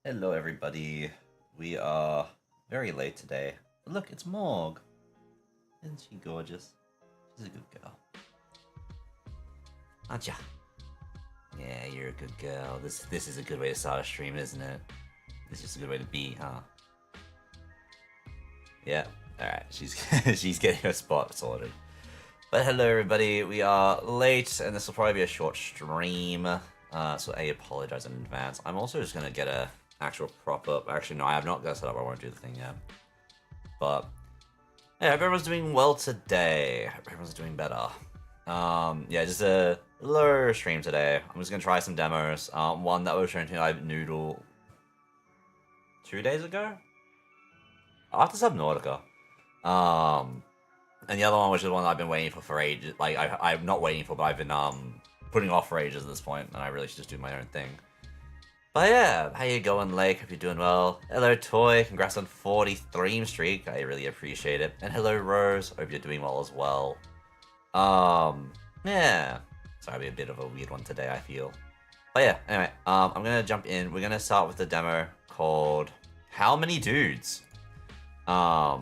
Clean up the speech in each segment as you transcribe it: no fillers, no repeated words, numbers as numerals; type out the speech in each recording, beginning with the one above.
Hello everybody. We are very late today. But look, it's Morg. Isn't she gorgeous? She's a good girl. Aren't ya? Yeah, you're a good girl. This is a good way to start a stream, isn't it? This is just a good way to be, huh? Yeah. Alright, she's she's getting her spot sorted. But hello everybody, we are late and this will probably be a short stream. So I apologize in advance. I'm also just gonna get a actual prop up. Actually, no, I have not got set up. I won't do the thing yet. But yeah, I hope everyone's doing well today. I hope everyone's doing better. Yeah, just a low stream today. I'm just gonna try some demos. One that was shown to me Noodle 2 days ago. After Subnautica. And the other one, which is the one that I've been waiting for ages. Like I'm not waiting for, but I've been putting off for ages at this point, and I really should just do my own thing. But yeah, how you going, Lake? Hope you're doing well. Hello, Toy. Congrats on 40 stream streak. I really appreciate it. And hello, Rose. Hope you're doing well as well. Yeah. Sorry, I'll be a bit of a weird one today, I feel. But yeah, anyway, I'm gonna jump in. We're gonna start with the demo called How Many Dudes? I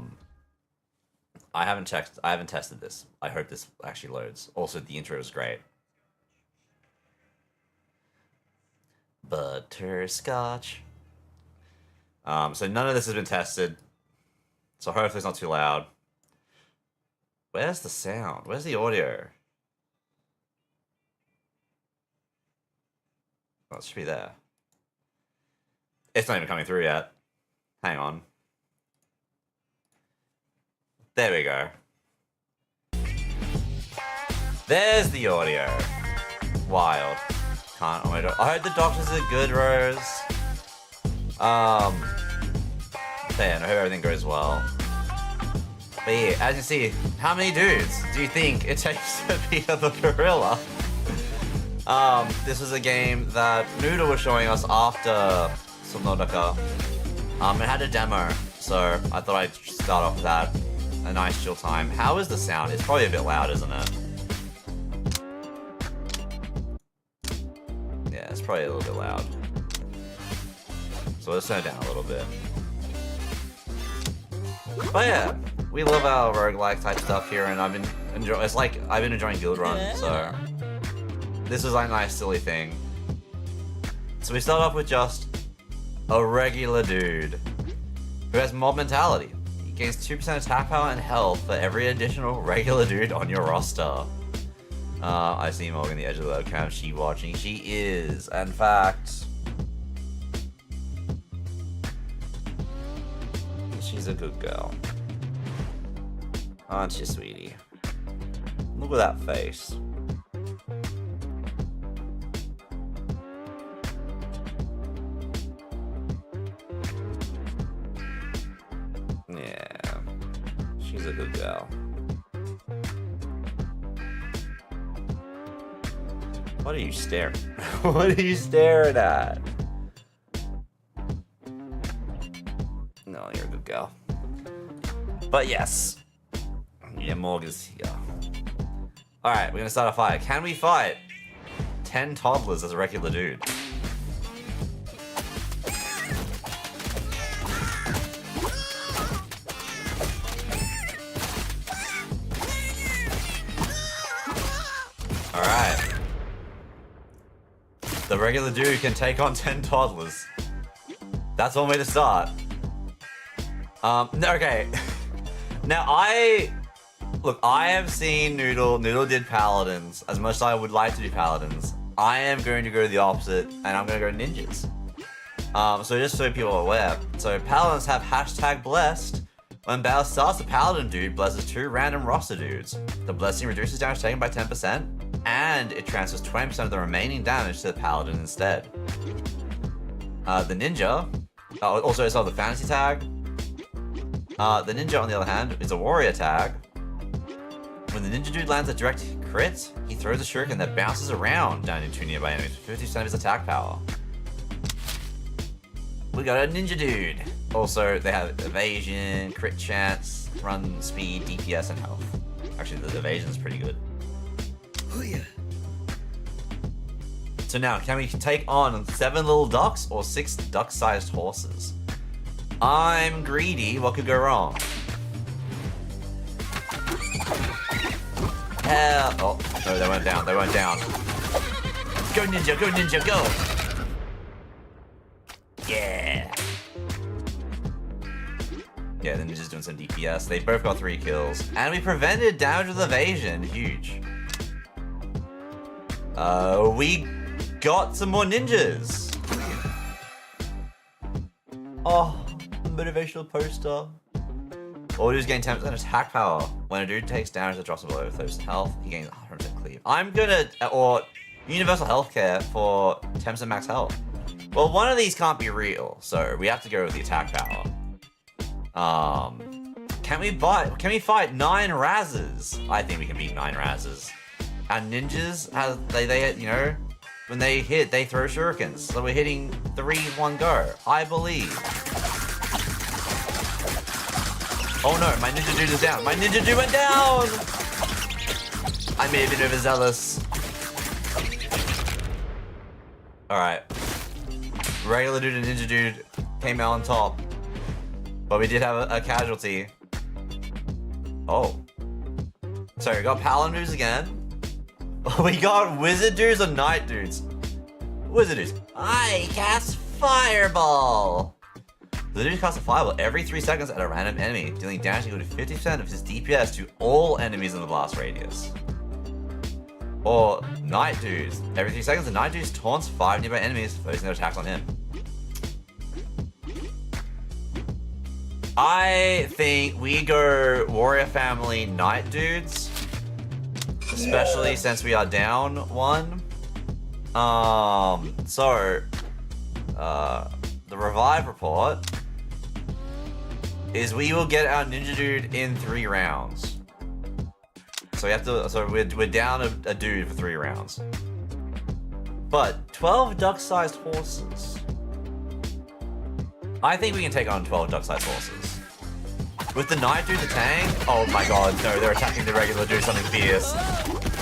haven't tested this. I hope this actually loads. Also, the intro is great. Butterscotch. So none of this has been tested. So hopefully it's not too loud. Where's the sound? Where's the audio? Oh, it should be there. It's not even coming through yet. Hang on. There we go. There's the audio. Wild. Can't. Oh my god. I hope the doctors are good, Rose. Man, I hope everything goes well. But yeah, as you see, how many dudes do you think it takes to beat the gorilla? This was a game that Noodle was showing us after Subnautica. It had a demo, so I thought I'd start off with that. A nice chill time. How is the sound? It's probably a bit loud, isn't it? Yeah, it's probably a little bit loud. So let's turn it down a little bit. But yeah, we love our roguelike type stuff here, and I've been enjoying Guild Run, so this is like a nice silly thing. So we start off with just a regular dude who has mob mentality. He gains 2% attack power and health for every additional regular dude on your roster. I see Morgan on the edge of the webcam. She watching. She is, in fact. She's a good girl. Aren't you, sweetie? Look at that face. Yeah. She's a good girl. What are you staring? What are you staring at? No, you're a good girl. But yes. Yeah, Morgan's here. Alright, we're gonna start a fight. Can we fight 10 toddlers as a regular dude? Alright. The regular dude can take on 10 toddlers. That's one way to start. Okay. Now I have seen Noodle did paladins. As much as I would like to do paladins, I am going to go the opposite, and I'm going to go ninjas. So just so people are aware, so paladins have #blessed. When battle starts, the paladin dude blesses 2 random roster dudes. The blessing reduces damage taken by 10%, and it transfers 20% of the remaining damage to the paladin instead. The ninja, also it's called the fantasy tag. The ninja, on the other hand, is a warrior tag. When the ninja dude lands a direct crit, he throws a shuriken that bounces around down into nearby enemies for 50% of his attack power. We got a ninja dude. Also, they have evasion, crit chance, run speed, DPS, and health. Actually, the evasion is pretty good. To So now, can we take on 7 little ducks or 6 duck-sized horses? I'm greedy. What could go wrong? Hell! Oh, no, they went down. They went down. Go ninja! Go ninja! Go! Yeah! Yeah, the ninja's doing some DPS. They both got 3 kills. And we prevented damage with evasion. Huge. We got some more ninjas. Oh, motivational poster. All dudes gain 10% attack power. When a dude takes damage that drops below 30% health, he gains 100% cleave. I'm gonna, or universal healthcare for 10% max health. Well, one of these can't be real, so we have to go with the attack power. Can we fight 9 Razzes? I think we can beat 9 Razzes. And ninjas, they you know, when they hit, they throw shurikens. So we're hitting 3 in one go. I believe. Oh no, my ninja dude is down. My ninja dude went down! I may have been overzealous. Alright. Regular dude and ninja dude came out on top. But we did have a casualty. Oh. Sorry, we got Paladin dudes again. We got wizard dudes and knight dudes. Wizard dudes. I cast Fireball. The dude casts a fireball every 3 seconds at a random enemy, dealing damage equal to 50% of his DPS to all enemies in the blast radius. Or knight dudes. Every 3 seconds, the knight dude taunts 5 nearby enemies, focusing their attacks on him. I think we go warrior family knight dudes. Especially since we are down 1. The revive report is we will get our ninja dude in 3 rounds. So we have to, so we're down a dude for 3 rounds. But 12 duck-sized horses. I think we can take on 12 duck-sized horses. With the knight dude, the tank. Oh my god, no, they're attacking the regular dude, something fierce.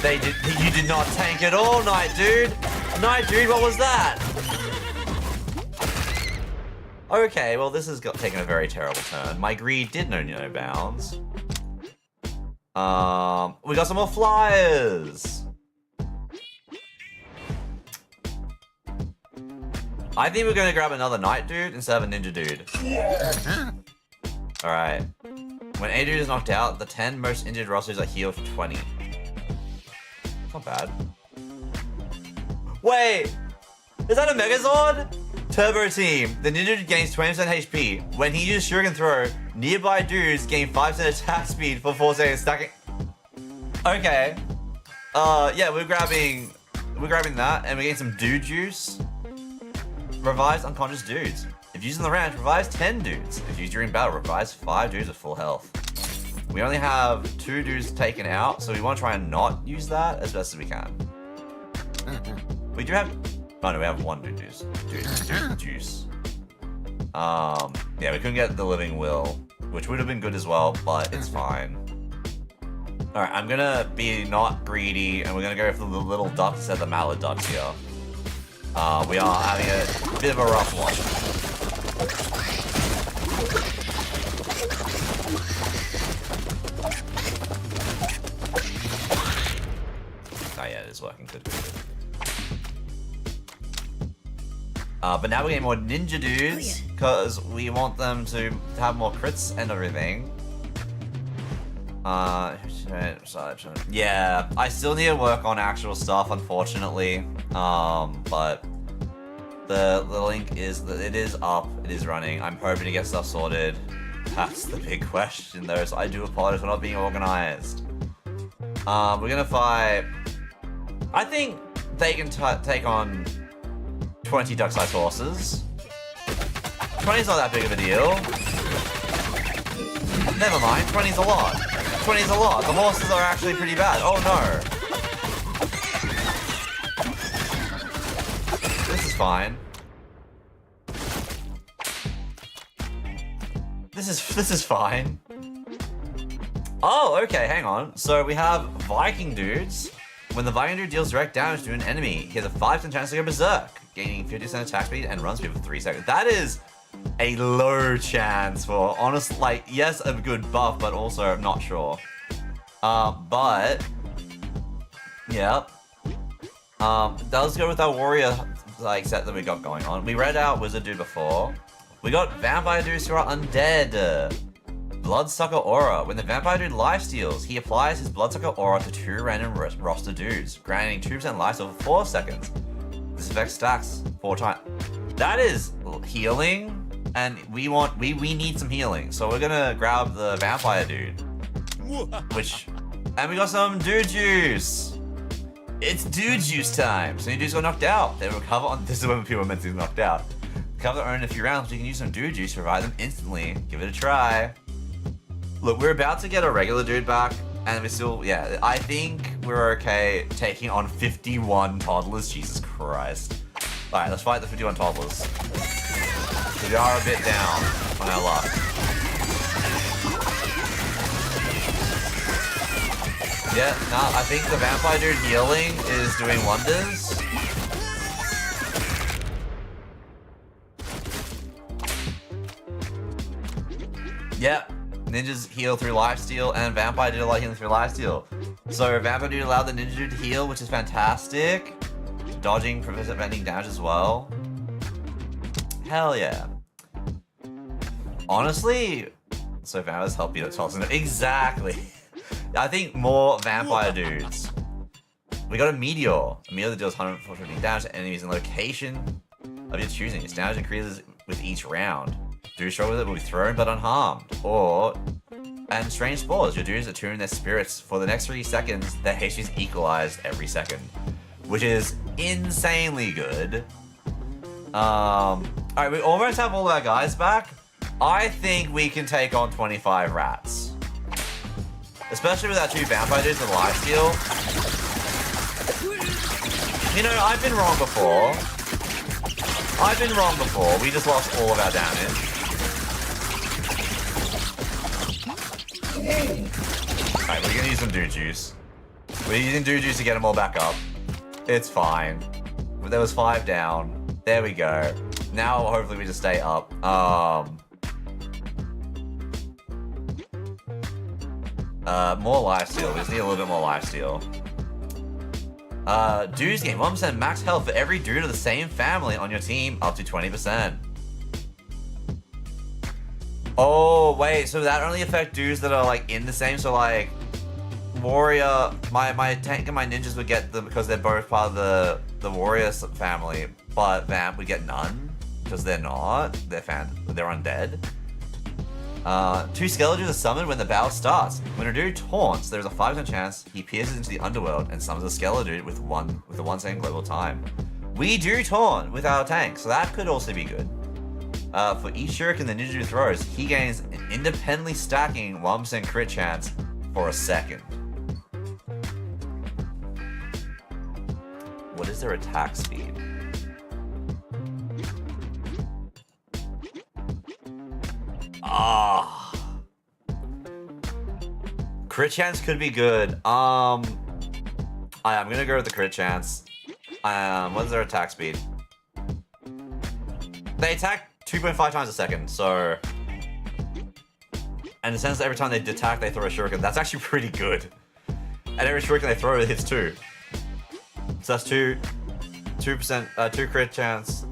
You did not tank at all, knight dude. Knight dude, what was that? Okay, well this has taken a very terrible turn. My greed did know no bounds. We got some more flyers. I think we're gonna grab another knight dude instead of a ninja dude. Alright. When a dude is knocked out, the 10 most injured rosters are healed for 20. Not bad. Wait! Is that a Megazord? Turbo Team. The ninja dude gains 20% HP. When he uses Shuriken Throw, nearby dudes gain 5% attack speed for 4 seconds stacking. Okay. Yeah, we're grabbing that, and we're getting some dude juice. Revives unconscious dudes. If used in the ranch, revives 10 dudes. If used during battle, revives 5 dudes with full health. We only have 2 dudes taken out, so we want to try and not use that as best as we can. We do have... Oh no, we have 1 dude juice. Yeah, we couldn't get the Living Will, which would have been good as well, but it's fine. Alright, I'm gonna be not greedy, and we're gonna go for the little ducks instead of the mallard ducks here. We are having a bit of a rough one. Oh yeah, it is working. Good. But now we're getting more ninja dudes, because we want them to have more crits and everything. Yeah, I still need to work on actual stuff, unfortunately. But the link is that it is up, it is running. I'm hoping to get stuff sorted. That's the big question though, so I do apologize for not being organized. We're gonna fight... I think they can take on 20 duck-sized horses. 20's not that big of a deal. Never mind, 20's a lot. 20's a lot. The horses are actually pretty bad. Oh no. This is fine. This is fine. Oh, okay, hang on. So we have Viking dudes. When the Viking dude deals direct damage to an enemy, he has a 5% chance to go berserk, gaining 50% attack speed and run speed for 3 seconds. That is a low chance for, honest, like, yes, a good buff, but also I'm not sure. But, yeah. Let's go with our warrior, like, set that we got going on. We read out Wizard Dude before. We got Vampire Dudes who are undead. Bloodsucker Aura. When the Vampire Dude lifesteals, he applies his Bloodsucker Aura to 2 random roster dudes, granting 2% lifesteal for 4 seconds. This effect stacks 4 times. That is healing, and we need some healing. So we're gonna grab the Vampire Dude. And we got some Dude Juice. It's Dude Juice time. So new dudes got knocked out. They recover on, this is when people are meant to be knocked out. Recover their own in a few rounds, so you can use some Dude Juice to revive them instantly. Give it a try. Look, we're about to get a regular dude back, and we still, yeah, I think we're okay taking on 51 toddlers. Jesus Christ. Alright, let's fight the 51 toddlers. So we are a bit down on our luck. Yeah, nah, I think the Vampire Dude healing is doing wonders. Yep. Ninjas heal through lifesteal, and Vampire Dude a lot healing through lifesteal. So Vampire Dude allowed the Ninja Dude to heal, which is fantastic. Dodging prevents preventing damage as well. Hell yeah. Honestly, so vampires help you. Exactly. I think more Vampire Dudes. We got a Meteor. A Meteor that deals 150 damage to enemies in location of your choosing. Its damage increases with each round. Dudes struggle with it will be thrown but unharmed. And Strange Spores. Your dudes attune their spirits. For the next 3 seconds, their HP is equalized every second. Which is insanely good. Alright, we almost have all of our guys back. I think we can take on 25 rats. Especially with our 2 Vampire Dudes with lifesteal. You know, I've been wrong before. We just lost all of our damage. Alright, we're gonna use some Dude Juice. We're using Dude Juice to get them all back up. It's fine. There was 5 down. There we go. Now, hopefully, we just stay up. More lifesteal. We just need a little bit more lifesteal. Dudes gain 1% max health for every dude of the same family on your team, up to 20%. Oh, wait, so that only affects dudes that are, like, in the same, so, like, Warrior, my tank and my ninjas would get them because they're both part of the Warrior family, but Vamp would get none, because they're not, they're undead. 2 Skeletons are summoned when the battle starts. When a dude taunts, there's a 5% chance he pierces into the underworld and summons a skeleton with the 1 second global time. We do taunt with our tank, so that could also be good. For each shuriken the ninja dude throws, he gains an independently stacking 1% crit chance for a second. What is their attack speed? Crit chance could be good. I'm gonna go with the crit chance. What's their attack speed? They attack 2.5 times a second, so... And in the sense that every time they attack, they throw a shuriken. That's actually pretty good. And every shuriken they throw, it hits 2. So that's 2%, 2 crit chance.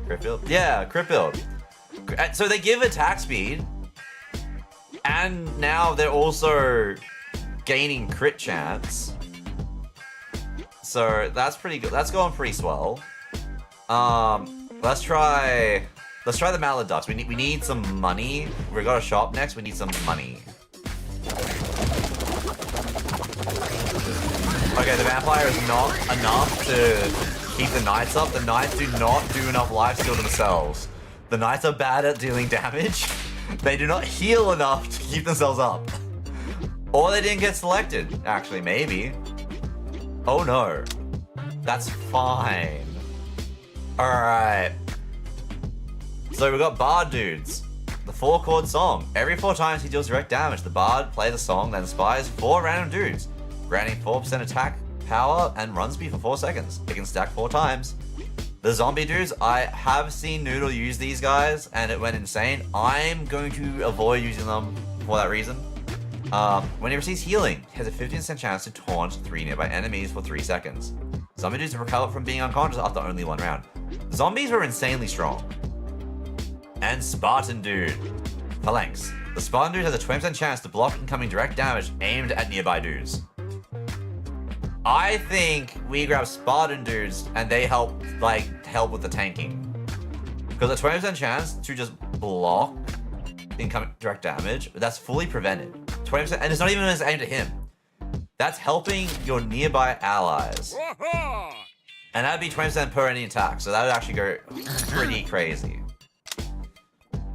Crit build? Yeah, crit build. So they give attack speed, and now they're also gaining crit chance. So that's pretty good. That's going pretty swell. Let's try the Mallet Ducks. We need some money. We got a shop next. We need some money. Okay, the vampire is not enough to keep the knights up. The knights do not do enough lifesteal themselves. The knights are bad at dealing damage. They do not heal enough to keep themselves up. Or they didn't get selected. Actually, maybe. Oh no. That's fine. Alright. So we got Bard Dudes. The 4-chord song. Every 4 times he deals direct damage, the Bard plays a song that inspires 4 random dudes, granting 4% attack power and run speed for 4 seconds. It can stack 4 times. The zombie dudes, I have seen Noodle use these guys, and it went insane. I'm going to avoid using them for that reason. When he receives healing, he has a 15% chance to taunt 3 nearby enemies for 3 seconds. Zombie dudes recover from being unconscious after only 1 round. Zombies are insanely strong. And Spartan dude. Phalanx. The Spartan dude has a 20% chance to block incoming direct damage aimed at nearby dudes. I think we grab Spartan dudes and they help with the tanking. Because a 20% chance to just block incoming direct damage, that's fully prevented. 20%, and it's not even aimed at him. That's helping your nearby allies. And that'd be 20% per any attack, so that would actually go pretty crazy.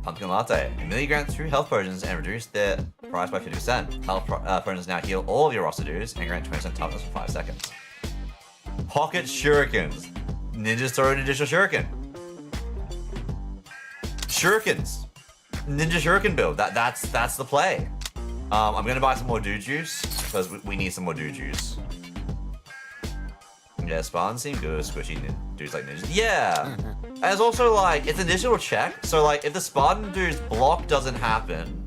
Pumpkin Latte. Immediately grant 2 health potions and reduce their price by 50%. Health potions now heal all of your roster dudes and grant 20% toughness for 5 seconds. Pocket Shurikens. Ninjas throw an additional Shuriken. Shurikens. Ninja Shuriken build. That's the play. I'm gonna buy some more dude juice because we need some more dude juice. Yeah, Spartans seem good. Squishy dudes like ninjas. Yeah. As also it's an initial check. So if the Spartan dude's block doesn't happen,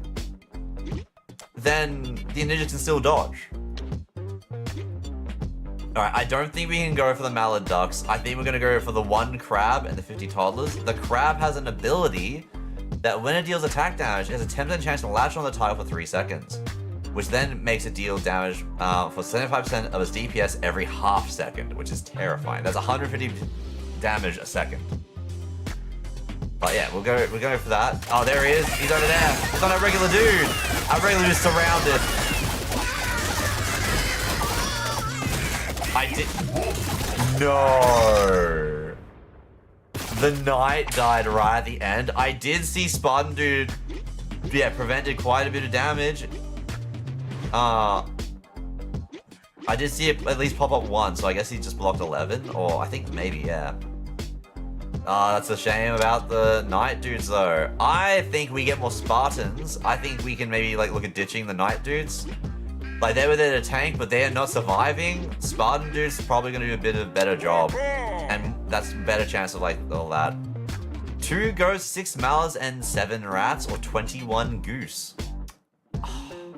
then the ninjas can still dodge. Alright, I don't think we can go for the Mallard Ducks. I think we're gonna go for the 1 crab and the 50 toddlers. The crab has an ability that when it deals attack damage, it has a 10% chance to latch on the tile for 3 seconds, which then makes it deal damage for 75% of its DPS every half second, which is terrifying. That's 150 damage a second. But yeah, we're going for that. Oh, there he is. He's over there. He's not a regular dude. Our regular dude's surrounded. I did. No. The knight died right at the end. I did see Spartan dude, yeah, prevented quite a bit of damage. I did see it at least pop up once, so I guess he just blocked 11, or I think maybe, yeah. That's a shame about the knight dudes though. I think we get more Spartans. I think we can maybe look at ditching the knight dudes. They were there to tank, but they are not surviving. Spartan dudes probably gonna do a bit of a better job. And that's a better chance of all that. 2 ghosts, 6 mallards, and 7 rats, or 21 goose.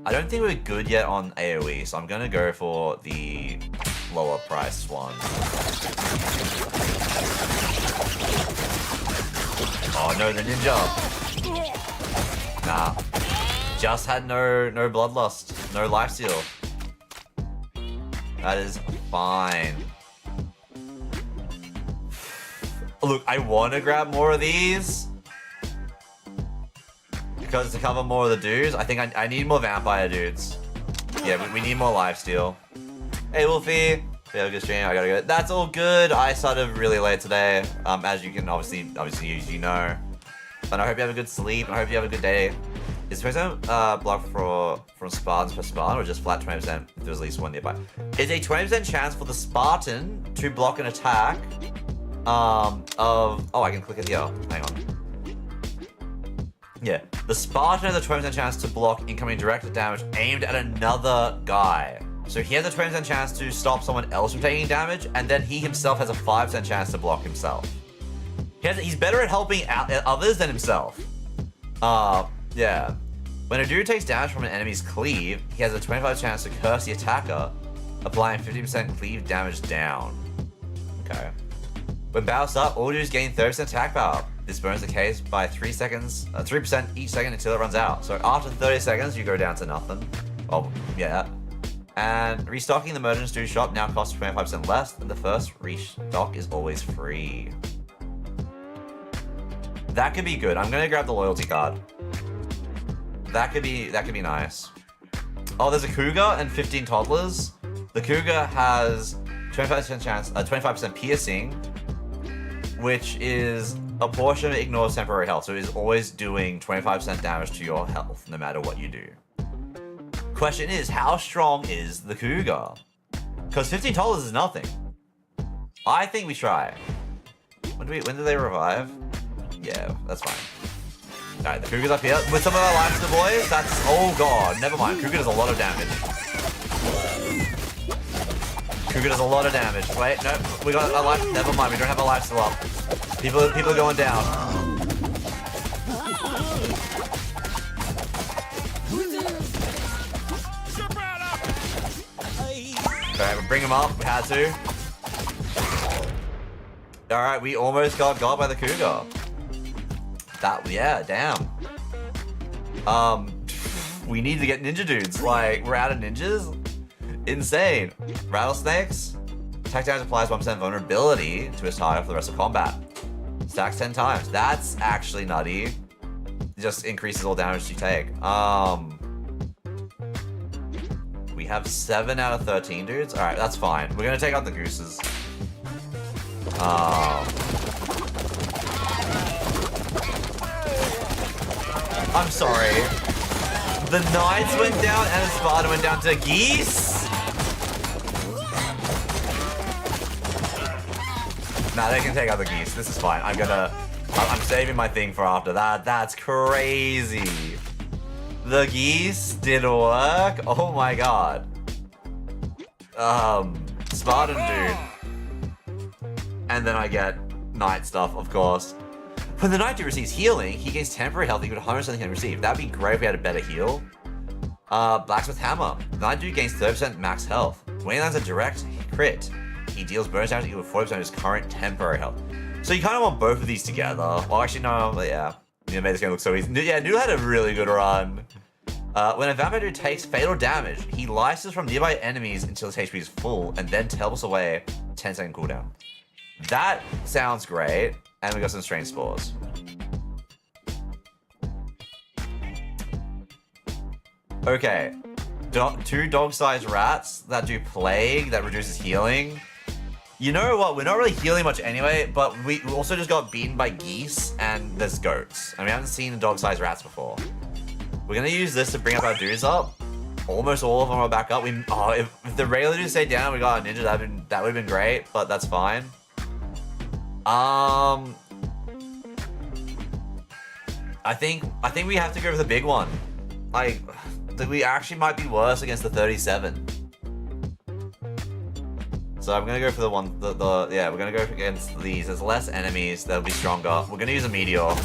I don't think we're good yet on AoE, so I'm gonna go for the lower priced one. Oh no, the ninja! Nah. Just had no bloodlust, no lifesteal. That is fine. Look, I want to grab more of these because to cover more of the dudes. I think I need more vampire dudes. Yeah, we need more lifesteal. Hey Wolfie, we have a good stream. I gotta go. That's all good. I started really late today, as you can obviously you know. But I hope you have a good sleep. And I hope you have a good day. Is 20% block from Spartans per Spartan, or just flat 20% if there's at least one nearby? Is a 20% chance for the Spartan to block an attack oh, I can click it here. Hang on. Yeah, the Spartan has a 20% chance to block incoming direct damage aimed at another guy. So he has a 20% chance to stop someone else from taking damage, and then he himself has a 5% chance to block himself. He's better at helping out others than himself. Yeah. When a dude takes damage from an enemy's cleave, he has a 25% chance to curse the attacker, applying 50% cleave damage down. Okay. When balanced up, all dudes gain 30% attack power. This burns the case by 3% each second until it runs out. So after 30 seconds, you go down to nothing. Oh, yeah. And restocking the Merchant's Dude shop now costs 25% less, and the first restock is always free. That could be good. I'm gonna grab the loyalty card. That could be nice. Oh, there's a cougar and 15 toddlers. The cougar has 25% chance, 25% piercing, which is a portion that ignores temporary health, so it is always doing 25% damage to your health, no matter what you do. Question is, how strong is the cougar? Because 15 toddlers is nothing. I think we try. When do they revive? Yeah, that's fine. Alright, the cougar's up here. With some of our lifesteal boys, that's... Oh god, never mind. Cougar does a lot of damage. Cougar does a lot of damage. Wait, no, we got a life. Never mind, we don't have a life still up. People are going down. Alright, we'll bring him up. We had to. Alright, we almost got by the Cougar. Yeah, damn. We need to get ninja dudes. Like, we're out of ninjas? Insane. Rattlesnakes. Attack damage applies 1% vulnerability to his target for the rest of combat. Stacks 10 times. That's actually nutty. It just increases all damage you take. We have 7 out of 13 dudes. Alright, that's fine. We're gonna take out the gooses. I'm sorry. The Knights went down and the Spartan went down to geese? Nah, they can take out the geese. This is fine. I'm saving my thing for after that. That's crazy. The geese did work? Oh my god. Spartan dude. And then I get Knight stuff, of course. When the Knight dude receives healing, he gains temporary health equal to 100% he can receive. That'd be great if we had a better heal. Blacksmith Hammer. The Knight dude gains 30% max health. When he lands a direct crit, he deals bonus damage equal to 40% of his current temporary health. So you kind of want both of these together. Well, actually, no, but yeah. You made this game look so easy. Yeah, Noodle had a really good run. When a vampire dude takes fatal damage, he lyses from nearby enemies until his HP is full, and then teleports away 10-second cooldown. That sounds great. And we got some strange spores. Okay. 2 dog-sized rats that do plague, that reduces healing. You know what? We're not really healing much anyway, but we also just got beaten by geese and there's goats. And we haven't seen the dog-sized rats before. We're gonna use this to bring up our dudes up. Almost all of them are back up. If the regular dudes stayed down, we got a ninja, that would have been great, but that's fine. I think we have to go for the big one. Like, we actually might be worse against the 37. So I'm gonna go for the one, yeah, we're gonna go against these. There's less enemies, they'll be stronger. We're gonna use a meteor.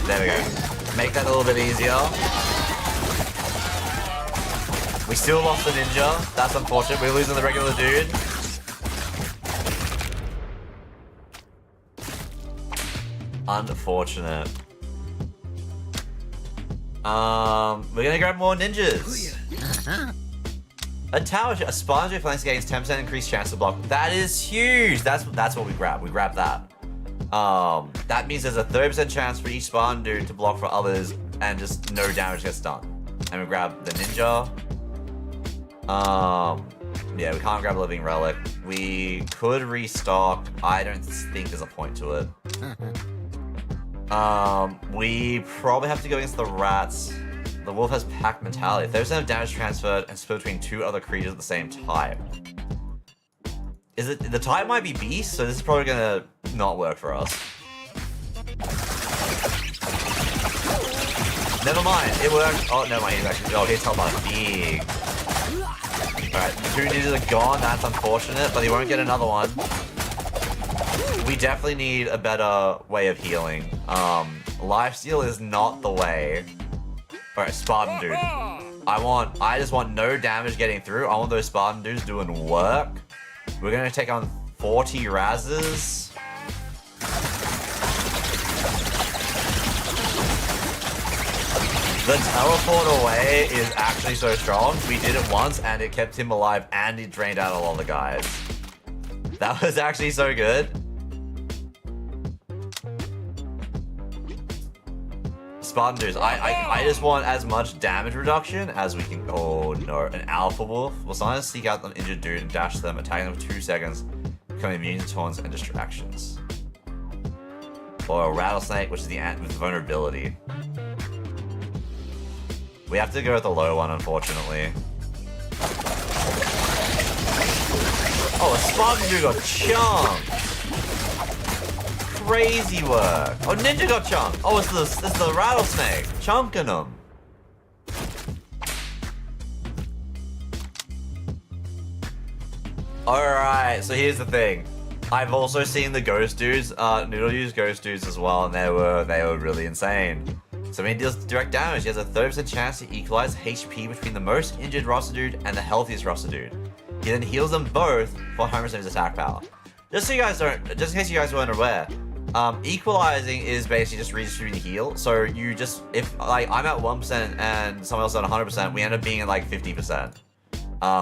There we go. Make that a little bit easier. We still lost the ninja. That's unfortunate. We're losing the regular dude. Unfortunate. We're gonna grab more ninjas. A tower, a Spartan flanks gains 10% increased chance to block. That is huge. That's what we grab. We grab that. That means there's a 30% chance for each Spartan dude to block for others, and just no damage gets done. And we grab the ninja. Yeah, we can't grab a living relic. We could restock. I don't think there's a point to it. We probably have to go against the rats. The wolf has pack mentality. 30% of damage transferred and split between 2 other creatures of the same type. Is it the type might be beast, so this is probably gonna not work for us. Never mind, it worked. Oh, never mind. He's actually. Oh, he's talking about big. Alright, the 2 ninjas are gone. That's unfortunate, but he won't get another one. We definitely need a better way of healing. Lifesteal is not the way. Alright, Spartan dude. I just want no damage getting through. I want those Spartan dudes doing work. We're gonna take on 40 Razzes. The teleport away is actually so strong. We did it once and it kept him alive and it drained out a lot of the guys. That was actually so good. Spartan dudes, I just want as much damage reduction as we can. Oh no, an alpha wolf. We'll sometimes seek out an injured dude and dash them, attacking them for 2 seconds, becoming immune to taunts and distractions. Or a rattlesnake, which is the ant with vulnerability. We have to go with the low one, unfortunately. Oh, a Spartan dude got chunked! crazy work. Oh, Ninja got chunked. Oh, it's the rattlesnake chunking him. Alright, so here's the thing. I've also seen the ghost dudes, Noodle use ghost dudes as well, and they were really insane. So when he deals direct damage, he has a 30% chance to equalize HP between the most injured roster dude and the healthiest roster dude. He then heals them both for 100% of his attack power. Just in case you guys weren't aware, equalizing is basically just redistributing the heal. So you just, if like I'm at 1% and someone else at 100%, we end up being at like 50%.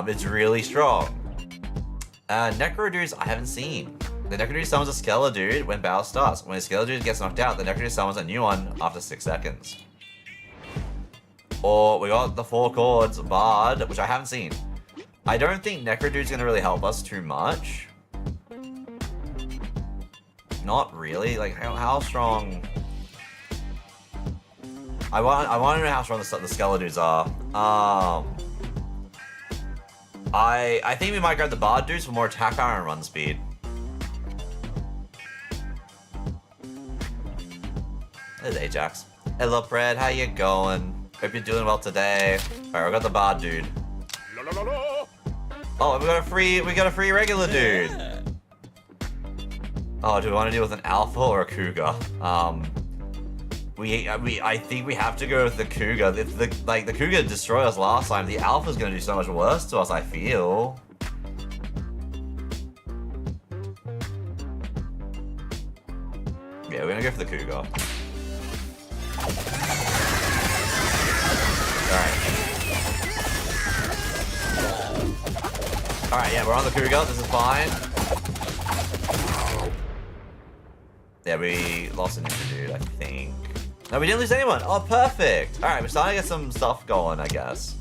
It's really strong. Necro dudes I haven't seen. The Necro dude summons a Skeletor dude when battle starts. When a Skeletor dude gets knocked out, the Necro dude summons a new one after 6 seconds. Or we got the 4 chords Bard, which I haven't seen. I don't think Necro dude's gonna really help us too much. Not really. Like how strong? I want to know how strong the Skeletor dudes are. I think we might grab the Bard dudes for more attack power and run speed. There's Ajax. Hello, Fred. How you going? Hope you're doing well today. All right, we got the Bard dude. Oh, we got a free regular dude. Oh, do we want to deal with an alpha or a cougar? I think we have to go with the cougar. If the cougar destroyed us last time, the alpha's gonna do so much worse to us, I feel. Yeah, we're gonna go for the cougar. Alright, yeah, we're on the cougar. This is fine. Yeah, we lost a ninja dude, I think. No, we didn't lose anyone. Oh, perfect. All right, we're starting to get some stuff going, I guess.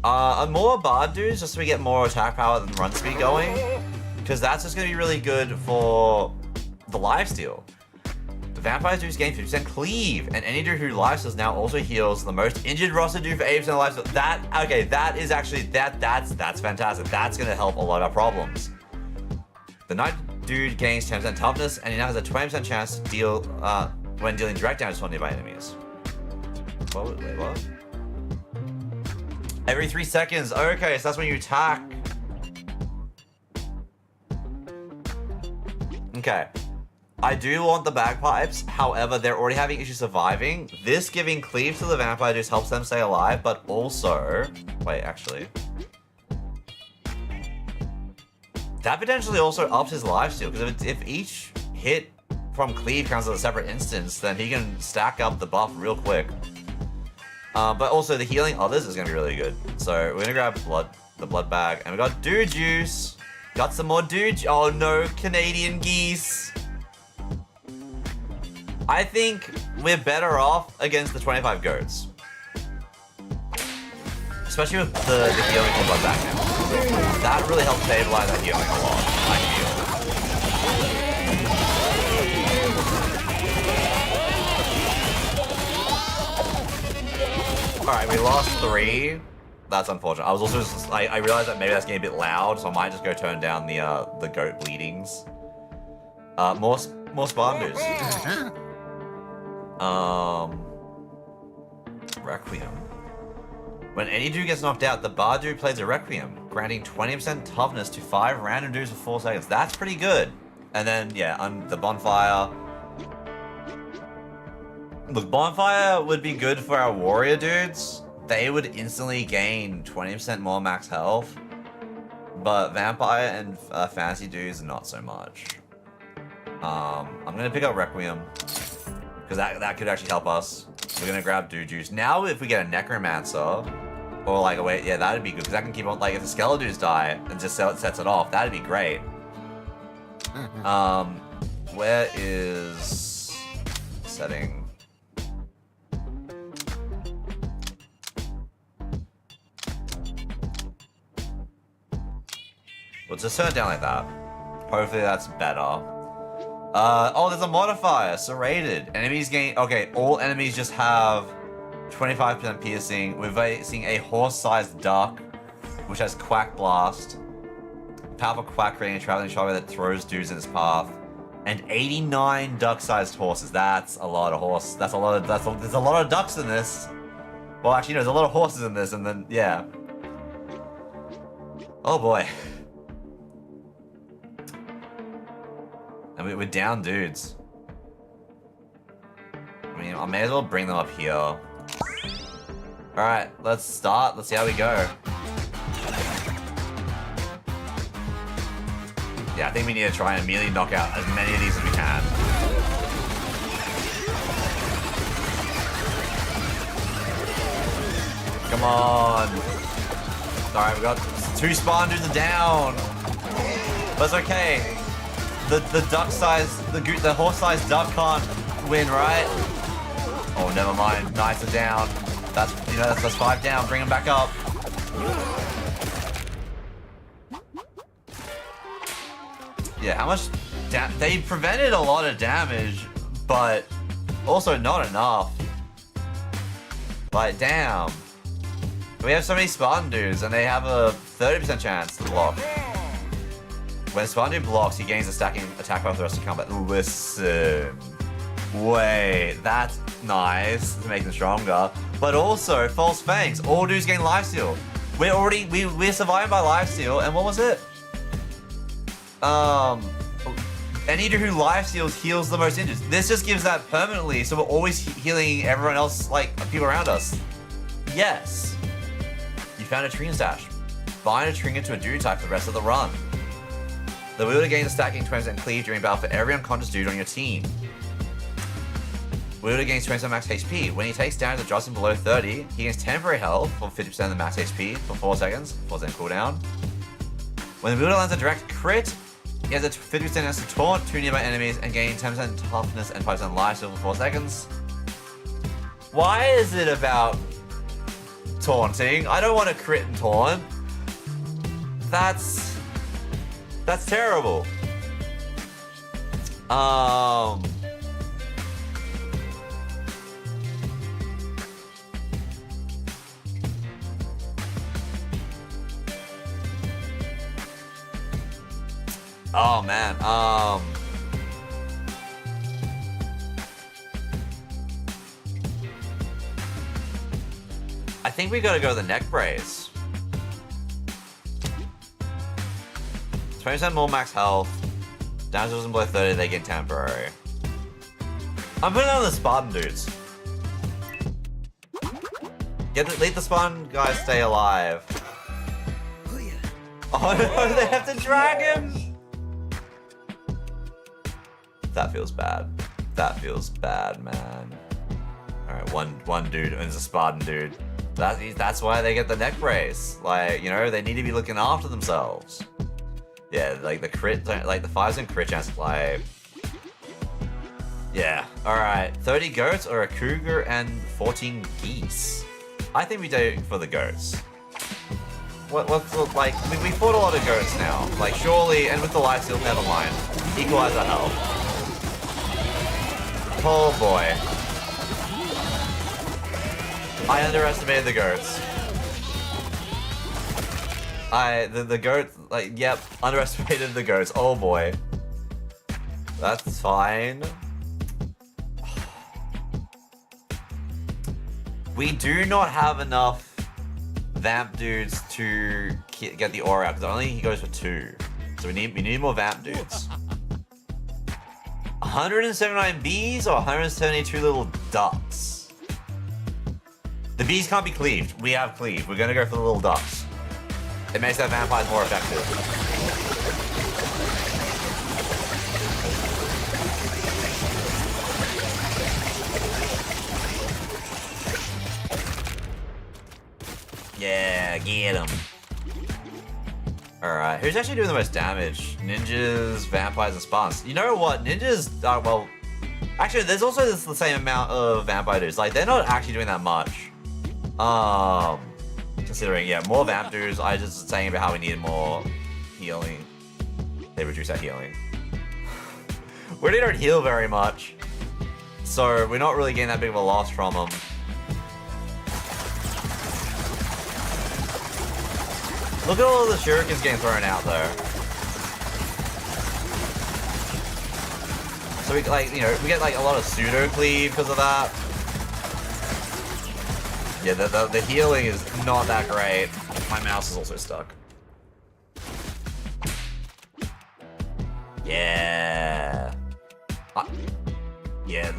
More Bard dudes, just so we get more attack power and run speed going. Because that's just going to be really good for the lifesteal. The Vampire dudes gain 50% cleave, and any dude who lifesteals now also heals the most injured roster dude for 80% of lifesteal. That is actually, that's fantastic. That's going to help a lot of our problems. The Knight dude gains 10% toughness, and he now has a 20% chance to deal, when dealing direct damage to nearby enemies. Wait, what? Every 3 seconds. Okay, so that's when you attack. Okay. I do want the bagpipes, however, they're already having issues surviving. This giving cleave to the vampire just helps them stay alive, but also... Wait, actually... That potentially also ups his lifesteal, because if each hit from cleave counts as a separate instance, then he can stack up the buff real quick. But also the healing others is going to be really good. So we're going to grab the blood bag, and we got dude juice. Got some more dude. Oh no, Canadian geese. I think we're better off against the 25 goats. Especially with the healing from blood bag now. That really helps stabilize that healing a lot, I feel. Alright, we lost 3. That's unfortunate. I was also just, I realized that maybe that's getting a bit loud, so I might just go turn down the goat bleedings. More spawn dudes. Requiem. When any dude gets knocked out, the Bard dude plays a Requiem, granting 20% toughness to 5 random dudes for 4 seconds. That's pretty good. And then, yeah, on the Bonfire. Look, Bonfire would be good for our warrior dudes. They would instantly gain 20% more max health. But Vampire and Fantasy dudes, not so much. I'm gonna pick up Requiem, because that could actually help us. We're gonna grab Dude Juice. Now if we get a Necromancer, or like, wait, yeah, that'd be good, because that can keep on, like, if the Skeledudes die and just sets it off, that'd be great. Where is setting? We'll just turn it down like that. Hopefully that's better. Oh, there's a modifier, serrated. Enemies gain, okay, all enemies just have 25% piercing. We're seeing a horse-sized duck, which has Quack Blast. Powerful Quack creating a traveling shotgun that throws dudes in its path. And 89 duck-sized horses. That's a lot of horse. There's a lot of ducks in this. Well, actually, no, there's a lot of horses in this, and then, yeah. Oh boy. And we're down dudes. I mean, I may as well bring them up here. Alright, let's start. Let's see how we go. Yeah, I think we need to try and immediately knock out as many of these as we can. Come on. Alright, we got 2 spawn dudes are down. But it's okay. The duck size, the horse sized duck can't win, right? Oh, never mind. Nice, are down. That's 5 down. Bring them back up. Yeah, how much they prevented a lot of damage, but also not enough. Like, damn. We have so many Spartan dudes, and they have a 30% chance to block. When Spartan dude blocks, he gains a stacking attack power for the rest of combat. Listen. Wait, that's nice to make them stronger. But also, False Fangs. All dudes gain lifesteal. We're surviving by lifesteal, and what was it? Any dude who lifesteals heals the most injured. This just gives that permanently, so we're always healing everyone else, like, people around us. Yes. You found a Trinket stash. Bind a Trinket to a dude type for the rest of the run. The wielder gains a stacking 20% cleave during battle for every unconscious dude on your team. Wielder gains 20% max HP. When he takes damage adjusting below 30, he gains temporary health for 50% of the max HP for 4 seconds, 4-second cooldown. When the wielder lands a direct crit, he has a 50% chance to taunt 2 nearby enemies and gain 10% toughness and 5% lifesteal for 4 seconds. Why is it about taunting? I don't want to crit and taunt. That's terrible. Oh man, I think we gotta go the neck brace. 20% more max health. Damage wasn't below 30, they get temporary. I'm putting on the Spartan dudes. Let the Spartan guys stay alive. Oh no, they have to drag him! That feels bad. That feels bad, man. Alright, one dude is a Spartan dude. That's why they get the neck brace. Like, you know, they need to be looking after themselves. Yeah, like the crit, like the 5% crit chance, like... Yeah, alright. 30 goats or a cougar and 14 geese. I think we do for the goats. What's like, we fought a lot of goats now. Like, surely, and with the lifesteal, never mind. Equalize our health. Oh boy. I underestimated the goats. The goats, like, yep, underestimated the goats. Oh boy. That's fine. We do not have enough vamp dudes to get the aura out, because only he goes for 2. So we need more vamp dudes. 179 bees or 172 little ducks? The bees can't be cleaved. We have cleave. We're gonna go for the little ducks. It makes that vampires more effective. Yeah, get him. Alright, who's actually doing the most damage? Ninjas, vampires, and Spartans. You know what? Ninjas, well... Actually, there's also the same amount of vampire dudes. Like, they're not actually doing that much. Considering, yeah, more vamp dudes. I just saying about how we needed more healing. They reduce our healing. We don't heal very much. So, we're not really getting that big of a loss from them. Look at all the shurikens getting thrown out there. So we like, you know, we get like a lot of pseudo cleave because of that. Yeah, the healing is not that great. My mouse is also stuck. Yeah. Yeah,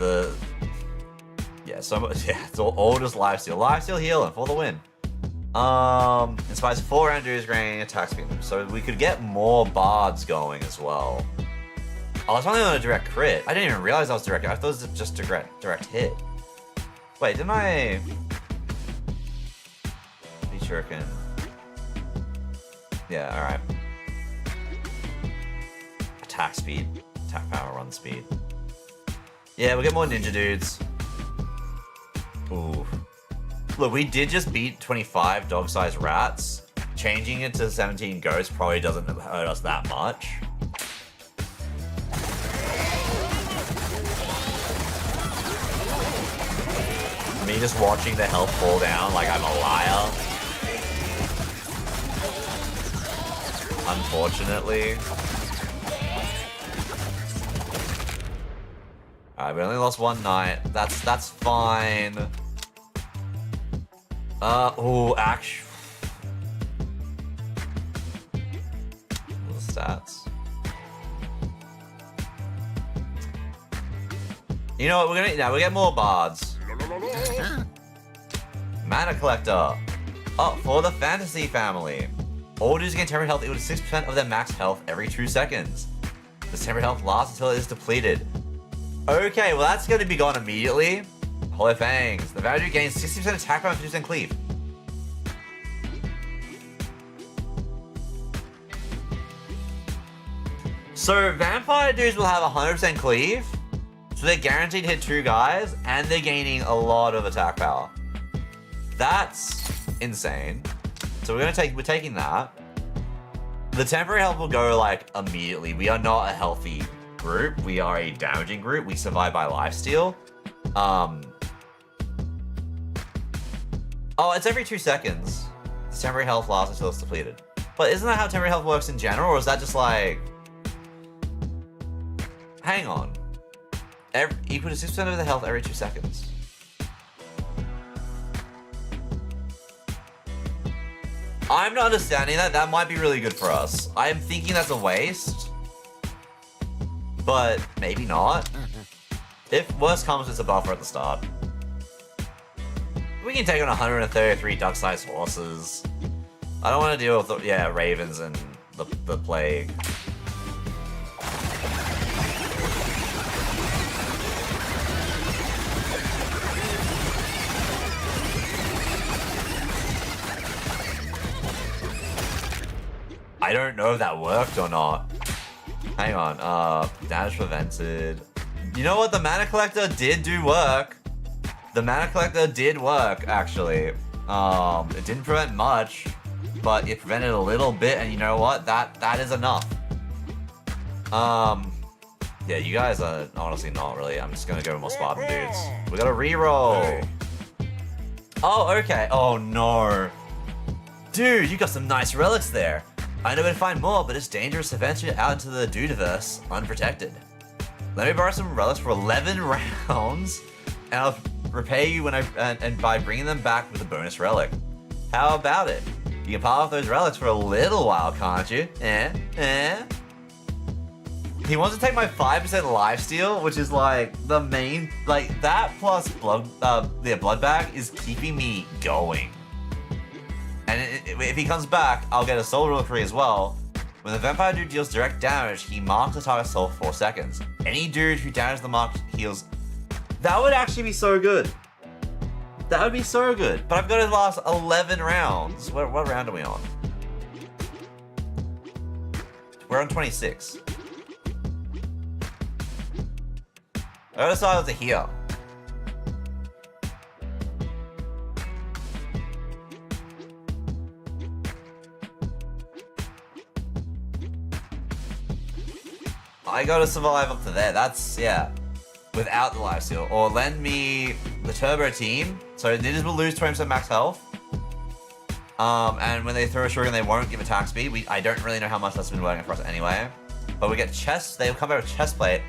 so much. Yeah, it's all just lifesteal. Lifesteal healing for the win. Inspires 4 round dudes gaining attack speed. So we could get more bards going as well. Oh, it's only on a direct crit. I didn't even realize that was direct. I thought it was just direct hit. Wait, didn't I? Be shuriken. Yeah, alright. Attack speed. Attack power, run speed. Yeah, we'll get more ninja dudes. Ooh. Look, we did just beat 25 dog-sized rats. Changing it to 17 ghosts probably doesn't hurt us that much. Me just watching the health fall down like I'm a liar. Unfortunately. Alright, we only lost one knight. That's fine. Oh, actually. The stats. You know what? We'll get more bards. Mana collector. Oh, for the fantasy family. All dudes gain temporary health equal to 6% of their max health every 2 seconds. This temporary health lasts until it is depleted. Okay, well that's going to be gone immediately. Hollow Fangs. The value gains 60% attack power and 50% cleave. So vampire dudes will have 100% cleave. So they're guaranteed to hit 2 guys, and they're gaining a lot of attack power. That's insane. So we're taking that. The temporary health will go like immediately. We are not a healthy group. We are a damaging group. We survive by lifesteal. Oh, it's every 2 seconds. The temporary health lasts until it's depleted. But isn't that how temporary health works in general, or is that just like... Hang on. Equal to 6% of the health every 2 seconds. I'm not understanding that. That might be really good for us. I am thinking that's a waste. But maybe not. If worse comes, it's a buffer at the start. We can take on 133 duck-sized horses. I don't want to deal with, ravens and the plague. I don't know if that worked or not. Hang on, damage prevented. You know what, the mana collector did do work. The mana collector did work, actually. It didn't prevent much, but it prevented a little bit, and you know what? That is enough. Yeah, you guys are honestly not really. I'm just gonna go with more Spartan dudes. We got a reroll. Oh, okay. Oh no. Dude, you got some nice relics there. I know where to find more, but it's dangerous to venture out into the dudiverse unprotected. Let me borrow some relics for 11 rounds, and I'll repay you and by bringing them back with a bonus relic. How about it? You can pile off those relics for a little while, can't you? He wants to take my 5% lifesteal, which is like the main, like that plus blood bag is keeping me going. And if he comes back, I'll get a soul reliquary as well. When the vampire dude deals direct damage, he marks the target's soul for 4 seconds. Any dude who damages the mark heals. That would actually be so good. That would be so good. But I've got to last 11 rounds. What round are we on? We're on 26. I gotta decide what to heal. I gotta survive up to there. That's, yeah. Without the lifesteal. Or lend me the turbo team. So ninjas will lose 20% max health. And when they throw a shuriken, they won't give attack speed. I don't really know how much that's been working for us anyway. But we get chests. They'll come out with chest plate.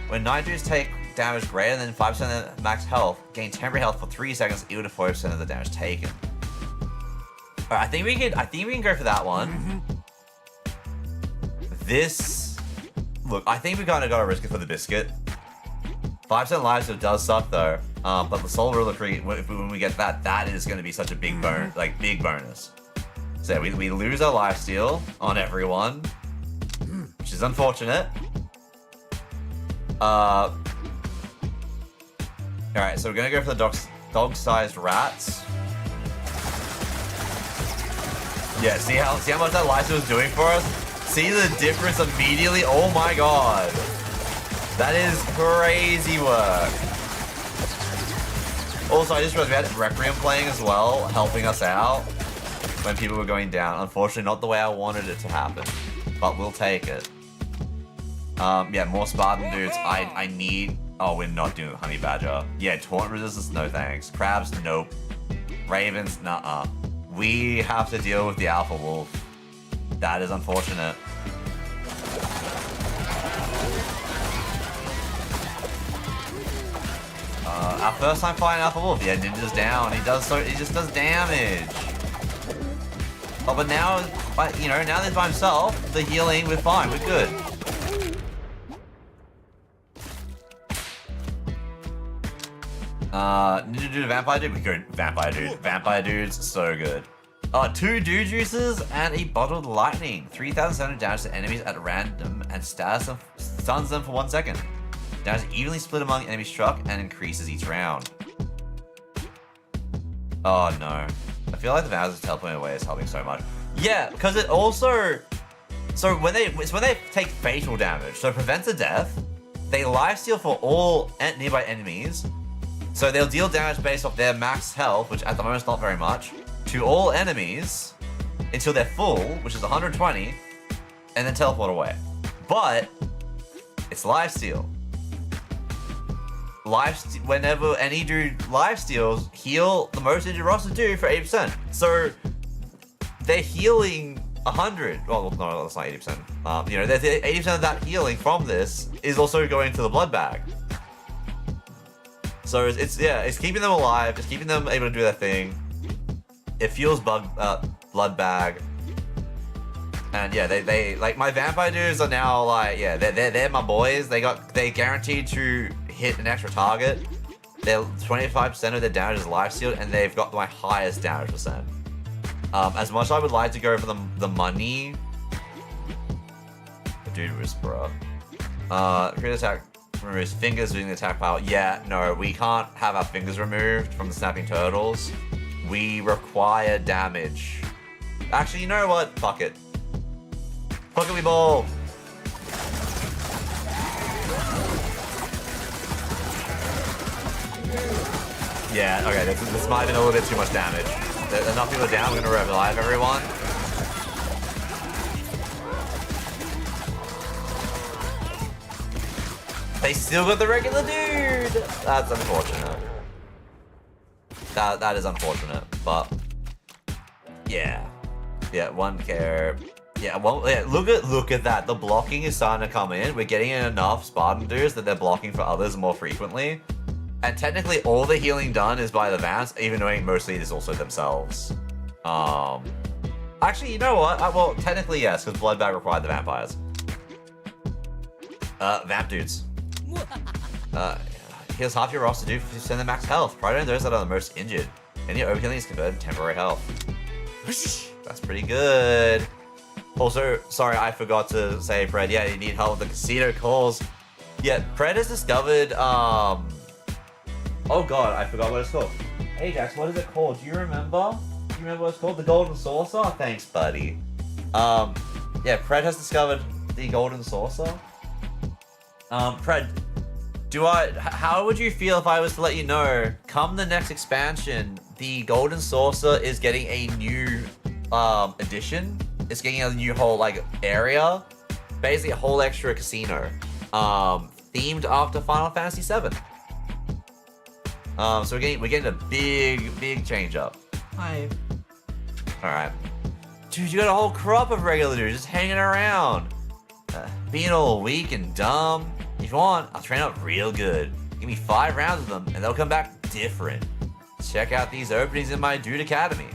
When 9 dudes take damage greater than 5% of their max health, gain temporary health for 3 seconds equal to 40% of the damage taken. Alright, I think we can go for that one. This, look, I think we kind of got to risk it for the biscuit. 5% life steal does suck though, but the soul reliquary, when we get that, that is going to be such a big big bonus. So yeah, we lose our life steal on everyone, which is unfortunate. Alright, so we're gonna go for the dog-sized rats. Yeah, see how much that life steal is doing for us? See the difference immediately? Oh my god. That is crazy work. Also, I just realized we had Requiem playing as well, helping us out when people were going down. Unfortunately, not the way I wanted it to happen, but we'll take it. Yeah, more Spartan dudes. I need... Oh, we're not doing the Honey Badger. Yeah, Taunt Resistance, no thanks. Crabs, nope. Ravens, nuh-uh. We have to deal with the Alpha Wolf. That is unfortunate. Our first time fighting Alpha Wolf. Yeah, Ninja's down. He just does damage. Oh, but now, you know, now that he's by himself, the healing, we're fine. We're good. Ninja Dude, Vampire Dude, we go Vampire Dude. Vampire Dude's so good. 2 Dude Juices and a Bottled Lightning. 3,700 damage to enemies at random and stuns them for 1 second. Damage evenly split among enemies struck and increases each round. Oh no. I feel like the Vampires teleporting away is helping so much. Yeah, because it also... So when they take fatal damage, so it prevents a death, they lifesteal for all nearby enemies. So they'll deal damage based off their max health, which at the moment is not very much, to all enemies until they're full, which is 120, and then teleport away. But it's lifesteal. Whenever any dude lifesteals, heal the most injured roster do for 80%. So they're healing 100. Well, no, that's not 80%. You know, 80% of that healing from this is also going to the blood bag. So it's keeping them alive, it's keeping them able to do their thing. It fuels blood bag. And yeah, they like my vampire dudes are now like, yeah, they're my boys. They guaranteed to hit an extra target. They're 25% of their damage is lifestealed, and they've got my highest damage percent. As much as I would like to go for the money, Dude Whisperer. Crit attack removes fingers using the attack power. Yeah, no, we can't have our fingers removed from the snapping turtles. We require damage. Actually, you know what? Fuck it. Pokemon Ball! Yeah, okay, this might have been a little bit too much damage. Enough people are down, we're gonna revive everyone. They still got the regular dude! That's unfortunate. That is unfortunate, but... Yeah. Yeah, 1k. Yeah, well, yeah, look at that. The blocking is starting to come in. We're getting enough Spartan dudes that they're blocking for others more frequently. And technically, all the healing done is by the Vamps, even though mostly it is also themselves. Actually, you know what? Well, technically, yes, because Blood Bag required the vampires. Vamp dudes. Heals half your roster to 50% of max health. Priority on those that are the most injured. Any overhealing is converted to temporary health. That's pretty good. Also, sorry, I forgot to say, Fred, yeah, you need help with the casino calls. Yeah, Fred has discovered, oh god, I forgot what it's called. Hey Jax, what is it called? Do you remember? Do you remember what it's called? The Golden Saucer? Thanks, buddy. Yeah, Fred has discovered the Golden Saucer. Fred, how would you feel if I was to let you know, come the next expansion, the Golden Saucer is getting a new, addition? It's getting a new whole, like, area. Basically a whole extra casino. Themed after Final Fantasy VII. So we're getting a big change up. Hi. Alright. Dude, you got a whole crop of regular dudes just hanging around. Being all weak and dumb. If you want, I'll train up real good. Give me 5 rounds of them, and they'll come back different. Check out these openings in my Dude Academy.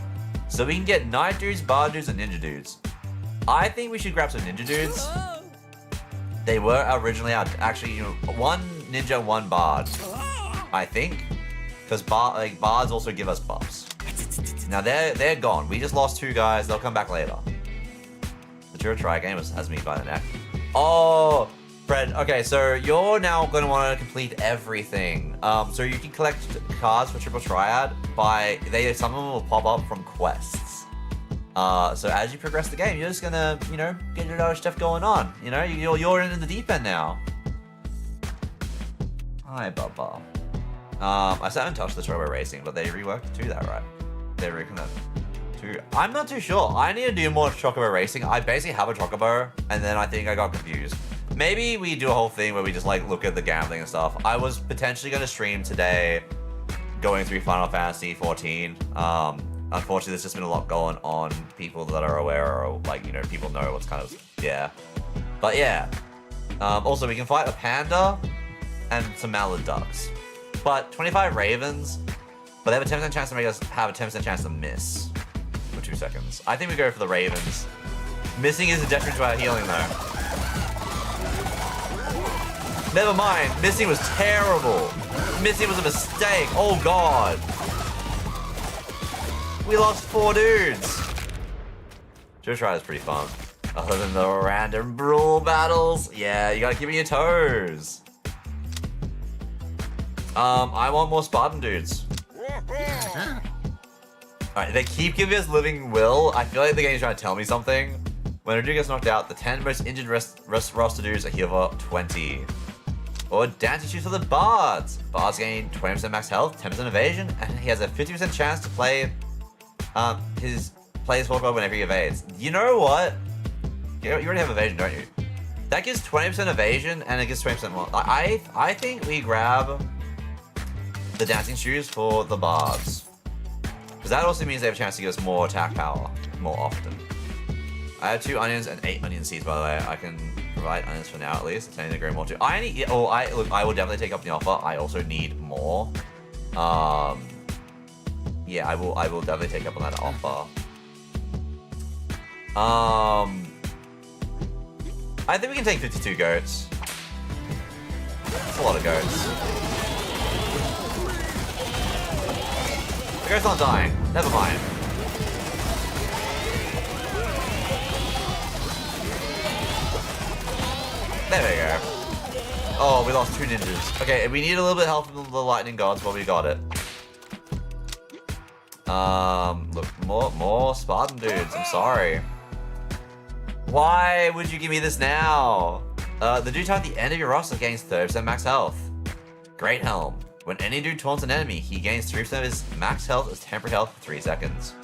So we can get Knight Dudes, Bard Dudes, and Ninja Dudes. I think we should grab some Ninja Dudes. They were originally out, actually, you know, 1 Ninja, 1 Bard. I think. Because Bards also give us buffs. Now they're gone. We just lost 2 guys. They'll come back later. The True Try game has me by the neck. Oh, Fred. Okay, so you're now going to want to complete everything. So you can collect cards for Triple Triad by some of them will pop up from quests. So as you progress the game, you're just gonna, you know, get your other stuff going on. You know, you're in the deep end now. Hi, Bubba. I still haven't touched the Turbo Racing, but they reworked to that, right? They reworked that too. I'm not too sure. I need to do more Chocobo Racing. I basically have a Chocobo, and then I think I got confused. Maybe we do a whole thing where we just like look at the gambling and stuff. I was potentially going to stream today going through Final Fantasy 14. Unfortunately, there's just been a lot going on. People that are aware, or like, you know, people know what's kind of, yeah. But yeah. Also, we can fight a panda and some mallard ducks. But 25 ravens, but they have a 10% chance to make us have a 10% chance to miss for 2 seconds. I think we go for the ravens. Missing is a detriment to our healing though. Never mind, missing was terrible. Missing was a mistake, oh god. We lost 4 dudes. Joe Try is pretty fun. Other than the random brawl battles. Yeah, you gotta keep on your toes. I want more Spartan dudes. Alright, they keep giving us Living Will. I feel like the game's trying to tell me something. When a dude gets knocked out, the 10 most injured roster dudes are healed for 20. Or Dancing Shoes for the Bards. Bards gain 20% max health, 10% evasion, and he has a 50% chance to play his Pokemon whenever he evades. You know what? You already have evasion, don't you? That gives 20% evasion, and it gives 20% more. I think we grab the Dancing Shoes for the Bards. Because that also means they have a chance to give us more attack power more often. I have 2 onions and 8 onion seeds, by the way. I can provide onions for now at least. It's only to grow more too. Look, I will definitely take up the offer. I also need more. Yeah, I will definitely take up on that offer. I think we can take 52 goats. That's a lot of goats. The goat's not dying. Never mind. There we go. Oh, we lost 2 ninjas. Okay, we need a little bit of help from the lightning gods, but we got it. Look, more Spartan dudes. I'm sorry. Why would you give me this now? The dude at the end of your roster gains 30% max health. Great Helm. When any dude taunts an enemy, he gains 3% of his max health as temporary health for 3 seconds.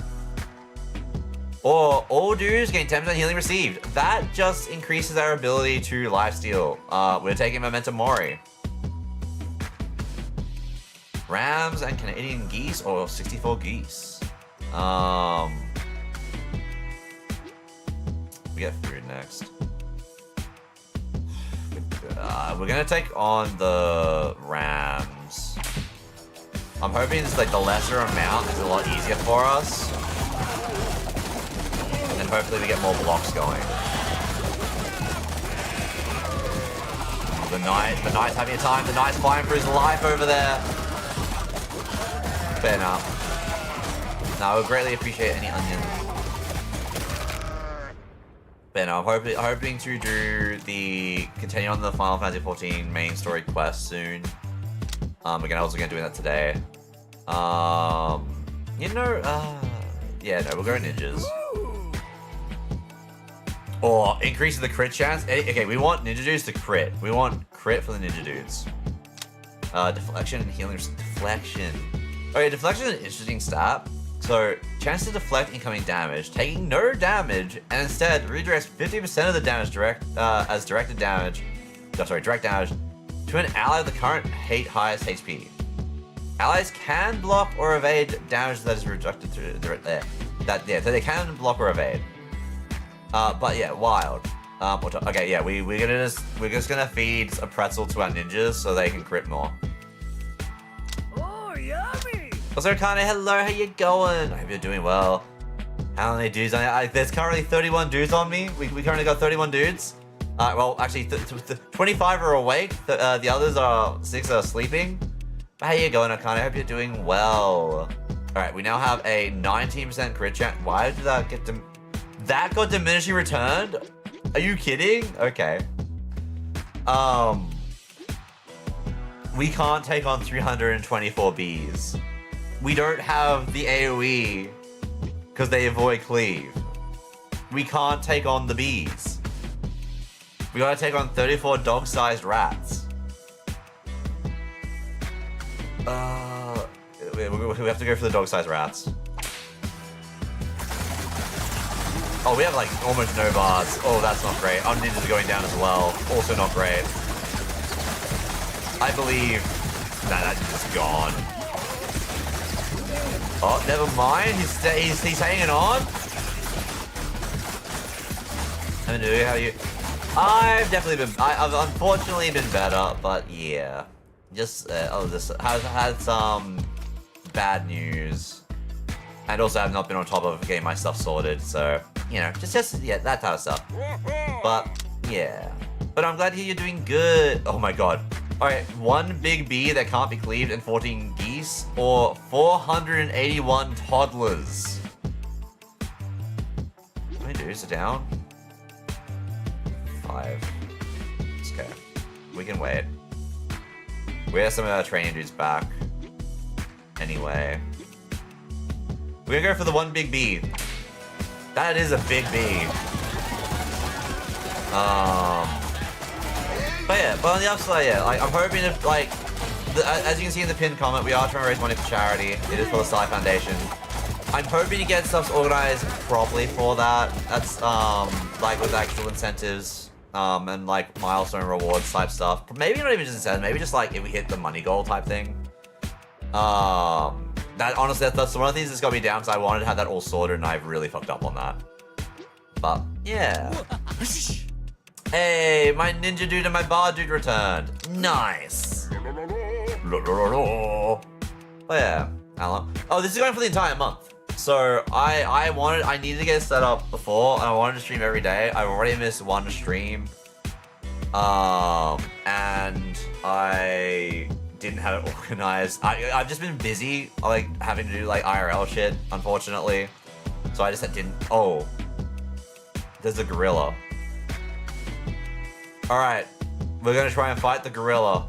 Or all dudes gain 10% healing received. That just increases our ability to lifesteal. We're taking Momentum Mori. Rams and Canadian geese, or 64 geese. We get food next. We're gonna take on the Rams. I'm hoping it's like the lesser amount is a lot easier for us. And then hopefully we get more blocks going. The Knight's having a time. The Knight's fighting for his life over there. Fair enough. Now I would greatly appreciate any onions. But no, I'm hoping to continue on the Final Fantasy 14 main story quest soon. Again, I was going to do that today. Yeah, no, we'll go ninjas. Or increasing the crit chance. Okay, we want ninja dudes to crit. We want crit for the ninja dudes. Deflection and healing. Deflection. Okay, deflection is an interesting stat. So, chance to deflect incoming damage, taking no damage, and instead redirects 50% of the damage direct damage to an ally with the current highest HP. Allies can block or evade damage that is redirected through so they can block or evade. But yeah, wild. Okay, yeah, we're just gonna feed a pretzel to our ninjas so they can crit more. Oh, yummy! Also, Kane, hello, how you going? I hope you're doing well. How many dudes on there's currently 31 dudes on me. We currently got 31 dudes. Well, actually, 25 are awake. The others are 6 are sleeping. How you going, Akane? I hope you're doing well. Alright, we now have a 19% crit chance. Why did that get that got diminishing returned? Are you kidding? Okay. We can't take on 324 bees. We don't have the AoE because they avoid cleave. We can't take on the bees. We gotta take on 34 dog-sized rats. We have to go for the dog-sized rats. Oh, we have like almost no bars. Oh, that's not great. Our ninjas are going down as well. Also not great. I believe... Nah, that ninja's gone. Oh, never mind. He's hanging on. I mean, how you... I've definitely been... I've unfortunately been better, but yeah. Just, this has had some bad news. And also I've not been on top of getting my stuff sorted, so, you know, just yeah, that type of stuff. But, yeah. But I'm glad to hear you're doing good. Oh my god. Alright, 1 big bee that can't be cleaved and 14 geese, or 481 toddlers. How many dudes are down? 5. It's okay. We can wait. We have some of our training dudes back. Anyway. We're gonna go for the 1 big bee. That is a big bee. But yeah, but on the upside, yeah, like, I'm hoping if, like, as you can see in the pinned comment, we are trying to raise money for charity. It is for the Sci Foundation. I'm hoping to get stuff organized properly for that. That's, like, with actual incentives, and, like, milestone rewards type stuff. Maybe not even just incentives, maybe just, like, if we hit the money goal type thing. That, honestly, that's one of the things that's got me down, because I wanted to have that all sorted, and I've really fucked up on that. But, yeah. Hey, my ninja dude and my bar dude returned. Nice. Oh yeah, Alan. Oh, this is going for the entire month. So I needed to get it set up before, and I wanted to stream every day. I've already missed 1 stream. And I didn't have it organized. I've just been busy, like, having to do, like, IRL shit, unfortunately. So I just didn't, oh. There's a gorilla. Alright, we're gonna try and fight the gorilla.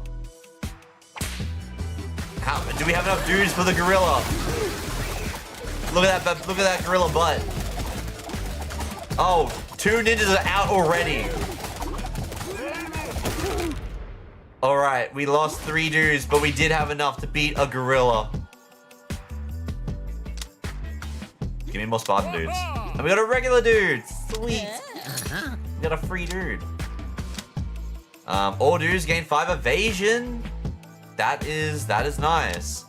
Do we have enough dudes for the gorilla? Look at that gorilla butt. Oh, 2 ninjas are out already. Alright, we lost 3 dudes, but we did have enough to beat a gorilla. Give me more Spartan dudes. And we got a regular dude. Sweet. We got a free dude. All dudes gain 5 evasion. That is nice.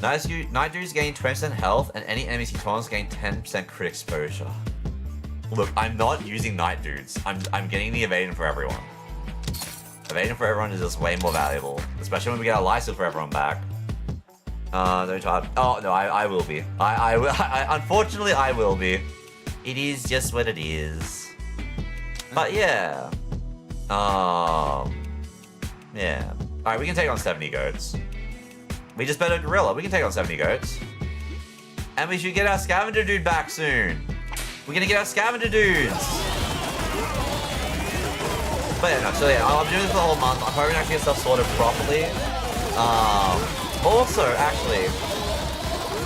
Night dudes gain 20% health, and any enemies he taunts gain 10% crit exposure. Look, I'm not using night dudes. I'm getting the evasion for everyone. Evasion for everyone is just way more valuable, especially when we get our license for everyone back. Don't talk. Oh no, I will be. Unfortunately, I will be. It is just what it is. But yeah. Yeah. Alright, we can take on 70 goats. We just bet a gorilla. We can take on 70 goats. And we should get our scavenger dude back soon. We're gonna get our scavenger dudes. But yeah, no, so yeah, I'm doing this for the whole month. I'm hoping to actually get stuff sorted properly. Also, actually,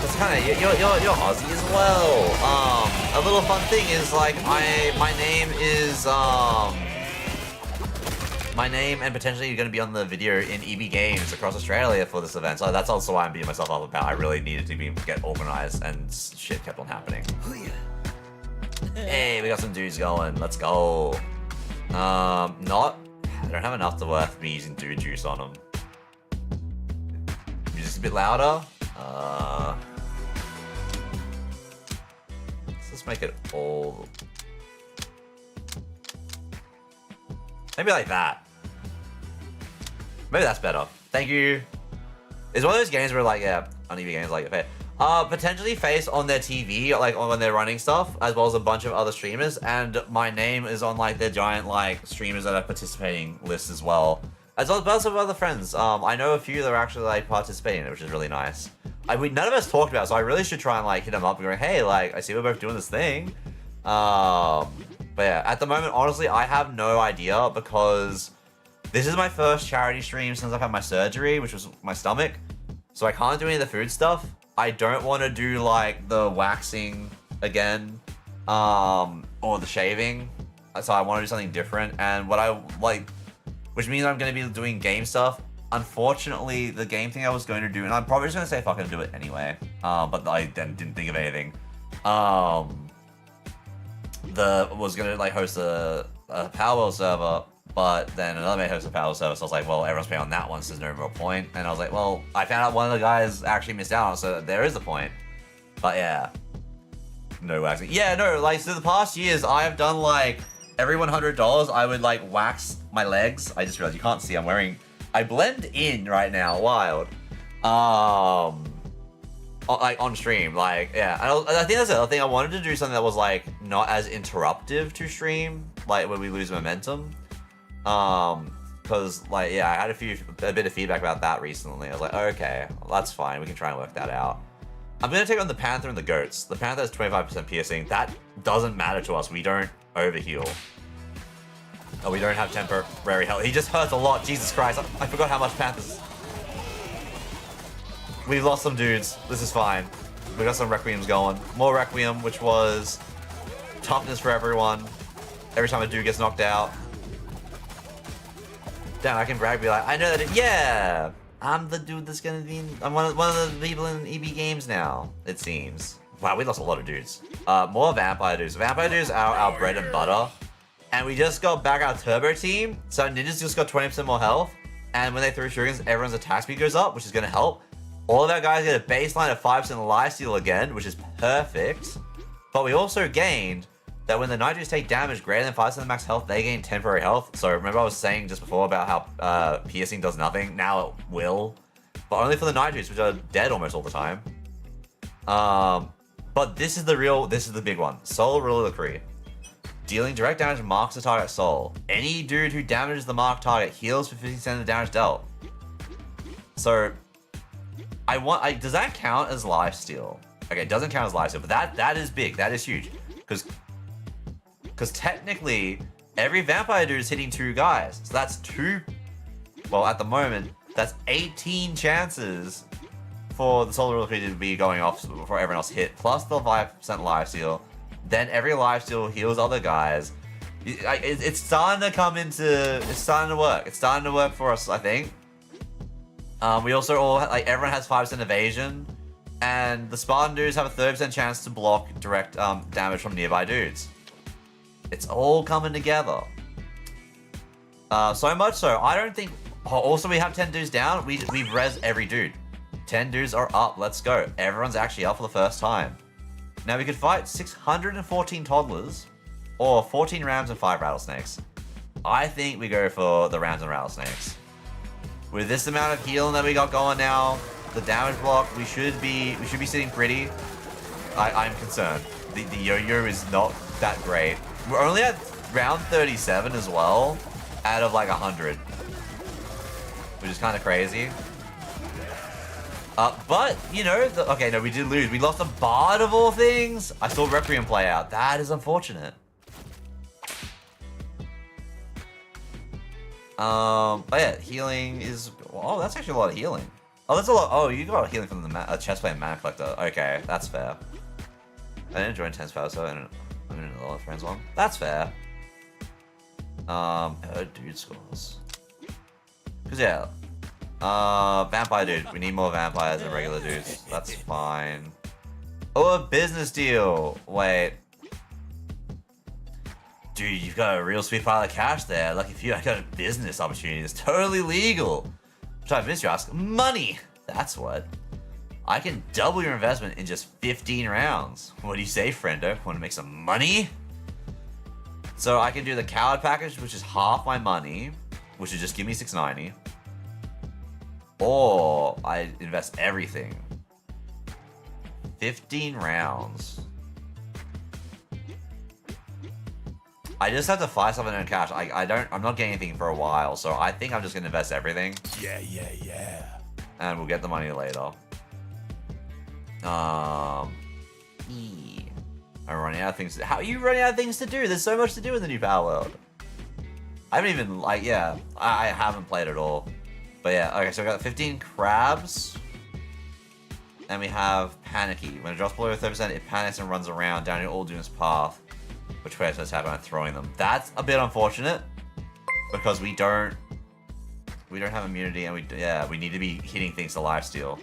it's kind of, you're Aussie as well. A little fun thing is, like, my name is, my name and potentially you're going to be on the video in EB Games across Australia for this event. So that's also why I'm beating myself up about. I really needed to get organized, and shit kept on happening. Hey, we got some dudes going. Let's go. I don't have enough to worth me using dude juice on them. Music's a bit louder. Let's just make it all... Maybe like that. Maybe that's better. Thank you. It's one of those games where like, yeah, on EV games like, okay. Potentially face on their TV, like when they're running stuff, as well as a bunch of other streamers, and my name is on like their giant like streamers that are participating list as well. As well as some other friends. I know a few that are actually like participating in it, which is really nice. None of us talked about it, so I really should try and like hit them up and go, hey, like I see we're both doing this thing. But yeah, at the moment, honestly, I have no idea because this is my first charity stream since I've had my surgery, which was my stomach. So I can't do any of the food stuff. I don't want to do like the waxing again, or the shaving. So I want to do something different. And what I like, which means I'm going to be doing game stuff. Unfortunately, the game thing I was going to do, and I'm probably just going to say fucking do it anyway. But I then didn't think of anything. Was going to like host a Powerwell server. But then another mate hosts a Power server, so I was like, well, everyone's paying on that one, so there's no real point. And I was like, well, I found out one of the guys actually missed out on it, so there is a point. But yeah. No waxing. Yeah, no, like, so the past years, I have done, like, every $100, I would, like, wax my legs. I just realized you can't see, I blend in right now, wild. Like, on stream, like, yeah. And I think that's the other thing. I wanted to do something that was, like, not as interruptive to stream, like, when we lose momentum. Because, like, yeah, I had a bit of feedback about that recently. I was like, okay, well, that's fine. We can try and work that out. I'm going to take on the Panther and the Goats. The Panther has 25% piercing. That doesn't matter to us. We don't overheal. Oh, we don't have temporary health. He just hurts a lot. Jesus Christ. I forgot how much Panthers... We've lost some dudes. This is fine. We got some Requiems going. More Requiem, which was toughness for everyone. Every time a dude gets knocked out. Damn, I can brag, be like, I know that. Yeah, I'm the dude that's gonna be. I'm one of the people in EB games now. It seems. Wow, we lost a lot of dudes. More vampire dudes. Vampire dudes are our bread and butter, and we just got back our turbo team. So ninjas just got 20% more health, and when they throw shurikens, everyone's attack speed goes up, which is gonna help. All of our guys get a baseline of 5% lifesteal again, which is perfect. But we also gained that when the Nitros take damage greater than 5% of max health, they gain temporary health. So remember I was saying just before about how piercing does nothing? Now it will. But only for the Nitros, which are dead almost all the time. But this is the big one. Soul Reliquary. Dealing direct damage marks the target soul. Any dude who damages the marked target heals for 50% of the damage dealt. So, does that count as lifesteal? Okay, it doesn't count as lifesteal, but that is big. That is huge. Because technically, every vampire dude is hitting 2 guys. So that's 2... Well, at the moment, that's 18 chances for the Soul Reliquary to be going off before everyone else hit. Plus the 5% lifesteal. Then every lifesteal heals other guys. It's starting to come into... It's starting to work. It's starting to work for us, I think. We also all... Like, everyone has 5% evasion. And the Spartan dudes have a 30% chance to block direct damage from nearby dudes. It's all coming together. So much so, I don't think... Oh, also, we have 10 dudes down. We've res every dude. 10 dudes are up. Let's go. Everyone's actually up for the first time. Now, we could fight 614 toddlers or 14 rams and 5 rattlesnakes. I think we go for the rams and rattlesnakes. With this amount of healing that we got going now, the damage block, we should be sitting pretty. I'm concerned. The yo-yo is not that great. We're only at round 37 as well, out of like 100. Which is kind of crazy. But, you know, okay, no, we did lose. We lost a Bard of all things. I saw Requiem play out. That is unfortunate. But yeah, healing is... Oh, that's actually a lot of healing. Oh, that's a lot... Oh, you got healing from the chestplate and mana collector. Okay, that's fair. I didn't join Tense Power, so I didn't know a lot of friends one. That's fair. Dude scores. Cause yeah. Vampire dude. We need more vampires than regular dudes. That's fine. Oh, a business deal. Wait. Dude, you've got a real sweet pile of cash there. Lucky for you, I got a business opportunity. It's totally legal. Which I missed you ask. Money! That's what. I can double your investment in just 15 rounds. What do you say, friendo? Want to make some money? So I can do the coward package, which is half my money, which would just give me 690. Or I invest everything. 15 rounds. I just have to fire something in cash. I'm not getting anything for a while, so I think I'm just gonna invest everything. Yeah. And we'll get the money later. I'm running out of things. How are you running out of things to do? There's so much to do in the new Power World. I haven't even, like, yeah, I haven't played at all. But yeah, okay, so we got 15 crabs. And we have Panicky. When it drops below 30%, it panics and runs around down your all-doom's path. Which way does happen by throwing them? That's a bit unfortunate. Because we don't have immunity and we need to be hitting things to lifesteal.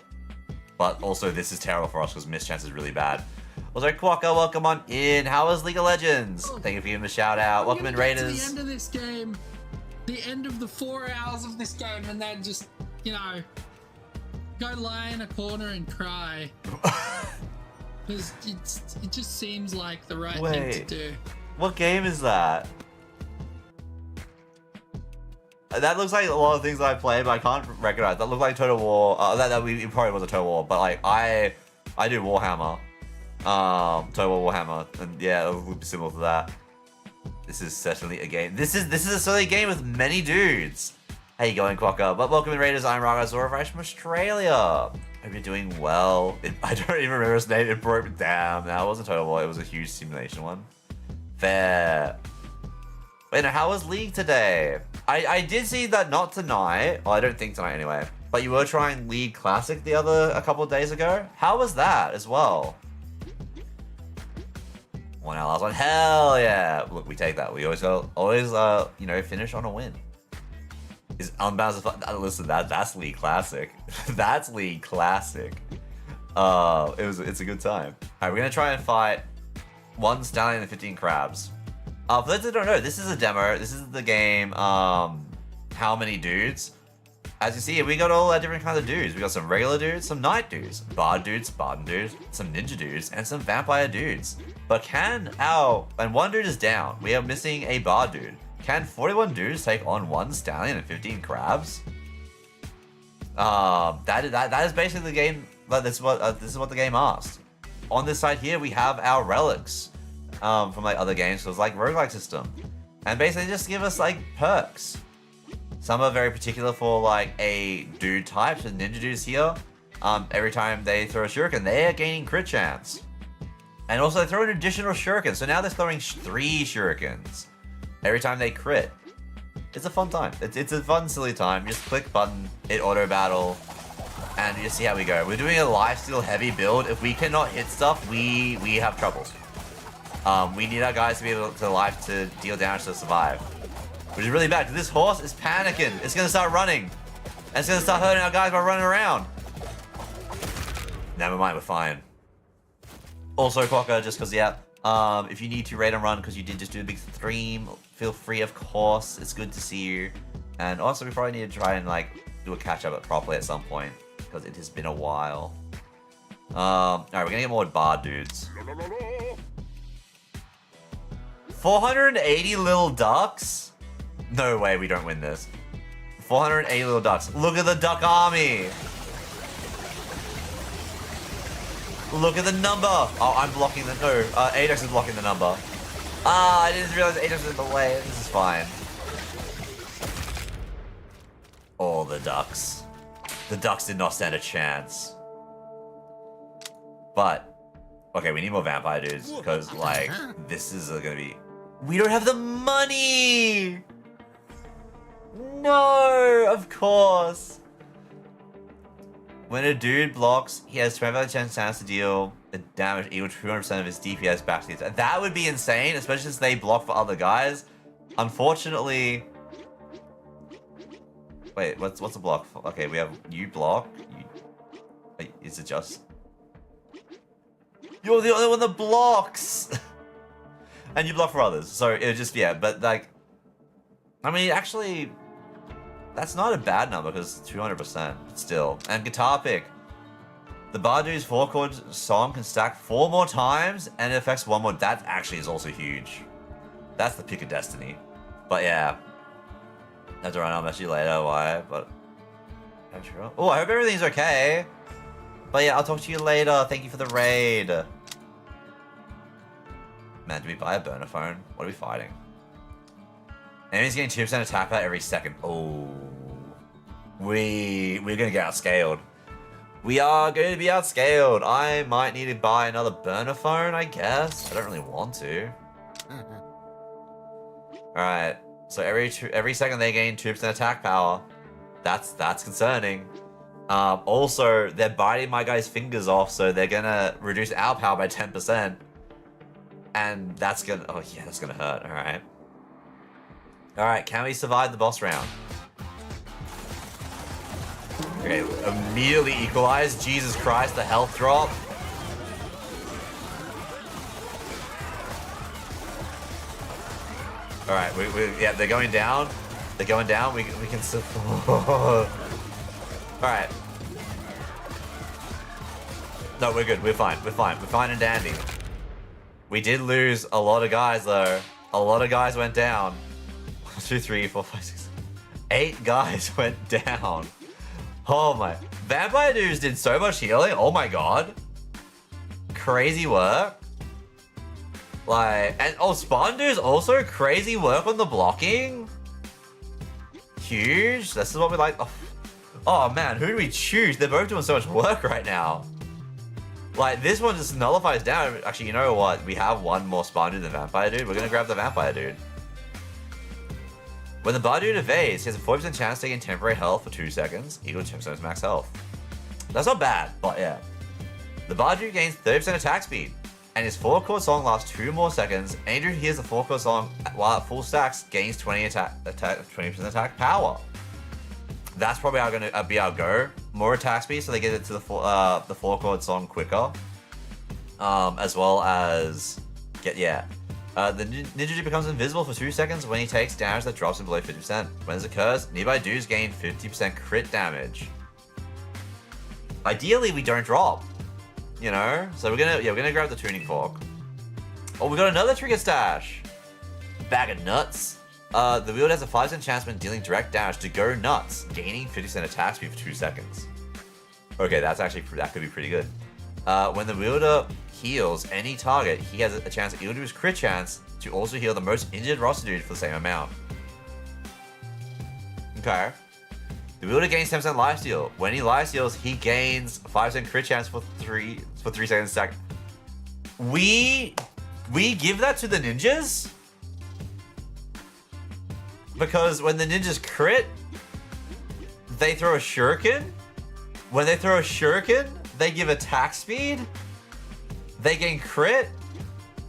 But also this is terrible for us because mischance is really bad. Also, Quokka, welcome on in. How is League of Legends? Thank you for giving me a shout out. Welcome in, Raiders. To the end of this game, the end of the 4 hours of this game, and then just, you know, go lie in a corner and cry. Because it just seems like the right thing to do. What game is that? That looks like a lot of things I play, but I can't recognize. That looked like Total War. It probably was a Total War, but like I do Warhammer. Total War Warhammer, and yeah, it would be similar to that. This is certainly a game. This is certainly a game with many dudes. How you going, Quokka? But welcome in, Raiders. I'm Ragazora from Australia. Hope you're doing well. I don't even remember his name. It broke down. That wasn't Total War. It was a huge simulation one. Fair. Wait, no, how was League today? I did see that not tonight. Well, I don't think tonight anyway. But you were trying League Classic a couple of days ago. How was that as well? 1 hour last one. Hell yeah! Look, we take that. We always you know, finish on a win. Is Unbound fun? Listen, that's League Classic. That's League Classic. It's a good time. Alright, we're gonna try and fight one stallion and 15 crabs. For those that don't know, this is a demo. This is the game, How Many Dudes? As you see, we got all our different kinds of dudes. We got some regular dudes, some night dudes, bard dudes, Spartan dudes, some ninja dudes, and some vampire dudes. But and one dude is down. We are missing a bard dude. Can 41 dudes take on one stallion and 15 crabs? That is basically the game. This is what the game asked. On this side here, we have our relics from like other games. So it's like roguelike system, and basically just give us like perks. Some are very particular for like a dude type. So ninja dudes here. Every time they throw a shuriken, they are gaining crit chance, and also they throw an additional shuriken. So now they're throwing 3 shurikens. Every time they crit. It's a fun time. It's a fun, silly time. Just click button, hit auto battle, and you just see how we go. We're doing a lifesteal heavy build. If we cannot hit stuff, we have troubles. We need our guys to be able to deal damage to survive. Which is really bad, because this horse is panicking. It's gonna start running. And it's gonna start hurting our guys by running around. Never mind, we're fine. Also, Quokka, just because, yeah. If you need to raid and run because you did just do a big stream, feel free, of course. It's good to see you. And also, we probably need to try and like do a catch up properly at some point because it has been a while. Alright, we're gonna get more bard dudes. 480 little ducks? No way we don't win this. 480 little ducks. Look at the duck army! Look at the number! Oh, I'm blocking the... No, Ajax is blocking the number. I didn't realize Ajax was in the way. This is fine. All the ducks. The ducks did not stand a chance. But... Okay, we need more vampire dudes, because, like, this is gonna be... We don't have the money! No, of course. When a dude blocks, he has 25% chance to deal the damage equal to 200% of his DPS back to you. That would be insane, especially since they block for other guys. Unfortunately... Wait, what's a block? Okay, we have you block. Wait, is it just... You're the only one that blocks! And you block for others, so it just, yeah, but like... I mean, actually... That's not a bad number, because 200% still. And guitar pick. The Bardu's 4-chord song can stack 4 more times, and it affects 1 more. That actually is also huge. That's the pick of destiny. But yeah. That's alright, I'll mess you later, why? But I'm sure. Oh, I hope everything's okay. But yeah, I'll talk to you later. Thank you for the raid. Man, did we buy a burner phone? What are we fighting? Enemies getting 2% attack power every second. Oh. We're gonna get outscaled. We are going to be outscaled. I might need to buy another burner phone, I guess. I don't really want to. Alright. So every second they gain 2% attack power. That's concerning. Also, they're biting my guy's fingers off, so they're gonna reduce our power by 10%. And that's gonna... Oh yeah, that's gonna hurt. Alright. Alright, can we survive the boss round? Okay, immediately equalized. Jesus Christ, the health drop. Alright, yeah, they're going down. They're going down. We can support. Alright. No, we're good. We're fine. We're fine. We're fine and dandy. We did lose a lot of guys, though. A lot of guys went down. 1, 2, 3, 4, 5, 6. 8 guys went down. Oh my. Vampire dudes did so much healing. Oh my god. Crazy work. Like, and oh, Spawn dudes also crazy work on the blocking. Huge. This is what we like. Oh man, who do we choose? They're both doing so much work right now. Like, this one just nullifies down. Actually, you know what? We have one more Spawn dude than Vampire dude. We're gonna grab the Vampire dude. When the Bar dude evades, he has a 40% chance to gain temporary health for 2 seconds, equal to 10% of his max health. That's not bad, but yeah. The Bar dude gains 30% attack speed, and his 4-chord song lasts 2 more seconds. Andrew hears the 4-chord song while at full stacks gains 20% attack power. That's probably gonna be our go. More attack speed, so they get it to the 4-chord song quicker. As well as the ninja dude becomes invisible for 2 seconds when he takes damage that drops him below 50%. When this occurs, nearby dudes gain 50% crit damage. Ideally, we don't drop. You know? So we're gonna grab the tuning fork. Oh, we got another trigger stash. Bag of nuts. The wield has a 5% chance when dealing direct damage to go nuts, gaining 50% attack speed for 2 seconds. Okay, that could be pretty good. When the wielder heals any target, he has a chance equal to his crit chance to also heal the most injured roster dude for the same amount. Okay. The wielder gains 10% lifesteal. When he lifesteals, he gains 5% crit chance for 3 seconds stack. We give that to the ninjas? Because when the ninjas crit, they throw a shuriken. When they throw a shuriken, they give attack speed. They gain crit,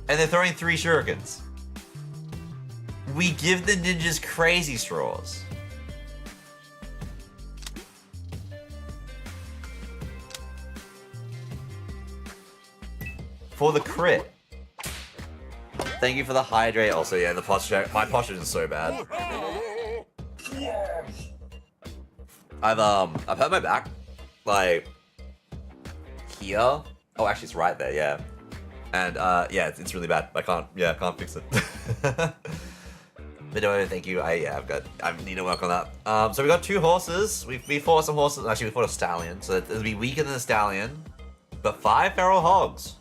and they're throwing 3 shurikens. We give the ninjas crazy straws. For the crit. Thank you for the hydrate. Also, yeah, the posture. My posture is so bad. I've hurt my back, like here. Oh, actually, it's right there. Yeah, and yeah, it's really bad. I can't fix it. But no, thank you. I need to work on that. So we got 2 horses. We fought some horses. Actually, we fought a stallion, so it'll be weaker than the stallion. But 5 feral hogs.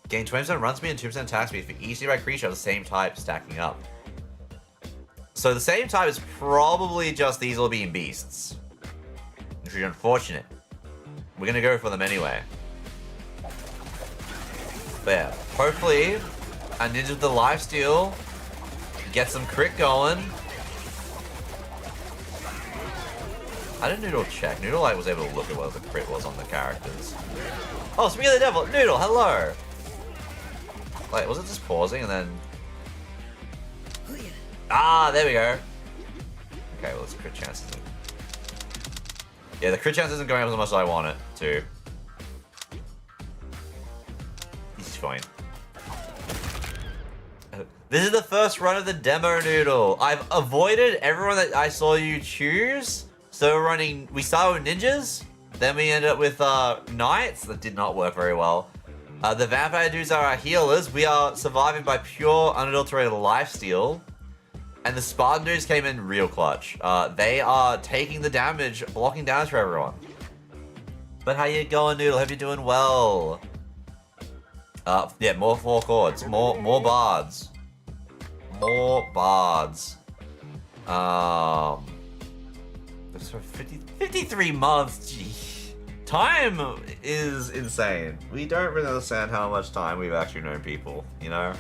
Gain 20% run speed and 2% attack speed for each nearby creature of the same type stacking up. So the same type is probably just these all being beasts. Which is unfortunate. We're gonna go for them anyway. But yeah, hopefully a ninja with the lifesteal gets some crit going. I didn't Noodle check. Noodle was able to look at what the crit was on the characters. Oh, speaking of the devil, Noodle, hello! Wait, was it just pausing and then... Ah, there we go. Okay, well, it's crit chance isn't... Yeah, the crit chance isn't going up as much as I want it to. He's fine. This is the first run of the demo, Noodle. I've avoided everyone that I saw you choose. So we started with ninjas, then we ended up with knights. That did not work very well. The vampire dudes are our healers. We are surviving by pure, unadulterated lifesteal. And the Spartan dudes came in real clutch. They are taking the damage, blocking damage for everyone. But how you going, Noodle? Hope you're doing well. Yeah, more 4 chords. More bards. More bards. That's for 53 months. Gee. Time is insane. We don't really understand how much time we've actually known people, you know?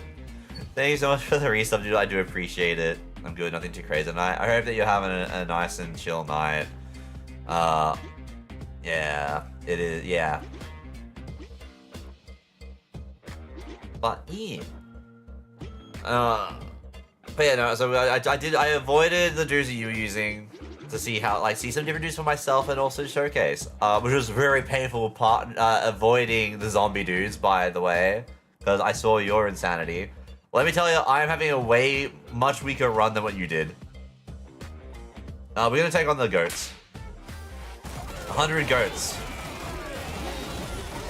Thank you so much for the resub, dude. I do appreciate it. I'm good, nothing too crazy tonight. I hope that you're having a nice and chill night. Yeah, it is, yeah. But yeah. But yeah, no, so I avoided the dudes that you were using to see how, like, see some different dudes for myself and also showcase, which was very painful part, avoiding the zombie dudes, by the way, because I saw your insanity. Let me tell you, I am having a much weaker run than what you did. We're gonna take on the goats. 100 goats.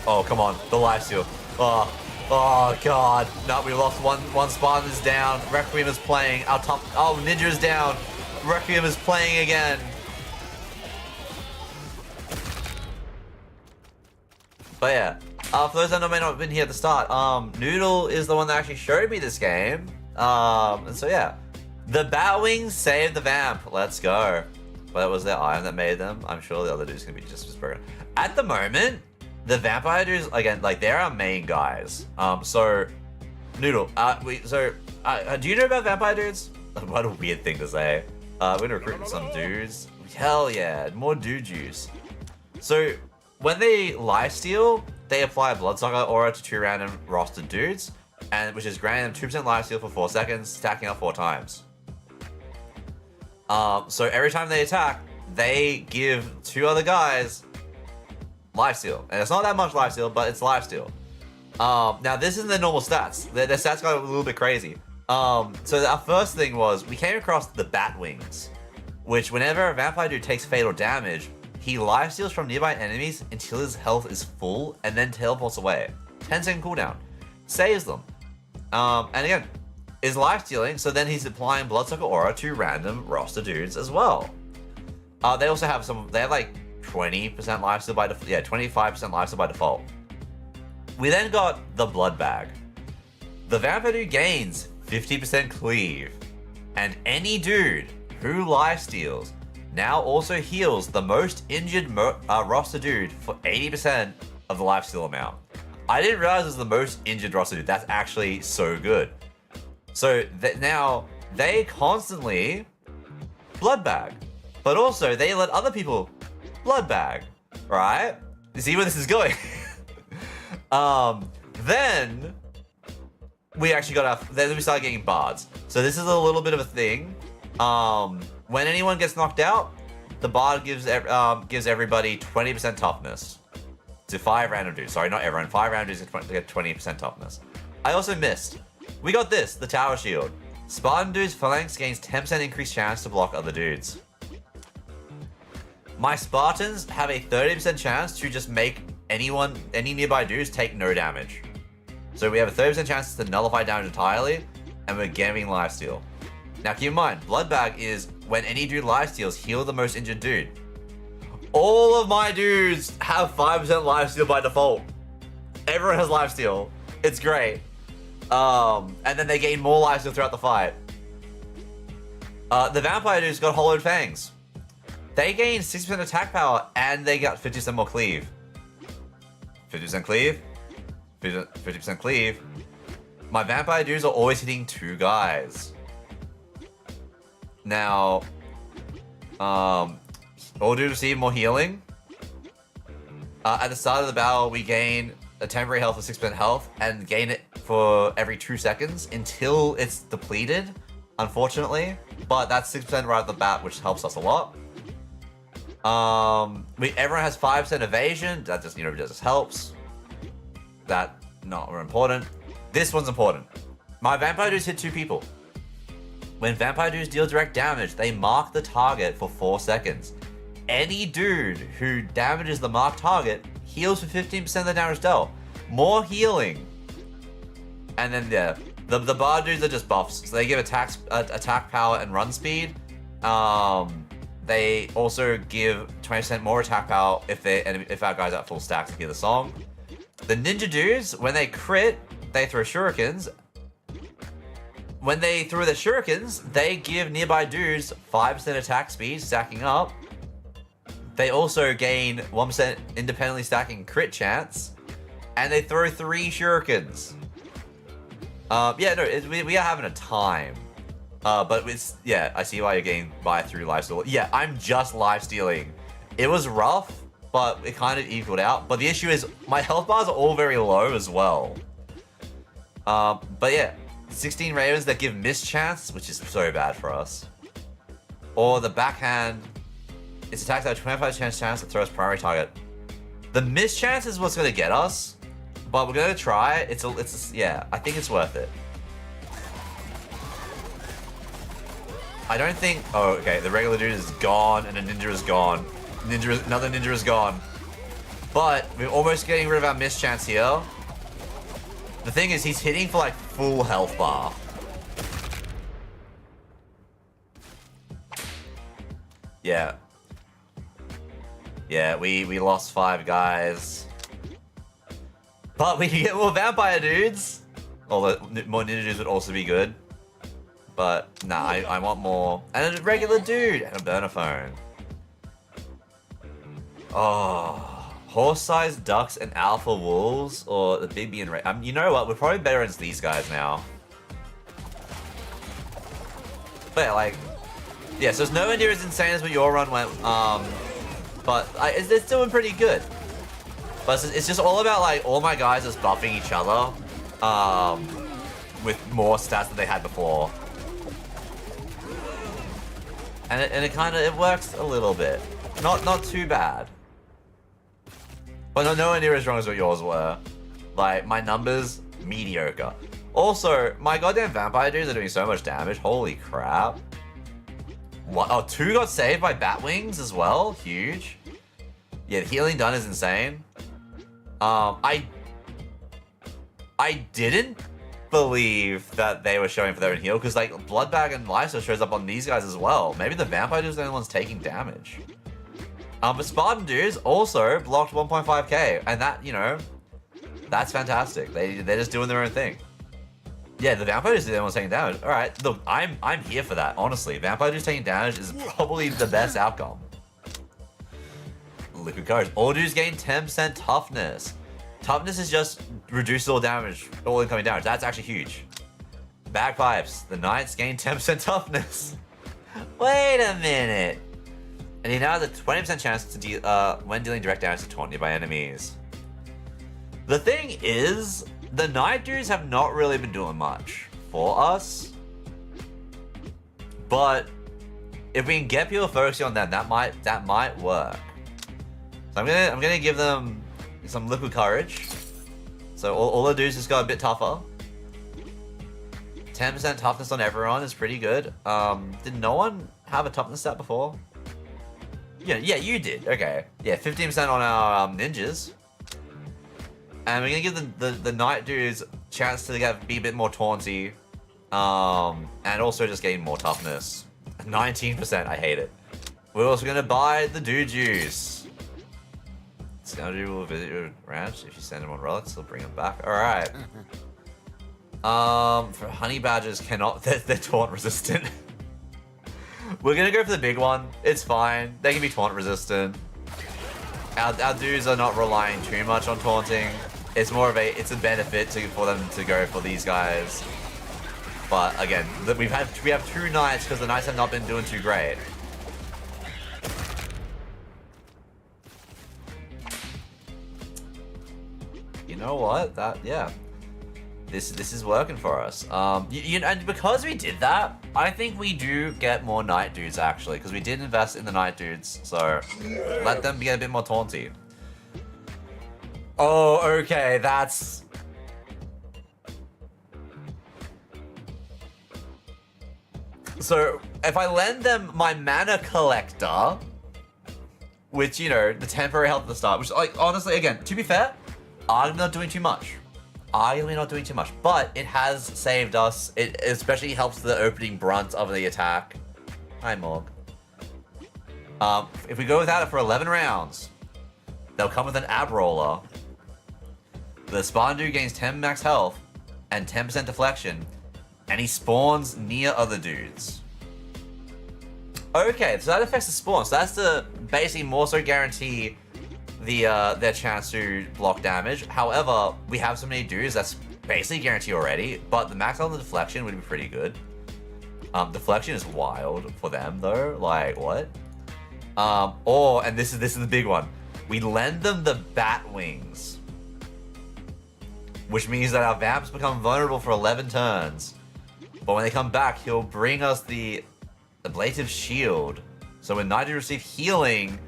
Oh, come on, the lifesteal. Oh god. No, we lost one Spartan is down. Requiem is playing. Our top, oh, Ninja is down. Requiem is playing again. But yeah, for those that may not have been here at the start, Noodle is the one that actually showed me this game. And so yeah, the Batwings saved the vamp. Let's go. But it was their item that made them. I'm sure the other dude's gonna be just as broken. At the moment, the vampire dudes, again, like, they're our main guys. So Noodle, do you know about vampire dudes? What a weird thing to say. We're gonna recruit some dudes. Hell yeah, more dude juice. So when they lifesteal, they apply a bloodsucker aura to 2 random rostered dudes, and which is granting them 2% lifesteal for 4 seconds, stacking up 4 times. So every time they attack, they give 2 other guys lifesteal, and it's not that much lifesteal, but it's lifesteal. Now this isn't their normal stats. Their stats got a little bit crazy. So our first thing was we came across the Batwings, which whenever a vampire dude takes fatal damage, he lifesteals from nearby enemies until his health is full and then teleports away. 10-second cooldown. Saves them. And again, is lifestealing, so then he's applying Bloodsucker Aura to random roster dudes as well. They also have they have like 20% lifesteal by default. Yeah, 25% lifesteal by default. We then got the Blood Bag. The vampire dude gains 50% cleave, and any dude who lifesteals now also heals the most injured roster dude for 80% of the lifesteal amount. I didn't realize it was the most injured roster dude. That's actually so good. So now they constantly blood bag, but also they let other people blood bag, right? You see where this is going? Then we actually then we started getting bards. So this is a little bit of a thing. When anyone gets knocked out, the bard gives everybody 20% toughness to 5 random dudes. Sorry, not everyone. 5 random dudes get 20% toughness. I also missed. We got this, the Tower Shield. Spartan dudes phalanx gains 10% increased chance to block other dudes. My Spartans have a 30% chance to just make any nearby dudes take no damage. So we have a 30% chance to nullify damage entirely, and we're giving lifesteal. Now keep in mind, Blood Bag is when any dude lifesteals, heal the most injured dude. All of my dudes have 5% lifesteal by default. Everyone has lifesteal. It's great. And then they gain more lifesteal throughout the fight. The vampire dudes got Hollowed Fangs. They gain 60% attack power and they got 50% more cleave. 50% cleave. 50% cleave. My vampire dudes are always hitting 2 guys. Now, all dudes receive more healing. At the start of the battle, we gain a temporary health of 6% health and gain it for every 2 seconds until it's depleted, unfortunately. But that's 6% right off the bat, which helps us a lot. Everyone has 5% evasion. That just, just helps. That, not very important. This one's important. My vampire dudes hit 2 people. When vampire dudes deal direct damage, they mark the target for 4 seconds. Any dude who damages the marked target heals for 15% of the damage dealt. more healing. And then yeah, the bar dudes are just buffs. So they give attack power and run speed. They also give 20% more attack power if our guys are at full stacks to hear the song. The ninja dudes, when they crit, they throw shurikens. When they throw the shurikens, they give nearby dudes 5% attack speed, stacking up. They also gain 1% independently stacking crit chance. And they throw 3 shurikens. Yeah, no, we are having a time. But it's, yeah, I see why you're getting by through lifesteal. Yeah, I'm just lifestealing. It was rough, but it kind of equaled out. But the issue is my health bars are all very low as well. But yeah, 16 Ravens that give mischance, which is so bad for us. Or the backhand, its attacks have a 25% chance to throw us primary target. The mischance is what's going to get us, but we're going to try. Yeah, I think it's worth it. I don't think... Oh, okay, the regular dude is gone and a ninja is gone. Another ninja is gone. But we're almost getting rid of our mischance here. The thing is, he's hitting for like full health bar. Yeah. Yeah, we lost 5 guys. But we can get more vampire dudes. Although more ninja dudes would also be good. But nah, I want more. And a regular dude and a burner phone. Oh. Horse-sized ducks and alpha wolves, or the big B and you know what? We're probably better against these guys now. But yeah, like, yeah. So it's nowhere near as insane as what your run went. But it's doing pretty good. But it's just all about like all my guys just buffing each other, with more stats than they had before. And it kind of works a little bit, not too bad. But nowhere near as strong as what yours were. Like, my numbers, mediocre. Also, my goddamn vampire dudes are doing so much damage. Holy crap. What? Oh, 2 got saved by bat wings as well. Huge. Yeah, the healing done is insane. I didn't believe that they were showing for their own heal, because, like, Bloodbag and Lysa shows up on these guys as well. Maybe the vampire dudes are the only ones taking damage. But Spartan dudes also blocked 1.5k, and that, you know, that's fantastic. They're just doing their own thing. Yeah, the vampire dudes are the only ones taking damage. All right, look, I'm here for that. Honestly, vampire dudes taking damage is probably the best outcome. Liquid courage. All dudes gain 10% toughness. Toughness is just reduces all damage, all incoming damage. That's actually huge. Bagpipes. The knights gain 10% toughness. Wait a minute. And he now has a 20% chance to when dealing direct damage to taunt nearby enemies. The thing is, the Night Dudes have not really been doing much for us. But if we can get people focusing on them, that might work. So I'm gonna give them some liquid courage. So all the dudes just got a bit tougher. 10% toughness on everyone is pretty good. Did no one have a toughness stat before? Yeah, you did. Okay. Yeah, 15% on our ninjas. And we're gonna give the Night Dudes a chance to be a bit more taunty. And also just gain more toughness. 19%, I hate it. We're also gonna buy the Dude Juice. Scoundrel will visit your ranch. If you send him on relics, they'll bring him back. Alright. For honey badgers they're taunt resistant. We're gonna go for the big one. It's fine. They can be taunt resistant. Our dudes are not relying too much on taunting. It's more of it's a benefit for them to go for these guys. But again, we have 2 knights because the knights have not been doing too great. You know what? Yeah. This is working for us. And because we did that, I think we do get more Night Dudes actually, because we did invest in the Night Dudes, so let them get a bit more taunty. Oh, okay, that's... So, if I lend them my mana collector, which, you know, the temporary health at the start, which, like, honestly, again, to be fair, arguably not doing too much. Arguably not doing too much, but it has saved us. It especially helps the opening brunt of the attack. Hi, Morg. If we go without it for 11 rounds, they'll come with an ab roller. The Spartan dude gains 10 max health and 10% deflection, and he spawns near other dudes. Okay, so that affects the spawn. So that's to basically more so guarantee their chance to block damage. However, we have so many dudes that's basically guaranteed already, but the max on the deflection would be pretty good. Deflection is wild for them though. Like what? And this is the big one. We lend them the bat wings, which means that our vamps become vulnerable for 11 turns. But when they come back, he'll bring us the ablative shield. So when Nigel receive healing,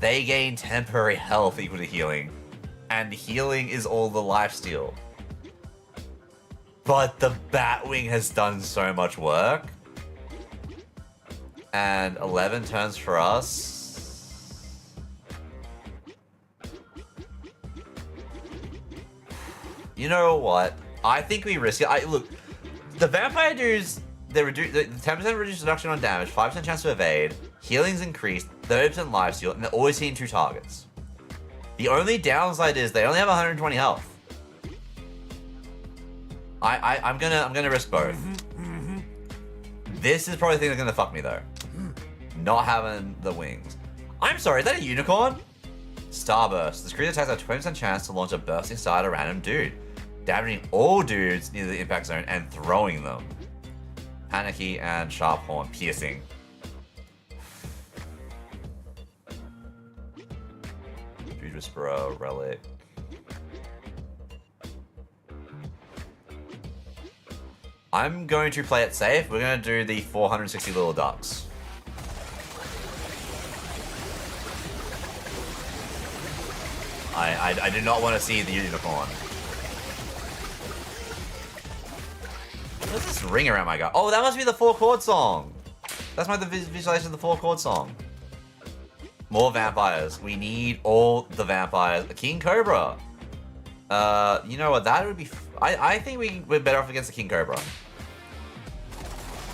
they gain temporary health equal to healing. And healing is all the lifesteal. But the Batwing has done so much work. And 11 turns for us. You know what? I think we risk it. Look, the vampire dudes, the 10% reduced reduction on damage, 5% chance to evade, healing's increased, 30% lifesteal, and they're always hitting 2 targets. The only downside is they only have 120 health. I'm gonna risk both. This is probably the thing that's gonna fuck me though. Not having the wings. I'm sorry, is that a unicorn? Starburst. This creature attacks a 20% chance to launch a bursting star at a random dude, damaging all dudes near the impact zone and throwing them. Panicky and Sharp Horn piercing. Dude Whisperer, Relic. I'm going to play it safe. We're going to do the 460 little ducks. I do not want to see the unicorn. What's this ring around my guy? Oh, that must be the 4-chord song. That's the visualization of the 4-chord song. More vampires. We need all the vampires. A King Cobra. You know what? That would be... I think we're better off against the King Cobra.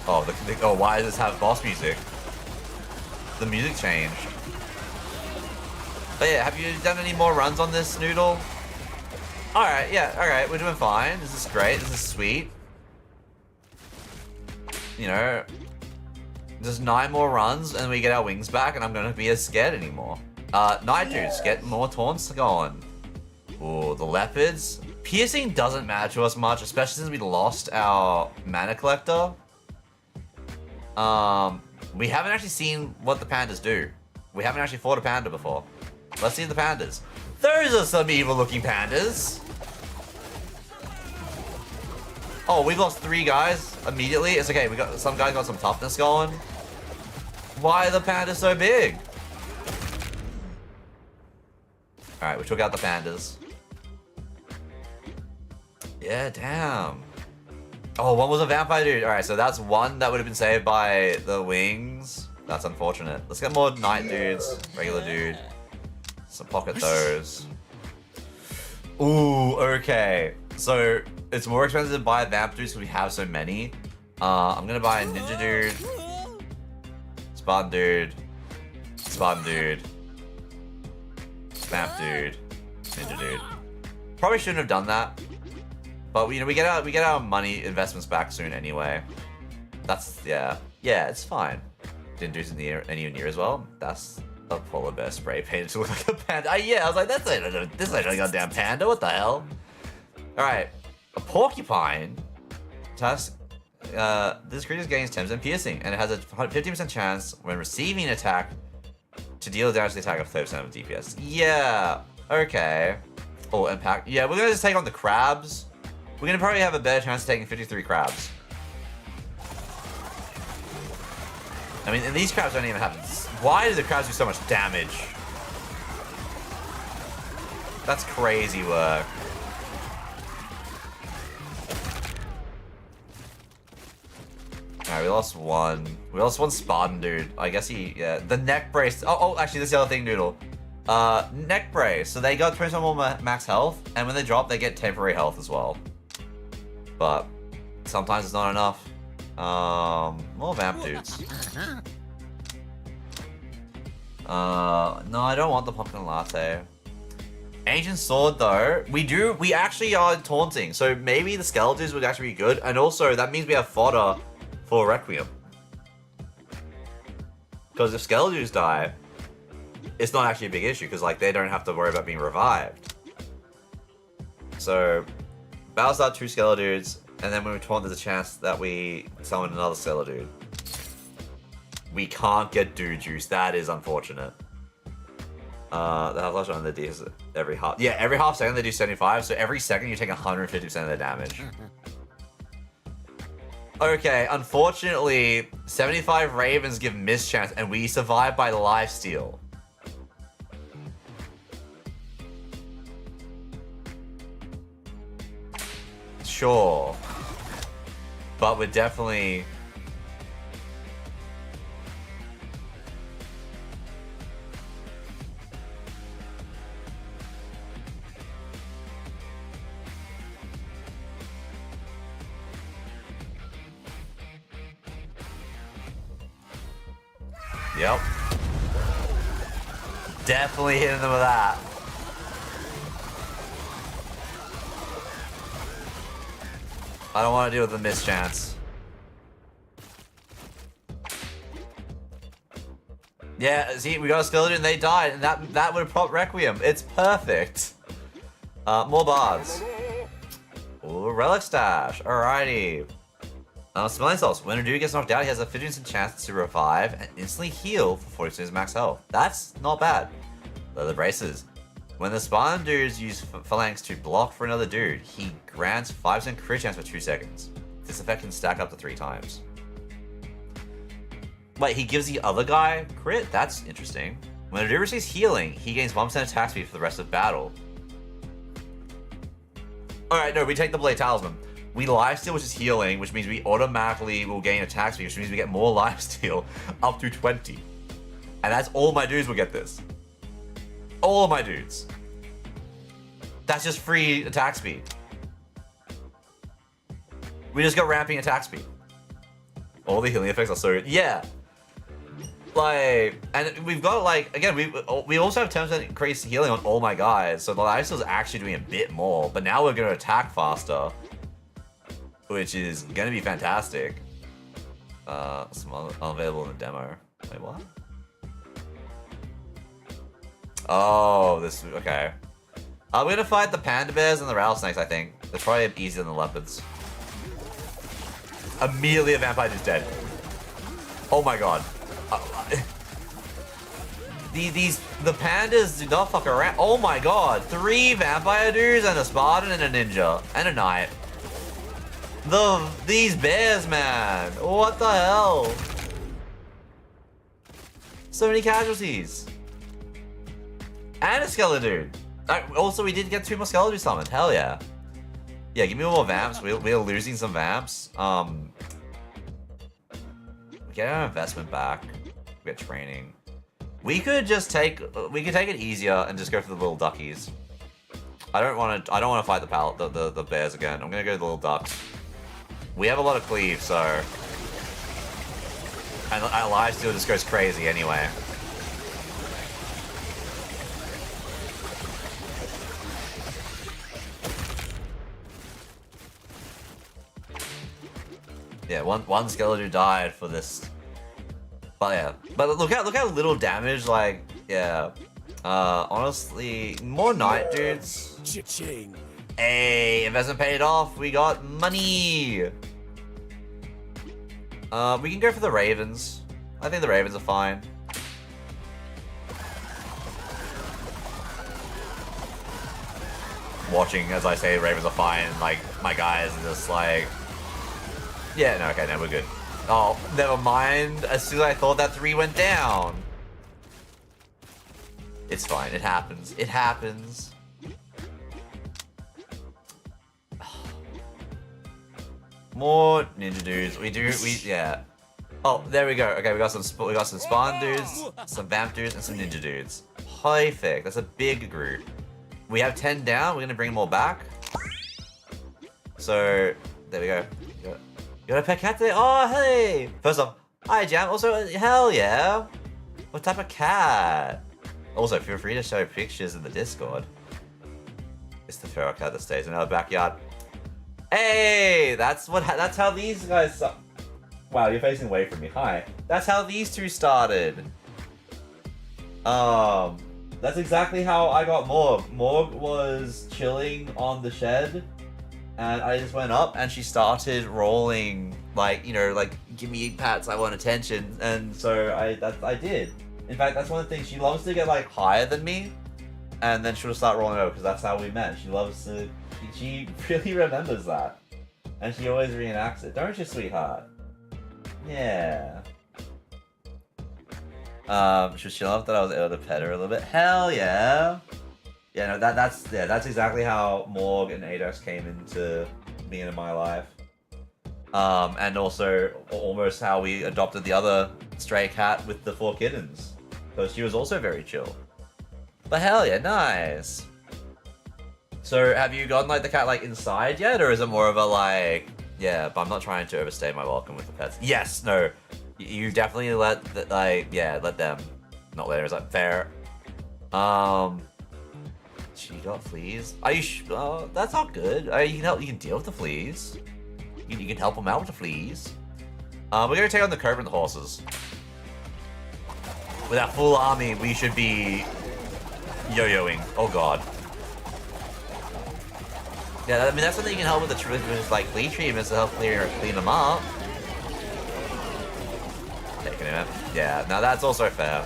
Oh, oh, why does this have boss music? The music changed. But yeah, have you done any more runs on this, Noodle? Alright, yeah, alright, we're doing fine. This is great, this is sweet. You know, just 9 more runs and we get our wings back and I'm gonna be as scared anymore. Night dudes, get more taunts going. Ooh, the leopards. Piercing doesn't matter to us much, especially since we lost our mana collector. We haven't actually seen what the pandas do. We haven't actually fought a panda before. Let's see the pandas. Those are some evil looking pandas. Oh, we've lost 3 guys immediately. It's okay, some guy got some toughness going. Why are the pandas so big? Alright, we took out the pandas. Yeah, damn. Oh, one was a vampire dude. Alright, so that's one that would have been saved by the wings. That's unfortunate. Let's get more night dudes. Regular dude. Some pocket those. Ooh, okay. So, it's more expensive to buy vamp dudes because we have so many. I'm gonna buy a ninja dude. Spartan dude. Spartan dude. Vamp dude. Ninja dude. Probably shouldn't have done that. But we get our money investments back soon anyway. That's yeah, it's fine. Didn't do this anywhere near as well. That's a polar bear spray painted to look like a panda. Yeah, I was like, this ain't a goddamn panda. What the hell? All right, a porcupine. Tusk. This creature gains 10% piercing, and it has a 50% chance when receiving an attack to deal damage to the attack of 30% of DPS. Yeah. Okay. Oh, impact. Yeah, we're gonna just take on the crabs. We're gonna probably have a better chance of taking 53 crabs. I mean, and these crabs don't even have... Why do the crabs do so much damage? That's crazy work. Alright, we lost one. We lost one Spartan dude. I guess he... Yeah, the neck brace... Oh, actually, this is the other thing, Noodle. Neck brace. So they got 20% more max health, and when they drop, they get temporary health as well. But sometimes it's not enough. More vamp dudes. No, I don't want the pumpkin latte. Ancient sword though, we actually are taunting, so maybe the skeletons would actually be good, and also that means we have fodder for Requiem. Because if skeletons die, it's not actually a big issue, because like they don't have to worry about being revived. So, battles out 2 skeletons, and then when we taunt, there's a chance that we summon another skeleton. We can't get Dew Juice, that is unfortunate. The half-life on the D is every half. Yeah, every half second they do 75, so every second you take 150% of their damage. Okay, unfortunately, 75 Ravens give mischance, and we survive by lifesteal. Sure. But we're definitely... Yep. Definitely hitting them with that. I don't want to deal with the mischance. Yeah, see, we got a skeleton and they died, and that would have propped Requiem. It's perfect. More bards. Ooh, relic stash. Alrighty. Smelling salts. When a dude gets knocked out, he has a 50% chance to revive and instantly heal for 40% max health. That's not bad. Leather braces. When the spawn dudes use phalanx to block for another dude, he grants 5% crit chance for 2 seconds. This effect can stack up to 3 times. Wait, he gives the other guy crit? That's interesting. When a dude receives healing, he gains 1% attack speed for the rest of battle. Alright, no, we take the Blade Talisman. We lifesteal, which is healing, which means we automatically will gain attack speed, which means we get more lifesteal up to 20. And that's all my dudes will get this. All of my dudes. That's just free attack speed. We just got ramping attack speed. All the healing effects are so good. Yeah. Like, and we've got like, again, we also have 10% increased healing on all my guys, so the lifesteal is actually doing a bit more, but now we're going to attack faster. Which is gonna be fantastic. Some unavailable in the demo. Wait, what? Oh, this, okay. We're gonna fight the panda bears and the rattlesnakes, I think. They're probably easier than the leopards. Immediately a vampire is dead. Oh my god. The pandas do not fuck around. Oh my god. 3 vampire dudes and a Spartan and a ninja. And a knight. These bears, man. What the hell? So many casualties. And a skeleton dude. Also, we did get 2 more skeleton summoned. Hell yeah. Yeah, give me more vamps. We're losing some vamps. We get our investment back. We get training. We could just take it easier and just go for the little duckies. I don't want to fight the bears again. I'm gonna go to the little ducks. We have a lot of cleave, so... And our lifesteal just goes crazy anyway. Yeah, one skeleton died for this. But yeah. But look how little damage, like, yeah. Honestly, more knight dudes. Cha-ching. Hey, investment paid off. We got money. We can go for the ravens. I think the ravens are fine. Watching as I say ravens are fine, like my guys are just like, yeah, no, okay, no, we're good. Oh, never mind. As soon as I thought that 3 went down. It's fine. It happens. It happens. More ninja dudes. Yeah. Oh, there we go. Okay, we got some spawn dudes, some vamp dudes, and some ninja dudes. Perfect. That's a big group. We have 10 down. We're gonna bring them all back. So there we go. You got a pet cat today? Oh, hey! First off, hi Jam. Also, hell yeah! What type of cat? Also, feel free to show pictures in the Discord. It's the feral cat that stays in our backyard. Hey, that's how these guys. Wow, you're facing away from me. Hi. That's how these two started. That's exactly how I got Morg. Morg was chilling on the shed, and I just went up, and she started rolling, like, you know, like, give me pats, I want attention, and so I did. In fact, that's one of the things, she loves to get, like, higher than me, and then she'll start rolling over, because that's how we met. She loves to, she really remembers that, and she always reenacts it. Don't you, sweetheart? Yeah. She loved that I was able to pet her a little bit. Hell yeah! Yeah, no, that's exactly how Morg and Adax came into being in my life. And also almost how we adopted the other stray cat with the 4 kittens, because she was also very chill. But hell yeah, nice. So have you gotten like the cat like inside yet, or is it more of a like, yeah, but I'm not trying to overstay my welcome with the pets? Yes, no. You definitely let let them. Not let her, is that fair? She got fleas. Are you that's not good. You can deal with the fleas. You can help them out with the fleas. We're gonna take on the cobra and the horses. With that full army, we should be yo-yoing. Oh god. Yeah, I mean that's something you can help with the with like flea treatments to help clean them up. Taking him out. Yeah, now that's also fair.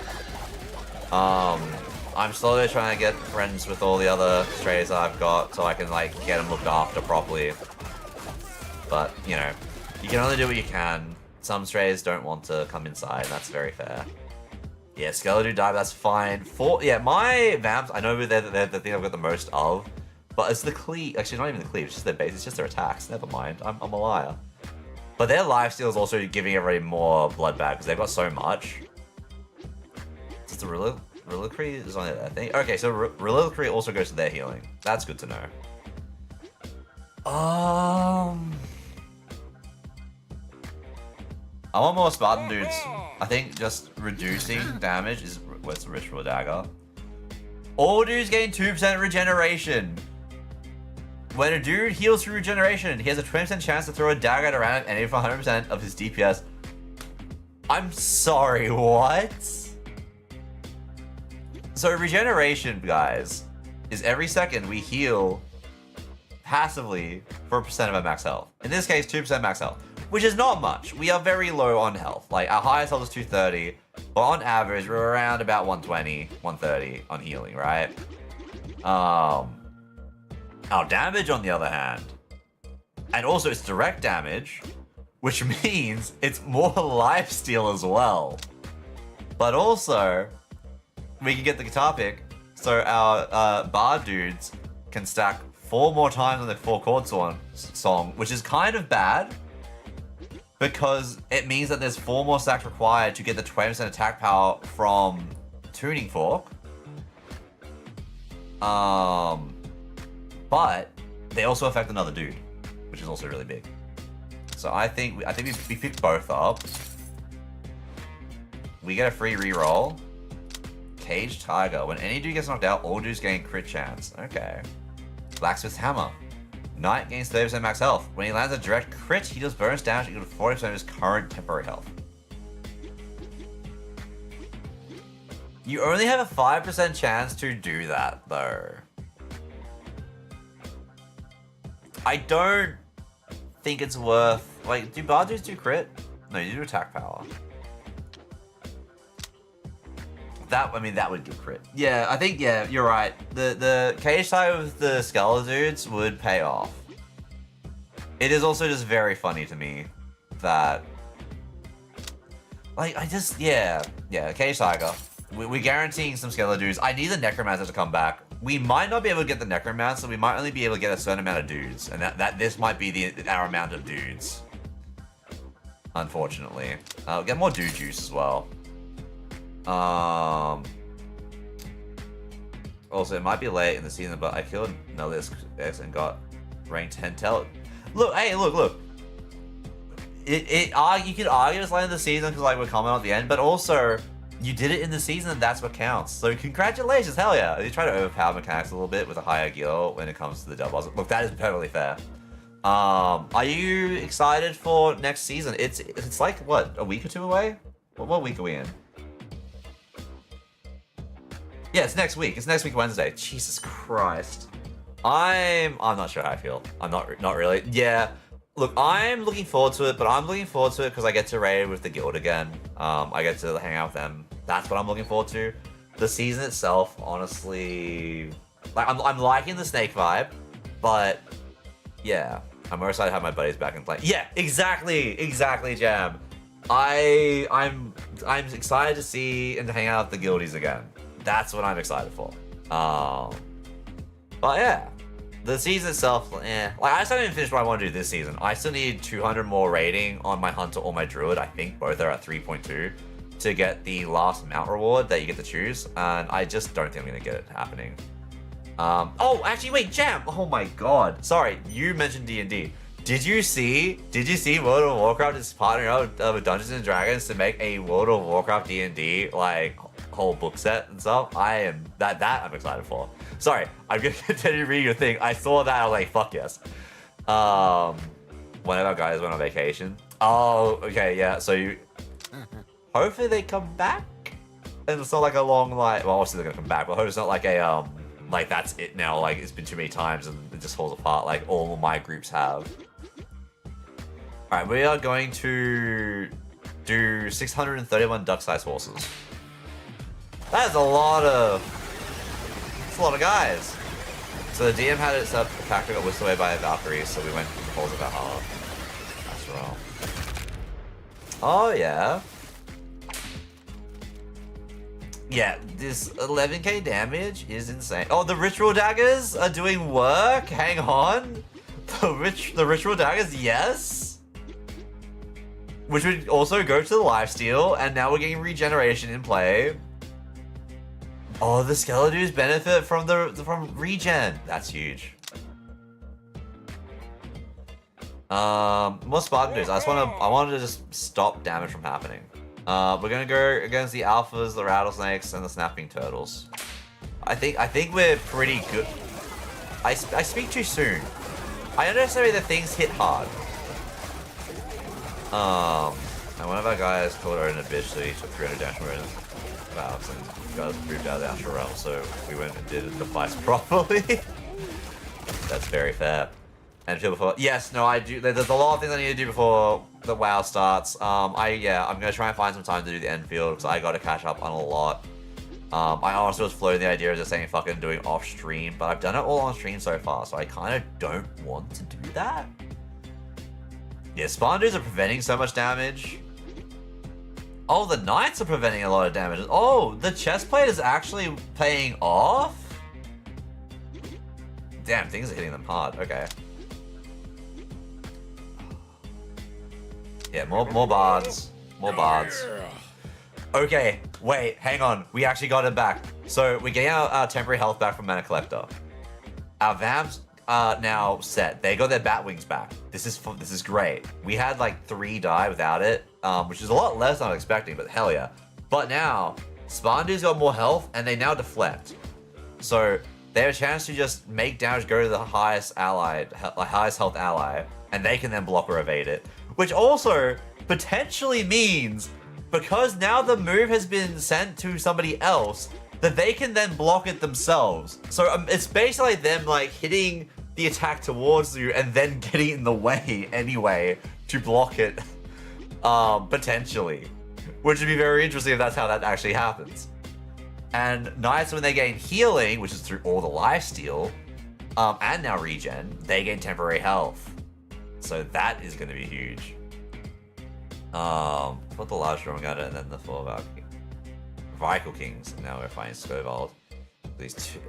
I'm slowly trying to get friends with all the other strays I've got so I can like get them looked after properly. But, you know, you can only do what you can. Some strays don't want to come inside, and that's very fair. Yeah, Skeleton dive, that's fine. My vamps, I know they're the thing I've got the most of, but it's the cleave. Actually, not even the cleave, it's just their base, it's just their attacks. Never mind, I'm a liar. But their lifesteal is also giving everybody more blood back because they've got so much. It's the Reliquary is on it, I think. Okay, so Reliquary also goes to their healing. That's good to know. I want more Spartan dudes. I think just reducing damage is what's the Ritual Dagger. All dudes gain 2% regeneration. When a dude heals through regeneration, he has a 20% chance to throw a dagger at a random enemy for 100% of his DPS. I'm sorry, what? So regeneration, guys, is every second we heal passively for a percent of our max health. In this case, 2% max health, which is not much. We are very low on health. Like, our highest health is 230, but on average, we're around about 120, 130 on healing, right? Our damage, on the other hand, and also it's direct damage, which means it's more lifesteal as well. But also, we can get the guitar pick, so our bar dudes can stack 4 more times on the 4 chord song, which is kind of bad, because it means that there's 4 more stacks required to get the 20% attack power from Tuning Fork. But they also affect another dude, which is also really big. So I think we pick both up. We get a free reroll. Cage Tiger. When any dude gets knocked out, all dudes gain crit chance. Okay. Blacksmith's Hammer. Knight gains 30% max health. When he lands a direct crit, he does bonus damage equal to 40% of his current temporary health. You only have a 5% chance to do that, though. I don't think it's worth... Like, do bar dudes do crit? No, you do attack power. That would do crit. Yeah, I think, yeah, you're right. The cage tie with the Skeleton dudes would pay off. It is also just very funny to me that... Like, cage tiger. We're guaranteeing some Skeleton dudes. I need the Necromancer to come back. We might not be able to get the Necromancer, we might only be able to get a certain amount of dudes, and this might be our amount of dudes. Unfortunately. Get more dude juice as well. Also, it might be late in the season, but I killed Nelius X and got rank 10 tell. Look, hey, look. You could argue it's late in the season because like we're coming at the end, but also you did it in the season and that's what counts. So congratulations, hell yeah. You try to overpower mechanics a little bit with a higher gear when it comes to the double boss. Look, that is perfectly fair. Are you excited for next season? It's like what, a week or two away? What week are we in? Yeah, it's next week. It's next week Wednesday. Jesus Christ. I'm not sure how I feel. I'm not really. Yeah. Look, I'm looking forward to it, but I'm looking forward to it because I get to raid with the guild again. I get to hang out with them. That's what I'm looking forward to. The season itself, honestly, like I'm liking the snake vibe, but yeah, I'm more excited to have my buddies back and play. Yeah, exactly, Jam. I'm excited to see and to hang out with the guildies again. That's what I'm excited for. But yeah, the season itself, Like I still haven't finished what I want to do this season. I still need 200 more rating on my hunter or my druid. I think both are at 3.2 to get the last mount reward that you get to choose, and I just don't think I'm gonna get it happening. Oh, actually, wait, Jam. Oh my God. Sorry, you mentioned D&D. Did you see World of Warcraft is partnering up with Dungeons and Dragons to make a World of Warcraft D&D like whole book set and stuff? I'm excited for. Sorry, I'm gonna continue reading your thing. I saw that, I was like, fuck yes. One of our guys went on vacation. Oh, okay, yeah. So you hopefully they come back, and it's not like a long like. Well, obviously they're gonna come back, but I hope it's not like a like that's it now. Like it's been too many times and it just falls apart. Like all of my groups have. All right, we are going to do 631 duck-sized horses. That's a lot of. That's a lot of guys. So the DM had it set up. The factor got whisked away by a Valkyrie, so we went to the holes of Valhalla. That's well. Oh yeah. Yeah, this 11k damage is insane. Oh, the ritual daggers are doing work. Hang on, the ritual daggers, yes. Which would also go to the lifesteal, and now we're getting regeneration in play. Oh, the Skeledudes benefit from regen. That's huge. More Spartan dudes. I wanted to just stop damage from happening. We're gonna go against the alphas, the rattlesnakes, and the snapping turtles. I think we're pretty good. I speak too soon. I underestimate that things hit hard. And one of our guys called Odin a bitch, so he took 300 damage from Odin. Wow, some guys moved out of the astral realm, so we went and did the fights properly. That's very fair. And before, yes, no, I do. There's a lot of things I need to do before the WoW starts. I'm gonna try and find some time to do the Enfield because I got to catch up on a lot. I honestly was floating the idea of just saying fucking doing off stream, but I've done it all on stream so far, so I kind of don't want to do that. Yeah, Spartan dudes are preventing so much damage. Oh, the Knights are preventing a lot of damage. Oh, the chestplate is actually paying off? Damn, things are hitting them hard. Okay. Yeah, more bards. More bards. Okay, wait, hang on. We actually got it back. So we're getting our temporary health back from Mana Collector. Our Vamps are now set. They got their bat wings back. This is great. We had like 3 die without it, which is a lot less than I was expecting, but hell yeah. But now, Spartandu's got more health, and they now deflect. So they have a chance to just make damage go to the highest health ally, and they can then block or evade it. Which also potentially means, because now the move has been sent to somebody else, that they can then block it themselves. So it's basically them like hitting the attack towards you and then getting in the way anyway to block it, potentially. Which would be very interesting if that's how that actually happens. And Knights, when they gain healing, which is through all the lifesteal, and now regen, they gain temporary health. So that is going to be huge. Put the large drum gunner and then the 4 Vical Kings. Now we're fighting Scovold. These two,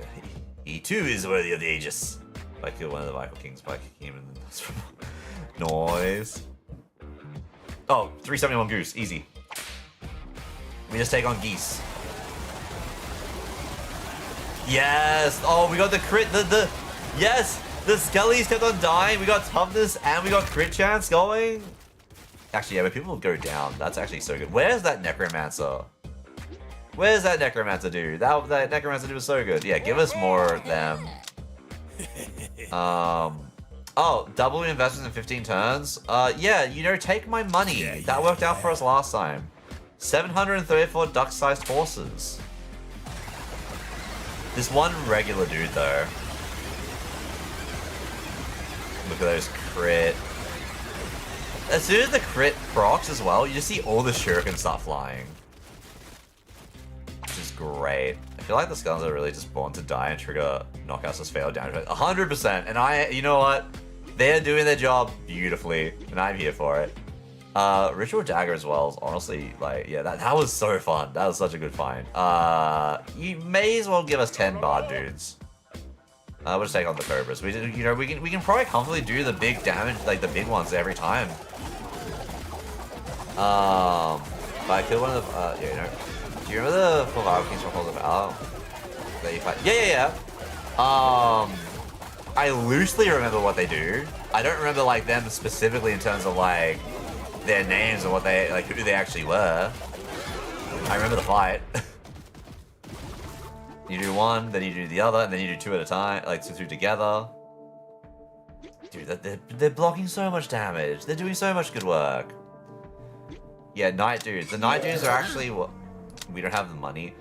he too is worthy of the Aegis. I killed one of the Vical Kings by kicking him in the noise. Oh, 371 Goose, easy. We just take on Geese. Yes! Oh, we got the crit, yes! The skellies kept on dying, we got toughness, and we got crit chance going. Actually, yeah, but people go down. That's actually so good. Where's that necromancer? Where's that necromancer dude? That necromancer dude was so good. Yeah, give us more of them. Oh, double investments in 15 turns? Yeah, you know, take my money. That worked out for us last time. 734 duck-sized horses. This one regular dude, though. Look at those crit. As soon as the crit procs as well, you just see all the shuriken start flying. Which is great. I feel like the skulls are really just born to die and trigger knockouts as fail damage. 100%. And you know what? They're doing their job beautifully, and I'm here for it. Ritual Dagger as well is honestly, like, yeah, that was so fun. That was such a good find. You may as well give us 10 Bard dudes. We'll just take on the Cobras. We can probably comfortably do the big damage, like the big ones every time. But I killed one of the, yeah, you know. Do you remember the Flaval Kings from Halls of Valor? That you fight? Yeah. I loosely remember what they do. I don't remember like them specifically in terms of like their names or what they like who they actually were. I remember the fight. You do one, then you do the other, and then you do two at a time, like two together. Dude, they're blocking so much damage. They're doing so much good work. Yeah, Night Dudes. The Night Dudes are actually what we don't have the money.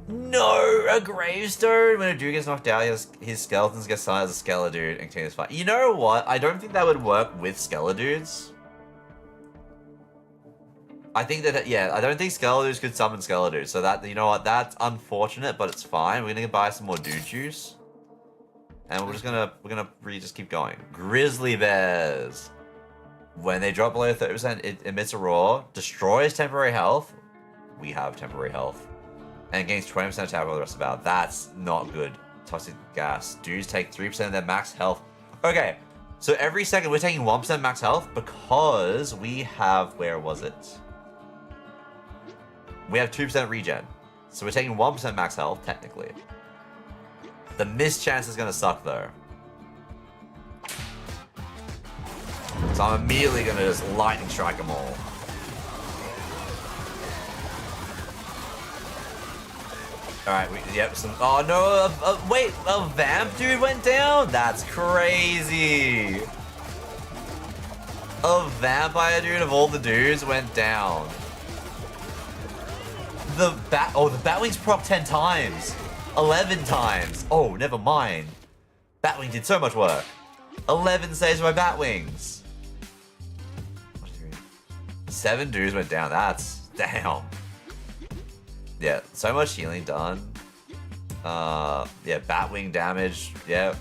No, a gravestone. When a dude gets knocked out, his skeletons get signed as a Skeledude and continues fight. You know what? I don't think that would work with Skeledudes. I think that, yeah, I don't think Skeledudes could summon Skeledudes. So that, you know what? That's unfortunate, but it's fine. We're gonna buy some more dude juice. And we're gonna really just keep going. Grizzly Bears. When they drop below 30%, it emits a roar, destroys temporary health. We have temporary health. And gains 20% attack while the rest of the battle. That's not good. Toxic gas. Dudes take 3% of their max health. Okay, so every second we're taking 1% max health because we have, where was it? We have 2% regen. So we're taking 1% max health, technically. The miss chance is gonna suck though. So I'm immediately gonna just lightning strike them all. Alright, yep, oh no, wait, a vamp dude went down? That's crazy. A vampire dude of all the dudes went down. The Batwing's proc 10 times. 11 times. Oh, never mind. Batwing did so much work. 11 saves by Batwings. 7 dudes went down, that's, damn. Yeah, so much healing done. Yeah, Batwing damage. Yeah.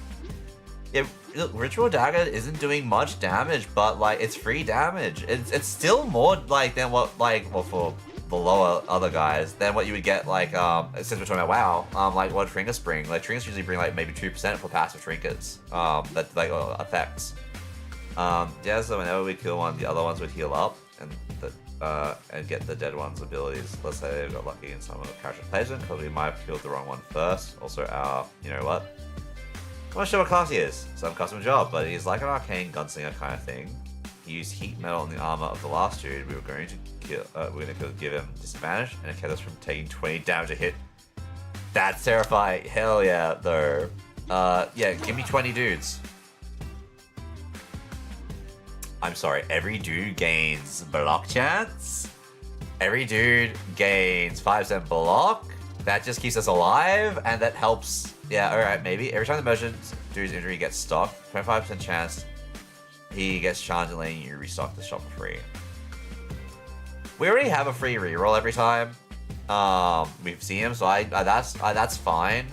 Yeah, look, Ritual Dagger isn't doing much damage, but like it's free damage. It's still more like than what well for the lower other guys than what you would get like since we're talking about WoW, like what trinkets bring. Like trinkets usually bring like maybe 2% for passive trinkets. That like effects. Yeah, so whenever we kill one, the other ones would heal up and get the dead one's abilities. Let's say they got lucky in some of the character placement because we might have killed the wrong one first. Also, you know what? I'm not sure what class he is. Some custom job, but he's like an arcane gunslinger kind of thing. He used heat metal on the armor of the last dude. We were going to give him disadvantage, and it kept us from taking 20 damage a hit. That's terrifying. Hell yeah, though. Yeah, give me 20 dudes. I'm sorry, every dude gains block chance. Every dude gains 5% block. That just keeps us alive, and that helps. Yeah, alright, maybe. Every time the merchant dude's injury gets stocked, 25% chance he gets charged and letting you restock the shop for free. We already have a free reroll every time. We've seen him, so that's fine.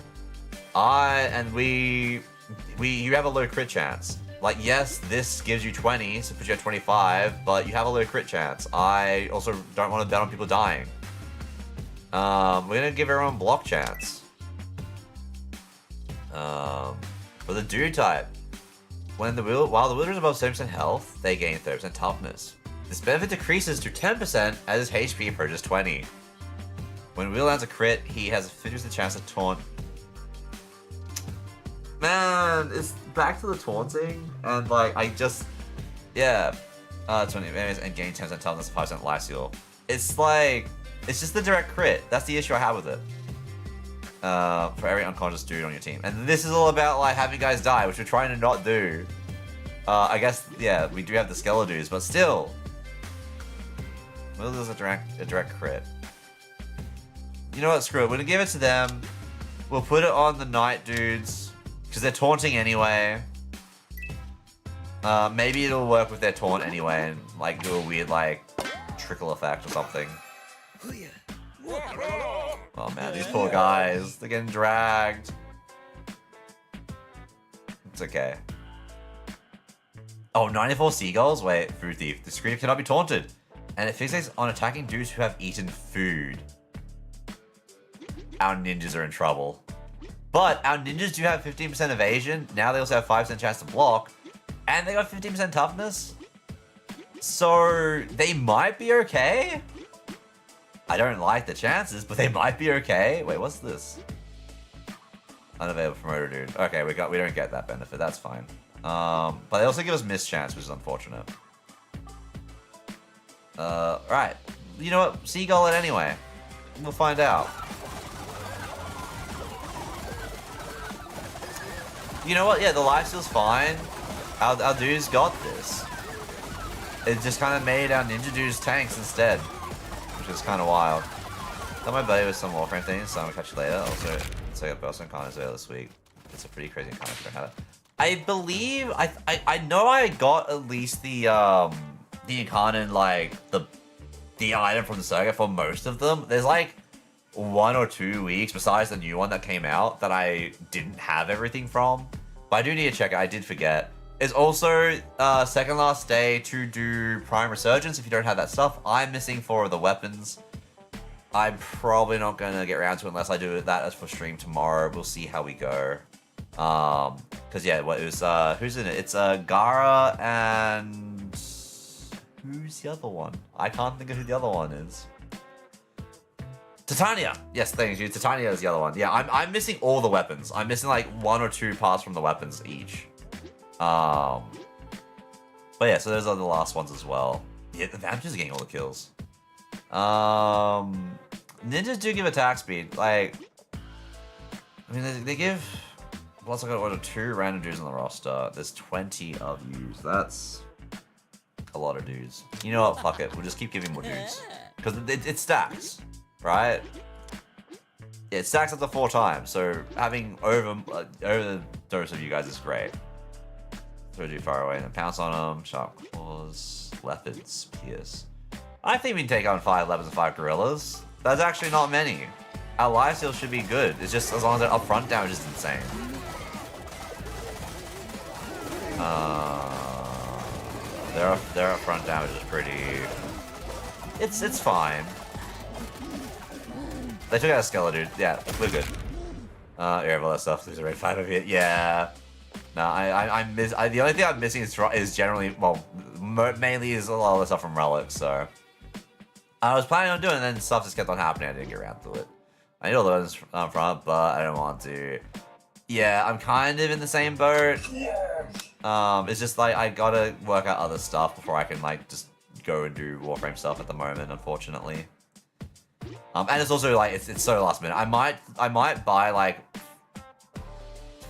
You have a low crit chance. Like, yes, this gives you 20, so puts you at 25, but you have a low crit chance. I also don't want to bet on people dying. We're gonna give everyone block chance. For the dude type, while the wielder is above 7% health, they gain 30% toughness. This benefit decreases to 10% as his HP approaches 20. When Will lands a crit, he has a 50% chance to taunt Man, it's back to the taunting, and like I just, yeah, 20 enemies and gain 10% toughness, 5% life steal. It's like, it's just the direct crit. That's the issue I have with it. For every unconscious dude on your team, and this is all about like having guys die, which we're trying to not do. I guess, yeah, we do have the Skeledudes, but still, we'll lose a direct crit. You know what? Screw it. We're gonna give it to them. We'll put it on the Knight dudes because they're taunting anyway. Maybe it'll work with their taunt anyway and like do a weird like trickle effect or something. Oh man, these poor guys. They're getting dragged. It's okay. Oh, 94 seagulls? Wait, food thief. The scream cannot be taunted. And it fixates on attacking dudes who have eaten food. Our ninjas are in trouble. But our ninjas do have 15% evasion. Now they also have 5% chance to block. And they got 15% toughness. So they might be okay. I don't like the chances, but they might be okay. Wait, what's this? Unavailable promoter dude. Okay, we don't get that benefit. That's fine. But they also give us mischance, which is unfortunate. Right. You know what? Seagull it anyway. We'll find out. You know what? Yeah, the lifesteal's fine. Our dudes got this. It just kind of made our ninja dudes tanks instead, which is kind of wild. Got my buddy with some Warframe things, so I'm gonna catch you later. Also, so I got Burst encounters earlier this week. It's a pretty crazy encounter to have. I believe I know I got at least the encounter, like the item from the saga for most of them. There's like 1 or 2 weeks besides the new one that came out that I didn't have everything from. But I do need to check it. I did forget. It's also second last day to do Prime Resurgence if you don't have that stuff. I'm missing 4 of the weapons. I'm probably not going to get around to it unless I do that as for stream tomorrow. We'll see how we go. Because yeah, what it was, who's in it? It's Gara and who's the other one? I can't think of who the other one is. Titania! Yes, thank you. Titania is the other one. Yeah, I'm missing all the weapons. I'm missing like 1 or 2 parts from the weapons each. But yeah, so those are the last ones as well. Yeah, the vampires are getting all the kills. Ninjas do give attack speed. Like, I mean, they give. Plus, I got 1 or 2 random dudes on the roster. There's 20 of yous. That's a lot of dudes. You know what? Fuck it. We'll just keep giving more dudes because it stacks, right? Yeah, it stacks up to 4 times. So having over the dose of you guys is great. Throw you far away and then pounce on them. Sharp claws, leopards, pierce. I think we can take on 5 leopards and 5 gorillas. That's actually not many. Our lifesteal should be good. It's just as long as their upfront damage is insane. Their upfront damage is pretty. It's fine. They took out a Skeledude. Yeah, we're good. Yeah, all that stuff. There's a red 5 of it. Yeah. No, the only thing I'm missing is generally, well, mainly is a lot of the stuff from Relics, so. I was planning on doing it, and then stuff just kept on happening. I didn't get around to it. I need all those up front, but I don't want to. Yeah, I'm kind of in the same boat. It's just like, I gotta work out other stuff before I can like just go and do Warframe stuff at the moment, unfortunately. And it's also like, it's so last minute. I might buy like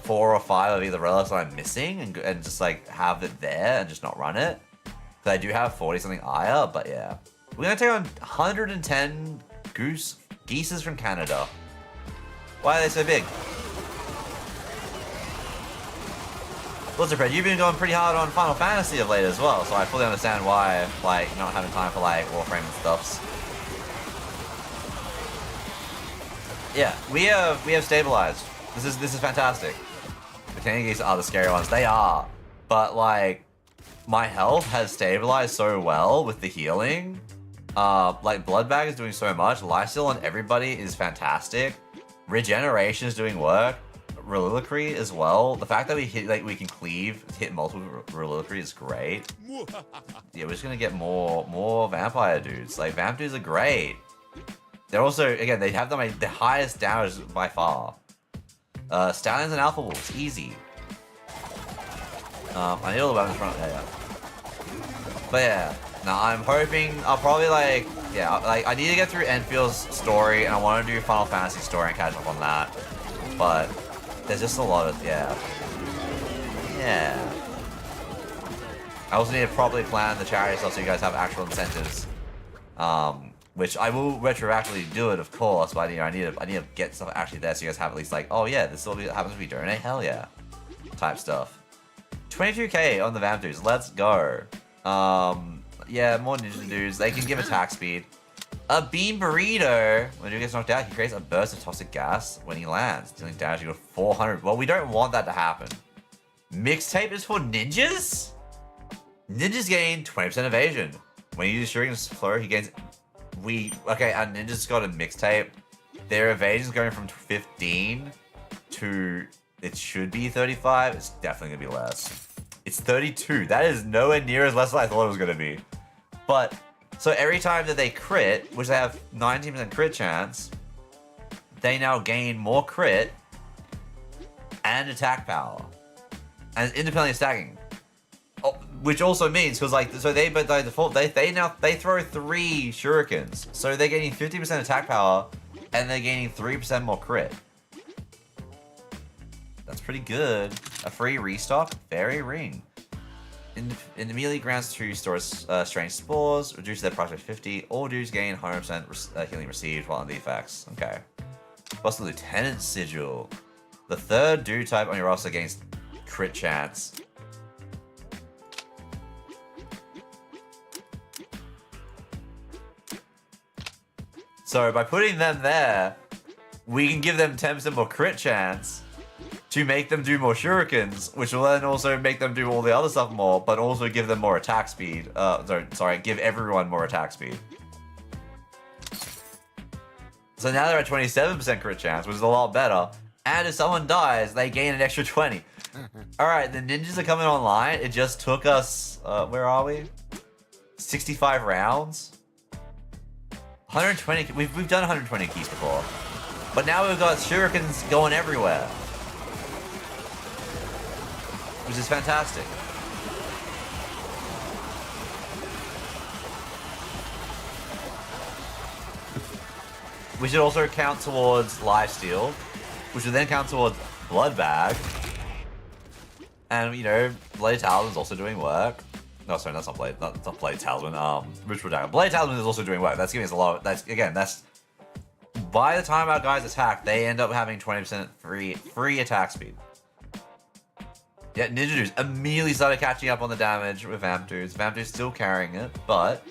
4 or 5 of either relics that I'm missing and just like have it there and just not run it. Because I do have 40 something Aya, but yeah. We're gonna take on 110 geeses from Canada. Why are they so big? Blizzard Fred, you've been going pretty hard on Final Fantasy of late as well, so I fully understand why, like, you're not having time for like Warframe and stuffs. Yeah, we have stabilized. This is fantastic. The Canadian geese are the scary ones. They are, but like, my health has stabilized so well with the healing. Like Blood Bag is doing so much. Lifesteal on everybody is fantastic. Regeneration is doing work. Reliquary as well. The fact that we can hit multiple Reliquary is great. Yeah, we're just gonna get more vampire dudes. Like vamp dudes are great. They're also, again, they have the highest damage by far. Stallions and Alpha Wolves, easy. I need all the weapons front. Yeah. But yeah, now I'm hoping I'll probably like I need to get through Enfield's story, and I want to do Final Fantasy story and catch up on that. But there's just a lot of yeah. I also need to properly plan the charity stuff so you guys have actual incentives. Which I will retroactively do it, of course, but I need to get stuff actually there so you guys have at least like, oh yeah, this happens if we donate, hell yeah, type stuff. 22k on the vamp dudes, let's go. Yeah, more ninja dudes. They can give attack speed. A bean burrito. When he gets knocked out, he creates a burst of toxic gas when he lands, dealing damage equal to 400. Well, we don't want that to happen. Mixtape is for ninjas? Ninjas gain 20% evasion. When you use Shuriken's flow, he gains... Okay, our ninjas got a mixtape. Their evasion is going from 15 to... It should be 35. It's definitely going to be less. It's 32. That is nowhere near as less as I thought it was going to be. But, so every time that they crit, which they have 19% crit chance, they now gain more crit and attack power. And it's independently stacking. Oh, which also means, because like, so they, but by default, they throw 3 shurikens. So they're getting 50% attack power, and they're gaining 3% more crit. That's pretty good. A free restock, Fairy Ring. Immediately grants 2 stores strange spores, reduces their price by 50. All dudes gain 100% healing received while under the effects. Okay. Plus the Lieutenant Sigil. The 3rd dude type on your roster gains crit chance. So by putting them there, we can give them 10% more crit chance to make them do more shurikens, which will then also make them do all the other stuff more, but also give them more attack speed. Sorry, give everyone more attack speed. So now they're at 27% crit chance, which is a lot better. And if someone dies, they gain an extra 20. Alright, the ninjas are coming online. It just took us, where are we? 65 rounds? 120, we've done 120 keys before. But now we've got shurikens going everywhere. Which is fantastic. We should also count towards lifesteal, which would then count towards blood bag. And you know, Blade Talisman's also doing work. No, sorry, that's not Blade Talisman. Ritual Dagger. Blade Talisman is also doing work. That's giving us a lot of, that's by the time our guys attack, they end up having 20% free attack speed. Yeah, Ninja Dudes immediately started catching up on the damage with Vamp Dudes. Vamp Dudes still carrying it, but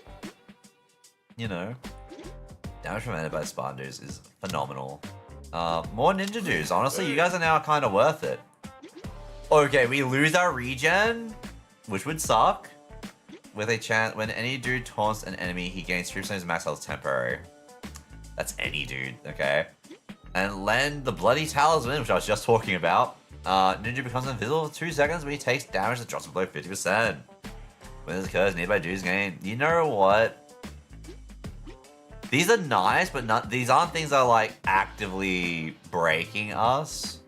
you know, damage prevented by Spartan Dudes is phenomenal. More Ninja Dudes. Honestly, you guys are now kind of worth it. Okay, we lose our regen, which would suck. With a chance, when any dude taunts an enemy, he gains 3% of his max health temporary. That's any dude, okay? And lend the Bloody Talisman, which I was just talking about. Ninja becomes invisible for 2 seconds when he takes damage that drops below 50%. When this occurs, nearby dudes gain. You know what? These are nice, but these aren't things that are like actively breaking us.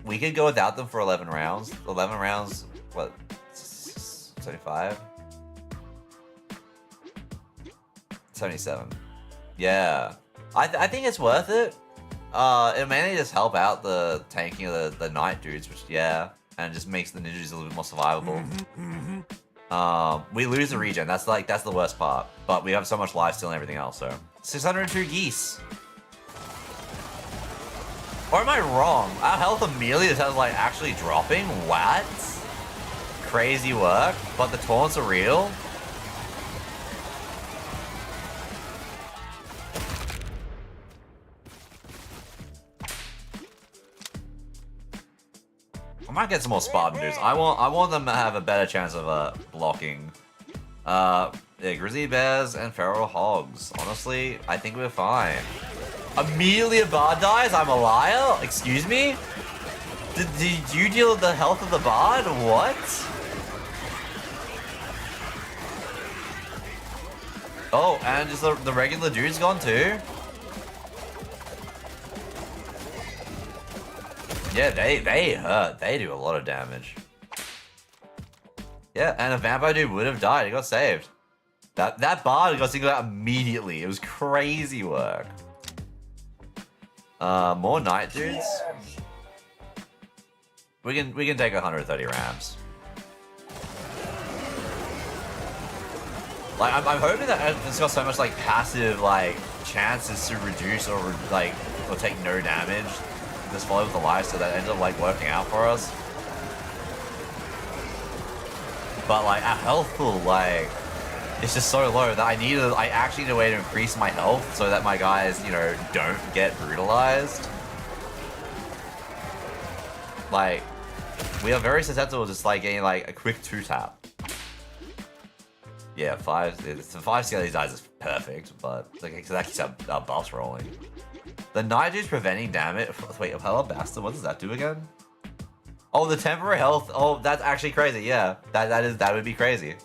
We could go without them for 11 rounds. 11 rounds, what? 75? 77. Yeah. I think it's worth it. It mainly just help out the tanking of the knight dudes, which, yeah, and just makes the ninjas a little bit more survivable. We lose the regen, that's the worst part. But we have so much lifesteal and everything else, so. 602 geese. Or am I wrong? Our health immediately just has like actually dropping? What? Crazy work, but the taunts are real? I might get some more Spartan dudes. I want them to have a better chance of blocking. Yeah, grizzly bears and feral hogs. Honestly, I think we're fine. Immediately a bard dies? I'm a liar? Excuse me? Did you deal with the health of the bard? What? Oh, and is the regular dude's gone too? Yeah, they hurt. They do a lot of damage. Yeah, and a vampire dude would have died. He got saved. That bard got singled out immediately. It was crazy work. More knight dudes. We can take 130 rams. Like I'm hoping that it's got so much like passive like chances to reduce or take no damage. Just follow with the life, so that ends up like working out for us. But like our health pool, like it's just so low that I actually need a way to increase my health so that my guys, you know, don't get brutalized. Like we are very susceptible to just like getting like a quick 2-tap. Yeah, 5 scale these guys is perfect, but like cause that keeps our buffs rolling. The knight dude's preventing damage. Wait, Appella Bastard, what does that do again? Oh, the temporary health. Oh, that's actually crazy. Yeah, that would be crazy.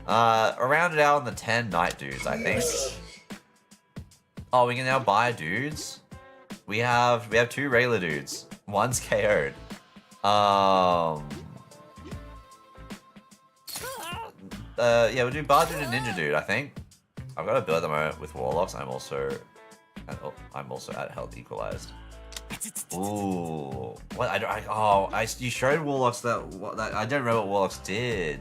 Around it out on the 10 knight dudes, I think. Oh, we can now buy dudes. We have 2 regular dudes. One's KO'd. Yeah, we'll do Bard dude and Ninja dude, I think. I've got a build at the moment with Warlocks. I'm also at health equalized. Ooh, what? You showed Warlocks that I don't remember what Warlocks did.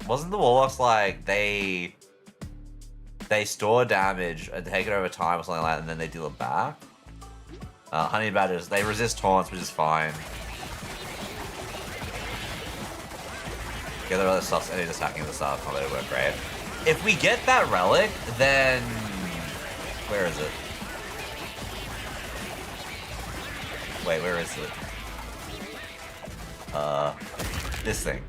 Wasn't the Warlocks like they store damage and take it over time or something like that, and then they deal it back? Honey Badgers, they resist taunts, which is fine. Get the other stuff, and he's attacking the stuff. Oh, they work great. If we get that relic, then where is it? Wait, where is it? This thing.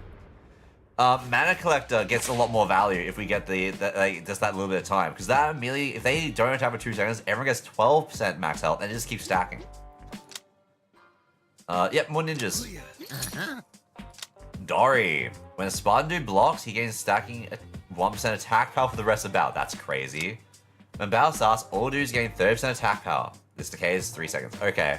Mana Collector gets a lot more value if we get just that little bit of time, because that immediately, if they don't attack for 2 seconds, everyone gets 12% max health, and it just keeps stacking. Yep, more ninjas. Dory. When a Spartan dude blocks, he gains stacking 1% attack power for the rest of the bout. That's crazy. When battle starts, all dudes gain 30% attack power. This decays 3 seconds. Okay.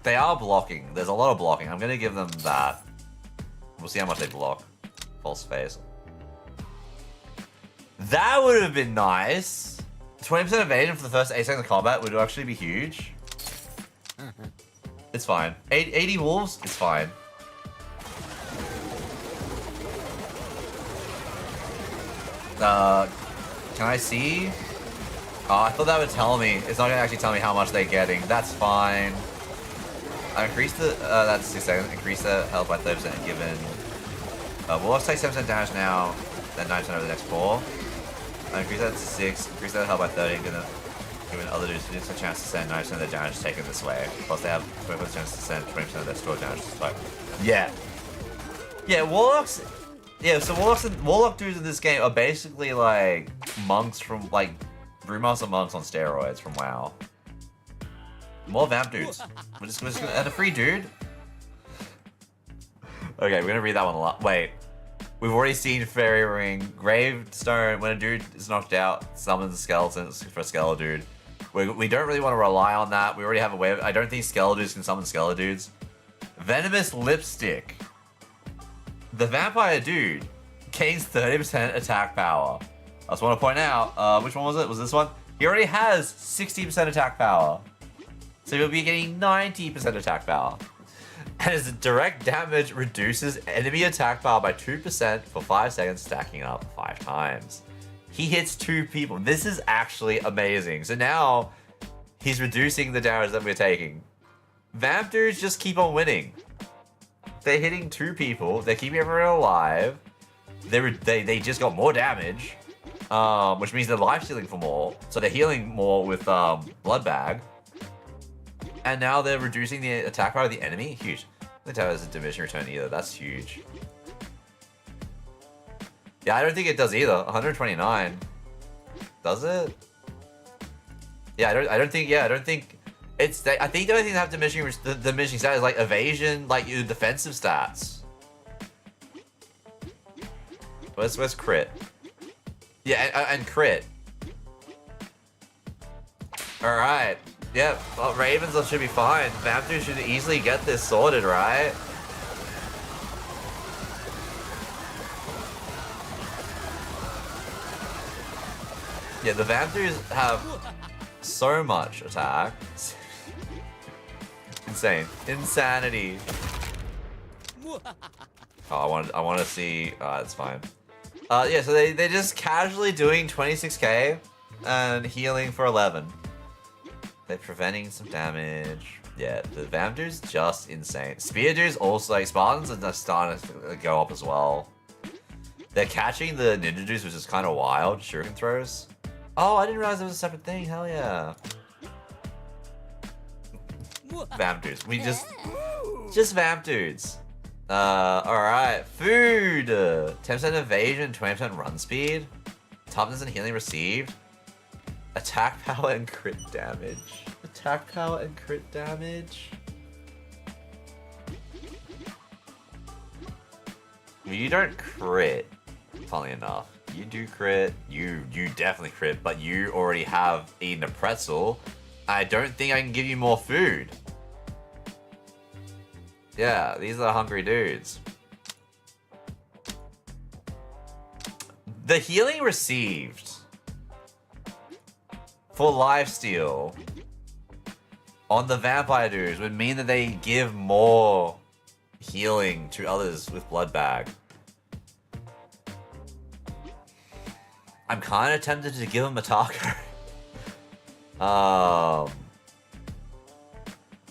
They are blocking. There's a lot of blocking. I'm gonna give them that. We'll see how much they block. False face. That would have been nice. 20% evasion for the first 8 seconds of combat would actually be huge. It's fine. 80 wolves, it's fine. Can I see? Oh, I thought that would tell me. It's not gonna actually tell me how much they're getting. That's fine. I increased the, that's 6 seconds. Increase the health by 30% given. We'll take 7% damage now, then 9% over the next 4. I increase that to 6, increase that health by 30, giving other dudes a chance to send 9% of their damage taken this way. Plus they have 20% chance to send 20% of their stored damage this way. Yeah. Yeah, Warlocks. Yeah, so Warlock dudes in this game are basically like monks from like Brewmaster monks on steroids from WoW. More vamp dudes. We're just gonna add a free dude. Okay, we're gonna read that one a lot. Wait. We've already seen Fairy Ring. Gravestone, when a dude is knocked out, summons skeletons for a skeleton dude. We don't really want to rely on that. We already have a way of, I don't think skeleton dudes can summon skeleton dudes. Venomous Lipstick. The vampire dude gains 30% attack power. I just want to point out, which one was it? Was this one? He already has 60% attack power. So he'll be getting 90% attack power. And his direct damage reduces enemy attack power by 2% for 5 seconds, stacking up 5 times. He hits 2 people. This is actually amazing. So now he's reducing the damage that we're taking. Vamp dudes just keep on winning. They're hitting 2 people. They're keeping everyone alive. They just got more damage, which means they're life stealing for more. So they're healing more with Blood Bag. And now they're reducing the attack power of the enemy. Huge. I don't think that has a diminishing return either. That's huge. Yeah, I don't think it does either. 129. Does it? Yeah, I don't think. Yeah, I don't think it's. I think the only thing that have diminishing stat is like evasion, like your defensive stats. Where's crit? Yeah, and crit. Alright. Yep, well, Ravens should be fine. Vampire should easily get this sorted, right? Yeah, the Vampires have so much attack. Insane. Insanity. Oh, I want to see. It's fine. Yeah, so they're just casually doing 26k and healing for 11. They're preventing some damage. Yeah, the Vamp Dude's just insane. Spear Dude's also, like, Spartans are starting to go up as well. They're catching the Ninja Dudes, which is kind of wild. Shuriken throws. Oh, I didn't realize it was a separate thing. Hell yeah. Vamp Dudes. We just Vamp Dudes. Alright. Food. 10% evasion, 20% run speed. Toughness and healing received. Attack power and crit damage. Attack power and crit damage. You don't crit, funnily enough. You do crit. You definitely crit, but you already have eaten a pretzel. I don't think I can give you more food. Yeah, these are hungry dudes. The healing received for lifesteal on the vampire dudes would mean that they give more healing to others with blood bag. I'm kind of tempted to give him a taco.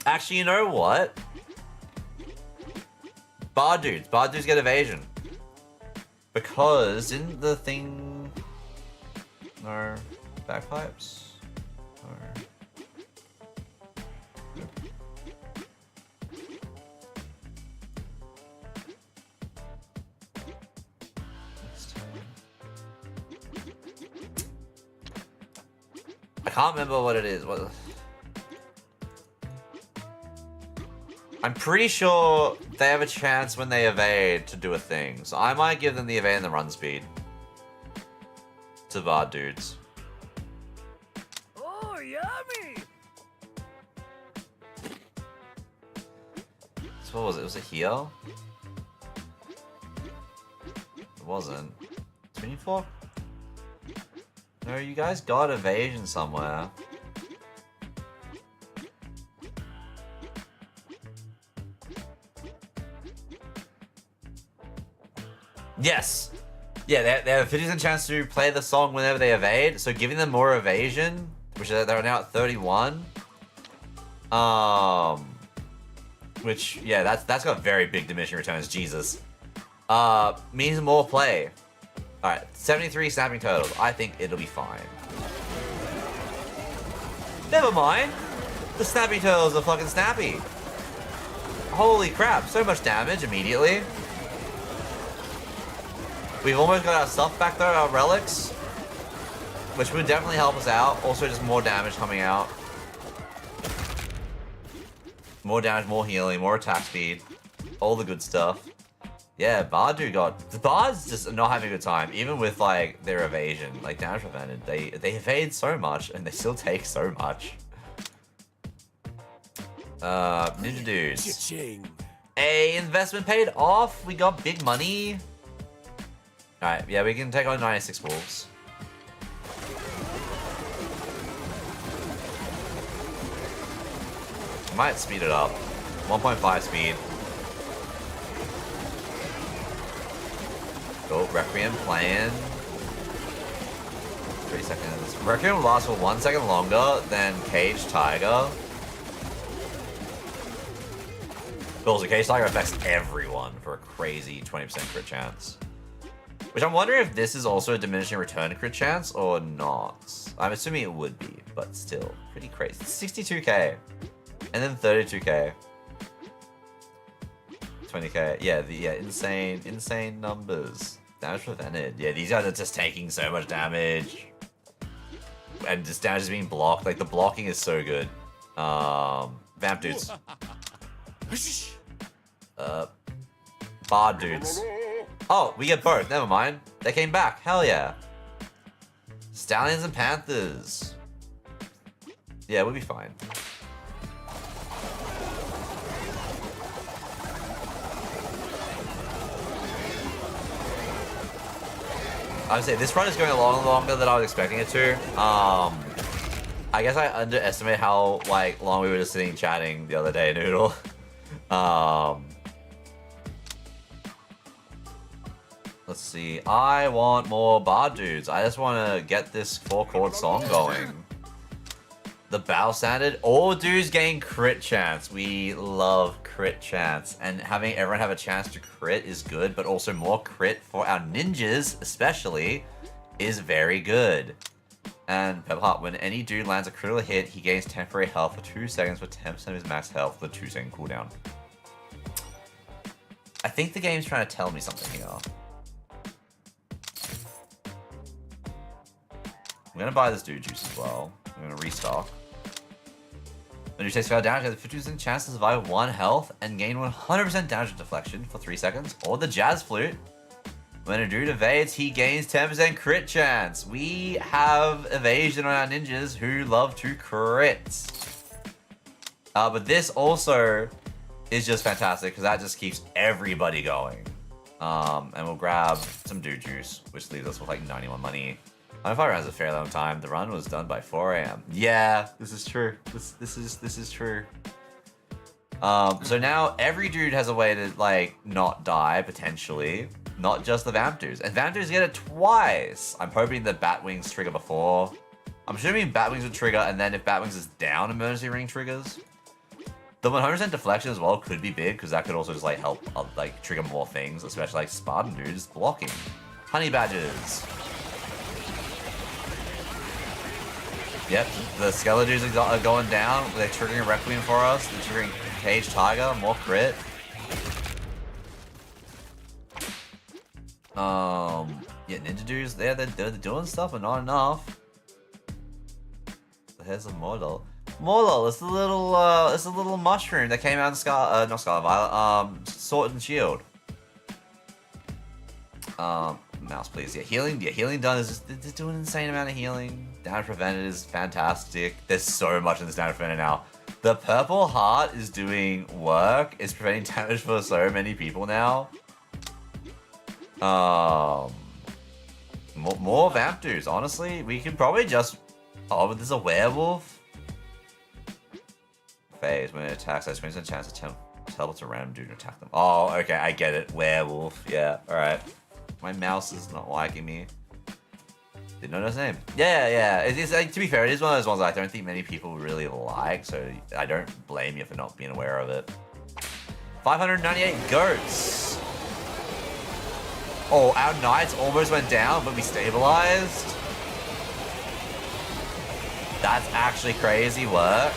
Actually, you know what? Bar dudes get evasion. Because didn't the thing... No, bagpipes? I can't remember what it is. I'm pretty sure they have a chance when they evade to do a thing. So I might give them the evade and the run speed. To Bard dudes. Oh, yummy! So what was it? Was it heal? It wasn't. 24? No, you guys got evasion somewhere. Yes! Yeah, they have a 50% chance to play the song whenever they evade, so giving them more evasion, which they're now at 31. Which, yeah, that's got very big diminishing returns, Jesus. Means more play. Alright, 73 snapping turtles. I think it'll be fine. Never mind! The snapping turtles are fucking snappy. Holy crap, so much damage immediately. We've almost got our stuff back though, our relics. Which would definitely help us out. Also just more damage coming out. More damage, more healing, more attack speed. All the good stuff. Yeah, Bardu got... The Bards just not having a good time. Even with like their evasion, like damage prevented. They evade so much and they still take so much. Ninja dudes. A investment paid off. We got big money. Alright, yeah, we can take on 96 wolves. Might speed it up. 1.5 speed. Go, Requiem playing. 30 seconds. Requiem lasts for 1 second longer than Cage Tiger. Also, Cage Tiger affects everyone for a crazy 20% crit chance. Which I'm wondering if this is also a diminishing return crit chance or not. I'm assuming it would be, but still, pretty crazy. 62k. And then 32k. 20k. Yeah, insane numbers. Damage prevented. Yeah, these guys are just taking so much damage. And just damage is being blocked. Like, the blocking is so good. Vamp dudes. Bard dudes. Oh, we get both. Never mind. They came back. Hell yeah. Stallions and Panthers. Yeah, we'll be fine. I would say this run is going along longer than I was expecting it to. I guess I underestimate how like long we were just sitting chatting the other day, Noodle. Let's see. I want more bar dudes. I just want to get this 4-chord song going. The battle standard. All dudes gain crit chance. We love crit chance. And having everyone have a chance to crit is good, but also more crit for our ninjas, especially, is very good. And Pepper Heart, when any dude lands a critical hit, he gains temporary health for 2 seconds for 10% of his max health with a 2-second cooldown. I think the game's trying to tell me something here. I'm gonna buy this dude juice as well. I'm gonna restock. When you takes fair damage, has a 50% chance to survive 1 health and gain 100% damage deflection for 3 seconds. Or the Jazz Flute. When a dude evades, he gains 10% crit chance. We have evasion on our ninjas who love to crit. But this also is just fantastic because that just keeps everybody going. And we'll grab some dude juice, which leaves us with like 91 money. I don't know if I ran a fairly long time. The run was done by 4 AM. Yeah, this is true. This is true. So now every dude has a way to like not die potentially, not just the vamp dudes. And vamp dudes get it twice. I'm hoping that Batwings trigger before. I'm assuming Batwings would trigger, and then if Batwings is down, emergency ring triggers. The 100% deflection as well could be big because that could also just like help like trigger more things, especially like Spartan dudes blocking. Honey badgers. Yep, the Skeletons are going down. They're triggering Requiem for us. They're triggering Cage Tiger, more crit. Yeah, Ninja Dudes, they're doing stuff, but not enough. Here's a Mortal. Mortal, it's a little mushroom that came out in not Scarlet Violet, Sword and Shield. Mouse, please. Yeah, healing done is just doing an insane amount of healing. Damage prevented is fantastic. There's so much in this damage prevented now. The purple heart is doing work. It's preventing damage for so many people now. More vamp dudes. Honestly, we could probably just. Oh, but there's a werewolf. Phase when it attacks, there's 20% chance to teleport a random dude to attack them. Oh, okay, I get it. Werewolf. Yeah. All right. My mouse is not liking me. Didn't know his name. Yeah. It's like, to be fair, it is one of those ones I don't think many people really like, so I don't blame you for not being aware of it. 598 goats. Oh, our knights almost went down, but we stabilized. That's actually crazy work.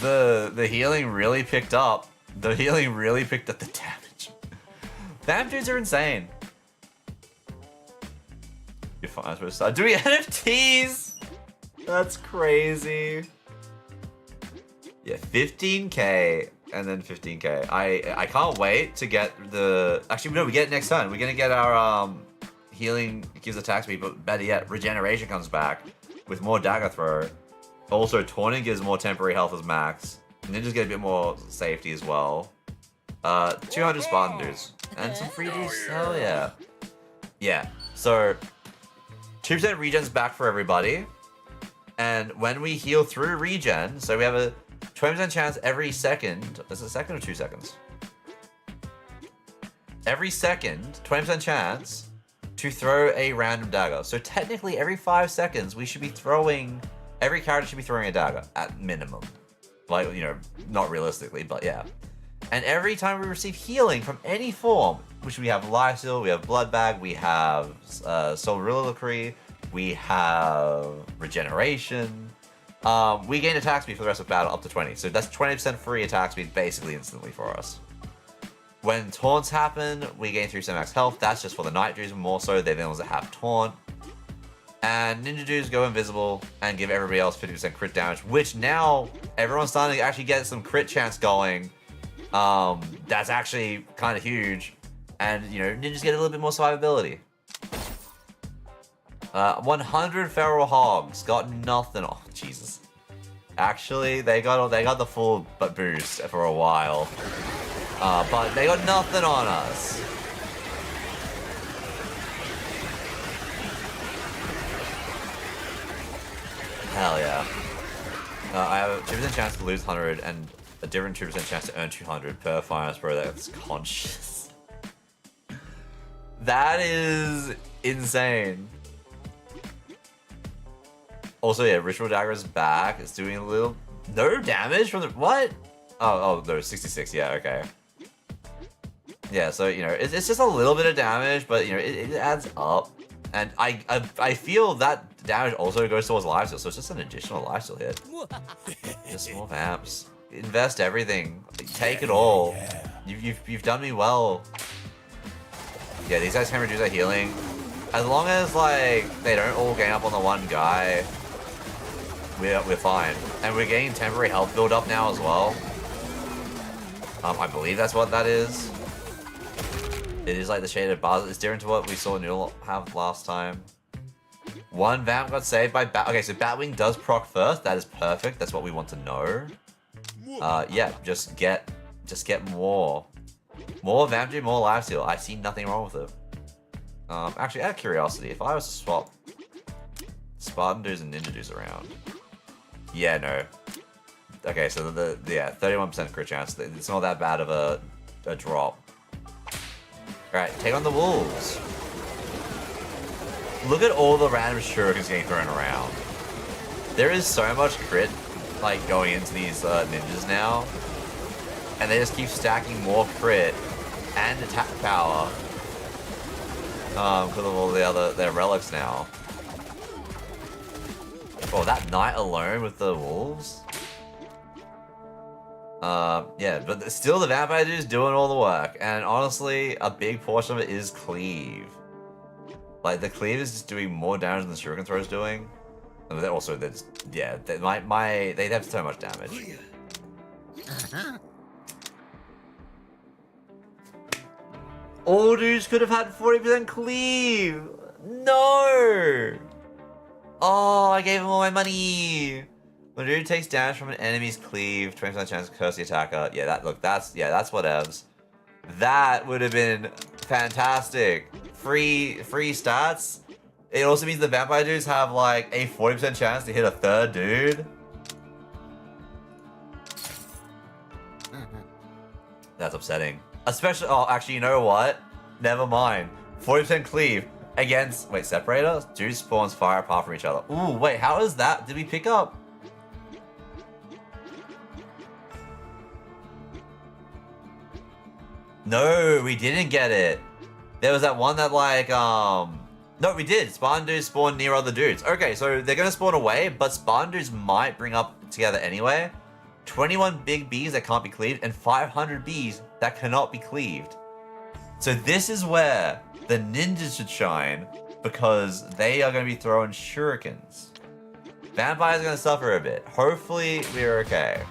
The healing really picked up. The healing really picked up the damage. Vamp dudes are insane. You're fine, I suppose. Start doing NFTs! That's crazy. Yeah, 15k and then 15k. I can't wait to get the... Actually, no, we get it next turn. We're gonna get our healing, it gives attack speed, but better yet, regeneration comes back with more dagger throw. Also, taunting gives more temporary health as max. Ninjas get a bit more safety as well. 200 Spartan dudes. And some free dudes. Hell yeah. Yeah, so 2% regen's back for everybody. And when we heal through regen, so we have a 20% chance every second. Is it a second or 2 seconds? Every second, 20% chance to throw a random dagger. So technically, every 5 seconds, we should be throwing... Every character should be throwing a dagger, at minimum. Like, you know, not realistically, but yeah. And every time we receive healing from any form, which we have Lifesteal, we have Blood Bag, we have Soliloquy, we have Regeneration, we gain attack speed for the rest of battle up to 20. So that's 20% free attack speed basically instantly for us. When taunts happen, we gain 3% max health. That's just for the Night Dudes more so. They're the ones that have taunt. And Ninja Dudes go invisible and give everybody else 50% crit damage, which now everyone's starting to actually get some crit chance going That's actually kind of huge. And, you know, ninjas get a little bit more survivability. 100 feral hogs got nothing. Oh, Jesus. Actually, they got the full boost for a while. But they got nothing on us. Hell yeah. I have a 2% chance to lose 100 and a different 2% chance to earn 200 per finance pro that's conscious. That is insane. Also, yeah, Ritual Dagger is back. It's doing a little... No damage from the... What? Oh, no, 66. Yeah, okay. Yeah, so, you know, it's just a little bit of damage, but, you know, it adds up. And I feel that damage also goes towards lifesteal, so it's just an additional lifesteal hit. Just more vamps. Invest everything. Take it all. You've done me well. Yeah, these guys can reduce their healing. As long as, like, they don't all gang up on the one guy, we're fine. And we're getting temporary health build up now as well. I believe that's what that is. It is like the shaded bars. It's different to what we saw Noodle have last time. One vamp got saved by Bat. Okay, so Batwing does proc first. That is perfect. That's what we want to know. Yeah, just get more. More vamp do more lifesteal. I see nothing wrong with it. Actually, out of curiosity, if I was to swap Spartan dudes and Ninja dudes around. Yeah, no. Okay, so yeah, 31% crit chance. It's not that bad of a drop. Alright, take on the wolves. Look at all the random shurikens getting thrown around. There is so much crit, like, going into these ninjas now. And they just keep stacking more crit and attack power. Because of all their relics now. Oh, that knight alone with the wolves? Yeah, but still the vampire dude is doing all the work. And honestly, a big portion of it is cleave. Like, the cleave is just doing more damage than the shuriken throw is doing. And also, they have so much damage. All dudes could have had 40% cleave! No! Oh, I gave him all my money! When a dude takes damage from an enemy's cleave, 20% chance to curse the attacker. Yeah, that's whatevs. That would have been fantastic. Free stats. It also means the vampire dudes have like a 40% chance to hit a third dude. That's upsetting. Especially, oh, actually, you know what? Never mind. 40% cleave against, wait, separator? Dude spawns fire apart from each other. Ooh, wait, how is that? Did we pick up? No, we didn't get it. There was that one that like, no, we did. Spartan dudes spawn near other dudes. Okay, so they're gonna spawn away, but Spartan dudes might bring up together anyway. 21 big bees that can't be cleaved, and 500 bees that cannot be cleaved. So this is where the ninjas should shine, because they are going to be throwing shurikens. Vampires are going to suffer a bit. Hopefully, we're okay.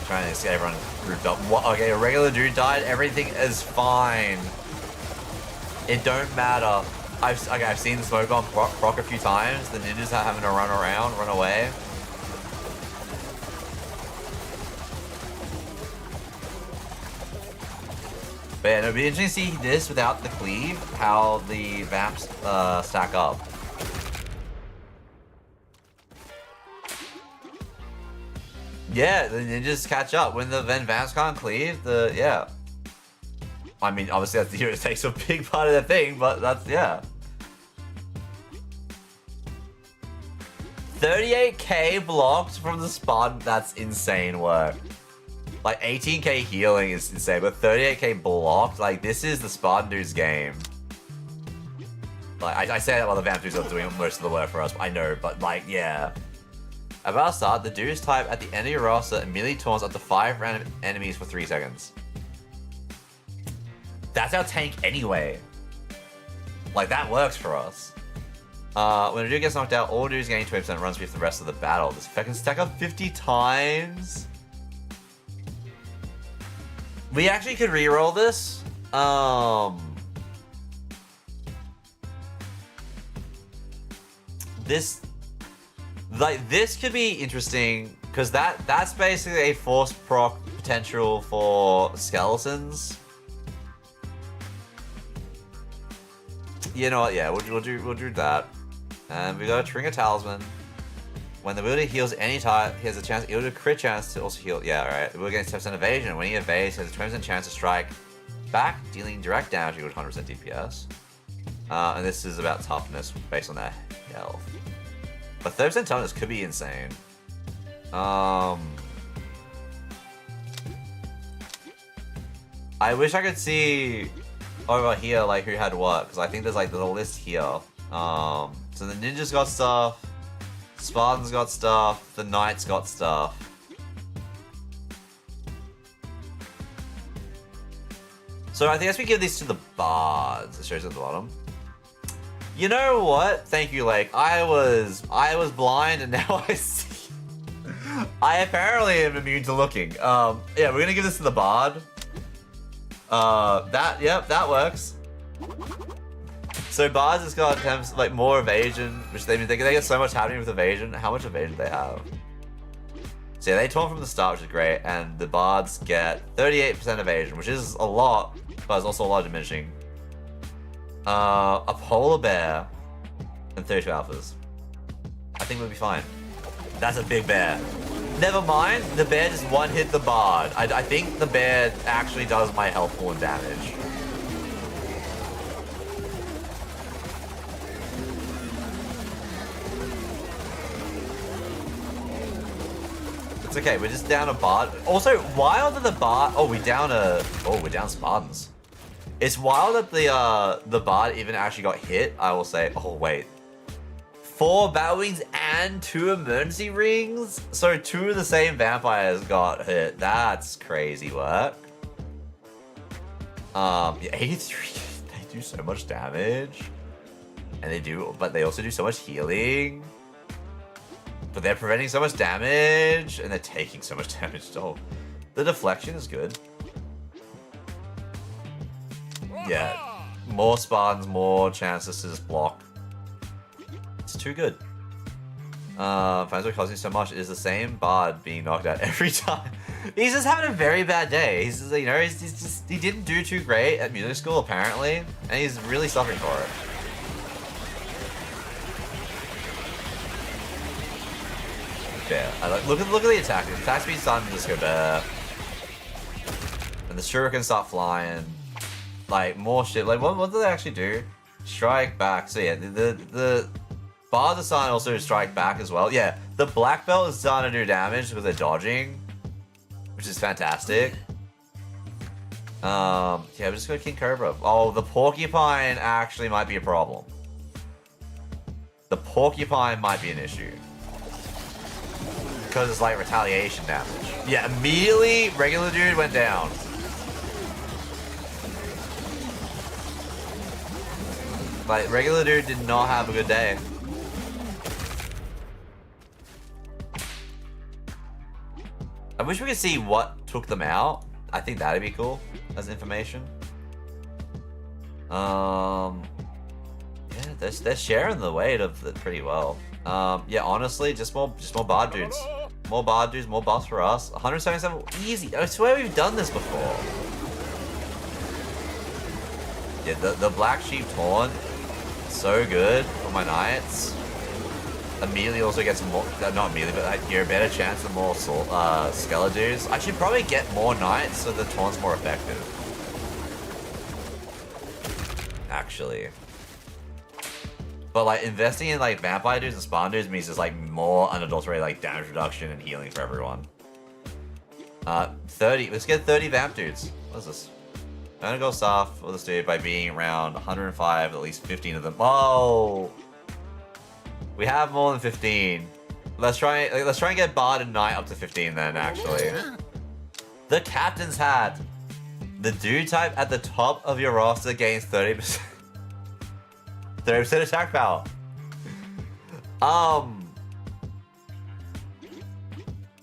Trying to get everyone grouped up. What? Okay, a regular dude died. Everything is fine. It don't matter. I've seen the smoke bomb proc a few times. The ninjas are having to run around, run away. But yeah, it'll be interesting to see this without the cleave, how the vamps stack up. Yeah, the ninjas catch up. When the vamps can't cleave, yeah. I mean, obviously that's the hero takes a big part of the thing, but that's, yeah. 38k blocked from the Spartan, that's insane work. Like, 18k healing is insane, but 38k blocked, like, this is the Spartan dude's game. Like, I say that while the vamp dudes are doing most of the work for us, I know, but like, yeah. About to start, the dudes type at the end of your roster immediately taunts up to 5 random enemies for 3 seconds. That's our tank anyway. Like, that works for us. When a dude gets knocked out, all dudes gain 20% run speed for the rest of the battle. This effect can stack up 50 times. We actually could reroll this. This could be interesting because that's basically a force proc potential for skeletons. You know what? Yeah, we'll do that. And we got a Tringer Talisman. When the wielder heals any type, he has a chance. He has a crit chance to also heal. Yeah, alright. The wielder gains 10% evasion. When he evades, he has a 20% chance to strike back, dealing direct damage equal to 100% DPS. And this is about toughness based on their health. But 30% toughness could be insane. I wish I could see over here like who had what, because I think there's like a list here. So the ninjas got stuff, Spartans got stuff, the knights got stuff. So I think we give these to the bards. It shows at the bottom. You know what? Thank you, Lake. I was blind and now I see. I apparently am immune to looking. Yeah, we're gonna give this to the bard. That works. So bards has got like more evasion, which they get so much happening with evasion. How much evasion do they have? So yeah, they taunt from the start, which is great, and the bards get 38% evasion, which is a lot, but it's also a lot of diminishing. A polar bear and 32 alphas. I think we'll be fine. That's a big bear. Never mind, the bear just one-hit the bard. I think the bear actually does my health pool and damage. It's okay, we're just down a bard. Also, wild that the bard. Oh, we're down Spartans. It's wild that the bard even actually got hit. I will say. Oh wait, 4 battle wings and 2 emergency rings. So 2 of the same vampires got hit. That's crazy work. Yeah, 83. They do so much damage, and but they also do so much healing. But they're preventing so much damage, and they're taking so much damage. Oh, the deflection is good. Yeah, more Spartans, more chances to just block. It's too good. Fans are causing so much. It is the same bard being knocked out every time. He's just having a very bad day. He's just, he didn't do too great at music school apparently, and he's really suffering for it. Yeah, look at the attack. The attack speed's starting to just go better. And the shuriken start flying. Like, more shit. Like, what do they actually do? Strike back. So yeah, the bards are starting also to strike back as well. Yeah, the black belt is starting to do damage because they're dodging, which is fantastic. Yeah, we're just going King Cobra. Oh, the porcupine actually might be a problem. The porcupine might be an issue. Because it's like retaliation damage. Yeah, immediately regular dude went down. Like, regular dude did not have a good day. I wish we could see what took them out. I think that'd be cool as information. Yeah, they're sharing the weight of it pretty well. Yeah, honestly, just more bard dudes. More bard dudes, more buffs for us. 177, easy. I swear we've done this before. Yeah, the Black Sheep Taunt, so good for my knights. Immediately also gets more, not immediately, but like, you're a better chance of more Skeledudes. I should probably get more knights so the taunt's more effective. Actually. But like investing in like vampire dudes and spawn dudes means just like more unadulterated like damage reduction and healing for everyone. 30, let's get 30 vamp dudes. What is this? I'm gonna go soft for this dude by being around 105, at least 15 of them. Oh! We have more than 15. Let's try and get Bard and Knight up to 15 then, actually. The captain's hat. The dude type at the top of your roster gains 30%. 30% attack power.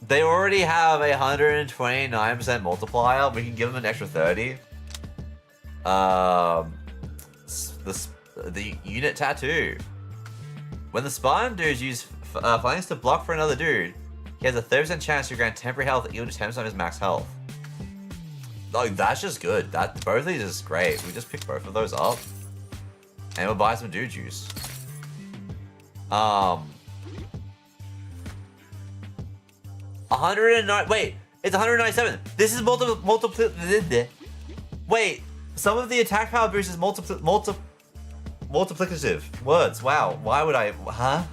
They already have a 129% multiplier. We can give them an extra 30. The unit tattoo. When the Spartan dudes use flanks to block for another dude, he has a 30% chance to grant temporary health equal to 10% of his max health. Like, that's just good. Both of these is great. We just pick both of those up. And we'll buy some dude juice. 109. Wait, it's 197. This is Wait, some of the attack power boost is multiplicative words. Wow, why would I? Huh?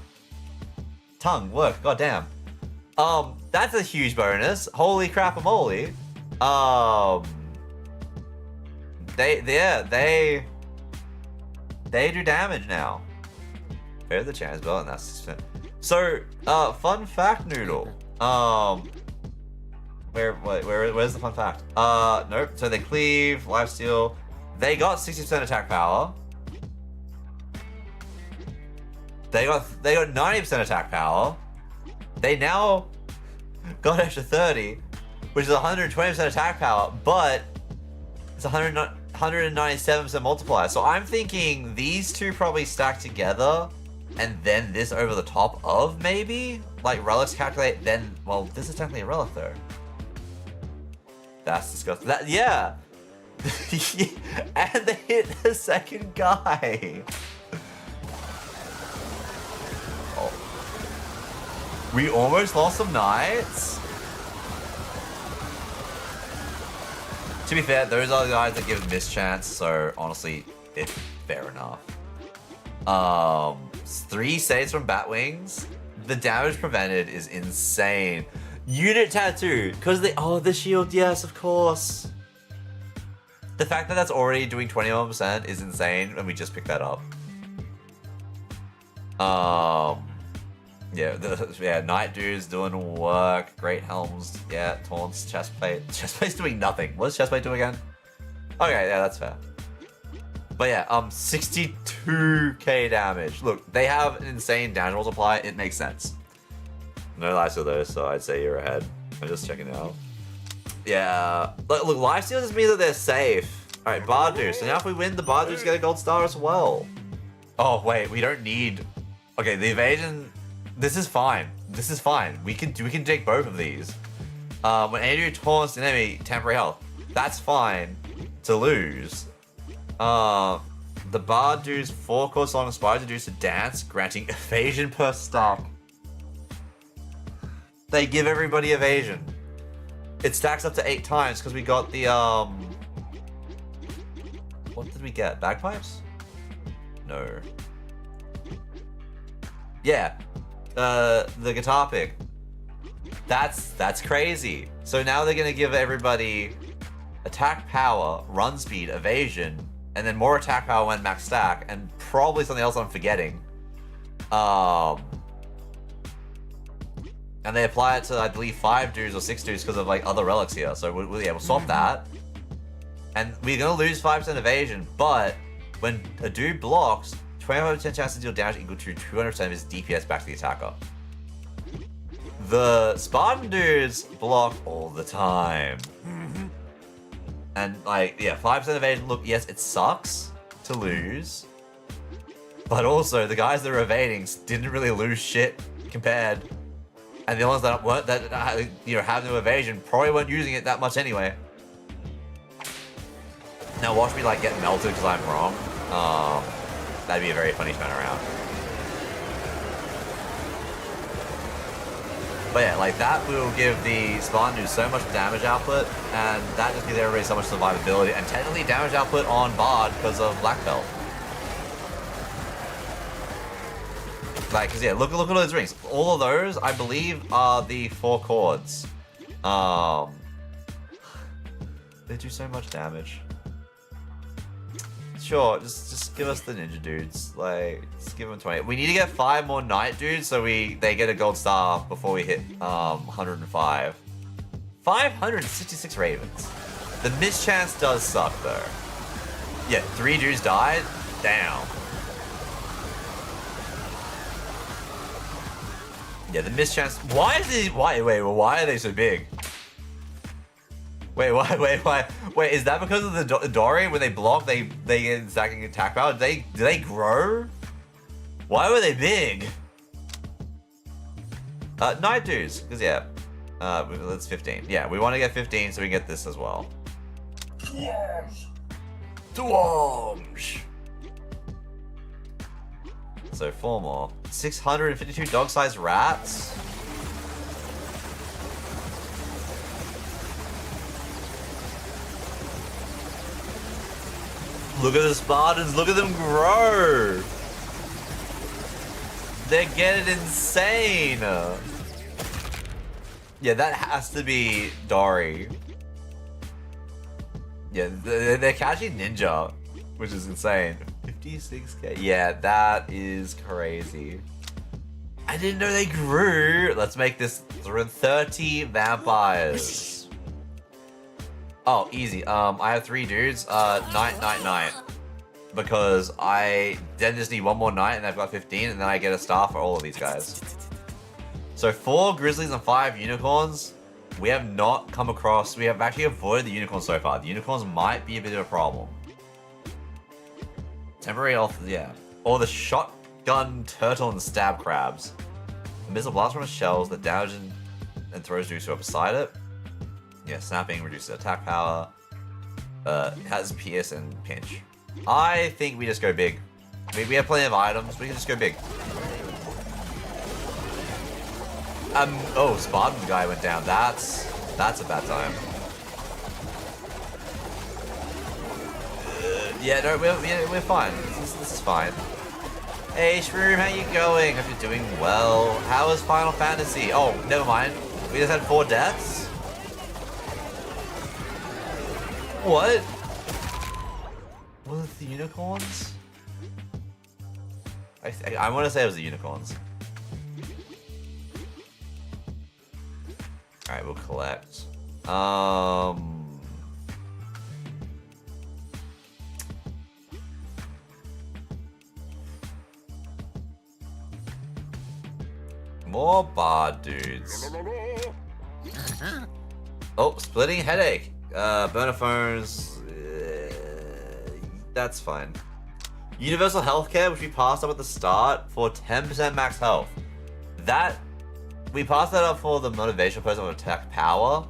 Tongue work. Goddamn. That's a huge bonus. Holy crap-a-moly. They do damage now. Fair the chance well, and that's 6%. So, fun fact, Noodle. Where's the fun fact? Nope. So they cleave, lifesteal. They got 60% attack power. They got 90% attack power. They now got extra 30, which is 120% attack power, but it's 197% multiplier. So I'm thinking these two probably stack together, and then this over the top of maybe? Like relics calculate, then, well, this is technically a relic though. That's disgusting. Yeah! And they hit the second guy. Oh. We almost lost some knights. To be fair, those are the guys that give mischance, so honestly, it's fair enough. 3 saves from Batwings. The damage prevented is insane. Unit tattoo, because the shield, yes, of course. The fact that that's already doing 21% is insane, and we just picked that up. Yeah, Night Dude's doing work. Great helms, yeah, taunts, chestplate. Chestplate's doing nothing. What does chestplate do again? Okay, yeah, that's fair. But yeah, 62k damage. Look, they have an insane damage multiplier. It makes sense. No lifesteal though, so I'd say you're ahead. I'm just checking out. Yeah, look, lifesteal just means that they're safe. All right, Bardu. So now if we win, the Bardu's get a gold star as well. Oh wait, we don't need. Okay, the evasion. This is fine. This is fine. We can take both of these. When Andrew taunts an enemy, temporary health. That's fine to lose. The Bard dudes 4 chord song inspires the dudes to dance, granting evasion per stack. They give everybody evasion. It stacks up to 8 times because we got the what did we get? Bagpipes? No. Yeah. The guitar pick. That's crazy. So now they're gonna give everybody attack power, run speed, evasion, and then more attack power when max stack, and probably something else I'm forgetting. And they apply it to, I believe, 5 dudes or 6 dudes because of like other relics here. So we'll swap that. And we're gonna lose 5% evasion, but when a dude blocks, 25% chance to deal damage equal to 200% of his DPS back to the attacker. The Spartan dudes block all the time. And like, yeah, 5% evasion, look, yes, it sucks to lose. But also, the guys that are evading didn't really lose shit compared. And the ones that weren't, have no evasion, probably weren't using it that much anyway. Now watch me like get melted because I'm wrong. That'd be a very funny turnaround. But yeah, like that will give the Spartan dude so much damage output, and that just gives everybody so much survivability, and technically damage output on Bard because of Black Belt. Like, cause yeah, look at all those rings. All of those, I believe, are the 4 chords. They do so much damage. Sure, just give us the ninja dudes. Like, just give them 20. We need to get 5 more knight dudes so they get a gold star before we hit 105. 566 ravens. The mischance does suck though. Yeah, 3 dudes died? Damn. Yeah, the mischance. Why are they so big? Wait, is that because of the Dory? When they block, they get stacking attack power? Do they grow? Why were they big? Night dudes, because yeah. That's 15. Yeah, we want to get 15 so we can get this as well. Dwarves! So 4 more. 652 dog-sized rats? Look at the Spartans, look at them grow! They're getting insane! Yeah, that has to be Dory. Yeah, they're catching Ninja, which is insane. 56k. Yeah, that is crazy. I didn't know they grew. Let's make this 30 vampires. Oh, easy. I have 3 dudes. Night. Because I then just need 1 more night and I've got 15 and then I get a star for all of these guys. So 4 grizzlies and 5 unicorns. We have not come across, we have actually avoided the unicorns so far. The unicorns might be a bit of a problem. Temporary health, yeah. Or the shotgun turtle and stab crabs. The missile blast from its shells that damage and throws dudes who are beside it. Yeah, snapping reduces attack power. Has pierce and pinch. I think we just go big. We have plenty of items, we can just go big. Oh, Spartan guy went down. That's a bad time. Yeah, no, we're fine. This is fine. Hey, Shroom, how you going? Hope you're doing well. How is Final Fantasy? Oh, never mind. We just had 4 deaths? What? Was it the unicorns? I want to say it was the unicorns. Alright, we'll collect. More bar dudes. Oh, splitting headache. Burner phones. That's fine. Universal healthcare, which we passed up at the start for 10% max health. We passed that up for the motivational post of attack power.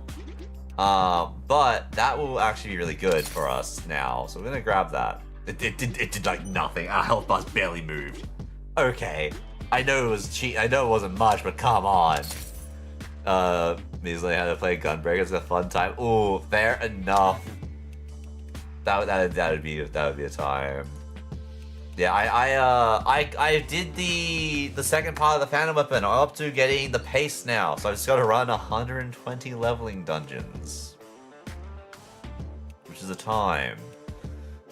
But that will actually be really good for us now. So we're gonna grab that. It did like nothing. Our health bars barely moved. Okay. I know it was cheap. I know it wasn't much, but come on. Measly had to play Gunbreaker. It's a fun time. Ooh, fair enough. That would be a time. Yeah, I did the second part of the Phantom Weapon. I'm up to getting the pace now, so I just got to run 120 leveling dungeons, which is a time.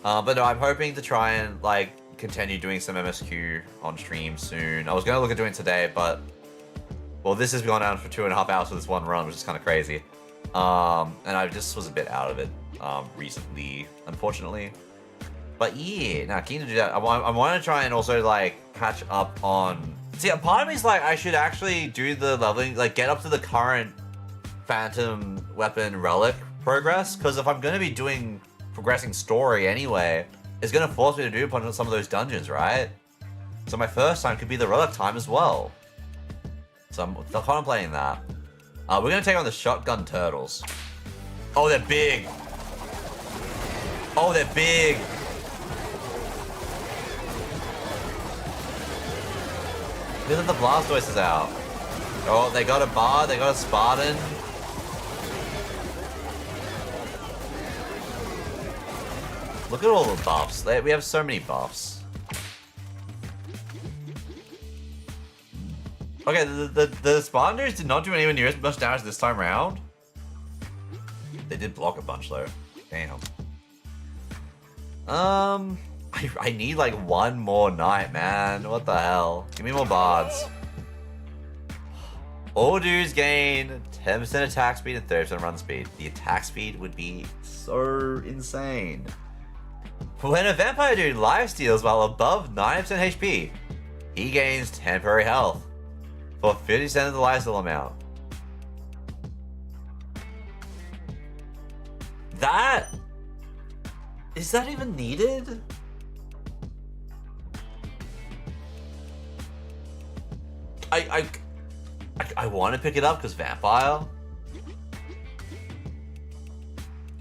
But no, I'm hoping to try and like continue doing some MSQ on stream soon. I was gonna look at doing it today, but well, this has gone on for 2.5 hours for this one run, which is kind of crazy. And I just was a bit out of it recently, unfortunately. But yeah, nah, keen to do that. I want to try and also like catch up on. See, a part of me is like I should actually do the leveling, like get up to the current Phantom Weapon relic progress, because if I'm going to be doing progressing story anyway, it's going to force me to do upon some of those dungeons, right? So my first time could be the relic time as well. So I'm contemplating that. We're going to take on the shotgun turtles. Oh, they're big. Oh, they're big. Look at the Blastoise out. Oh, they got a bar, they got a Spartan. Look at all the buffs. We have so many buffs. Okay, the Spartan dudes did not do anywhere near as much damage this time around. They did block a bunch though. Damn. I need like one more night, man. What the hell? Give me more bards. All dudes gain 10% attack speed and 30% run speed. The attack speed would be so insane. When a vampire dude lifesteals while above 90% HP, he gains temporary health for 50% of the lifesteal amount. Is that even needed? I want to pick it up because vampire.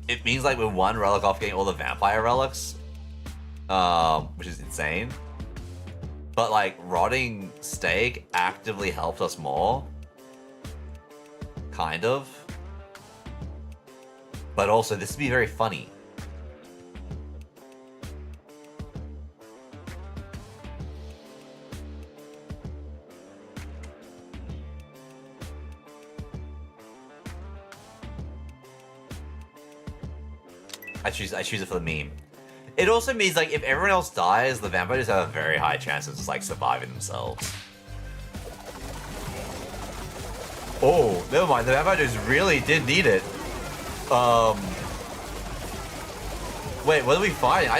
It means like we're one relic off getting all the vampire relics, which is insane. But like rotting steak actively helps us more, kind of. But also this would be very funny. I choose it for the meme. It also means like if everyone else dies, the vampires have a very high chance of just like surviving themselves. Oh, never mind. The vampires really did need it. Wait, what are we fighting?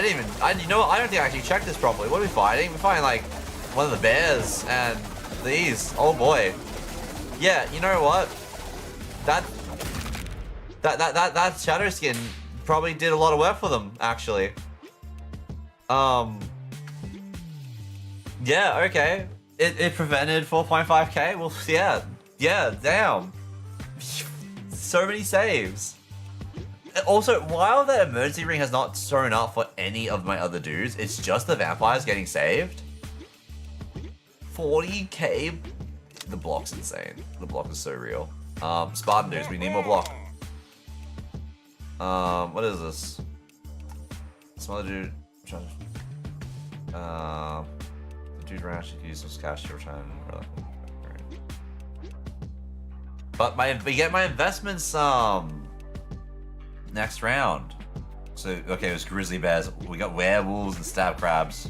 You know what? I don't think I actually checked this properly. What are we fighting? We're fighting like one of the bears and these. Oh boy. Yeah, you know what? That shadow skin probably did a lot of work for them, actually. Yeah, okay. It prevented 4.5k? Well, yeah, damn. So many saves. Also, while that emergency ring has not thrown up for any of my other dudes, it's just the vampires getting saved. 40k? The block's insane. The block is so real. Spartan dudes, we need more block. What is this? Some other dude. The dude ran actually could use some cash to return. But we get my investments next round. So okay, it was grizzly bears. We got werewolves and stab crabs.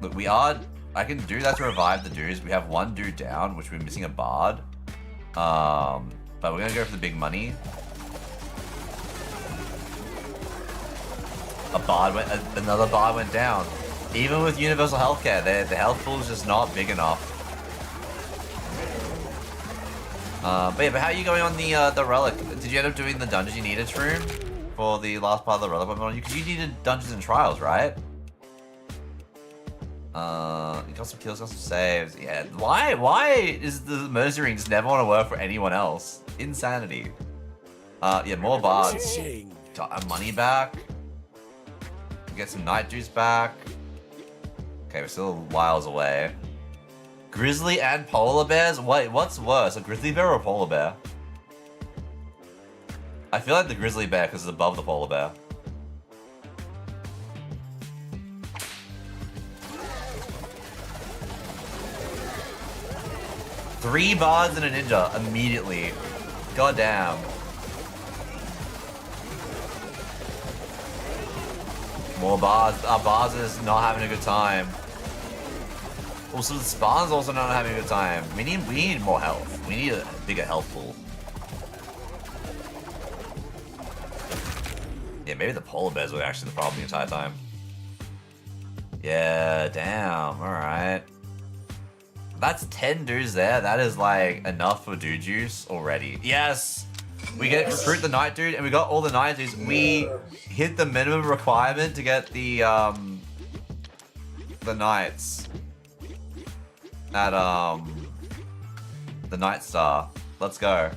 Look, I can do that to revive the dudes. We have one dude down, which we're missing a bard. But we're gonna go for the big money. Another bard went down. Even with universal healthcare, the health pool is just not big enough. But how are you going on the relic? Did you end up doing the dungeons you needed room for the last part of the relic? Because you needed dungeons and trials, right? You got some kills, got some saves. Yeah. Why is the emergency ring just never want to work for anyone else? Insanity. Yeah, more bards. Got our money back. Get some night juice back. Okay, we're still miles away. Grizzly and polar bears? Wait, what's worse, a grizzly bear or a polar bear? I feel like the grizzly bear because it's above the polar bear. Three bards and a ninja immediately. God damn. More bards. Our bards is not having a good time. Also, the spawn's also not having a good time. We need more health. We need a bigger health pool. Yeah, maybe the polar bears were actually the problem the entire time. Yeah, damn. Alright. That's 10 dudes there. That is like enough for dude juice already. Yes! We get recruit the night dude, and we got all the night dudes. We hit the minimum requirement to get the knights at the Night Star. Let's go.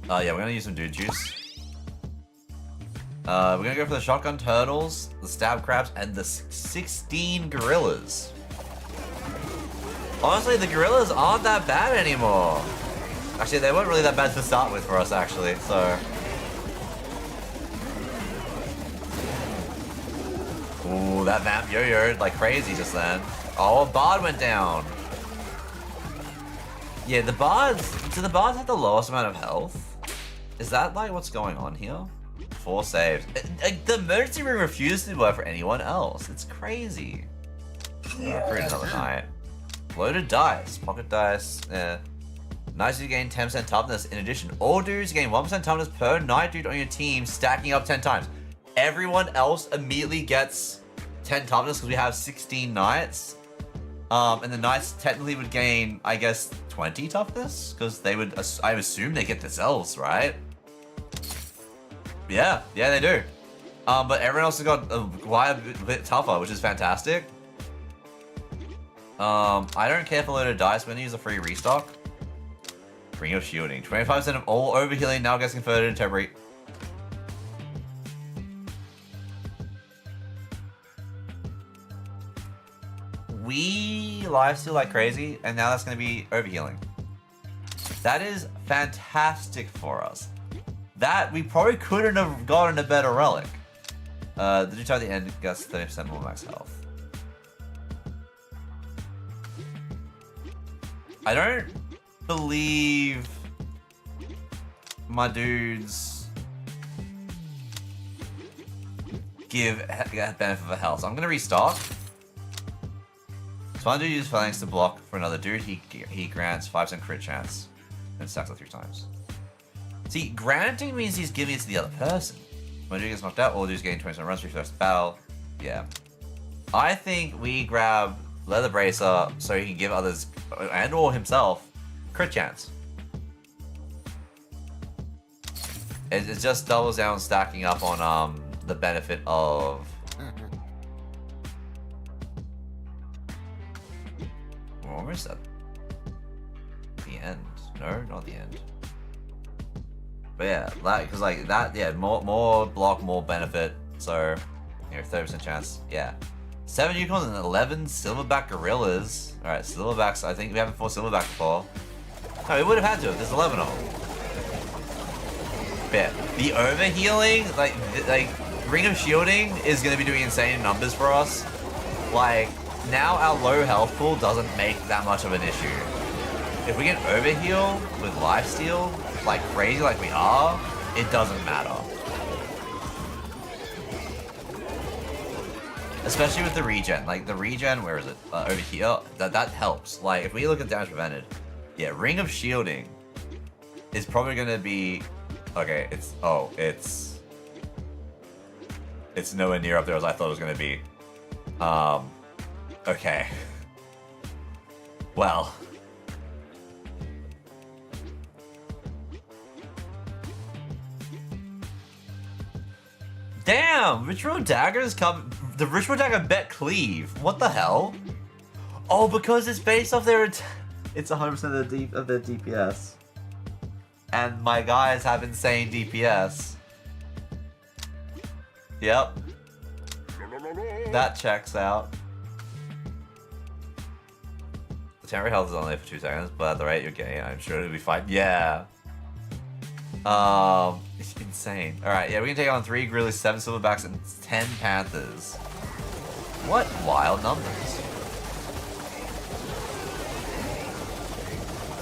Yeah, we're gonna use some dude juice. We're gonna go for the shotgun turtles, the stab crabs, and the 16 gorillas. Honestly, the gorillas aren't that bad anymore. Actually, they weren't really that bad to start with for us, actually, so... Ooh, that vamp yo-yoed like crazy just then. Oh, a bard went down. Yeah, the bards... Do the bards have the lowest amount of health? Is that, like, what's going on here? 4 saves. The emergency room refuses to work for anyone else. It's crazy. Recruit another night. Loaded dice. Pocket dice. Yeah. Nice dude gain 10% toughness. In addition, all dudes gain 1% toughness per night dude on your team, stacking up 10 times. Everyone else immediately gets 10 toughness because we have 16 knights. And the knights technically would gain, I guess, 20 toughness? Because they would, I assume they get themselves, right? Yeah, they do. But everyone else has got quite a bit tougher, which is fantastic. I don't care for loaded dice. We're gonna use a free restock. Ring of Shielding. 25% of all overhealing now gets converted into temporary. We lifesteal like crazy, and now that's going to be overhealing. That is fantastic for us. That we probably couldn't have gotten a better relic. The dude at the end gets 30% more max health. I don't believe my dudes give benefit of health, so I'm going to restock. So one dude uses phalanx to block for another dude. He grants 5% crit chance and stacks it 3 times. See, granting means he's giving it to the other person. When dude gets knocked out, all dudes gain 20% runs for first battle. Yeah. I think we grab Leather Bracer so he can give others and or himself crit chance. It just doubles down stacking up on the benefit of we're almost at the end. No, not the end. But yeah, because like that, yeah, more block, more benefit. So, you know, 30% chance. Yeah, 7 unicorns and 11 silverback gorillas. All right, silverbacks. I think we haven't fought silverback before. No, we would have had to. There's 11 of them. Yeah, the overhealing, like Ring of Shielding is going to be doing insane numbers for us. Like, now our low health pool doesn't make that much of an issue. If we can overheal with lifesteal, like crazy like we are, it doesn't matter. Especially with the regen. Like, the regen, where is it? Over here. That helps. Like, if we look at damage prevented, yeah, Ring of Shielding is probably going to be... Okay, it's nowhere near up there as I thought it was going to be. Okay. Well. Damn! Ritual Daggers come... The Ritual Dagger bet cleave. What the hell? Oh, because it's based off their... It's 100% of their DPS. And my guys have insane DPS. Yep. That checks out. The temporary health is only for 2 seconds, but at the rate you're getting, I'm sure it'll be fine. Yeah. It's insane. Alright, yeah, we can take on 3 gorillas, 7 silverbacks, and 10 panthers. What wild numbers.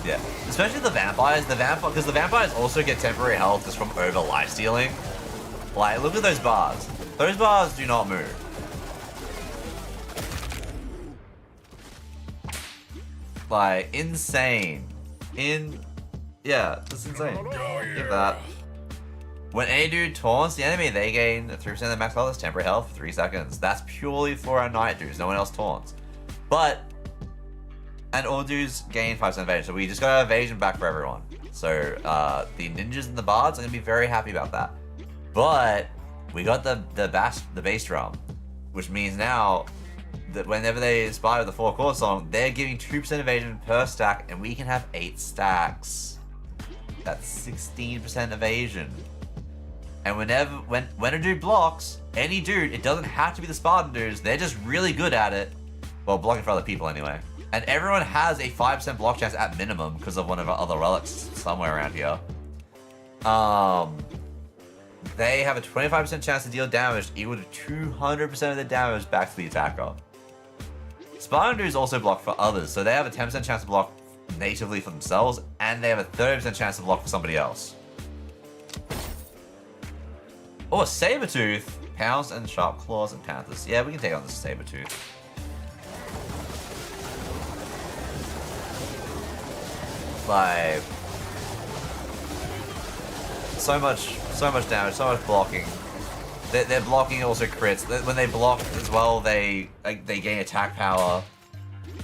Yeah, especially the vampires. Because the vampires also get temporary health just from over lifestealing. Like, look at those bars. Those bars do not move. Like, insane. Yeah, that's insane. Look at that. When any dude taunts the enemy, they gain 3% of their max health as temporary health for 3 seconds. That's purely for our knight dudes. No one else taunts. But, and all dudes gain 5% evasion. So we just got our evasion back for everyone. So the ninjas and the bards are going to be very happy about that. But we got the bass drum, which means now that whenever they inspire the 4 chord song, they're giving 2% evasion per stack, and we can have 8 stacks. That's 16% evasion. And when a dude blocks, any dude, it doesn't have to be the Spartan dudes, they're just really good at it. Well, blocking for other people anyway. And everyone has a 5% block chance at minimum because of one of our other relics somewhere around here. They have a 25% chance to deal damage equal to 200% of the damage back to the attacker. Spartan dudes also block for others, so they have a 10% chance to block natively for themselves, and they have a 30% chance to block for somebody else. Oh, a Sabertooth! Pounce and Sharp Claws and Panthers. Yeah, we can take on this Sabertooth. Like, so much damage, so much blocking. Their blocking also crits. When they block as well, they gain attack power.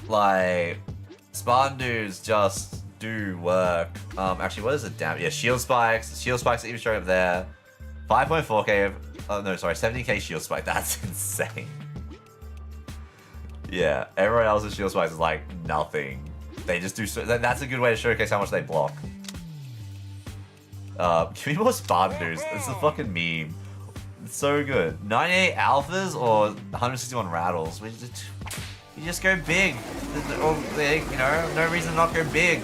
Like, Spartan dudes just do work. Actually, what is the damage? Yeah, shield spikes. Shield spikes are even showing up there. 5.4k. Oh no, sorry, 70k shield spike. That's insane. Yeah, everyone else's shield spikes is like nothing. They just do. That's a good way to showcase how much they block. Give me more Spartan dudes. It's a fucking meme. It's so good. 98 alphas or 161 rattles. You just go big. Or big, you know, no reason to not go big.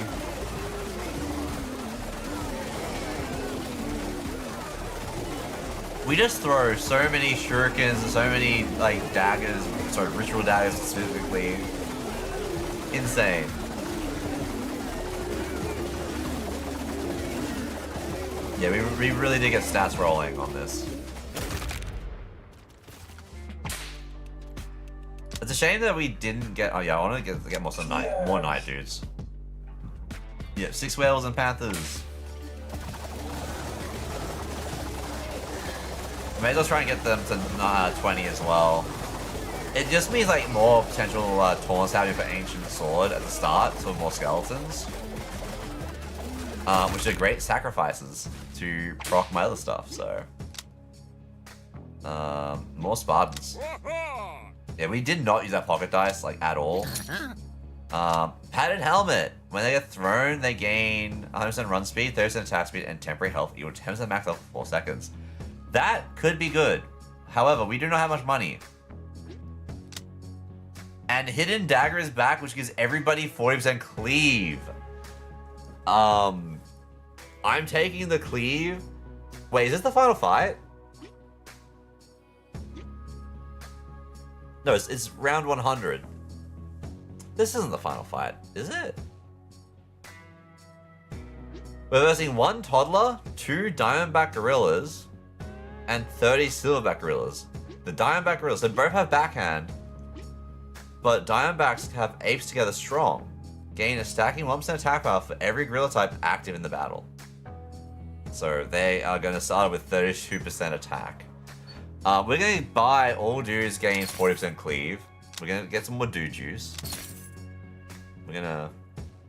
We just throw so many shurikens and so many like daggers, sorry, ritual daggers specifically. Insane. Yeah, we really did get stats rolling on this. It's a shame that we didn't get. Oh yeah, I want to get more night dudes. Yeah, 6 whales and panthers. May as well try and get them to 20 as well. It just means like more potential taunts happening for Ancient Sword at the start, so more skeletons. Which are great sacrifices to proc my other stuff, so. More Spartans. Yeah, we did not use that pocket dice, like, at all. Padded helmet. When they get thrown, they gain 100% run speed, 30% attack speed, and temporary health equal to 10% max health for 4 seconds. That could be good. However, we do not have much money. And Hidden Dagger is back, which gives everybody 40% cleave. I'm taking the cleave. Wait, is this the final fight? No, it's round 100. This isn't the final fight, is it? We're versing 1 toddler, 2 diamondback gorillas, and 30 silverback gorillas. The diamondback gorillas, they both have backhand, but diamondbacks have apes together strong. Gain a stacking 1% attack power for every gorilla type active in the battle. So they are going to start with 32% attack. We're going to buy all dudes gains 40% cleave. We're going to get some more dude juice. We're going to...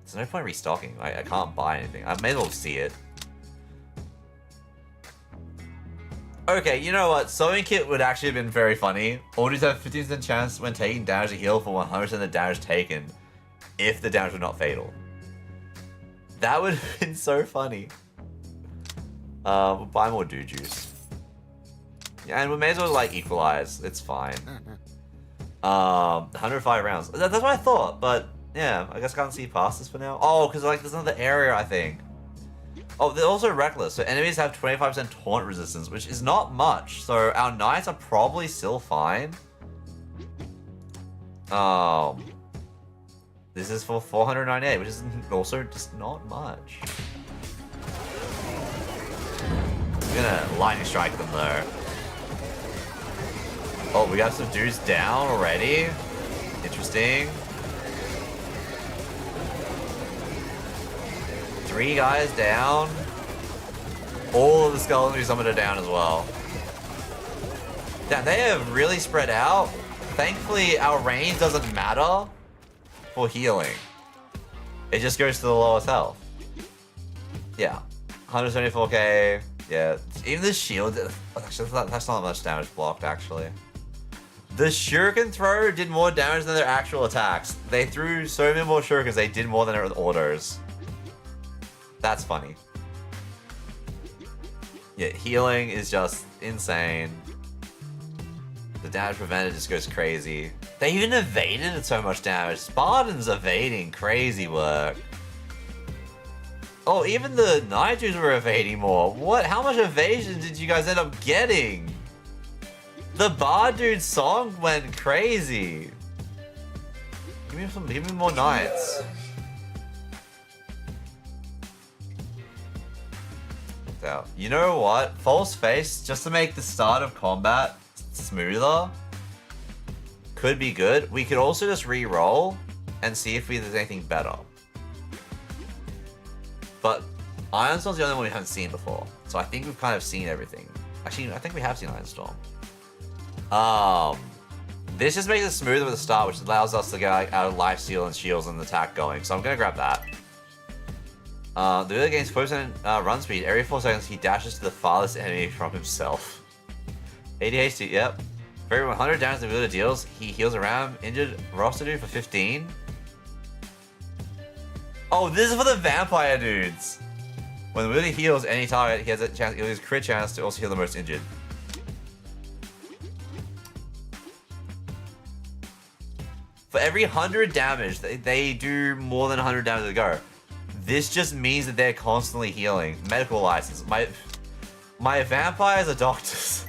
There's no point restocking. I can't buy anything. I may as well see it. Okay, you know what? Sewing kit would actually have been very funny. All dudes have 15% chance when taking damage to heal for 100% of the damage taken, if the damage was not fatal. That would have been so funny. We'll buy more dude juice. Yeah, and we may as well like equalize. It's fine. 105 rounds. That's what I thought, but yeah, I guess I can't see past this for now. Oh, because like there's another area, I think. Oh, they're also reckless. So enemies have 25% taunt resistance, which is not much. So our knights are probably still fine. This is for 498, which is also just not much. I'm gonna lightning strike them though. Oh, we got some dudes down already. Interesting. 3 guys down. All of the skeletons summoned are down as well. Damn, they have really spread out. Thankfully, our range doesn't matter for healing. It just goes to the lowest health. Yeah, 174k. Yeah, even the shield. Actually, that's not much damage blocked, actually. The shuriken throw did more damage than their actual attacks. They threw so many more shurikens, they did more than their orders. That's funny. Yeah, healing is just insane. The damage prevented just goes crazy. They even evaded at so much damage. Spartans evading crazy work. Oh, even the Night Dudes were evading more. What? How much evasion did you guys end up getting? The Bar Dude song went crazy. Give me more knights. You know what? False Face, just to make the start of combat smoother, could be good. We could also just re-roll and see if there's anything better. But Iron Storm's the only one we haven't seen before. So I think we've kind of seen everything. Actually, I think we have seen Iron Storm. This just makes it smoother at the start, which allows us to get like, out of life steal and shields and attack going. So I'm gonna grab that. The ability gains 4% run speed. Every 4 seconds, he dashes to the farthest enemy from himself. 80 HP, yep. For every 100 damage the ability deals, he heals around injured roster dude for 15. Oh, this is for the vampire dudes. When the ability heals any target, he has a chance, he has a crit chance to also heal the most injured. For every 100 damage, they do more than 100 damage to go. This just means that they're constantly healing. Medical license. My vampires are doctors.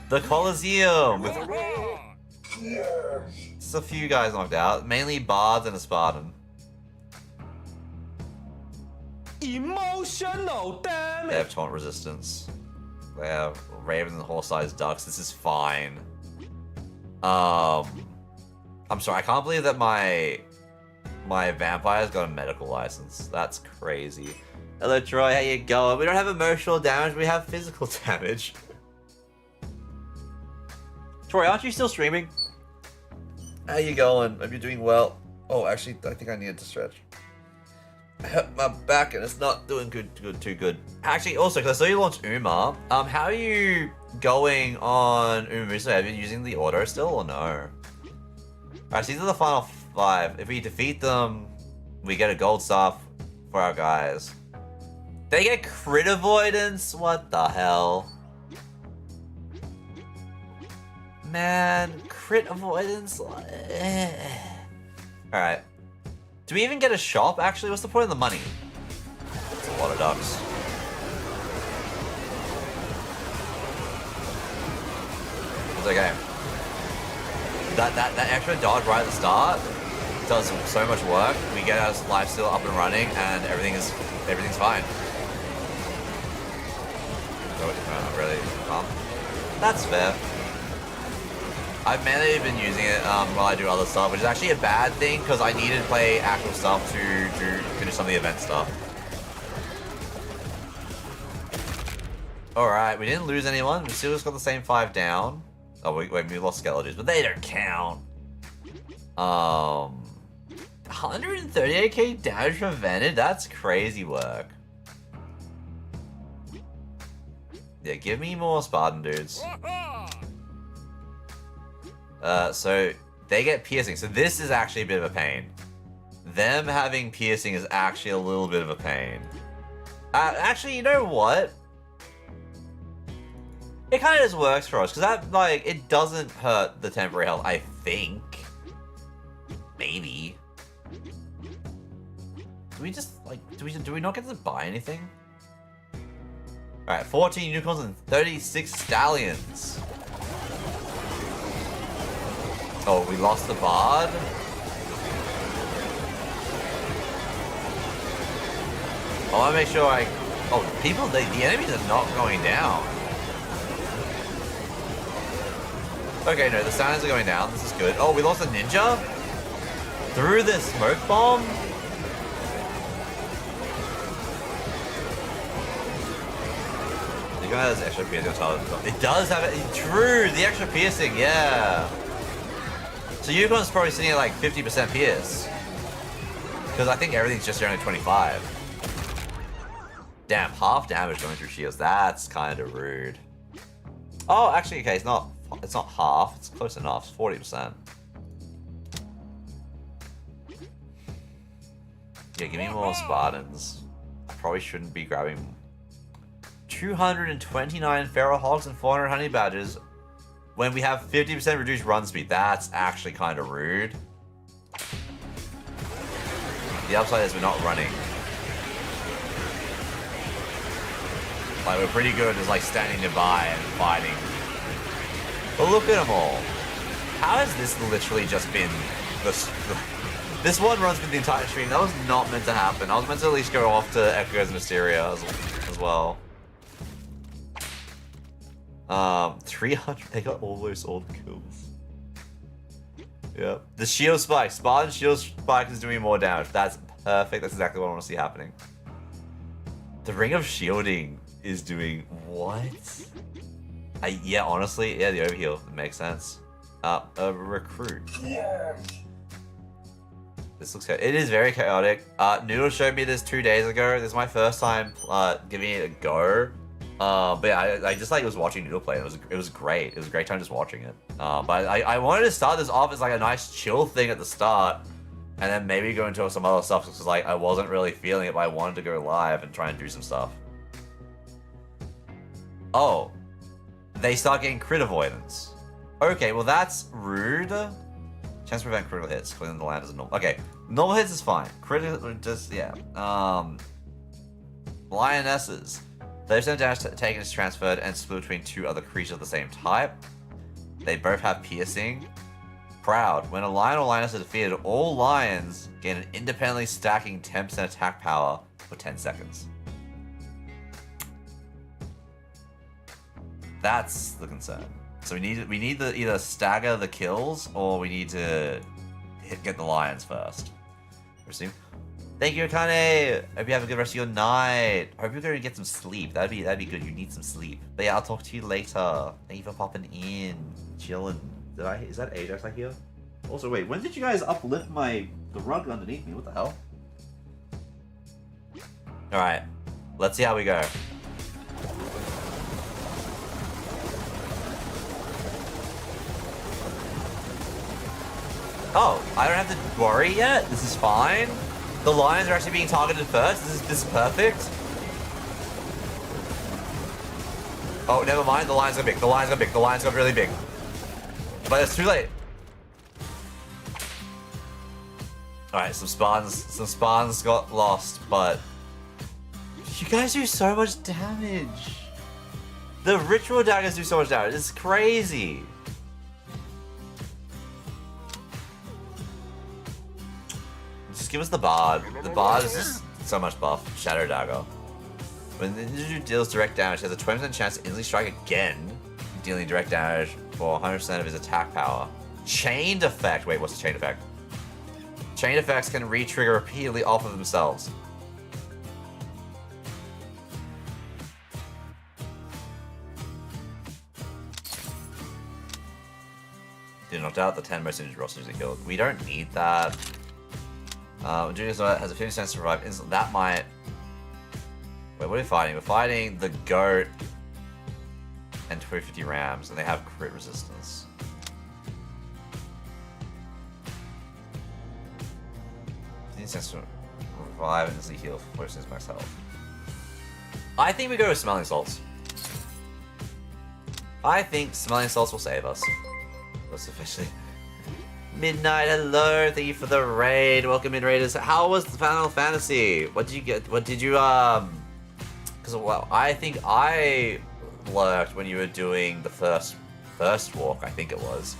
The Colosseum! With just a few guys knocked out. Mainly bards and a Spartan. Emotional damage. They have taunt resistance. They have ravens and horse-sized ducks. This is fine. I'm sorry, I can't believe that my vampire's got a medical license. That's crazy. Hello, Troy, how you going? We don't have emotional damage, we have physical damage. Troy, aren't you still streaming? How you going? Hope you're doing well. Oh, actually, I think I needed to stretch. I hurt my back and it's not doing too good. Actually, also, because I saw you launch Uma, how are you going on Uma recently? Have you been using the auto still or no? Alright, so these are the final 5. If we defeat them, we get a gold star for our guys. They get crit avoidance? What the hell? Man, crit avoidance? Alright. Do we even get a shop, actually? What's the point of the money? It's a lot of ducks. It's okay. That extra dodge right at the start does so much work. We get our lifesteal up and running, and everything's fine. No, not really. That's fair. I've mainly been using it while I do other stuff, which is actually a bad thing because I needed to play actual stuff to finish some of the event stuff. Alright, we didn't lose anyone. We still just got the same 5 down. Oh, wait, we lost skeletons, but they don't count. 138k damage prevented? That's crazy work. Yeah, give me more Spartan dudes. So they get piercing. So this is actually a bit of a pain. Them having piercing is actually a little bit of a pain. Actually, you know what? It kind of just works for us, because that, like, it doesn't hurt the temporary health, I think. Maybe. Do we just, like, do we not get to buy anything? Alright, 14 unicorns and 36 stallions. Oh, we lost the bard? I want to make sure oh, people, the enemies are not going down. Okay, no, the stallions are going down. This is good. Oh, we lost a ninja? Through the smoke bomb? The guy has extra piercing on top. It does have it. True, the extra piercing, yeah. So Unicorn's probably sitting at like 50% pierce. Because I think everything's just around 25. Damn, half damage going through shields. That's kind of rude. Oh, actually, okay, it's not half. It's close enough. It's 40%. Yeah, give me more Spartans. I probably shouldn't be grabbing 229 feral hogs and 400 honey badgers when we have 50% reduced run speed. That's actually kind of rude. The upside is we're not running. Like, we're pretty good at just like standing nearby and fighting. But look at them all. How has this literally just been this one runs through the entire stream? That was not meant to happen. I was meant to at least go off to Echoes Mysteria as well. 300, they got almost all the kills. Yep. The shield spike. Spartan shield spike is doing more damage. That's perfect. That's exactly what I want to see happening. The ring of shielding is doing what? Yeah, honestly, yeah, the overheal. It makes sense. A recruit. This looks chaotic. It is very chaotic. Noodle showed me this 2 days ago. This is my first time giving it a go. But yeah, I just like was watching Noodle play. It was great. It was a great time just watching it. But I wanted to start this off as like a nice chill thing at the start, and then maybe go into some other stuff because like I wasn't really feeling it, but I wanted to go live and try and do some stuff. Oh, they start getting crit avoidance. Okay, well that's rude. Chance to prevent critical hits. Cleaning the land is a normal. Okay, normal hits is fine. Critical, just yeah. Lionesses. 30% damage taken is transferred and split between 2 other creatures of the same type. They both have piercing. Proud. When a lion or lioness is defeated, all lions gain an independently stacking 10% attack power for 10 seconds. That's the concern. So we need to either stagger the kills or we need to get the lions first. Resume. Thank you, Akane. Hope you have a good rest of your night. Hope you're going to get some sleep. That'd be good. You need some sleep. But yeah, I'll talk to you later. Thank you for popping in, chilling. Is that Ajax I hear? Also, wait, when did you guys uplift the rug underneath me? What the hell? All right, let's see how we go. Oh, I don't have to worry yet. This is fine. The lions are actually being targeted first. This is perfect. Oh, never mind. The lions got big. The lions got big. The lions got really big. But it's too late. All right, some spawns got lost, but you guys do so much damage. The ritual daggers do so much damage. It's crazy. Just give us the Bard. The Bard is just so much buff. Shadow Dagger. When the ninja deals direct damage, he has a 20% chance to instantly strike again, dealing direct damage for 100% of his attack power. Chained effect. Wait, what's the chain effect? Chain effects can re-trigger repeatedly off of themselves. Do not doubt the 10 most injured rosters are killed. We don't need that. Ragazora has a 50% to survive instantly. That might... Wait, what are we fighting? We're fighting the goat and 250 rams, and they have crit resistance. Sense to revive and instantly heal for versus max health. I think we go with smelling salts. I think smelling salts will save us. That's officially. Midnight, hello, thank you for the raid. Welcome in, raiders. How was the Final Fantasy? What did you get? What did you because well, I think I lurked when you were doing the first walk, I think it was.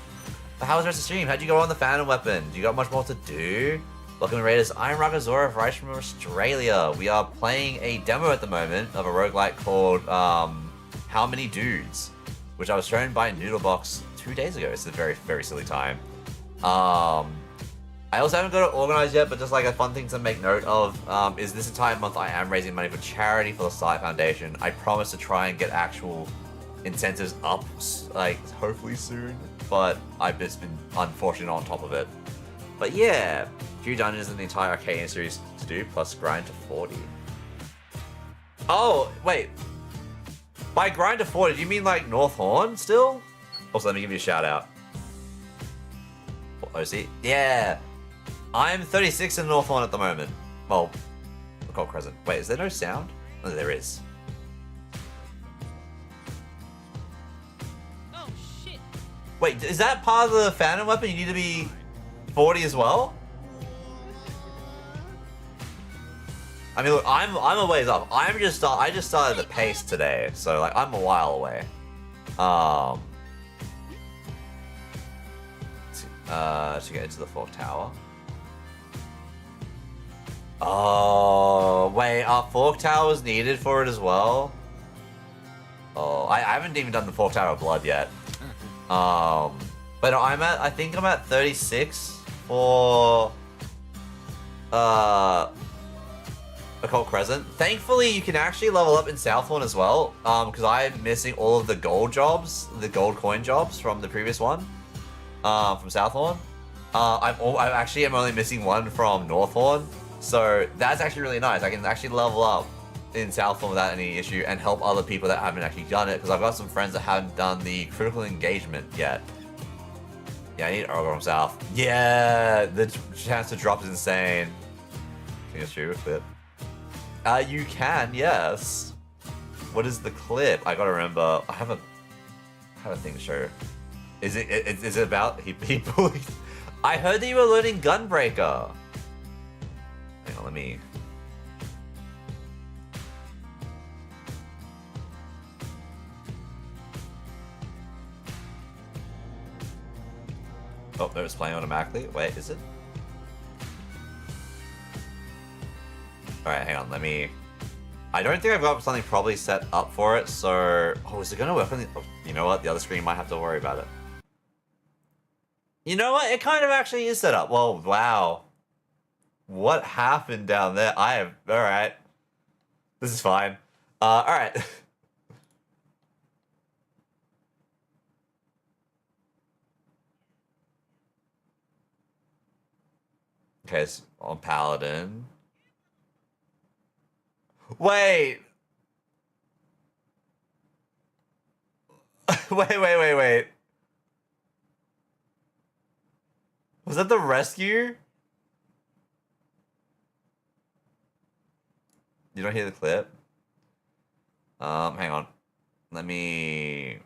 But how was the rest of the stream? How'd you go on the Phantom Weapon? Do you got much more to do? Welcome, Raiders. I'm Ragazora, right from Australia. We are playing a demo at the moment of a roguelike called How Many Dudes, which I was shown by Noodlebox 2 days ago. It's a very, very silly time. I also haven't got it organized yet, but just like a fun thing to make note of is this entire month I am raising money for charity for the Sight Foundation. I promise to try and get actual incentives up, like hopefully soon, but I've just been unfortunately not on top of it. But yeah, few dungeons in the entire Arcane series to do, plus grind to 40. Oh, wait. By grind to 40, do you mean like North Horn still? Also, let me give you a shout out. OC? Yeah. I'm 36 in North Horn at the moment. Well, Cold Crescent. Wait, is there no sound? Oh, there is. Oh, shit. Wait, is that part of the Phantom Weapon? You need to be 40 as well? I mean, look, I'm a ways off. I just started the pace today, so like I'm a while away. To get into the Fork Tower. Oh, wait, are Fork Towers needed for it as well? Oh, I haven't even done the Fork Tower of Blood yet. But I think I'm at 36 for Occult Crescent. Thankfully, you can actually level up in Southhorn as well, because I'm missing all of the gold jobs, the gold coin jobs from the previous one, from Southhorn. I'm only missing one from Northhorn, so that's actually really nice. I can actually level up in Southhorn without any issue and help other people that haven't actually done it, because I've got some friends that haven't done the critical engagement yet. Yeah, I need Urgot from South. Yeah, the chance to drop is insane. Can you shoot with it? You can, yes. What is the clip? I gotta remember. I have a thing to show. Is it about he bullied? I heard that you were learning Gunbreaker. Hang on, let me. Oh, no, it's playing automatically. Wait, is it? Alright, hang on, let me... I don't think I've got something probably set up for it, so... Oh, is it gonna work on the... Oh, you know what? The other screen might have to worry about it. You know what? It kind of actually is set up. Well, wow. What happened down there? Alright. This is fine. Alright. Okay, it's on Paladin. Wait! wait. Was that the rescue? You don't hear the clip? Hang on. Let me...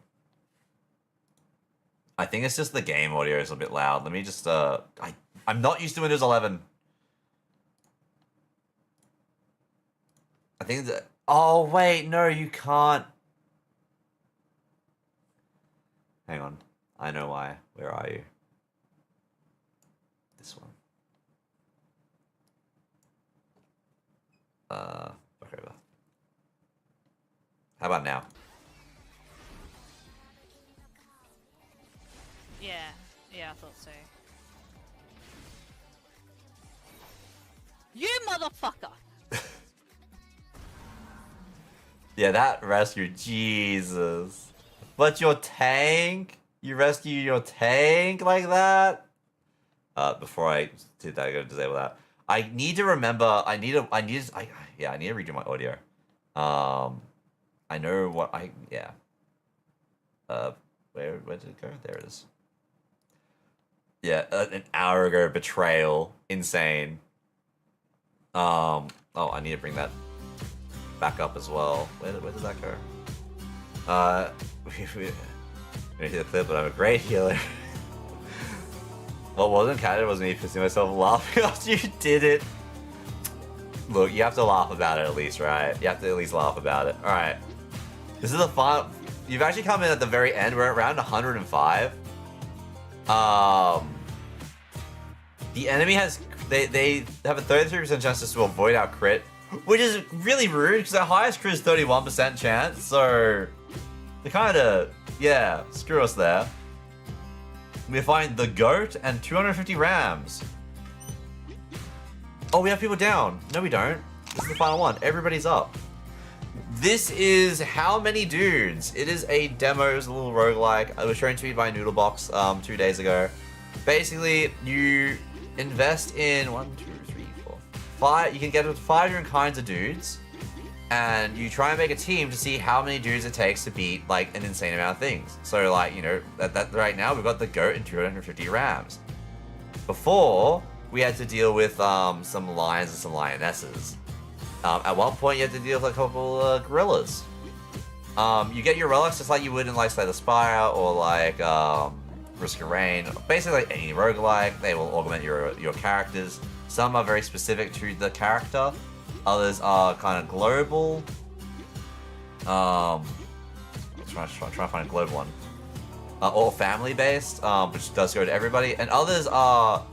I think it's just the game audio is a bit loud. Let me just, I'm not used to Windows 11. I think that... Oh, wait, no, you can't. Hang on. I know why. Where are you? This one. Back over. How about now? Yeah, I thought so. You motherfucker! Yeah, that rescue, Jesus. But your tank? You rescue your tank like that? Before I did that, I gotta disable that. I need to remember, I need to redo my audio. I know what yeah. Where did it go? There it is. Yeah, an hour ago, betrayal, insane. Oh, I need to bring that back up as well. Where did that go? We didn't hear the clip, but I'm a great healer. What wasn't Canada was me pissing myself laughing after you did it. Look, you have to laugh about it at least, right? You have to at least laugh about it. Alright. This is the final... You've actually come in at the very end. We're at round 105. The enemy has... They have a 33% chance to avoid our crit, which is really rude because our highest crit is 31% chance, so... They kinda... Yeah, screw us there. We find the goat and 250 rams. Oh, we have people down. No, we don't. This is the final one. Everybody's up. This is how many dudes? It is a demo, it's a little roguelike. It was shown to me by Noodlebox 2 days ago. Basically, you invest in 5. You can get up to 5 different kinds of dudes. And you try and make a team to see how many dudes it takes to beat, like, an insane amount of things. So, like, you know, that right now we've got the goat and 250 rams. Before, we had to deal with some lions and some lionesses. At one point, you had to deal with a couple gorillas. You get your relics just like you would in, like, Slay the Spire or, like, Risk of Rain. Basically, like any roguelike, they will augment your characters. Some are very specific to the character. Others are kind of global. I'm trying to find a global one. Or family-based, which does go to everybody. And others are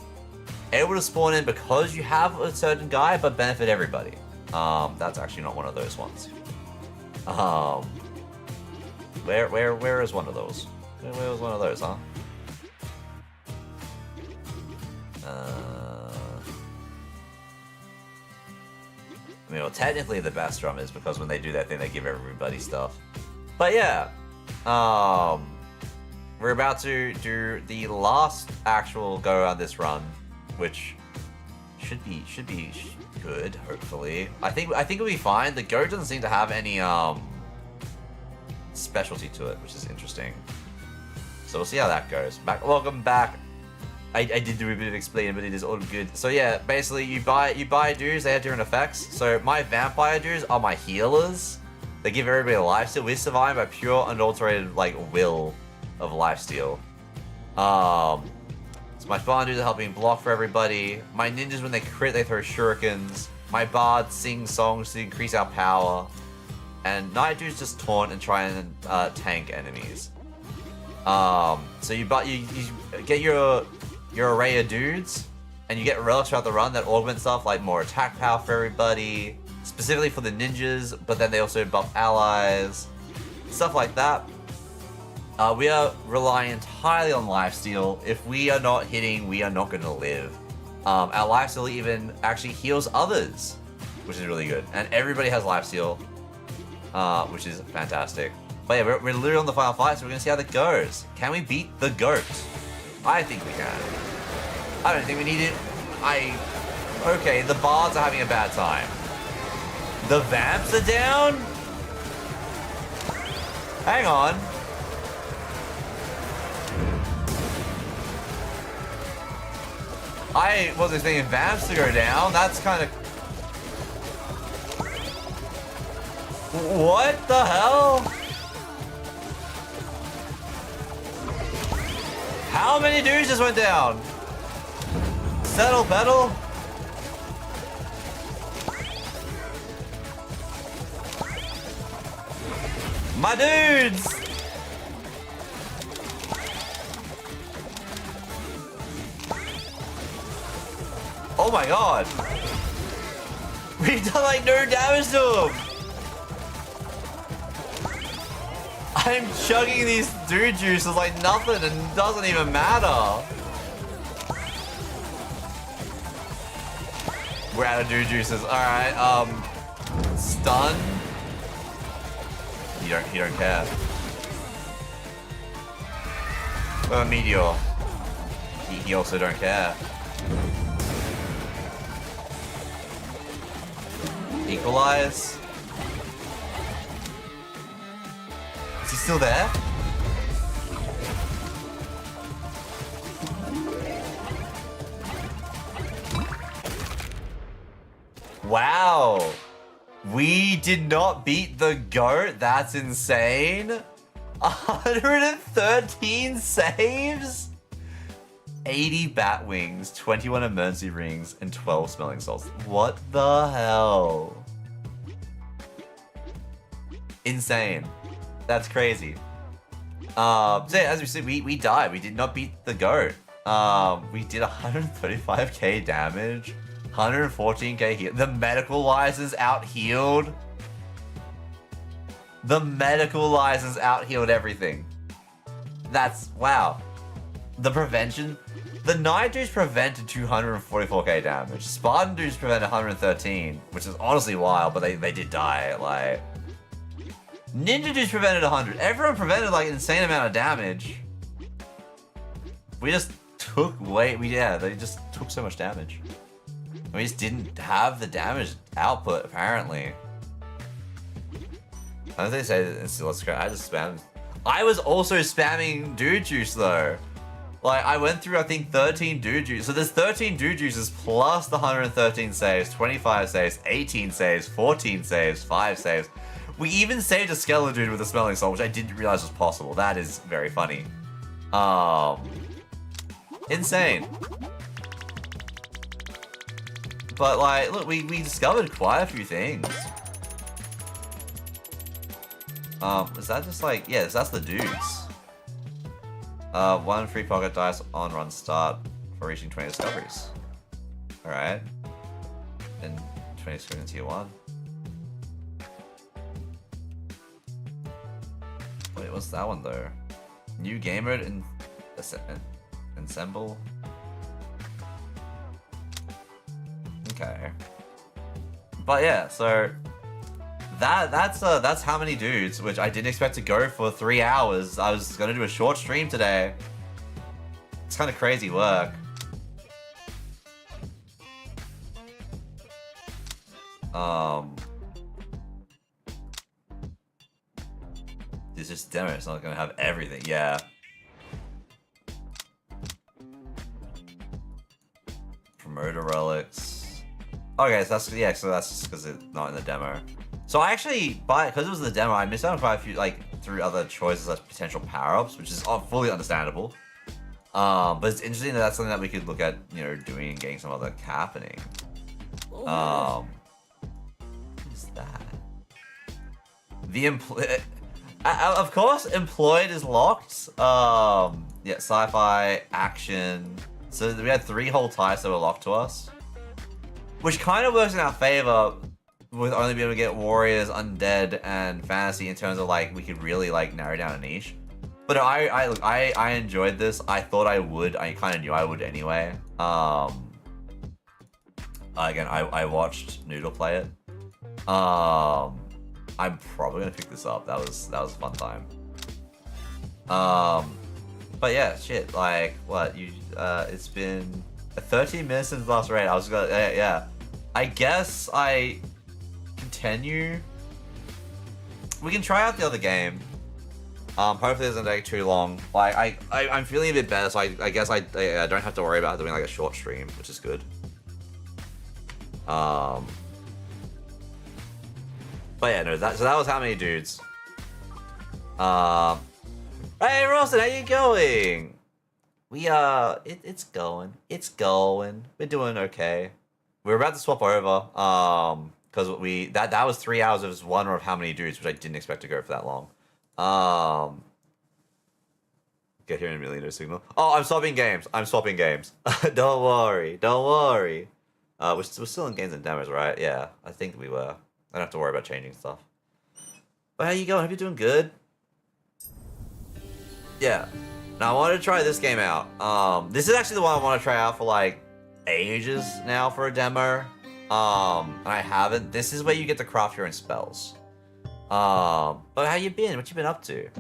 able to spawn in because you have a certain guy, but benefit everybody. That's actually not one of those ones. Where is one of those? Where was one of those, huh? mean, well, technically the best drummers, because when they do that thing, they give everybody stuff. But yeah, we're about to do the last actual go around this run, which should be good, hopefully. I think it'll be fine. The go doesn't seem to have any specialty to it, which is interesting. So we'll see how that goes. Welcome back. I did do a bit of explaining, but it is all good. So yeah, basically you buy dudes, they have different effects. So my vampire dudes are my healers. They give everybody a lifesteal. We survive by pure unadulterated like will of lifesteal. So my spawn dudes are helping block for everybody. My ninjas, when they crit, they throw shurikens. My bards sing songs to increase our power. And night dudes just taunt and try and tank enemies. So you get your array of dudes, and you get relics throughout the run that augment stuff like more attack power for everybody, specifically for the ninjas, but then they also buff allies, stuff like that. We are relying entirely on lifesteal. If we are not hitting, we are not going to live. Our lifesteal even actually heals others, which is really good. And everybody has lifesteal, which is fantastic. But yeah, we're literally on the final fight, so we're going to see how that goes. Can we beat the GOAT? I think we can. I don't think we need it. Okay, the bards are having a bad time. The vamps are down? Hang on. I wasn't expecting vamps to go down. That's kind of... What the hell? How many dudes just went down? Settle, battle. My dudes! Oh my god! We've done like no damage to him! I'm chugging these dude juices like nothing and it doesn't even matter. We're out of dude juices. Alright, stun. You don't care. Meteor. He also don't care. Equalize. Is he still there? Wow. We did not beat the GOAT? That's insane. 113 saves? 80 bat wings, 21 emergency rings, and 12 smelling salts. What the hell? Insane. That's crazy. So yeah, as we said, we died. We did not beat the GOAT. We did 135k damage, 114k heal. The medical license out healed. The medical license out healed everything. That's wow. The prevention. The Night Dudes prevented 244k damage. Spartan Dudes prevented 113, which is honestly wild, but they did die. Like Ninja Dudes prevented 100. Everyone prevented like an insane amount of damage. We just took they just took so much damage. We just didn't have the damage output apparently. I don't think they say it's let's go. I just spammed. I was also spamming dude juice though. Like, I went through, I think, 13 dude juices. So there's 13 dude juices plus the 113 saves, 25 saves, 18 saves, 14 saves, 5 saves. We even saved a skeleton dude with a smelling salt, which I didn't realize was possible. That is very funny. Insane. But, like, look, we discovered quite a few things. Is that just like, yeah, that's the dudes. 1 free pocket dice on run start for reaching 20 discoveries. Alright. And 20 screen in tier 1. Wait, what's that one though? New game mode in ensemble. Okay. But yeah, so that's how many dudes, which I didn't expect to go for 3 hours. I was gonna do a short stream today. It's kind of crazy work. It's just demo. It's not gonna have everything. Yeah. Promoter relics. Okay, so that's just because it's not in the demo. So I actually, because it was the demo, I missed out on quite a few, like, through other choices as potential power-ups, which is fully understandable. But it's interesting that that's something that we could look at, you know, doing and getting some other happening. What is that? Of course, employed is locked. Yeah, sci-fi, action. So we had 3 whole types that were locked to us, which kind of works in our favor with only being able to get warriors, undead, and fantasy in terms of like we could really like narrow down a niche. But I enjoyed this. I thought I would. I kind of knew I would anyway. Again, I watched Noodle play it. I'm probably gonna pick this up. That was a fun time. But yeah, shit. Like, what you? It's been 13 minutes since the last raid. I was gonna, yeah. I guess I continue. We can try out the other game. Hopefully it doesn't take too long. Like, I'm feeling a bit better, so I guess I don't have to worry about doing like a short stream, which is good. But yeah, no, so that was how many dudes. Hey Rawson, how you going? We it's going. We're doing okay. We're about to swap over. Because that was 3 hours of one of how many dudes, which I didn't expect to go for that long. Get here in a million signal. Oh, I'm swapping games. Don't worry. We're still in games and demos, right? Yeah, I think we were. I don't have to worry about changing stuff. But how you going? Hope you're doing good. Yeah. Now I wanted to try this game out. This is actually the one I want to try out for like ages now for a demo. And I haven't. This is where you get to craft your own spells. But how you been? What you been up to?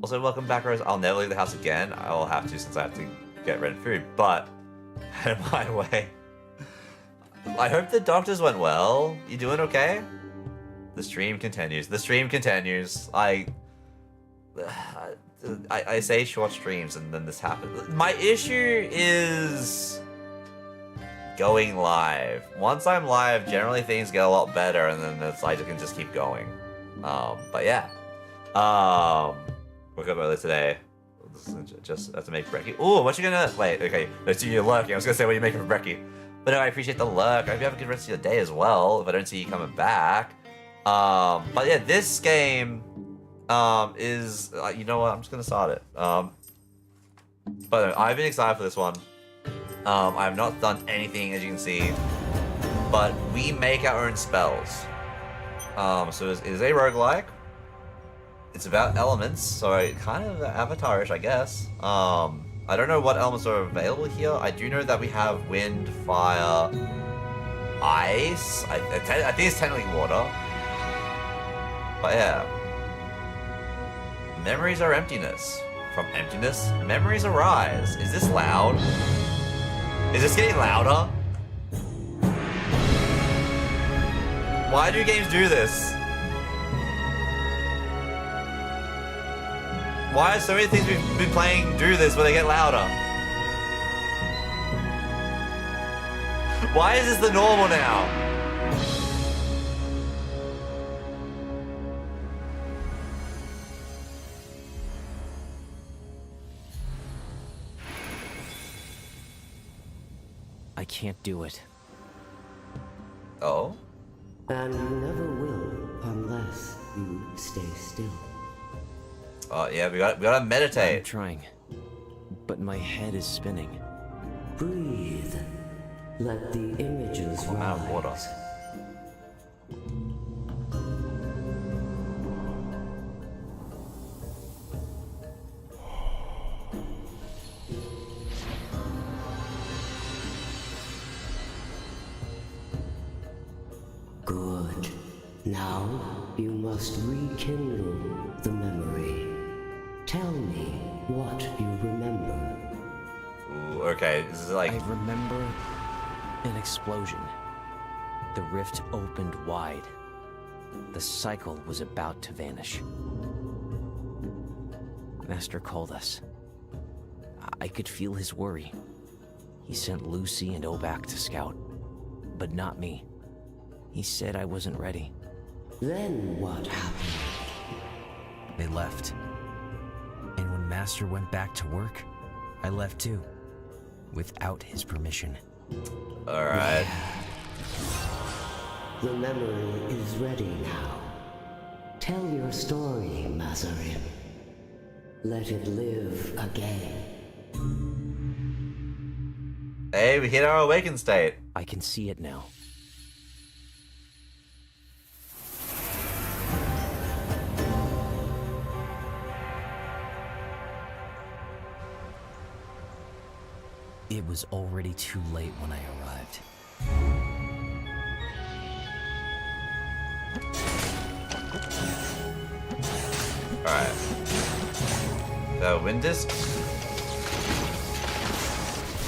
Also, welcome back, Rose. I'll never leave the house again. I will have to since I have to get rid of food. But head my way. I hope the doctors went well. You doing okay? The stream continues. I say short streams and then this happens. My issue is going live. Once I'm live, generally things get a lot better and then it's like I can just keep going. But yeah. Woke up early today. Just have to make brekkie. Ooh, what you gonna... Wait, okay. Let's do your lurking. I was gonna say what you're making for brekkie. But no, I appreciate the lurk. I hope you have a good rest of your day as well, if I don't see you coming back. But yeah, this game is... you know what? I'm just gonna start it. But I've been excited for this one. I have not done anything, as you can see. But we make our own spells. So it is a roguelike. It's about elements, so kind of Avatar-ish, I guess. I don't know what elements are available here. I do know that we have wind, fire, ice. I think it's technically water. But yeah. Memories are emptiness. From emptiness, memories arise. Is this loud? Is this getting louder? Why do games do this? Why are so many things we've been playing do this where they get louder? Why is this the normal now? I can't do it. Oh? And you never will unless you stay still. Oh yeah, we gotta meditate. I'm trying, but my head is spinning. Breathe. Let the images I'm out of rise. water. Good. Now you must rekindle the memory. Tell me what you remember. Ooh, okay, this is like... I remember an explosion. The rift opened wide. The cycle was about to vanish. Master called us. I could feel his worry. He sent Lucy and Obak to scout, but not me. He said I wasn't ready. Then what happened? They left. And when Master went back to work, I left too, without his permission. Alright. The memory is ready now. Tell your story, Mazarin. Let it live again. Hey, we hit our awakened state. I can see it now. It was already too late when I arrived. Alright. The wind disc.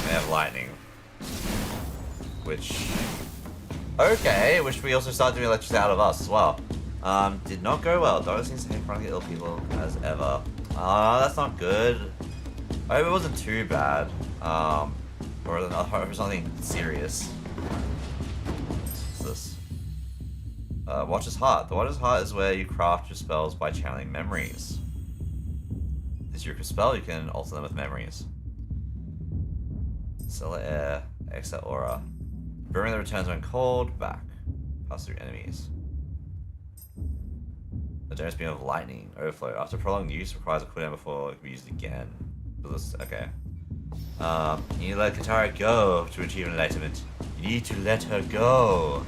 They have lightning. Which... Okay, which we also started doing electricity out of us as well. Did not go well. Dora seems to be front of the ill people as ever. That's not good. I hope it wasn't too bad. Or it was something serious. What's this? Watcher's Heart. The Watcher's Heart is where you craft your spells by channeling memories. This is your spell, you can alter them with memories. Stellar Air, Extra Aura. Burning that returns when cold, back. Pass through enemies. A generous beam of lightning, overflow. After prolonged use, requires a cooldown before it can be used again. Okay. You need to let Katara go to achieve enlightenment. You need to let her go.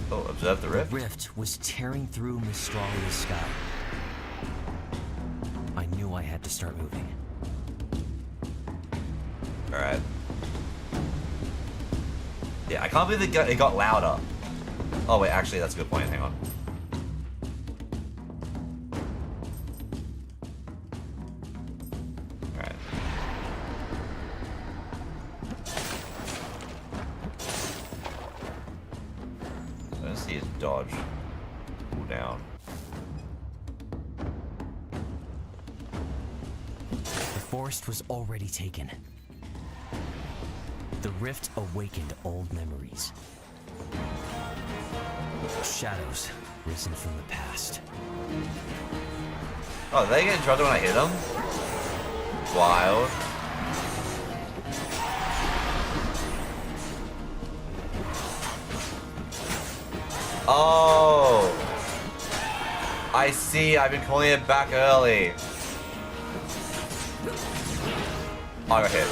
Oh, observe the rift. The rift was tearing through Mistralia's sky. I knew I had to start moving. Alright. Yeah, I can't believe it got louder. Oh wait, actually that's a good point, hang on. Alright. I don't see his dodge. Cool down. The forest was already taken. The rift awakened old memories. Shadows risen from the past. Oh, they get interrupted when I hit them? Wild. Oh! I see, I've been calling it back early. Oh, I got hit.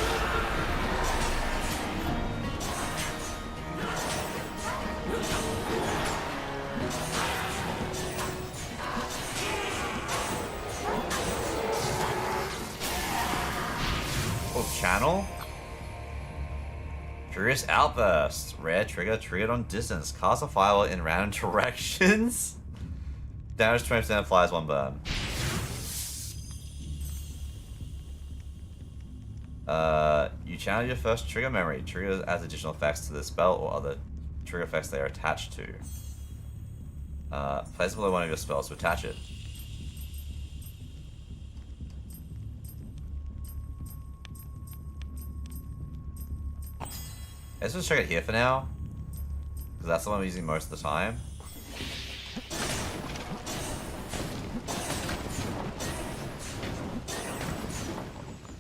Channel? Furious Outburst. Rare trigger triggered on distance. Cast a fireball in random directions. Damage 20%, flies 1 burn. You channel your first trigger memory. Trigger adds additional effects to the spell or other trigger effects they are attached to. Place it below one of your spells to attach it. Let's just check it here for now, because that's the one I'm using most of the time.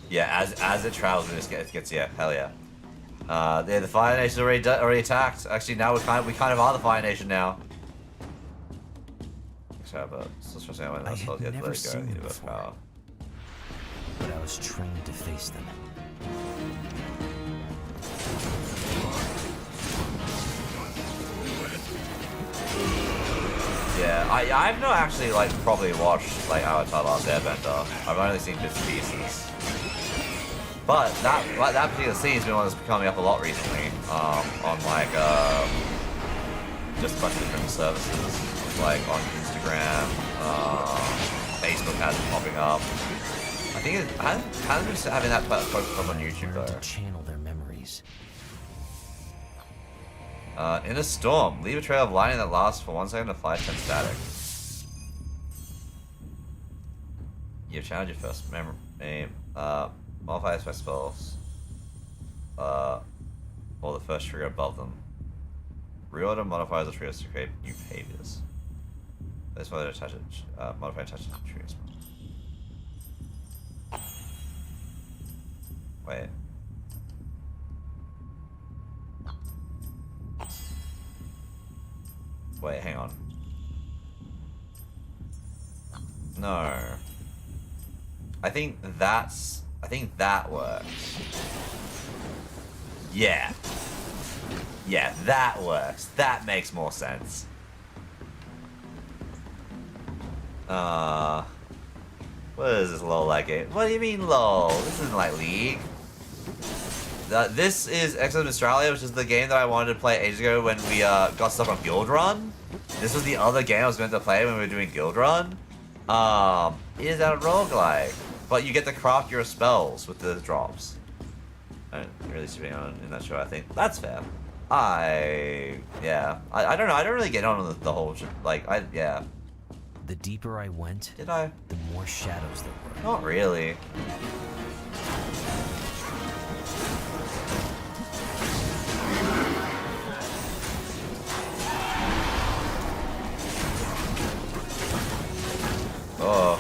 Yeah, as it travels, it just gets yeah, hell yeah. Yeah, the Fire Nation's already attacked. Actually, now we kind of are the Fire Nation now. Sorry, but I had never seen them before, but I was trained to face them. Yeah, I've not actually like probably watched like Avatar: Last Airbender. I've only seen bits and pieces. But that particular scene has been one that's been coming up a lot recently. On like just a bunch of different services, like on Instagram, Facebook has it popping up. I think it hasn't been having that focus up on YouTube Learn though. to channel their memories. In a storm, leave a trail of lightning that lasts for 1 second to 5 times static. You've channeled your first memory. Modify special spells. Or the first trigger above them. Reorder modifiers or triggers to create new behaviors. This way to attach it. Modify attach it to triggers. Wait. Wait, hang on. No. I think that works. Yeah. Yeah, that works. That makes more sense. What is this LOL like game? What do you mean LOL? This isn't like League. This is Exodus Australia, which is the game that I wanted to play ages ago when we got stuck on Guild Run. This was the other game I was meant to play when we were doing Guild Run. It is a roguelike, but you get to craft your spells with the drops. I don't really see on in that show. I think that's fair. I don't know. I don't really get on with the whole yeah. The deeper I went, Did I? the more shadows there were. Not really. Oh.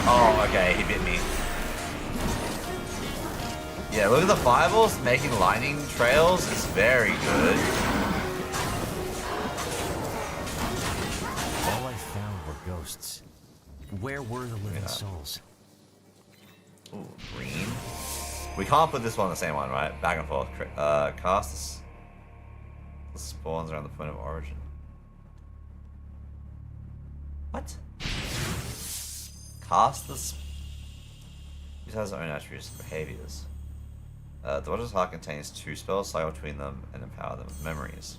Oh, okay, he bit me. Yeah, look at the fireballs making lightning trails. It's very good. All I found were ghosts. Where were the living souls? Ooh, green. We can't put this one on the same one, right? Back and forth. Cast the spawns around the point of origin. What? Cast the. This has its own attributes and behaviors. The Watcher's Heart contains 2 spells, cycle between them, and empower them with memories.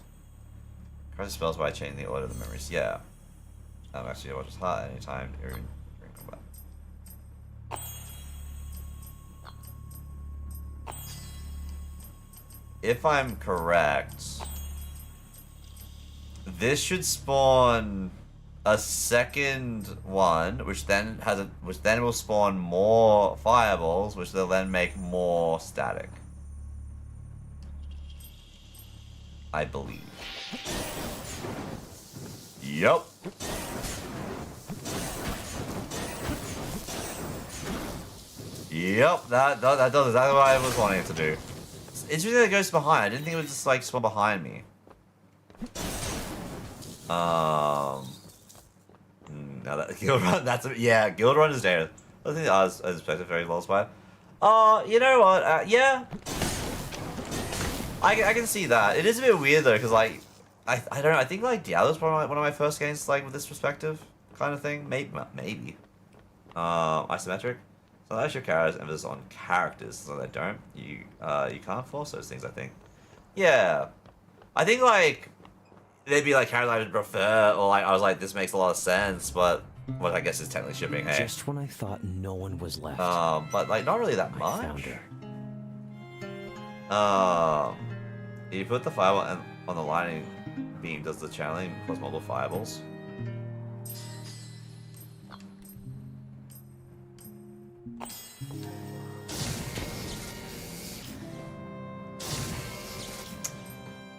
Cast the spells by changing the order of the memories. Yeah. Actually, Watcher's Heart at any time during combat. If I'm correct, this should spawn a second one, which then will spawn more fireballs, which will then make more static. I believe. Yup. Yep, that does exactly what I was wanting it to do. It's really that it goes behind. I didn't think it would just like spawn behind me. No, that Guild Run. Yeah, Guild Run is there. I think I was expected very well by. You know what? Yeah, I can see that. It is a bit weird though, because like I don't know. I think like Diablo's probably one of my first games like with this perspective kind of thing. Maybe. Isometric. So that's your characters' emphasis on characters. So they don't. You can't force those things. I think. Yeah, I think like. They'd be like characters I would prefer, or like I was like, this makes a lot of sense, but what I guess is technically shipping. Hey, Just when I thought no one was left, but like not really that I much. found her. You put the fireball on the lightning beam. Does the channeling plus multiple fireballs?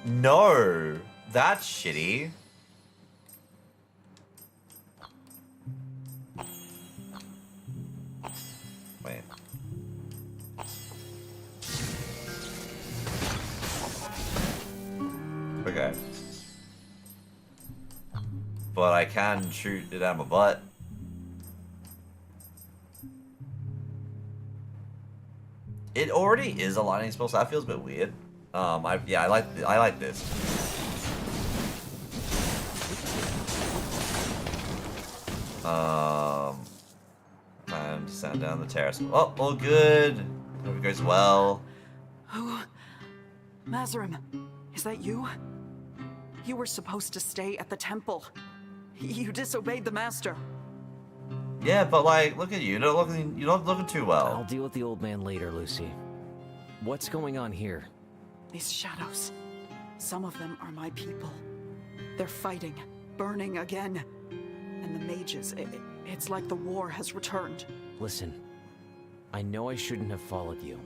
No. That's shitty. Wait. Okay. But I can shoot it out my butt. It already is a lightning spell, so that feels a bit weird. I like this. Time to send down the terrace. Oh, all good. Hope it goes well. Oh, Mazarin, is that you? You were supposed to stay at the temple. You disobeyed the master. Yeah, but like, look at you. You're not looking too well. I'll deal with the old man later, Lucy. What's going on here? These shadows. Some of them are my people. They're fighting, burning again. And the mages, it's like the war has returned. Listen, I know I shouldn't have followed you,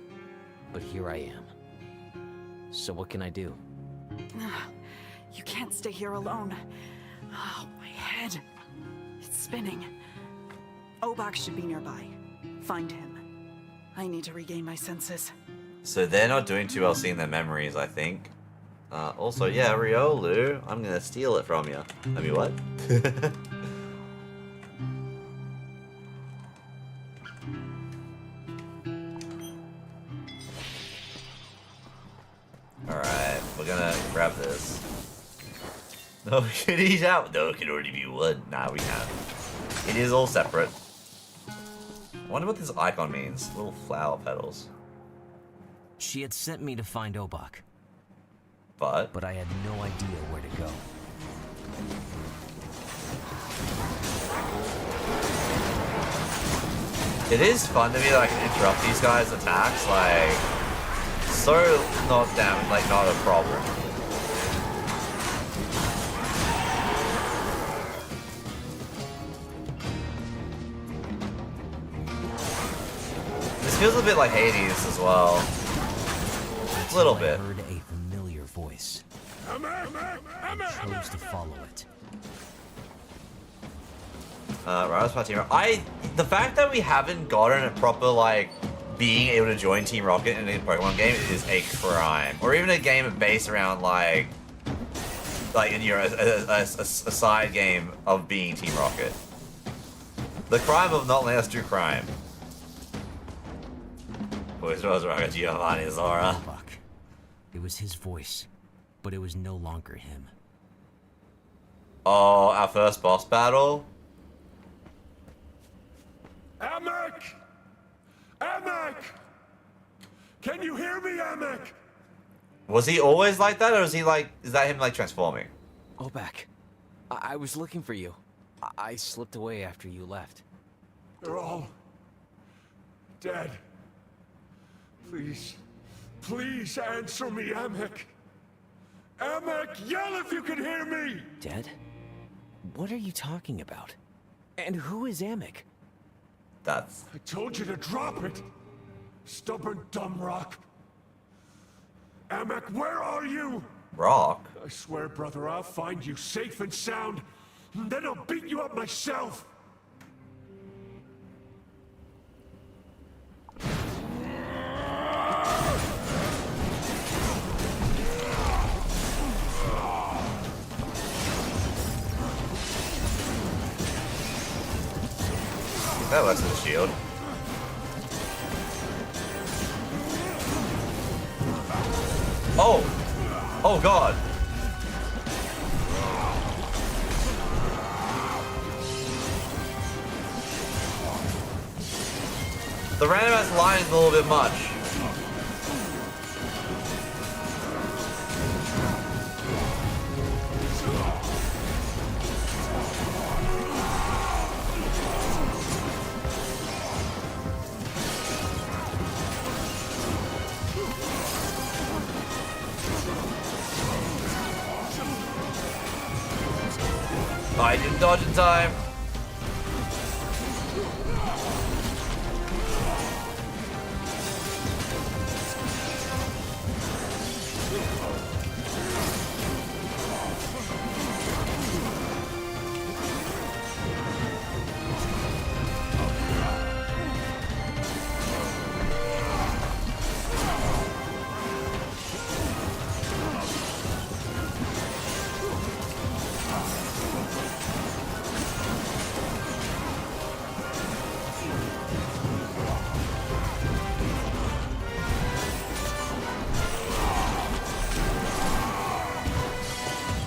but here I am. So what can I do? You can't stay here alone. Oh, my head. It's spinning. Obak should be nearby. Find him. I need to regain my senses. So they're not doing too well seeing their memories, I think. Also, yeah, Riolu, I'm gonna steal it from you. I mean, what? Alright, we're gonna grab this. No, we can eat out. No, it can already be one. Nah, we can't. It is all separate. I wonder what this icon means. Little flower petals. She had sent me to find Obak, But I had no idea where to go. it is fun to me that I can interrupt these guys' attacks, like, so not a problem. This feels a bit like Hades as well. A little bit. I heard a familiar voice. I chose to follow it. The fact that we haven't gotten a proper, like, being able to join Team Rocket in a Pokemon game is a crime. Or even a game based around, like a side game of being Team Rocket. The crime of not letting us do crime. Which was Ragazora. Obak. It was his voice, but it was no longer him. Oh, our first boss battle? Amek! Amek! Can you hear me, Amek? Was he always like that, or is that him, like, transforming? Obak, I was looking for you. I slipped away after you left. They're all dead. Please, please answer me, Amek. Amek, yell if you can hear me! Dead? What are you talking about? And who is Amek? That's... I told you to drop it! Stubborn dumb rock! Amek, where are you? Rock? I swear, brother, I'll find you safe and sound, and then I'll beat you up myself! That works as a shield. Oh! Oh god! The random ass line is a little bit much. I didn't dodge in time.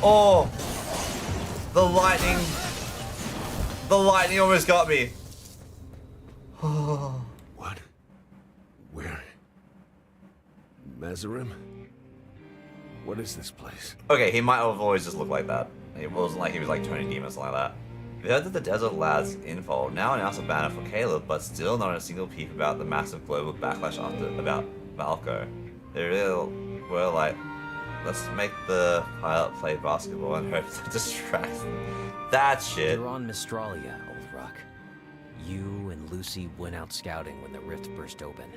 Oh, the lightning almost got me. What? Where? Mazarim? What is this place? Okay, he might have always just looked like that. It wasn't like he was like Tony Demon or something like that. We heard that the Desert Lads info now announced a banner for Caleb, but still not a single peep about the massive global backlash about Valko. They really were like, let's make the pilot play basketball and hope to distract that shit. You're on Mistralia, Old Rock. You and Lucy went out scouting when the rift burst open.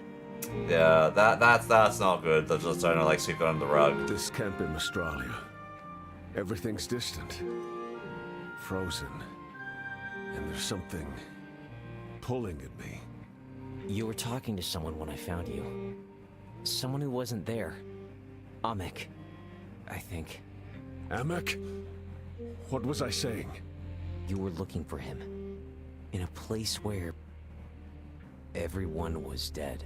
Yeah, that's not good. They're just trying to like sweep it under the rug. This camp in Australia. Everything's distant. Frozen. And there's something pulling at me. You were talking to someone when I found you. Someone who wasn't there. Amek, I think. Amek? What was I saying? You were looking for him. In a place where everyone was dead.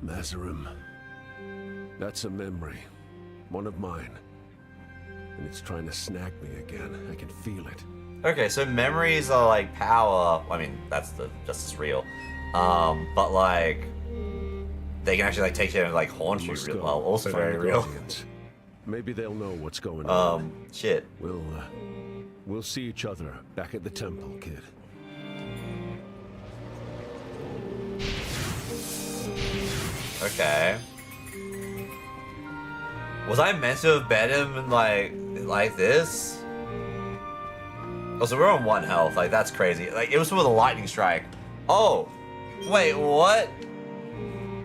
Mazarim. That's a memory. One of mine. And it's trying to snag me again. I can feel it. Okay, so memories are like power. I mean, that's just as real. But like, they can actually like take you and like haunt you real well. Also very real. Guardians. Maybe they'll know what's going on. Shit. We'll see each other back at the temple, kid. Okay. Was I meant to have bet him in like this? Oh, so we're on 1 health. Like, that's crazy. Like, it was with a lightning strike. Oh, wait, what?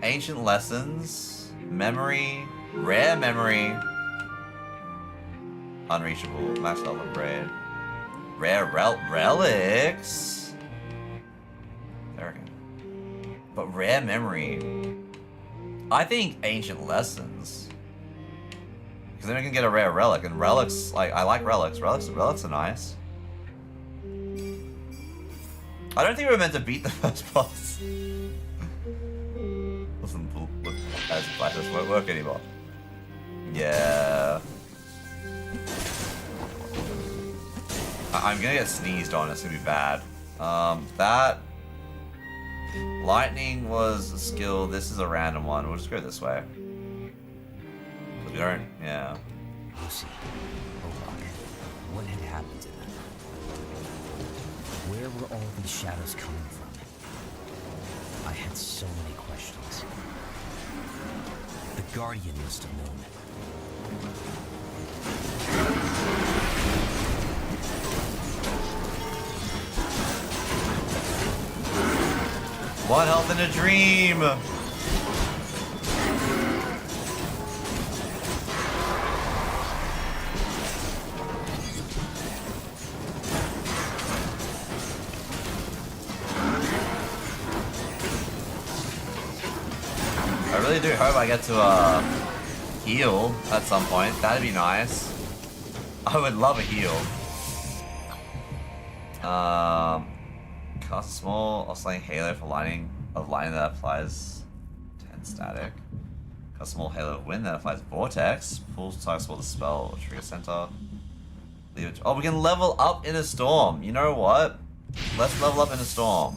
Ancient lessons, memory, rare memory, unreachable, max level upgrade, rare relics. There we go. But rare memory. I think ancient lessons. Because then we can get a rare relic, and relics, like, I like relics. Relics are nice. I don't think we were meant to beat the first boss. Listen, look, as flashes won't work anymore. Yeah. I'm gonna get sneezed on, it's gonna be bad. That lightning was a skill, this is a random one. We'll just go this way. We don't, yeah. Lucy, Obak, what had happened to them? Where were all these shadows coming from? I had so many questions. The Guardian must have known. One health in a dream! I really do hope I get to heal at some point. That'd be nice. I would love a heal. Cast a small oscillating halo for lightning that applies 10 static. Cast a small halo of wind that applies vortex. Full target for the spell or trigger center. Leave it. Oh, we can level up in a storm. You know what? Let's level up in a storm.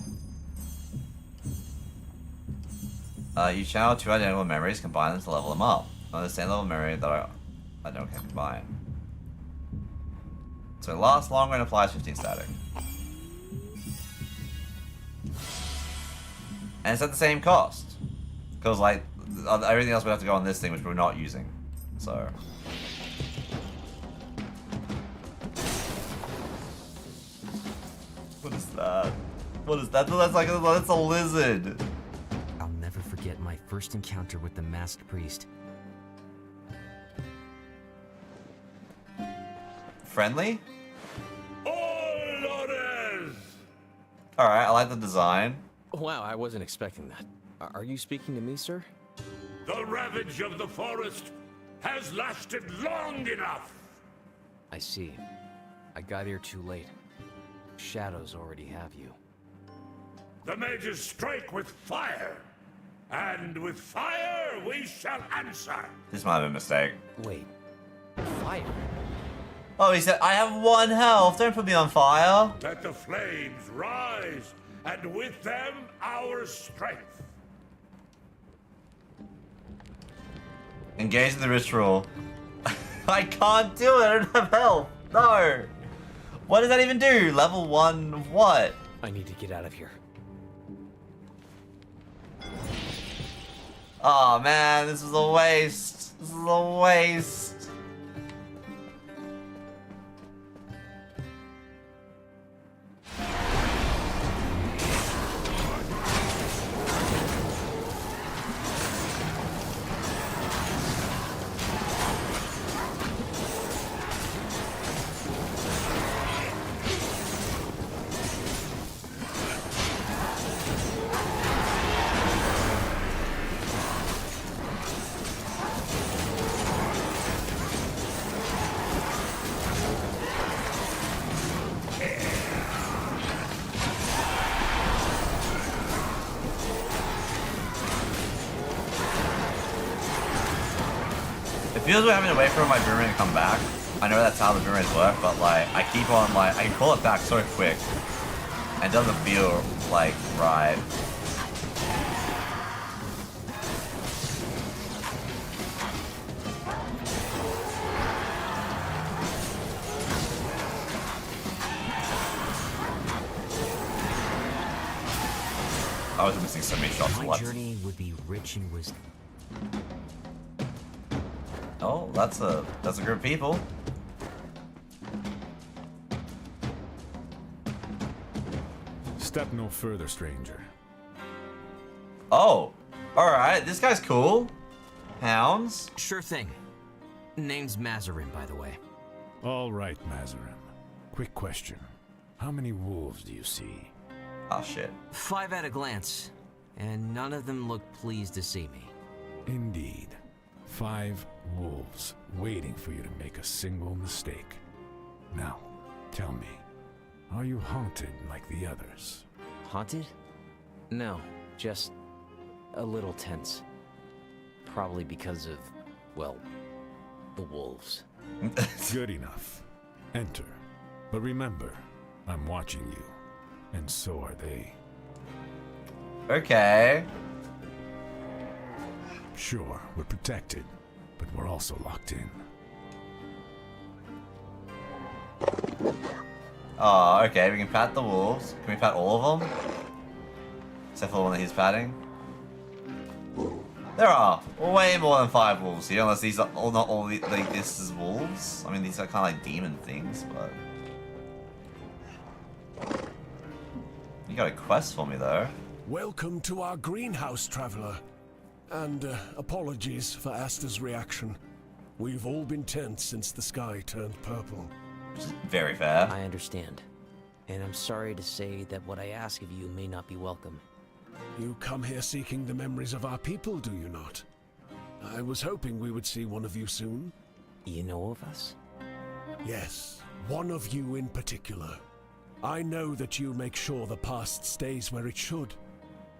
You channel 2 identical memories, combine them to level them up. Understand level memory that I don't can combine. So it lasts longer and applies 15 static. And it's at the same cost. Because like, everything else would have to go on this thing, which we're not using. So. What is that? What is that? That's a lizard. I'll never forget my first encounter with the masked priest. Friendly? Olores! Alright, I like the design. Wow, I wasn't expecting that. Are you speaking to me, sir? The ravage of the forest has lasted long enough! I see. I got here too late. Shadows already have you. The mages strike with fire, and with fire we shall answer! This might have been a mistake. Wait. Fire? Oh, he said, I have 1 health. Don't put me on fire. Let the flames rise, and with them our strength. Engage in the ritual. I can't do it. I don't have health. No. What does that even do? Level 1 of what? I need to get out of here. Oh man, this is a waste. This is a waste. It feels like having to wait for my boomerang to come back. I know that's how the boomerangs work, but like I keep on like I can call it back so quick. And it doesn't feel like right. I was missing so many shots. My What? journey would be rich in wisdom. Oh, that's a group of people. Step no further, stranger. Oh, all right. This guy's cool. Hounds. Sure thing. Name's Mazarin, by the way. All right, Mazarin. Quick question. How many wolves do you see? Oh shit. 5 at a glance, and none of them look pleased to see me. Indeed. 5 wolves waiting for you to make a single mistake. Now, tell me, are you haunted like the others? Haunted? No, just a little tense. Probably because of, well, the wolves. Good enough. Enter. But remember, I'm watching you, and so are they. Okay. Sure, we're protected, but we're also locked in. Oh, okay. We can pat the wolves. Can we pat all of them? Except for the one that he's patting. There are way more than 5 wolves here, unless these are all not all like this is wolves. I mean, these are kind of like demon things, but you got a quest for me though. Welcome to our greenhouse, traveler. And apologies for Asta's reaction. We've all been tense since the sky turned purple. Which is very fair. I understand. And I'm sorry to say that what I ask of you may not be welcome. You come here seeking the memories of our people, do you not? I was hoping we would see one of you soon. You know of us? Yes, one of you in particular. I know that you make sure the past stays where it should.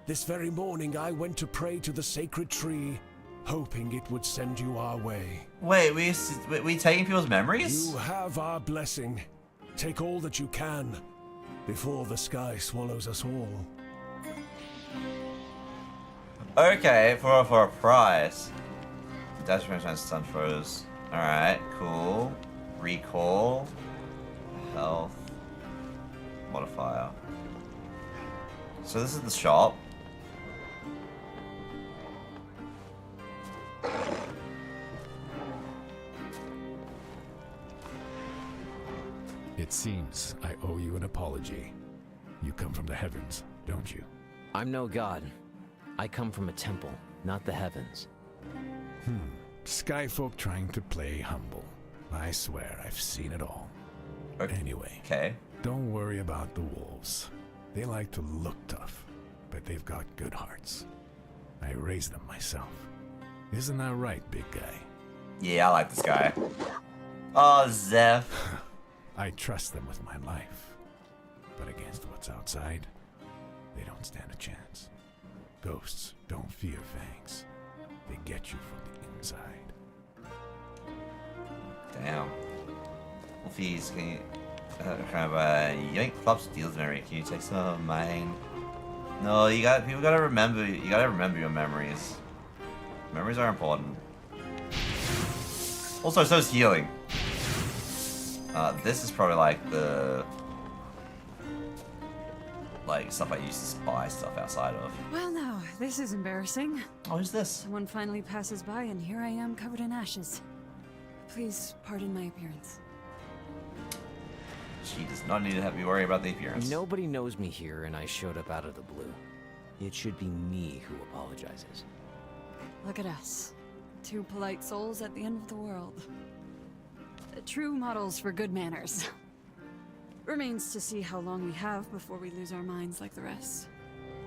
This very morning I went to pray to the sacred tree, hoping it would send you our way. Wait, we taking people's memories? You have our blessing. Take all that you can, before the sky swallows us all. Okay, for a price. Dash range and stun throws. Alright, cool. Recall. Health. Modifier. So this is the shop. It seems I owe you an apology. You come from the heavens, don't you? I'm no god. I come from a temple, not the heavens. Skyfolk trying to play humble. I swear I've seen it all. Anyway, Okay. don't worry about the wolves. They like to look tough, but they've got good hearts. I raised them myself. Isn't that right, big guy? Yeah, I like this guy. Oh, Zeph. I trust them with my life. But against what's outside, they don't stand a chance. Ghosts don't fear fangs. They get you from the inside. Damn. Wolfies, can you yoink flops deals memory? Can you take some of mine? No, people gotta remember your memories. Memories are important. Also, so is healing. This is probably like the stuff I used to buy stuff outside of. Well, now, this is embarrassing. Oh, who's this? Someone finally passes by, and here I am covered in ashes. Please pardon my appearance. She does not need to have me worry about the appearance. Nobody knows me here, and I showed up out of the blue. It should be me who apologizes. Look at us. Two polite souls at the end of the world. True models for good manners. Remains to see how long we have before we lose our minds like the rest.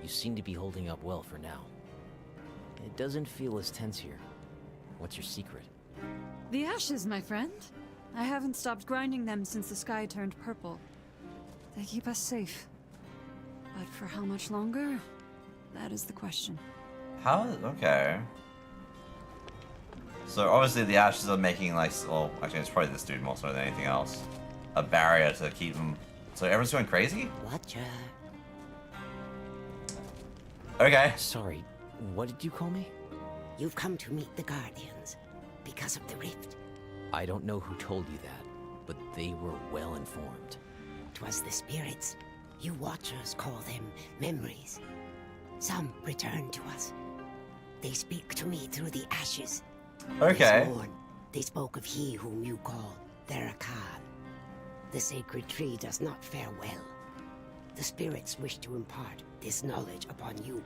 You seem to be holding up well for now. It doesn't feel as tense here. What's your secret? The ashes, my friend. I haven't stopped grinding them since the sky turned purple. They keep us safe. But for how much longer? That is the question. How? Okay. So obviously the ashes are making like, well, actually it's probably this dude more so than anything else, a barrier to keep them. So everyone's going crazy? Watcher. Okay. Sorry, what did you call me? You've come to meet the Guardians because of the rift. I don't know who told you that, but they were well informed. 'Twas the spirits. You Watchers call them memories. Some return to us. They speak to me through the ashes. Okay. They sworn. They spoke of he whom you call Therakan. The sacred tree does not fare well. The spirits wish to impart this knowledge upon you.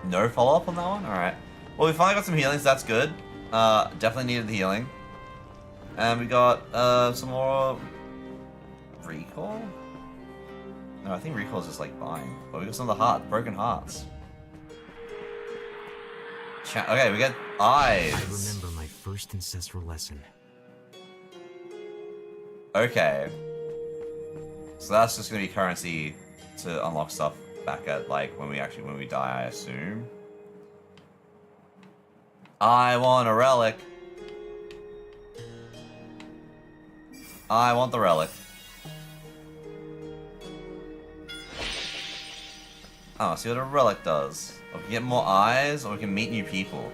No follow-up on that one? Alright. Well, we finally got some healing, so that's good. Definitely needed the healing. And we got some more recall? No, I think recall is just like buying. But we got some of the broken hearts. Okay, we get eyes. I remember my first ancestral lesson. Okay. So that's just gonna be currency to unlock stuff back at like when we die, I assume. I want a relic. I want the relic. Oh, see what a relic does. We can get more eyes, or we can meet new people.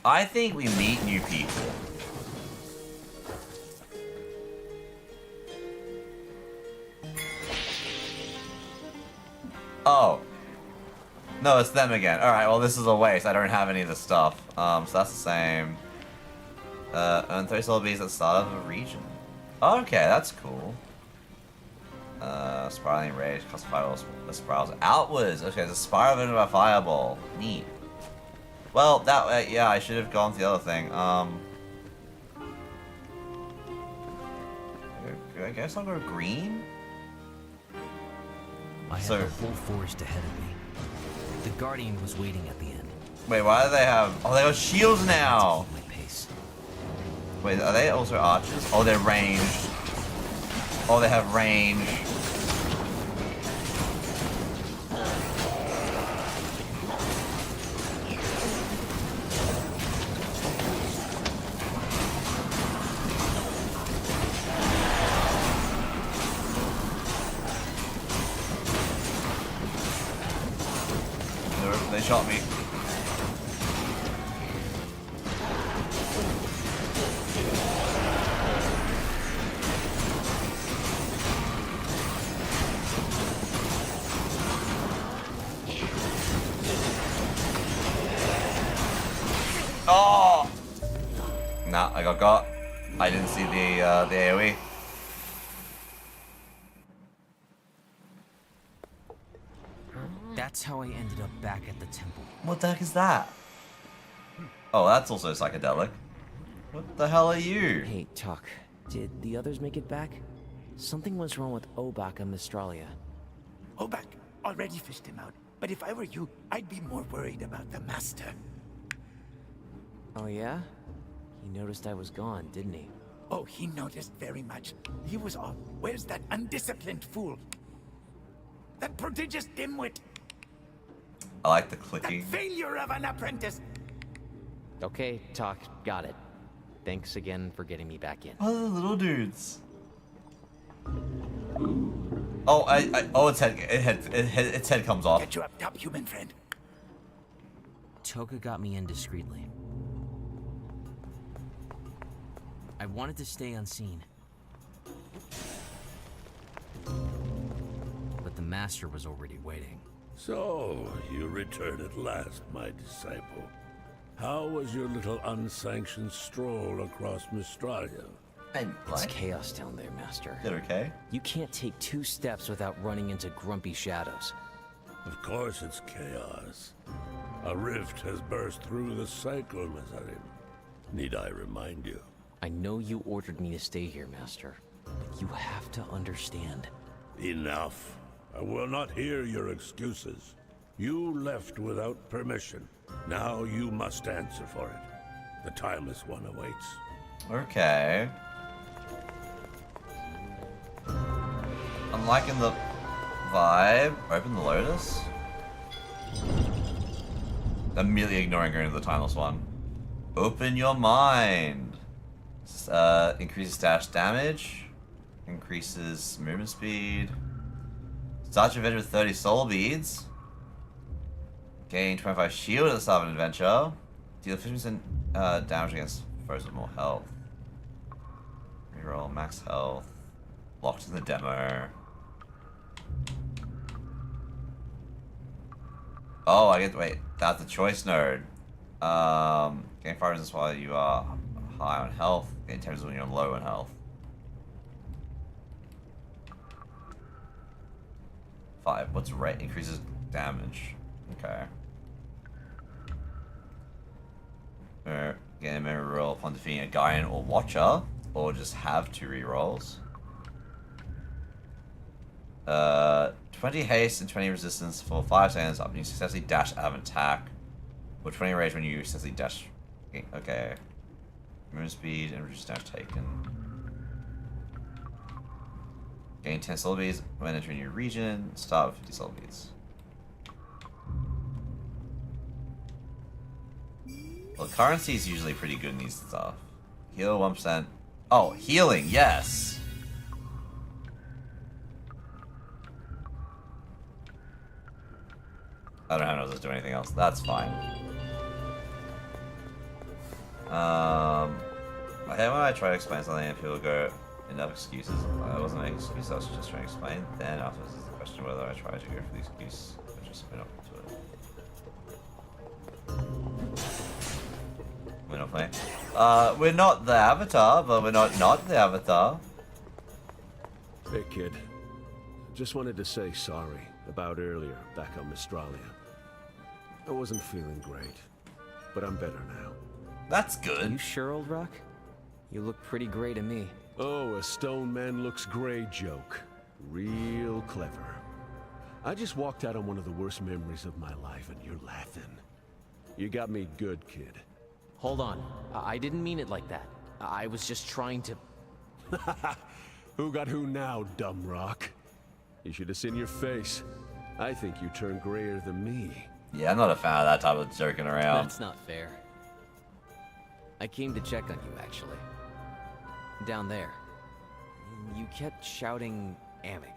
I think we meet new people. Oh. No, it's them again. Alright, well this is a waste. I don't have any of the stuff. So that's the same. Earn 30 soul beads at the start of a region. Okay, that's cool. Spiraling rage, cost spirals, the spirals outwards. Okay, the spiral into a fireball. Neat. Well, that yeah, I should have gone to the other thing. I guess I'll go green. I had the whole forest ahead of me. The Guardian was waiting at the end. Wait, why do they have? Oh, they got shields now. My pace. Wait, are they also archers? Oh, they're ranged. Oh, they have range. They shot me. Oh! Nah, I got. I didn't see the AoE. That's how I ended up back at the temple. What the heck is that? Oh, that's also psychedelic. What the hell are you? Hey, Tuck, did the others make it back? Something was wrong with Obak and Mistralia. Obak already fished him out, but if I were you, I'd be more worried about the master. Oh yeah? He noticed I was gone, didn't he? Oh, he noticed very much. He was all, where's that undisciplined fool? That prodigious dimwit! I like the That clicking. failure of an apprentice! Okay, Tuck, got it. Thanks again for getting me back in. Oh, the little dudes. Oh, oh, its head comes off. Get you up top, human friend. Toka got me in discreetly. I wanted to stay unseen. But the master was already waiting. So, you return at last, my disciple. How was your little unsanctioned stroll across Mistralia? It's chaos down there, Master. Is it okay? You can't take 2 steps without running into grumpy shadows. Of course it's chaos. A rift has burst through the cycle, Mazarim. Need I remind you? I know you ordered me to stay here, Master, but you have to understand. Enough. I will not hear your excuses. You left without permission. Now you must answer for it. The timeless one awaits. Okay. I'm liking the vibe. Open the Lotus. Immediately ignoring going to the timeless one. Open your mind. Increases dash damage. Increases movement speed. Start your adventure with 30 soul beads. Gain 25 shield at the start of an adventure. Deal 50% damage against foes with more health. Reroll max health. Locked in the demo. Oh, I get to wait. That's the choice node. Gain 5 resistance while you are high on health. Gain 10 resistance when you're low on health. 5. What's rate? Increases damage. Okay. Gain a memory roll upon defeating a Guardian or Watcher, or just have 2 rerolls. 20 haste and 20 resistance for 5 seconds up when you successfully dash out of an attack. Or 20 rage when you successfully dash. Okay. Movement speed and reduce damage taken. Gain 10 soul beads when entering your region. Start with 50 soul beads. Well, currency is usually pretty good in these stuff. Heal 1%. Oh, healing, yes! I don't have to do anything else. That's fine. I hate when I try to explain something and people go, enough excuses. I wasn't making excuses, I was just trying to explain. Then afterwards is the question whether I try to go for the excuse or just spin up into it. We're not playing. We're not the Avatar, but we're not the Avatar. Hey, kid. Just wanted to say sorry about earlier back on Mistralia. I wasn't feeling great, but I'm better now. That's Are good. you sure, Old Rock? You look pretty gray to me. Oh, a stone man looks gray joke. Real clever. I just walked out on one of the worst memories of my life and you're laughing. You got me good, kid. Hold on. I didn't mean it like that. I was just trying to... Who got who now, dumb rock? You should have seen your face. I think you turn grayer than me. Yeah, I'm not a fan of that type of joking around. That's not fair. I came to check on you, actually. Down there. You kept shouting Amek.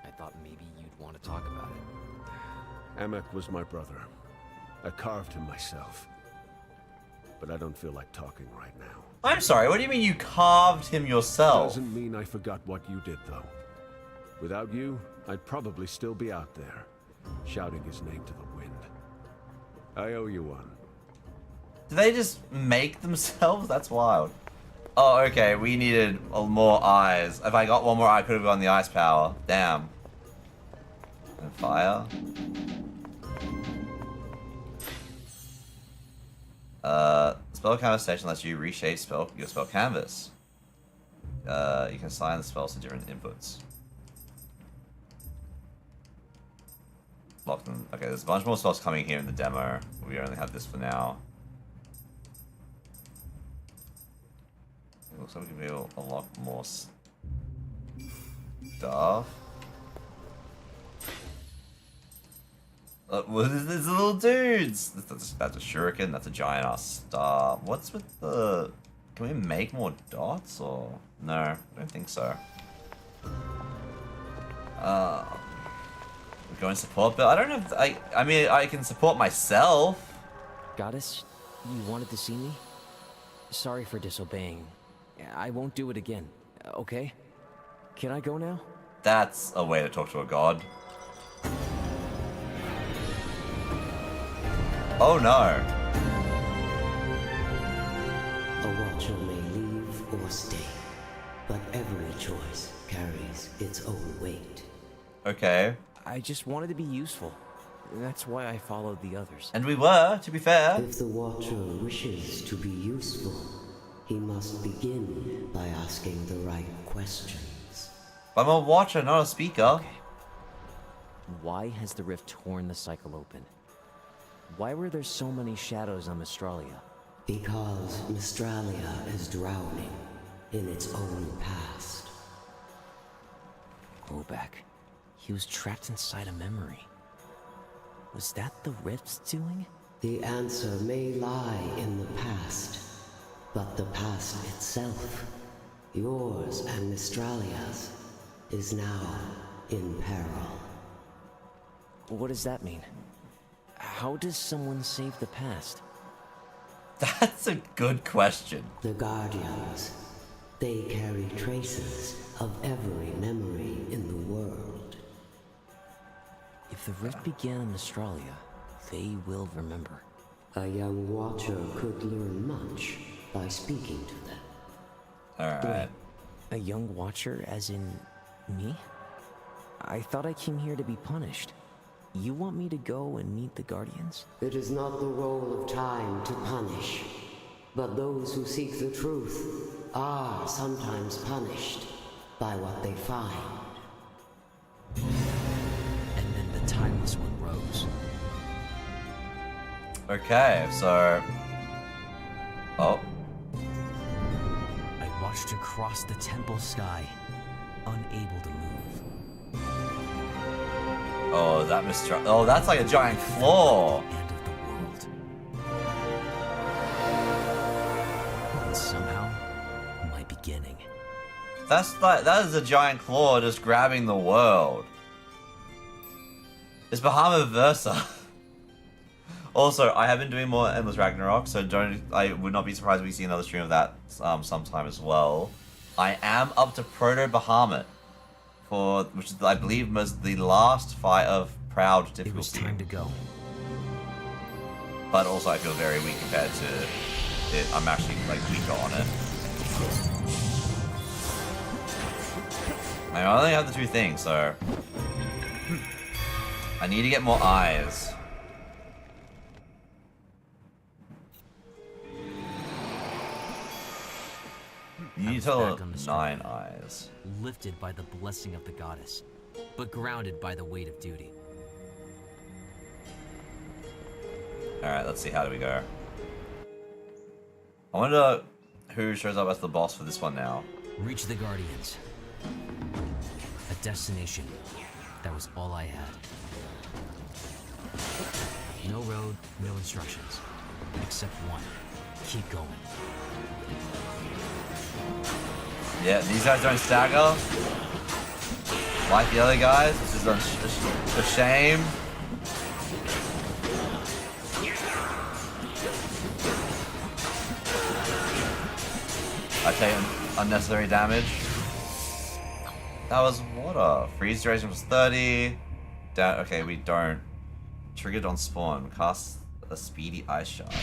I thought maybe you'd want to talk about it. Amek was my brother. I carved him myself. But I don't feel like talking right now. I'm sorry, what do you mean you carved him yourself? Doesn't mean I forgot what you did, though. Without you, I'd probably still be out there, shouting his name to the wind. I owe you one. Do they just make themselves? That's wild. Oh, okay, we needed more eyes. If I got one more eye, I could have gone the ice power. Damn. And fire. Spell canvas station lets you reshape your spell canvas. You can assign the spells to different inputs. Lock them. Okay, there's a bunch more spells coming here in the demo. We only have this for now. It looks like we can do a lot more stuff. What is these little dudes? That's a shuriken, that's a giant ass star. What's with the... Can we make more dots or... No, I don't think so. We're going support, but I don't know if... I mean, I can support myself. Goddess, you wanted to see me? Sorry for disobeying. I won't do it again, okay? Can I go now? That's a way to talk to a god. Oh no. A watcher may leave or stay, but every choice carries its own weight. Okay. I just wanted to be useful. That's why I followed the others. And we were, to be fair. If the watcher wishes to be useful, he must begin by asking the right questions. I'm a watcher, not a speaker. Okay. Why has the rift torn the cycle open? Why were there so many shadows on Mistralia? Because Mistralia is drowning in its own past. Go back. He was trapped inside a memory. Was that the rift's doing? The answer may lie in the past, but the past itself, yours and Mistralia's, is now in peril. What does that mean? How does someone save the past? That's a good question. The Guardians, they carry traces of every memory in the world. If the rift began in Mistralia, they will remember. A young watcher could learn much by speaking to them. Alright. A young watcher, as in me? I thought I came here to be punished. You want me to go and meet the Guardians? It is not the role of time to punish, but those who seek the truth are sometimes punished by what they find. And then the Timeless One rose. Okay, so... Oh. I watched her cross the temple sky, unable to move. Oh, that Mr. Oh, that's like a giant claw. End of the world. And somehow, my beginning. That is a giant claw just grabbing the world. It's Bahamut Versa. Also, I have been doing more Endless Ragnarok, so I would not be surprised if we see another stream of that sometime as well. I am up to Proto Bahamut, which is, I believe, was the last fight of Proud difficulty. It was time to go. But also, I feel very weak compared to it. I'm actually like weaker on it. I only have the two things, so I need to get more eyes. You need to tell 9 eyes. Lifted by the blessing of the goddess, but grounded by the weight of duty. Alright, let's see, how do we go? I wonder who shows up as the boss for this one now. Reach the Guardians. A destination. That was all I had. No road, no instructions. Except one. Keep going. Yeah, these guys don't stagger. Like the other guys, this is a shame. I take unnecessary damage. That was water. Freeze duration was 30. Okay, we don't. Triggered on spawn. Cast a speedy ice shard.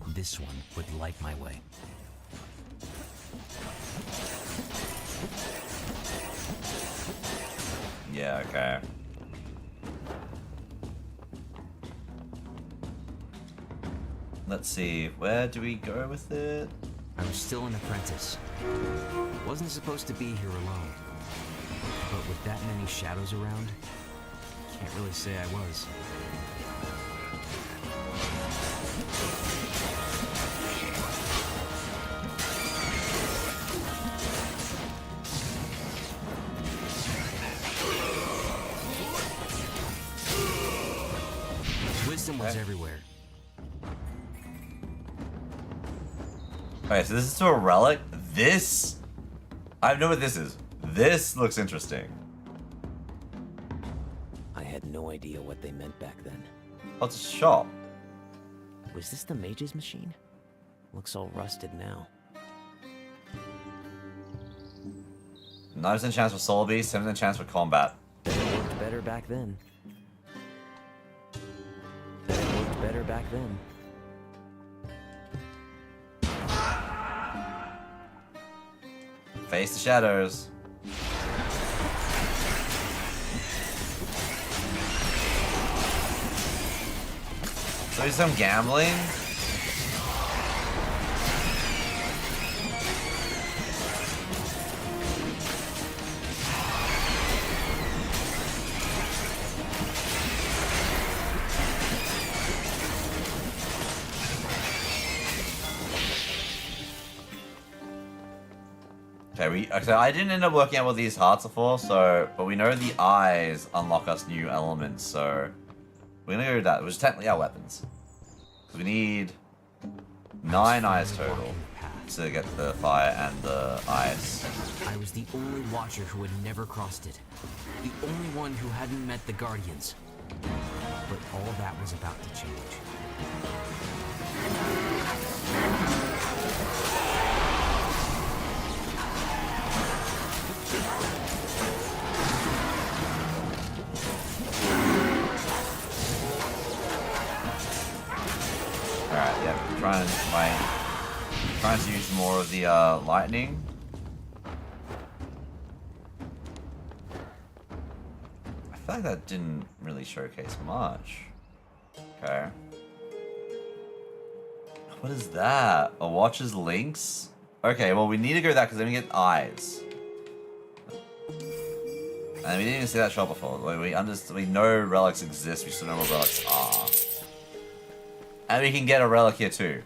This one would light my way. Yeah, okay. Let's see, where do we go with it? I was still an apprentice. Wasn't supposed to be here alone. But with that many shadows around, can't really say I was. Wisdom was everywhere. Okay, so this is to a relic. This, I know what this is. This looks interesting. I had no no idea what they meant back then. What's a shop? Was this the mage's machine? Looks all rusted now. 9% chance for soul beast, 7% chance for combat. It worked better back then. It worked better back then. Face the shadows. So there's some gambling. Okay, I didn't end up working out what these hearts are for, but we know the eyes unlock us new elements, so we're gonna go with that, which is technically our weapons. Because we need 9 eyes total to get the fire and the ice. I was the only Watcher who had never crossed it. The only one who hadn't met the Guardians. But all that was about to change. Alright, yeah, trying to use more of the lightning. I feel like that didn't really showcase much. Okay. What is that? A Watcher's Links? Okay, well we need to go that because then we get eyes. And we didn't even see that shop before. Like, we know relics exist, we still know what relics are. And we can get a relic here too.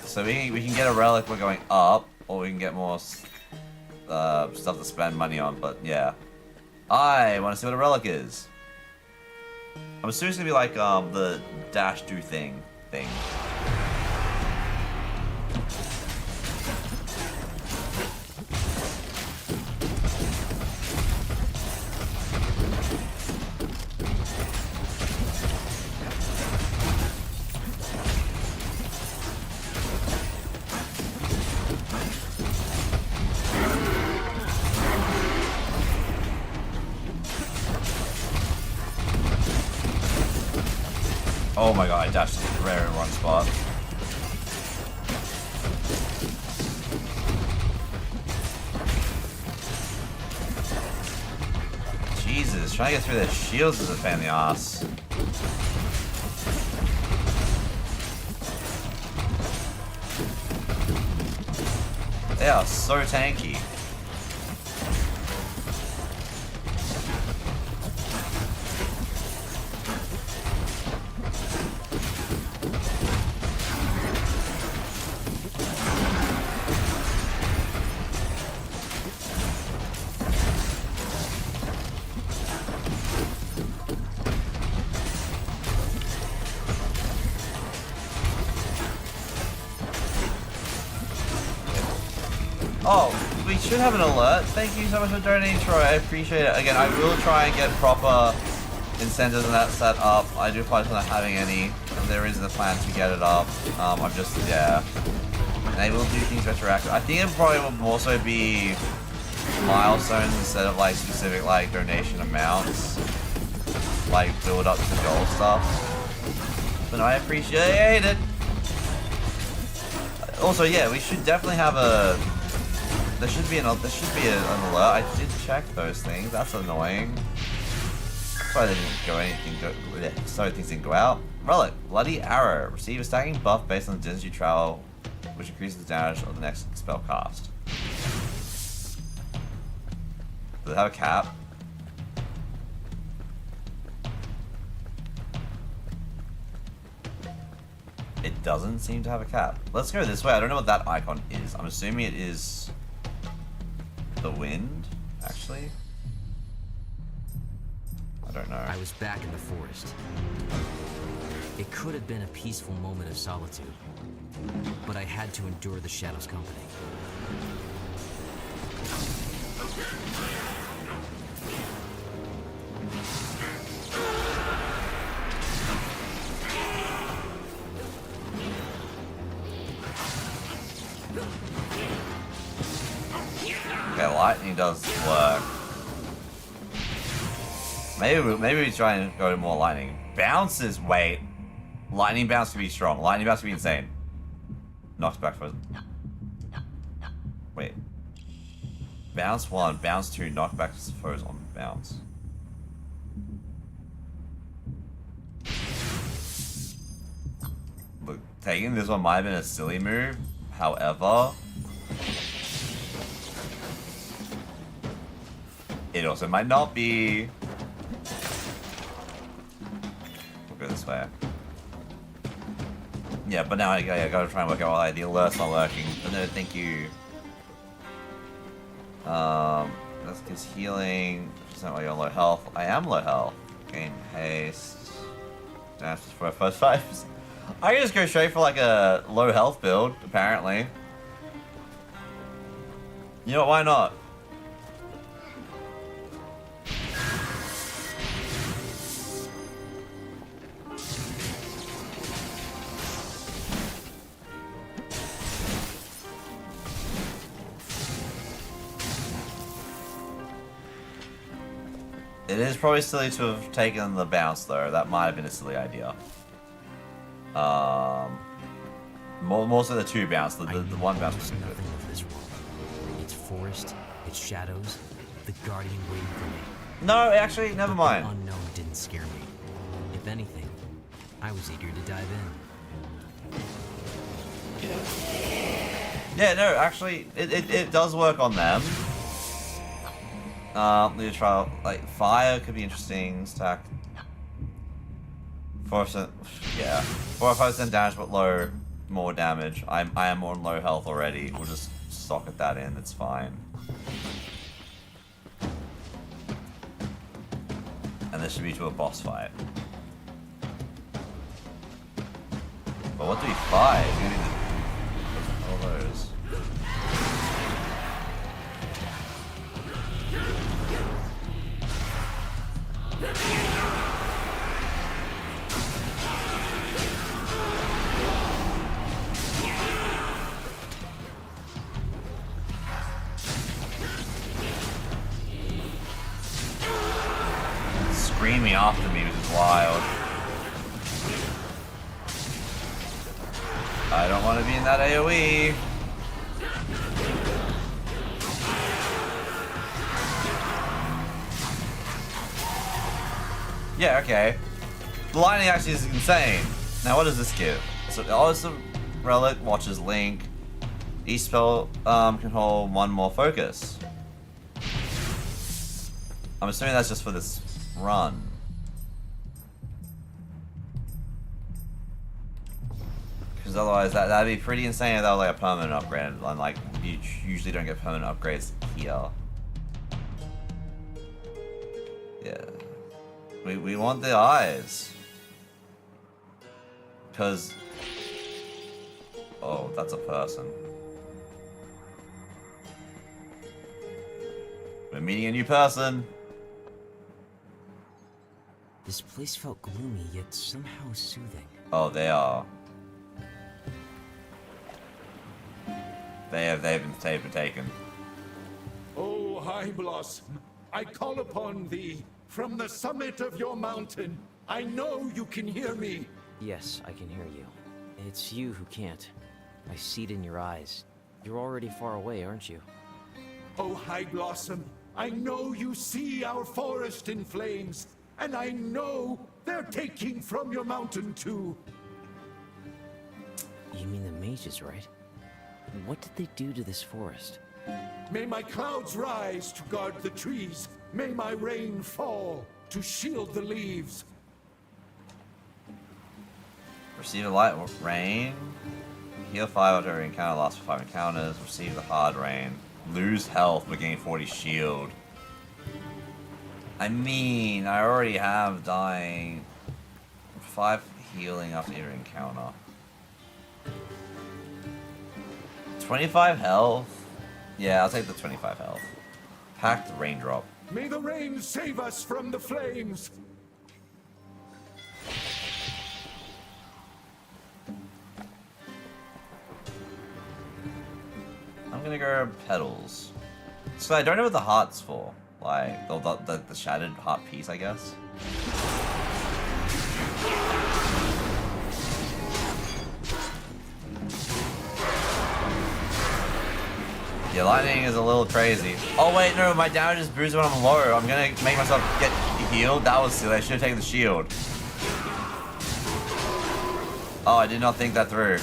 So we can get a relic by going up, or we can get more stuff to spend money on, but yeah. I want to see what a relic is. I'm assuming it's going to be like the dash do thing. Oh my god, I dashed rare in the wrong spot. Jesus, trying to get through their shields is a pain in the ass. They are so tanky. Oh, we should have an alert. Thank you so much for donating, Troy. I appreciate it. Again, I will try and get proper incentives and that set up. I do apologize for not having any. There is the plan to get it up. I'm just, yeah. And they will do things retroactive. I think it probably will also be milestones instead of like specific like donation amounts. Like build up to goal stuff. But I appreciate it. Also, yeah, we should definitely have a... There should be an alert. I did check those things. That's annoying. Sorry they didn't go anything. Sorry things didn't go out. Relic, Bloody Arrow. Receive a stacking buff based on the distance you travel, which increases the damage of the next spell cast. Does it have a cap? It doesn't seem to have a cap. Let's go this way. I don't know what that icon is. I'm assuming it is the wind, actually. I don't know. I was back in the forest. It could have been a peaceful moment of solitude, but I had to endure the Shadow's company. lightning does work. Maybe we try and go to more lightning. Bounces, wait. Lightning bounce can be strong. Lightning bounce can be insane. Knocks back for... Wait. Bounce 1, bounce 2, knockback foes on bounce. Look, taking this one might have been a silly move. However, it also might not be. We'll go this way. Yeah, but now I gotta try and work out why the alert's not working. No, thank you. That's because healing. % while you're on low health. I am low health. Gain haste. Dash for first 5%. I can just go straight for like a low health build, apparently. You know what, why not? It is probably silly to have taken the bounce though. That might have been a silly idea. More so the 2 bounce. The 1 bounce was good. Nothing of this world. Its forest, its shadows, the guardian waiting for me. No, actually, never mind. The unknown didn't scare me. If anything, I was eager to dive in. Yeah, no, actually, it does work on them. Let me try, like, fire could be interesting. Stack 4%, yeah, 4 or 5% damage, but more damage. I am on low health already. We'll just socket that in. It's fine. And this should be to a boss fight. But what do we fight? We need all those. Screaming after me, which is wild. I don't want to be in that AoE. Yeah, okay. The lightning actually is insane. Now, what does this give? So, it's a relic, watches Link. Each spell can hold 1 more focus. I'm assuming that's just for this run. Because otherwise, that'd be pretty insane if that was like a permanent upgrade. And like, you usually don't get permanent upgrades here. Yeah. We want the eyes. Because... Oh, that's a person. We're meeting a new person. This place felt gloomy, yet somehow soothing. Oh, they are. They've been taken. Oh, High Blossom, I call upon thee from the summit of your mountain. I know you can hear me. Yes, I can hear you. It's you who can't. I see it in your eyes. You're already far away, aren't you? Oh, High Blossom, I know you see our forest in flames, and I know they're taking from your mountain too. You mean the mages, right? What did they do to this forest? May my clouds rise to guard the trees. May my rain fall to shield the leaves. Receive a light rain. Heal 5 after every encounter, lasts for 5 encounters. Receive the hard rain. Lose health but gain 40 shield. I mean, I already have dying. 5 healing after every encounter. 25 health? Yeah, I'll take the 25 health. Packed raindrop. May the rain save us from the flames. I'm gonna go petals. So I don't know what the heart's for. Like, the shattered heart piece, I guess. Yeah, lightning is a little crazy. Oh wait, no, my damage is boosted when I'm low. I'm gonna make myself get healed. That was silly. I should have taken the shield. Oh, I did not think that through.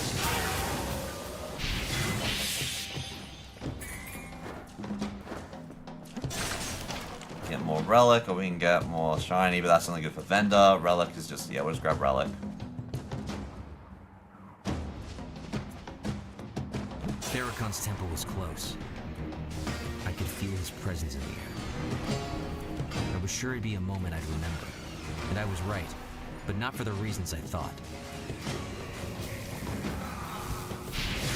Get more relic, or we can get more shiny, but that's only good for vendor. Relic is just, yeah, we'll just grab relic. Therakon's temple was close. I could feel his presence in the air. I was sure it'd be a moment I'd remember. And I was right, but not for the reasons I thought.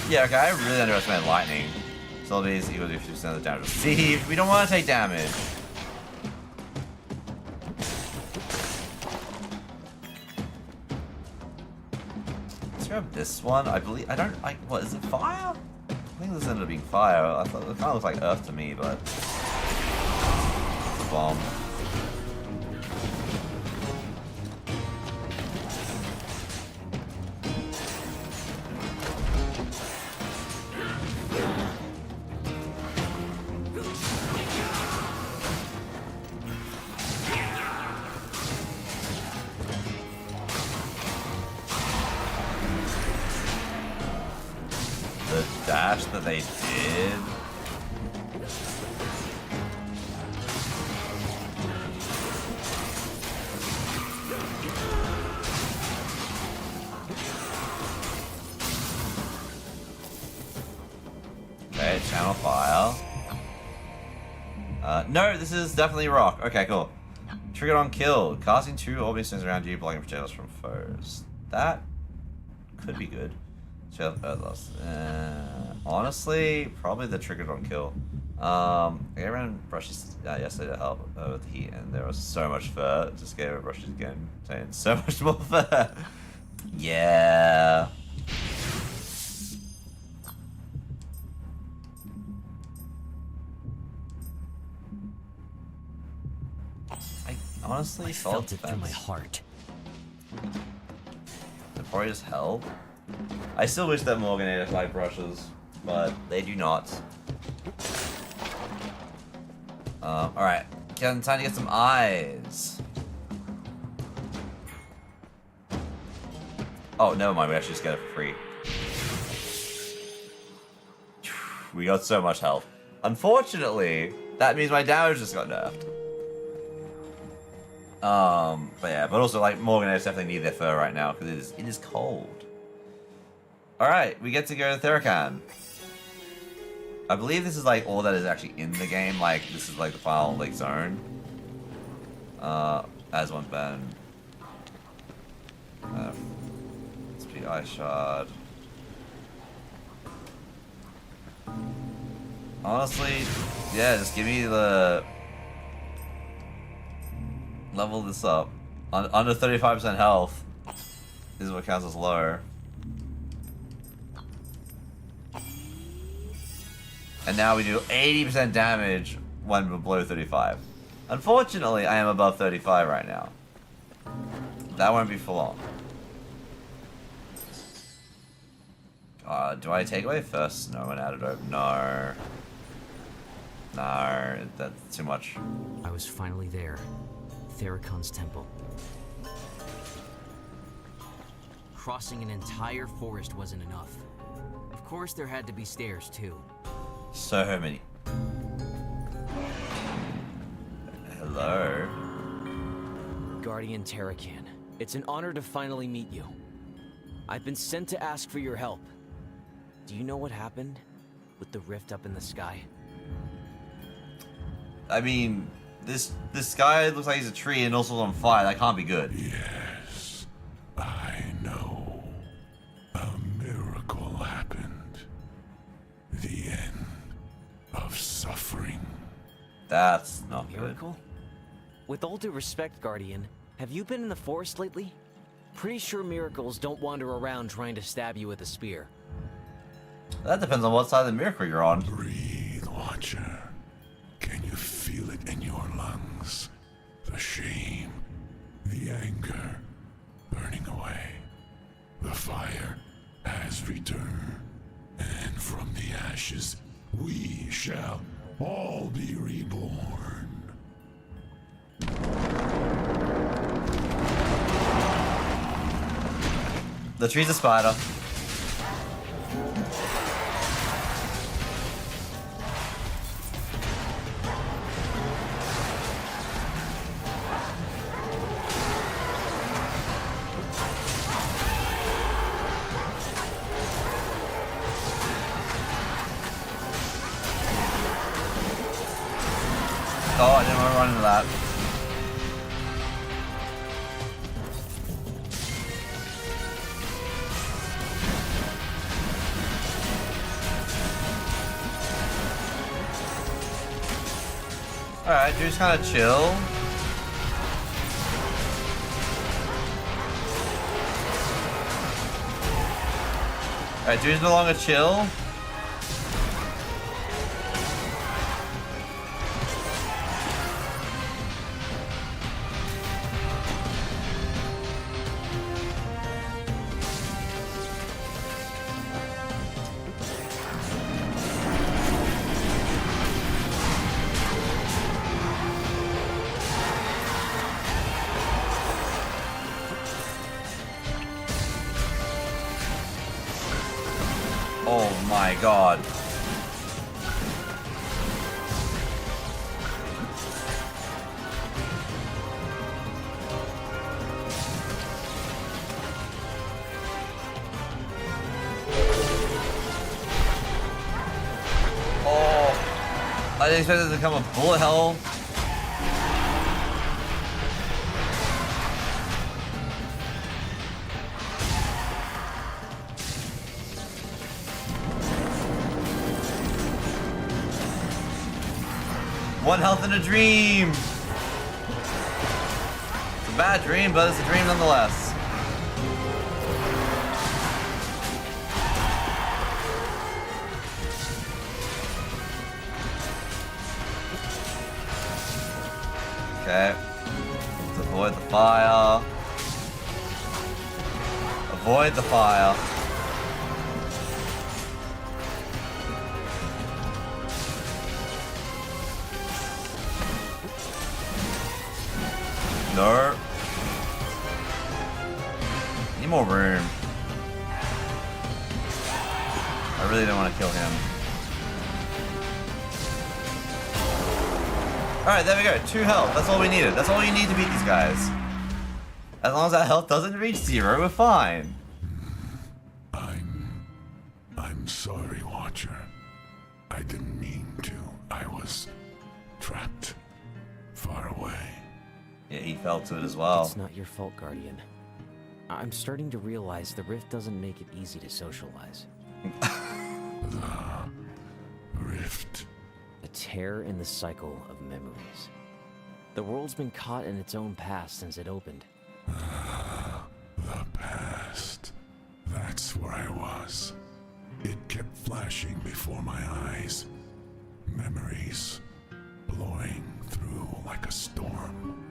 Yeah, okay, I really underestimated lightning. So these equals 50% of the damage received. We don't want to take damage. Let's grab this one. I believe, I don't, like, what, is it fire? I think this ended up being fire. I thought it kind of looks like earth to me, but it's a bomb. The dash that they did. Okay, channel fire. No, this is definitely rock. Okay, cool. Triggered on kill. Casting 2 orbiting stones around you, blocking projectiles from foes. That could be good. Honestly, probably the triggered on kill. I gave around brushes yesterday to help with the heat, and there was so much fur. Just gave it brushes again, saying so much more fur. Yeah. I honestly felt it through my heart. It'd probably just help. I still wish that Morganator like brushes, but they do not. Alright. Time to get some eyes. Oh, never mind. We actually just get it for free. We got so much health. Unfortunately, that means my damage just got nerfed. But yeah, but also like Morganators definitely need their fur right now because it is cold. Alright, we get to go to Therakan. I believe this is like all that is actually in the game, like this is like the final like zone. As one band. Speed Ice Shard. Honestly, yeah, just give me the level this up. Under 35% health is what counts as low. And now we do 80% damage when we're below 35. Unfortunately, I am above 35 right now. That won't be for long. Do I take away first snow and add it over? No. No, that's too much. I was finally there. Therakon's temple. Crossing an entire forest wasn't enough. Of course, there had to be stairs, too. So many. Hello? Guardian Terakan, it's an honor to finally meet you. I've been sent to ask for your help. Do you know what happened with the rift up in the sky? I mean, this guy looks like he's a tree and also on fire. That can't be good. Yes, I know. A miracle happened. The end of suffering. That's not Miracle? good. With all due respect, Guardian, have you been in the forest lately? Pretty sure miracles don't wander around trying to stab you with a spear. That depends on what side of the miracle you're on. Breathe, Watcher. the anger burning away. The fire has returned, and from the ashes we shall all be reborn. The tree's a spider. Oh, I didn't want to run into that. Alright, Drew's kind of chill. Alright, Drew's no longer chill. Oh my god. Oh, I didn't expect it to become a bullet hell. One health in a dream! It's a bad dream, but it's a dream nonetheless. Okay. Let's avoid the fire. Avoid the fire. No. Need more room. I really don't want to kill him. Alright, there we go. 2 health. That's all we needed. That's all you need to beat these guys. As long as that health doesn't reach 0, we're fine. I'm sorry, Watcher. I didn't mean to. I was trapped far away. Yeah, he fell to it as well. It's not your fault, Guardian. I'm starting to realize the rift doesn't make it easy to socialize. The rift. A tear in the cycle of memories. The world's been caught in its own past since it opened. The past. That's where I was. It kept flashing before my eyes. Memories blowing through like a storm.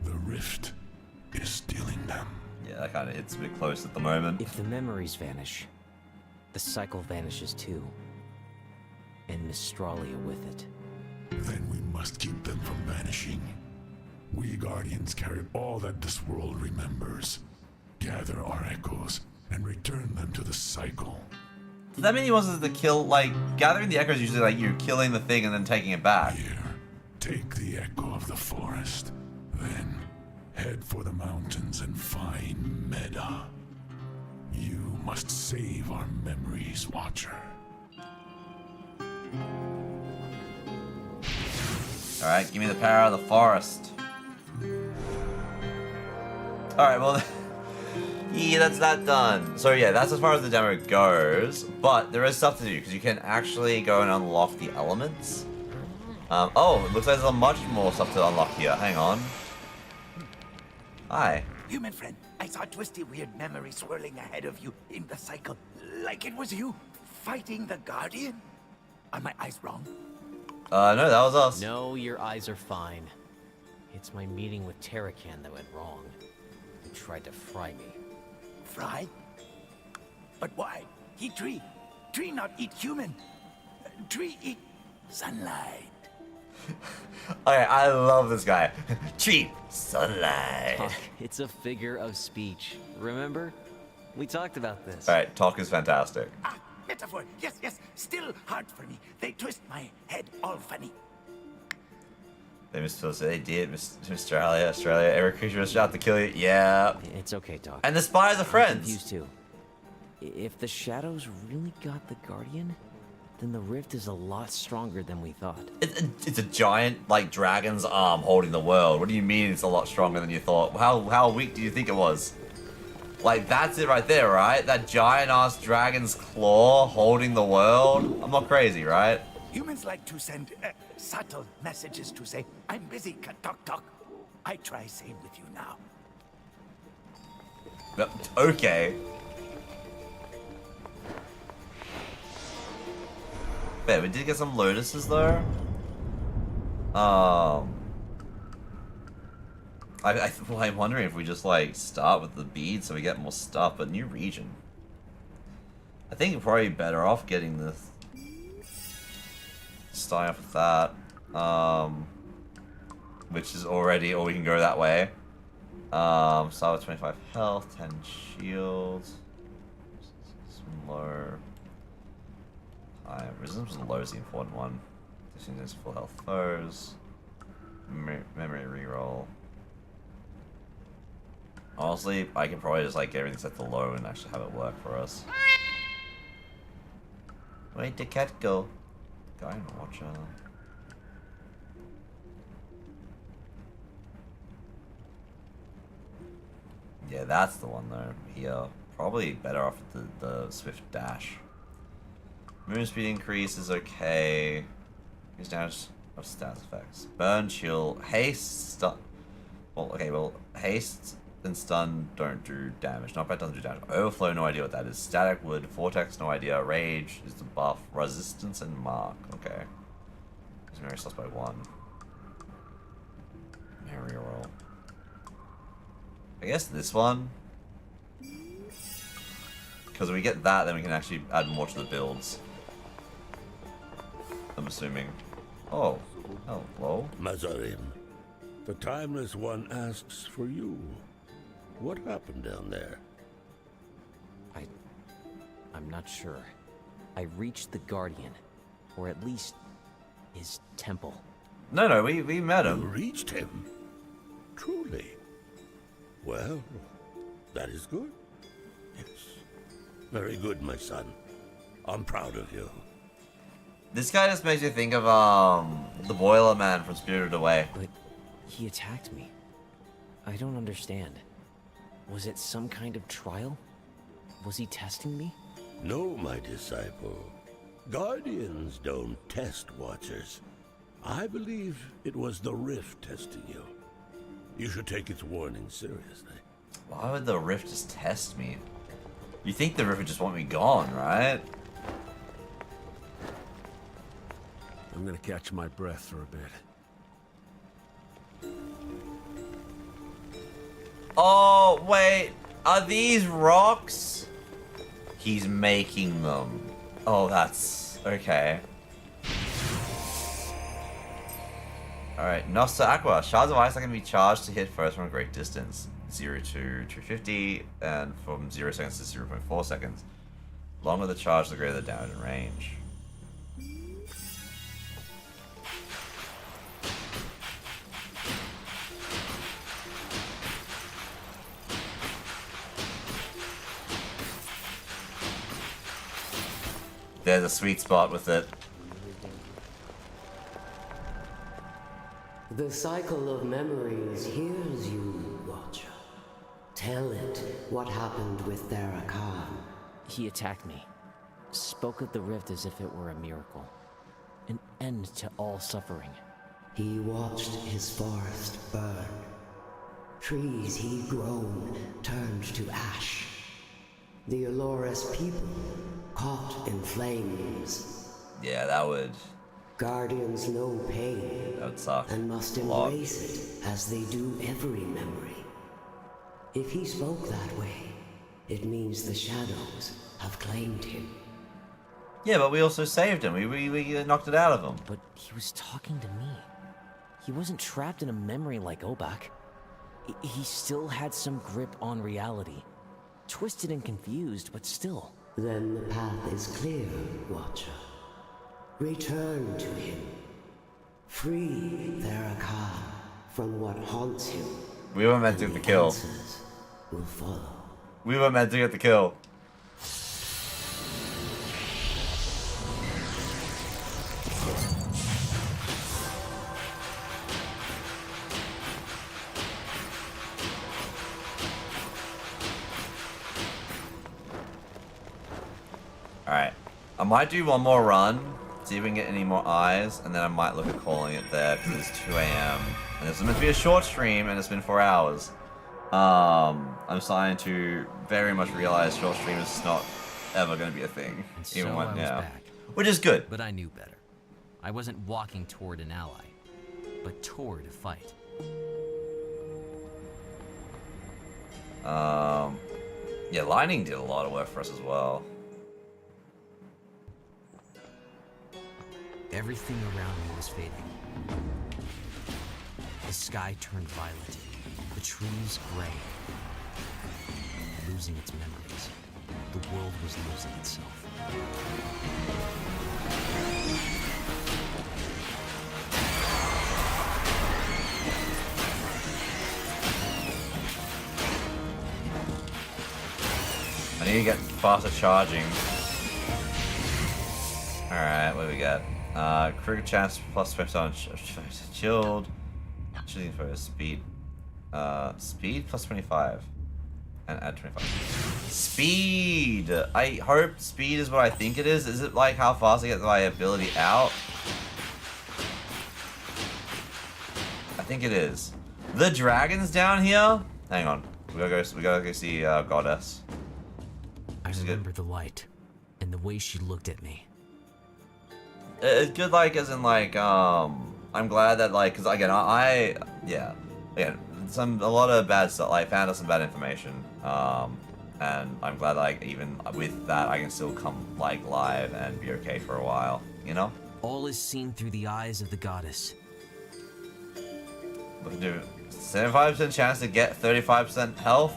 The rift is stealing them. Yeah, that kind of hits a bit close at the moment. If the memories vanish, the cycle vanishes too. And Mistralia with it. Then we must keep them from vanishing. We Guardians carry all that this world remembers. Gather our echoes and return them to the cycle. Does that mean he wants us to kill, like, gathering the echoes usually like you killing the thing and then taking it back? Here, take the echo of the forest. Then head for the mountains and find Meda. You must save our memories, Watcher. Alright, give me the power of the forest. Alright, well, yeah, that's that done. So yeah, that's as far as the demo goes, but there is stuff to do, because you can actually go and unlock the elements. Oh, it looks like there's much more stuff to unlock here. Hang on. Hi. Human friend, I saw a twisty, weird memory swirling ahead of you in the cycle, like it was you fighting the Guardian. Are my eyes wrong? No, that was us. No, your eyes are fine. It's my meeting with Terracan that went wrong. He tried to fry me. Fry? But why? He tree. Tree not eat human. Tree eat sunlight. Okay, I love this guy. Tree, sunlight. Talk, it's a figure of speech. Remember? We talked about this. Alright, talk is fantastic. Ah, metaphor. Yes, yes. Still hard for me. They twist my head all funny. They misspelled it. They did. Australia. Every creature is out to kill you. Yeah. It's okay, Doc. And the spies are I'm friends. confused too. If the shadows really got the Guardian, then the rift is a lot stronger than we thought. It's a giant, like, dragon's arm holding the world. What do you mean it's a lot stronger than you thought? How weak do you think it was? Like, that's it right there, right? That giant-ass dragon's claw holding the world? I'm not crazy, right? Humans like to send subtle messages to say, I'm busy, talk. I try same with you now. Okay. Yeah, we did get some lotuses though. I'm wondering if we just like start with the beads so we get more stuff, but new region. I think we're probably better off getting this. Starting off with that. Which is already, or we can go that way. Start with 25 health, 10 shields. Some low. Resistance low is the important one. This is full health foes. Memory reroll. Honestly, I can probably just like get everything set to low and actually have it work for us. Where'd the cat go? Guy and watcher. Yeah, that's the one though. Here, probably better off with the swift dash. Movement speed increase is okay. Use damage of stats effects. Burn, chill, haste, stun. Well, okay, well, haste and stun don't do damage. Knockback doesn't do damage. Overflow, no idea what that is. Static wood, vortex, no idea. Rage is the buff. Resistance and mark. Okay. Use memory slots by 1. Memory roll. I guess this one. Because if we get that, then we can actually add more to the builds. I'm assuming. Oh, hello. Mazarin, the Timeless One asks for you. What happened down there? I'm not sure. I reached the Guardian, or at least his temple. No, we met him. You reached him? Truly? Well, that is good. Yes. Very good, my son. I'm proud of you. This guy just makes you think of the Boiler Man from Spirited Away. But he attacked me. I don't understand. Was it some kind of trial? Was he testing me? No, my disciple. Guardians don't test Watchers. I believe it was the Rift testing you. You should take its warning seriously. Why would the Rift just test me? You think the Rift would just want me gone, right? I'm gonna catch my breath for a bit. Oh, wait. Are these rocks? He's making them. Oh, that's... okay. Alright, Nosta Aqua. Shards of ice that can be charged to hit first from a great distance. 0 to 250, and from 0 seconds to 0.4 seconds. The longer the charge, the greater the damage and range. There's a sweet spot with it. The cycle of memories hears you, Watcher. Tell it what happened with Therakan. He attacked me. Spoke of the rift as if it were a miracle. An end to all suffering. He watched his forest burn. Trees he'd grown turned to ash. The Aloris people caught in flames. Yeah, that would Guardians know pain That would suck. and must A lot. embrace it as they do every memory. If he spoke that way, it means the shadows have claimed him. Yeah, but we also saved him. We knocked it out of him. But he was talking to me. He wasn't trapped in a memory like Obak. He still had some grip on reality. Twisted and confused, but still. Then the path is clear, Watcher. Return to him. Free Therakan from what haunts him. We were meant to get the kill. Answers will follow. We were meant to get the kill. Alright. I might do one more run, see if we can get any more eyes, and then I might look at calling it there because it's 2 a.m. And this is meant to be a short stream, and it's been 4 hours. I'm starting to very much realize short stream is not ever going to be a thing. And Even so when, I was yeah. back. Which is good. But I knew better. I wasn't walking toward an ally, but toward a fight. Yeah, Lightning did a lot of work for us as well. Everything around me was fading. The sky turned violet. The trees gray. Losing its memories. The world was losing itself. I need to get faster charging. Alright, what do we got? Critical chance plus 20% chilled. Shooting for speed. Speed plus 25. And add 25. Speed! I hope speed is what I think it is. Is it like how fast I get my ability out? I think it is. The dragon's down here? Hang on. We gotta go see Goddess. I remember the light, and the way she looked at me. It's good, like, as in, like, I'm glad that, like, because, again, again, a lot of bad stuff, like, found out some bad information, and I'm glad, like, even with that, I can still come, like, live and be okay for a while, you know? All is seen through the eyes of the goddess. Look at do 75% chance to get 35% health,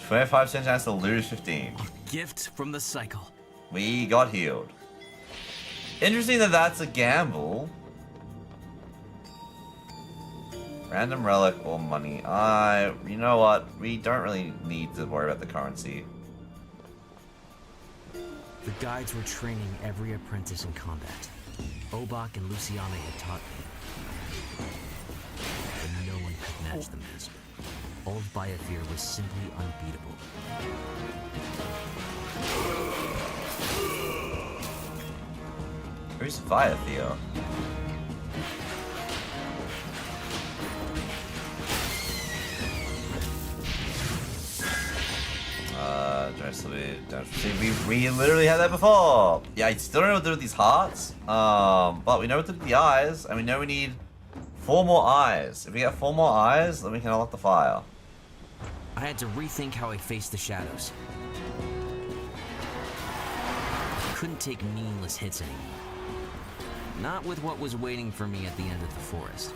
25% chance to lose 15. Gift from the cycle. We got healed. Interesting that that's a gamble. Random relic or money. You know what? We don't really need to worry about the currency. The guides were training every apprentice in combat. Obak and Luciana had taught me. But no one could match the master. Old Biafir was simply unbeatable. Who's Viatheo? Don't see. We literally had that before. Yeah, I still don't know what to do with these hearts. But we know what to do with the eyes, and we know we need 4 more eyes. If we get 4 more eyes, then we can unlock the fire. I had to rethink how I faced the shadows. I couldn't take meaningless hits anymore. Not with what was waiting for me at the end of the forest.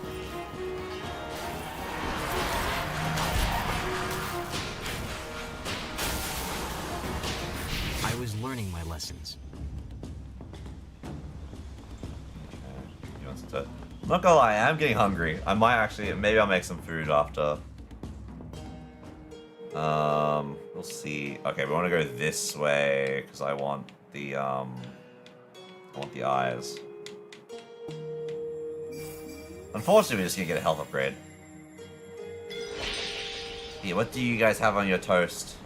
I was learning my lessons. He wants to... I'm not gonna lie, I am getting hungry. I might actually... Maybe I'll make some food after. We'll see. Okay, we want to go this way, because I want the, I want the eyes. Unfortunately, we're just gonna get a health upgrade. Yeah, what do you guys have on your toast?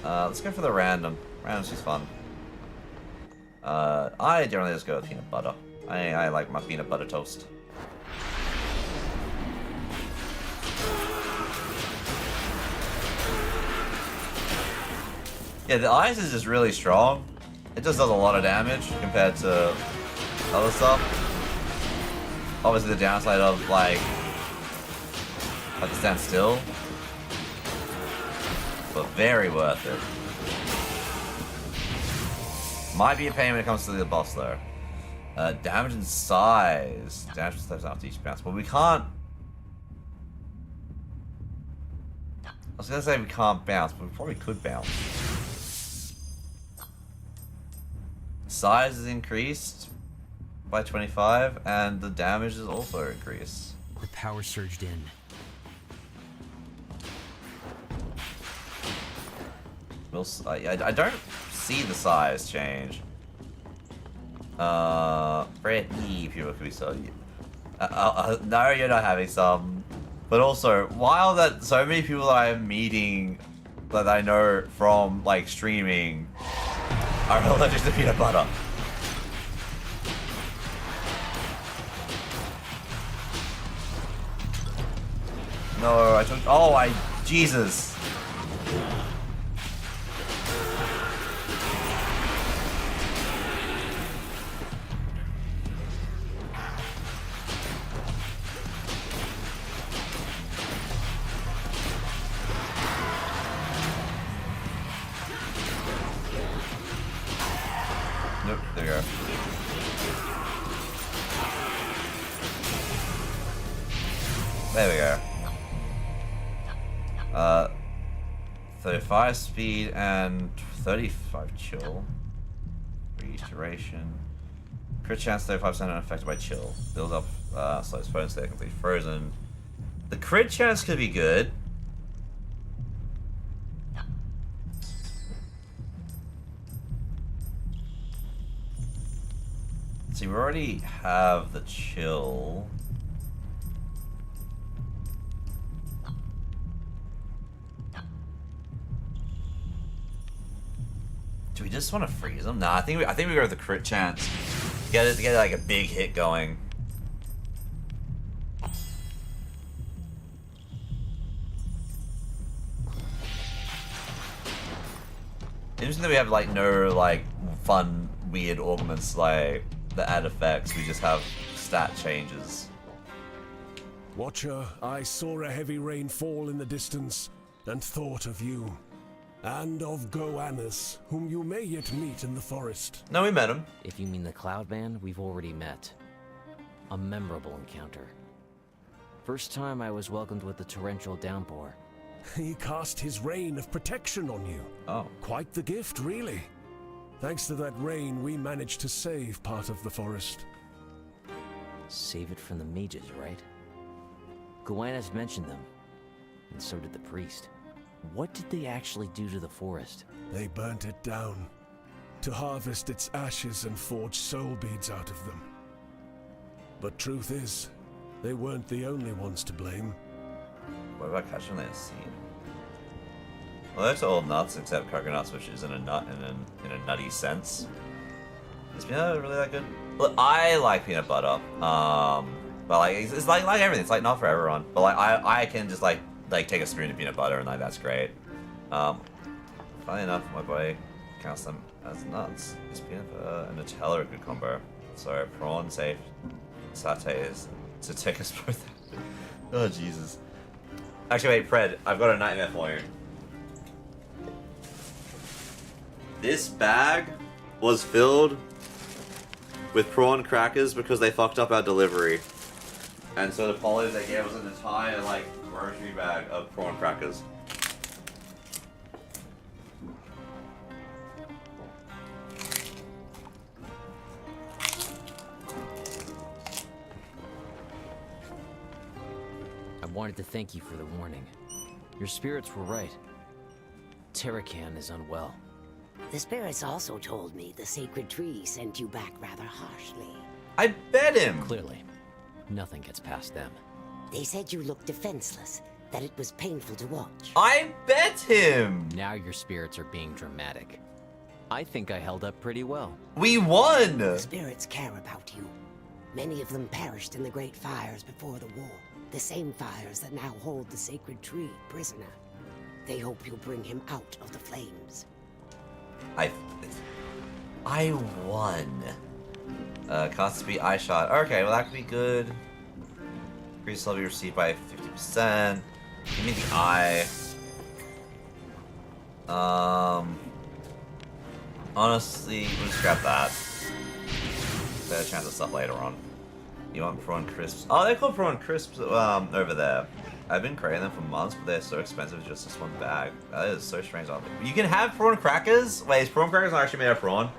Let's go for the random. Random's just fun. I generally just go with peanut butter. I like my peanut butter toast. Yeah, the eyes is just really strong. It just does a lot of damage compared to other stuff. Obviously the downside of like I have to stand still. But very worth it. Might be a pain when it comes to the boss though. Damage and size. Damage steps after each bounce. But we can't. I was gonna say we can't bounce, but we probably could bounce. Size is increased by 25, and the damage is also increased. The power surged in. I don't see the size change. Brett E, people could be so. No, you're not having some. But also, while that so many people that I'm meeting that I know from like streaming are allergic to peanut butter. No, I took. Oh, Jesus. Nope, there you go. There we go. 35 speed and 35 chill. Reiteration. Crit chance 35% unaffected by chill. Build up slow opponents they're completely frozen. The crit chance could be good. See, we already have the chill. Do we just want to freeze them? Nah, I think we go with the crit chance. Get like a big hit going. Interesting that we have like no like fun weird augments like that add effects. We just have stat changes. Watcher, I saw a heavy rain fall in the distance and thought of you. And of Goannas, whom you may yet meet in the forest. No, we met him. If you mean the Cloud Man, we've already met. A memorable encounter. First time I was welcomed with the torrential downpour. He cast his rain of protection on you. Oh. Quite the gift, really. Thanks to that rain, we managed to save part of the forest. Save it from the mages, right? Goannas mentioned them, and so did the priest. What did they actually do to the forest? They burnt it down, to harvest its ashes and forge soul beads out of them. But truth is, they weren't the only ones to blame. What about catching that seed? Well, those are all nuts except coconuts, which isn't a nut in a nutty sense. Is peanut butter really that good? Look, I like peanut butter. But like it's like everything. It's like not for everyone. But like I can just like take a spoon of peanut butter and like that's great. Funny enough, my boy counts them as nuts. Is peanut butter and Nutella a good combo? So prawn safe satay is to take us both. Oh Jesus. Actually, wait, Fred, I've got a nightmare for you. This bag was filled with prawn crackers because they fucked up our delivery. And so the Polly, they gave us an entire, like, grocery bag of prawn crackers. I wanted to thank you for the warning. Your spirits were right. Terracan is unwell. The spirits also told me the sacred tree sent you back rather harshly. I bet him! Clearly, nothing gets past them. They said you looked defenseless, that it was painful to watch. I bet him! Now your spirits are being dramatic. I think I held up pretty well. We won! The spirits care about you. Many of them perished in the great fires before the war. The same fires that now hold the sacred tree prisoner. They hope you'll bring him out of the flames. I won. Cost speed eye shot. Okay, well that could be good. Increase level received by 50%. Give me the eye. Honestly, we'll scrap that. Better chance of stuff later on. You want prawn crisps? Oh, they're called prawn crisps over there. I've been craving them for months, but they're so expensive just this one bag. That is so strange. You can have prawn crackers? Wait, is prawn crackers not actually made of prawn?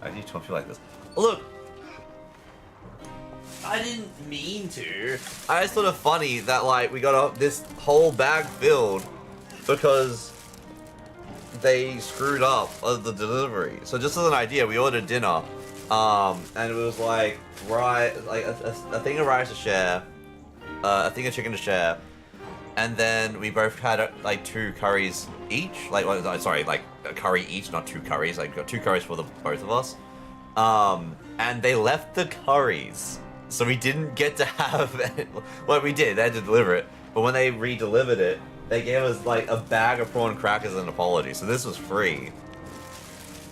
I need to feel like this. Look! I didn't mean to. I just thought it funny that, like, we got this whole bag filled because they screwed up the delivery. So just as an idea, we ordered dinner, and it was like a thing of rice to share, a thing of chicken to share, and then we both had like 2 curries each. Like, sorry, like a curry each, not 2 curries. Like, got 2 curries for the both of us. And they left the curries, so we didn't get to have it. Well, we did. They had to deliver it, but when they re-delivered it, they gave us like a bag of prawn crackers as an apology. So this was free.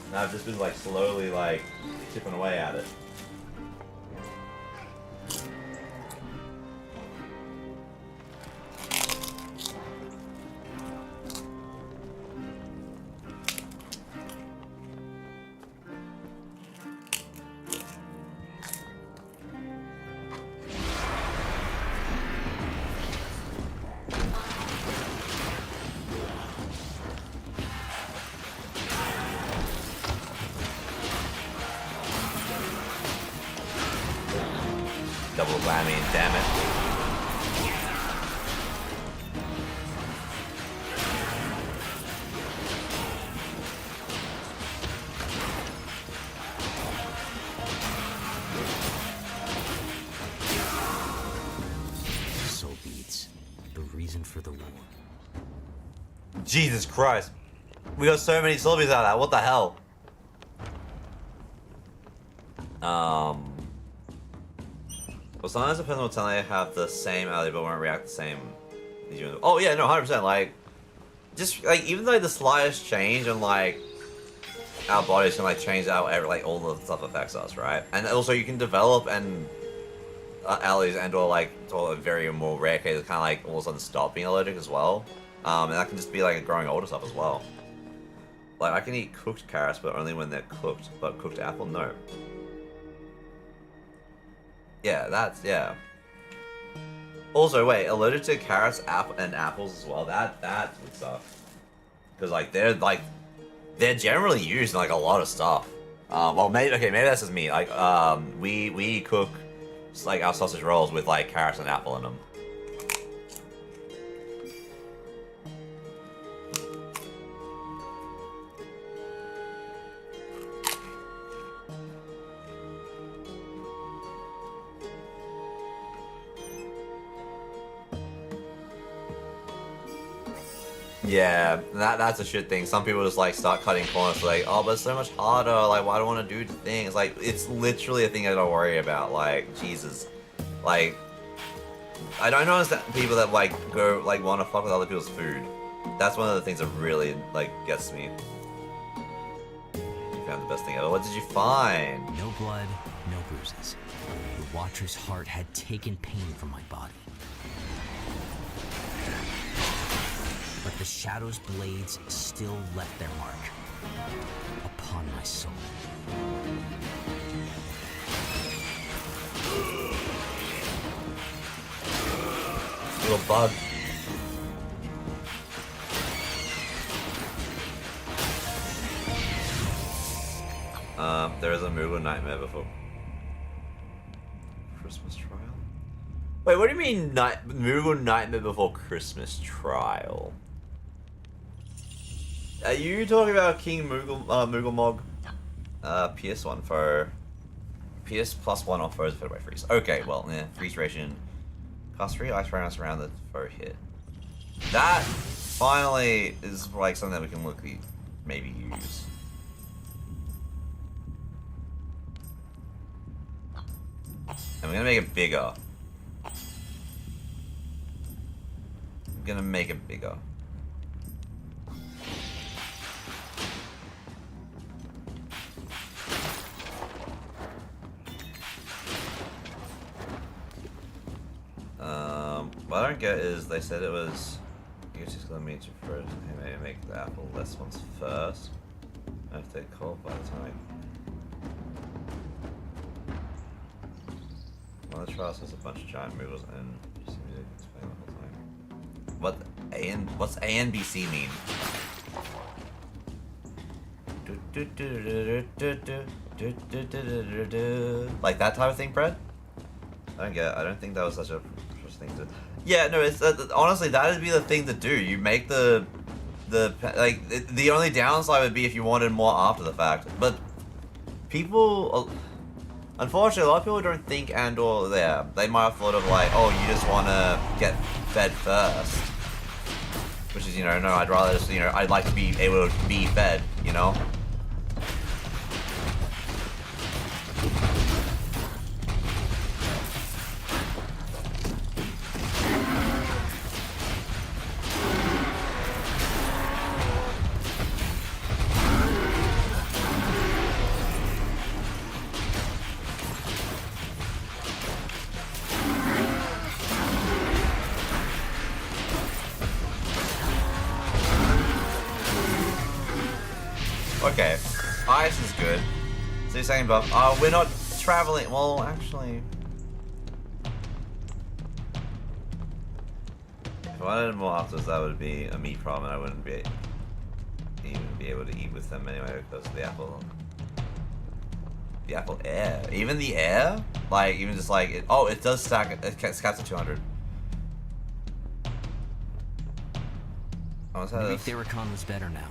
And I've just been like slowly like chipping away at it. Double whammy, damn it. Soul beads. The reason for the war. Jesus Christ. We got so many soul beads out of that. What the hell? Well, sometimes the person will tell you have the same ability but won't react the same as you. Oh yeah, no, 100%. Like, just like even like the slightest change and like our bodies can like change out like all the stuff affects us, right? And also you can develop and allergies and or like to a very more rare case kind of like all of a sudden stop being allergic as well. And that can just be like a growing older stuff as well. Like I can eat cooked carrots, but only when they're cooked. But cooked apple, no. Yeah, that's, Also, wait, allergic to carrots, and apples as well. That would suck. Because like they're generally used in like a lot of stuff. Well, maybe that's just me. Like we cook like our sausage rolls with like carrots and apple in them. Yeah, that's a shit thing. Some people just like start cutting corners like, oh, but it's so much harder. Like, why do I want to do the thing? It's like, it's literally a thing I don't worry about. Like, Jesus. Like, I don't understand people that like go, like, want to fuck with other people's food. That's one of the things that really, like, gets me. You found the best thing ever. What did you find? No blood, no bruises. The Watcher's heart had taken pain from my body. But the Shadow's blades still left their mark upon my soul. Little bug. There is a Moogle nightmare before Christmas trial. Wait, what do you mean Moogle nightmare before Christmas trial? Are you talking about King Moogle Mog? PS1 for PS +1 off foes affected by freeze. Okay, well, yeah, freeze ration. Cost 3 ice rounds around the foe hit. That finally is like something that we can maybe use. And we're gonna make it bigger. I'm gonna make it bigger. What I don't get is they said it was egotistical of me to first maybe make the apple less ones first. If they're cold by the time. One of the trials has a bunch of giant movers and just music explain the whole time. What's A and BC mean? Like that type of thing, Fred? I don't get it. I don't think that was such a thing to. Yeah, no. It's honestly that would be the thing to do. You make the only downside would be if you wanted more after the fact. But people, unfortunately, a lot of people don't think and/or there. They might have thought of like, oh, you just want to get fed first, which is no. I'd rather just I'd like to be able to be fed. Okay, ice is good. So you're saying, but we're not traveling. Well, actually, if I wanted more afterwards, that would be a me problem, and I wouldn't even be able to eat with them anyway because of the apple. The apple air, even the air, like even just like it. Oh, it does stack. It caps at 200. Maybe Theracon was better now.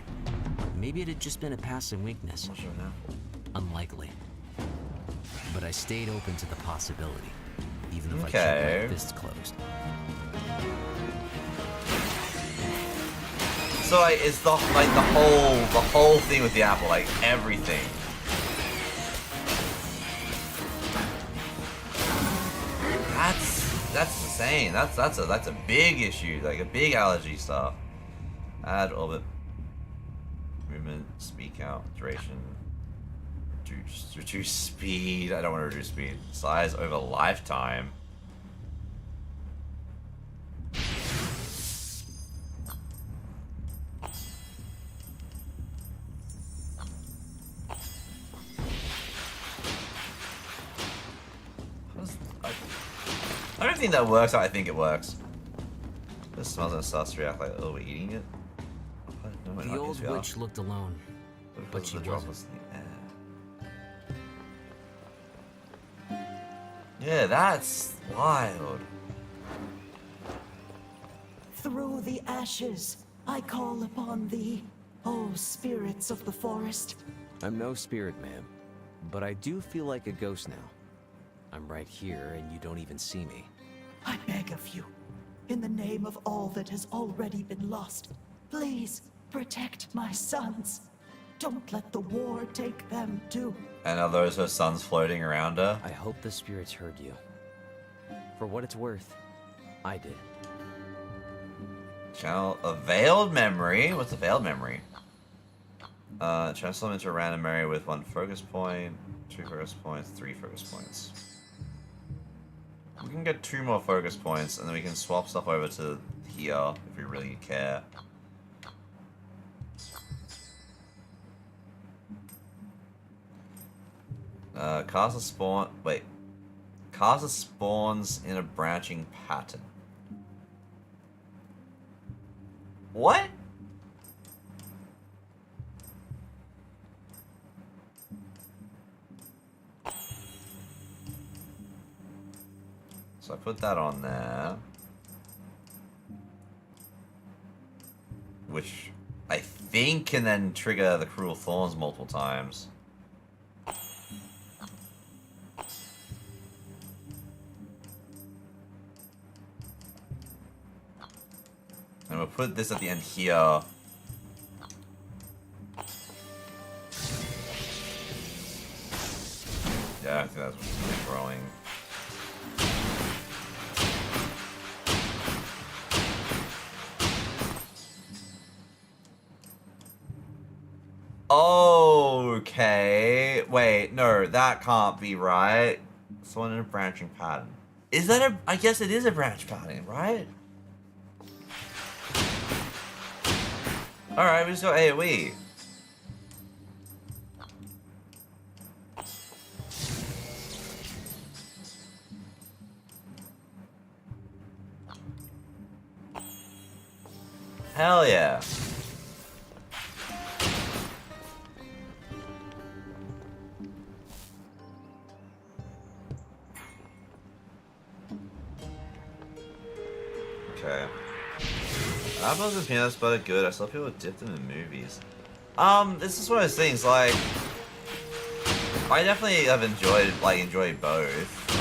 Maybe it had just been a passing weakness. I'm not sure now. Unlikely. But I stayed open to the possibility, even if I kept my fists closed. So like, it's the whole thing with the apple, like everything. That's insane. That's a big issue, like a big allergy stuff. Add orbit. Movement, speed count, duration, reduce speed. I don't want to reduce speed. Size over lifetime. I don't think that works. I think it works. This smells and starts to react like, oh, we're eating it. No, the old witch looked alone, but she wasn't. Yeah, that's wild. Through the ashes, I call upon thee, O spirits of the forest. I'm no spirit, ma'am, but I do feel like a ghost now. I'm right here, and you don't even see me. I beg of you, in the name of all that has already been lost, please protect my sons. Don't let the war take them too. And are those her sons floating around her? I hope the spirits heard you. For what it's worth, I did. Channel a veiled memory. What's a veiled memory? Transform into a random area with 1 focus point, 2 focus points, 3 focus points. We can get 2 more focus points, and then we can swap stuff over to here if we really care. Casa spawn. Wait. Casa spawns in a branching pattern. What? So I put that on there. Which I think can then trigger the Cruel Thorns multiple times. And we'll put this at the end here. Yeah, I think that's what's really growing. Okay. Wait, no, that can't be right. It's one in a branching pattern. Is that a... I guess it is a branch paladin, right? Alright, we just got AoE. Hell yeah. Okay. Apples and peanuts butter good. I saw people dipped in the movies. This is one of those things, like, I definitely have enjoyed both.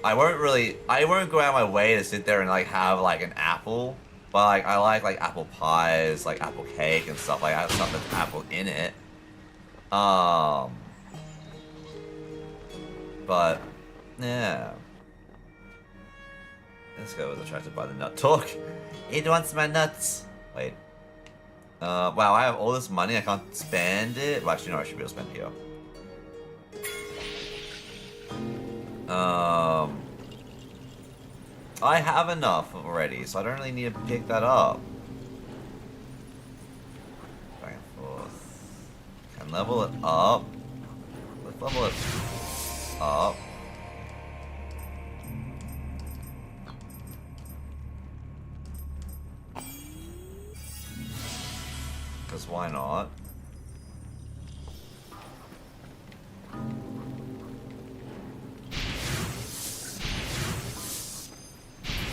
I won't go out of my way to sit there and like have like an apple, but like I like apple pies, like apple cake and stuff like that, stuff that's apple in it. But yeah. This guy was attracted by the nut talk. It wants my nuts. Wait. Wow, I have all this money, I can't spend it. Well, actually, no, I should be able to spend here. I have enough already, so I don't really need to pick that up. Back and forth. Can level it up. Let's level it up. Because why not?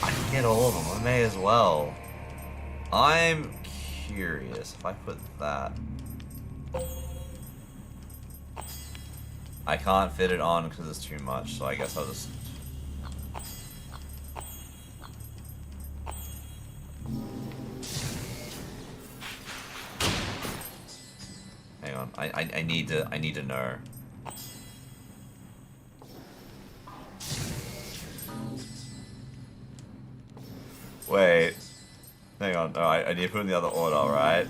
I can get all of them, I may as well. I'm curious if I put that. I can't fit it on because it's too much, so I guess I'll just... Hang on, I need to know. Wait. Hang on, no, I need to put in the other order, right?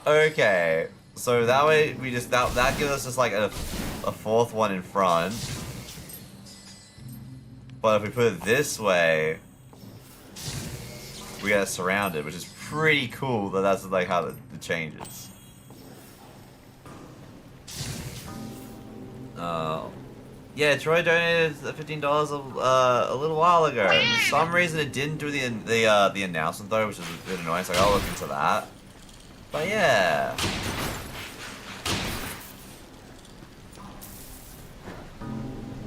Okay. So that way we just that gives us just like a fourth one in front. But if we put it this way, we get it surrounded, which is pretty cool that that's like how it changes. Yeah, Troy donated $15 a little while ago. For some reason it didn't do the announcement though, which is a bit annoying, so I'll look into that. But yeah.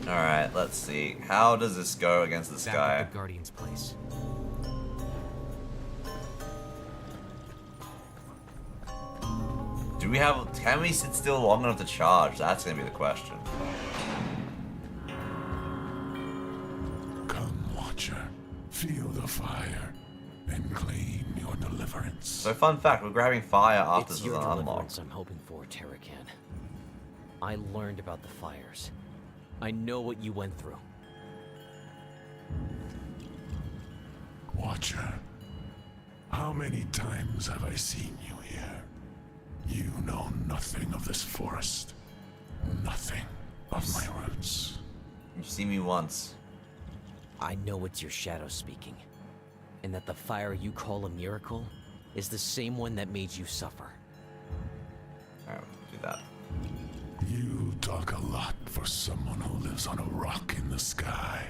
Alright, let's see. How does this go against this Back guy? at the Guardian's place. Do we have... Can we sit still long enough to charge? That's gonna be the question. Come, Watcher. Feel the fire and claim your deliverance. So fun fact, we're grabbing fire after It's this is your an unlock. deliverance I'm hoping for, Terracan. I learned about the fires. I know what you went through. Watcher, how many times have I seen you here? You know nothing of this forest. Nothing of my roots. You see me once. I know it's your shadow speaking. And that the fire you call a miracle is the same one that made you suffer. Alright, do that. You talk a lot for someone who lives on a rock in the sky.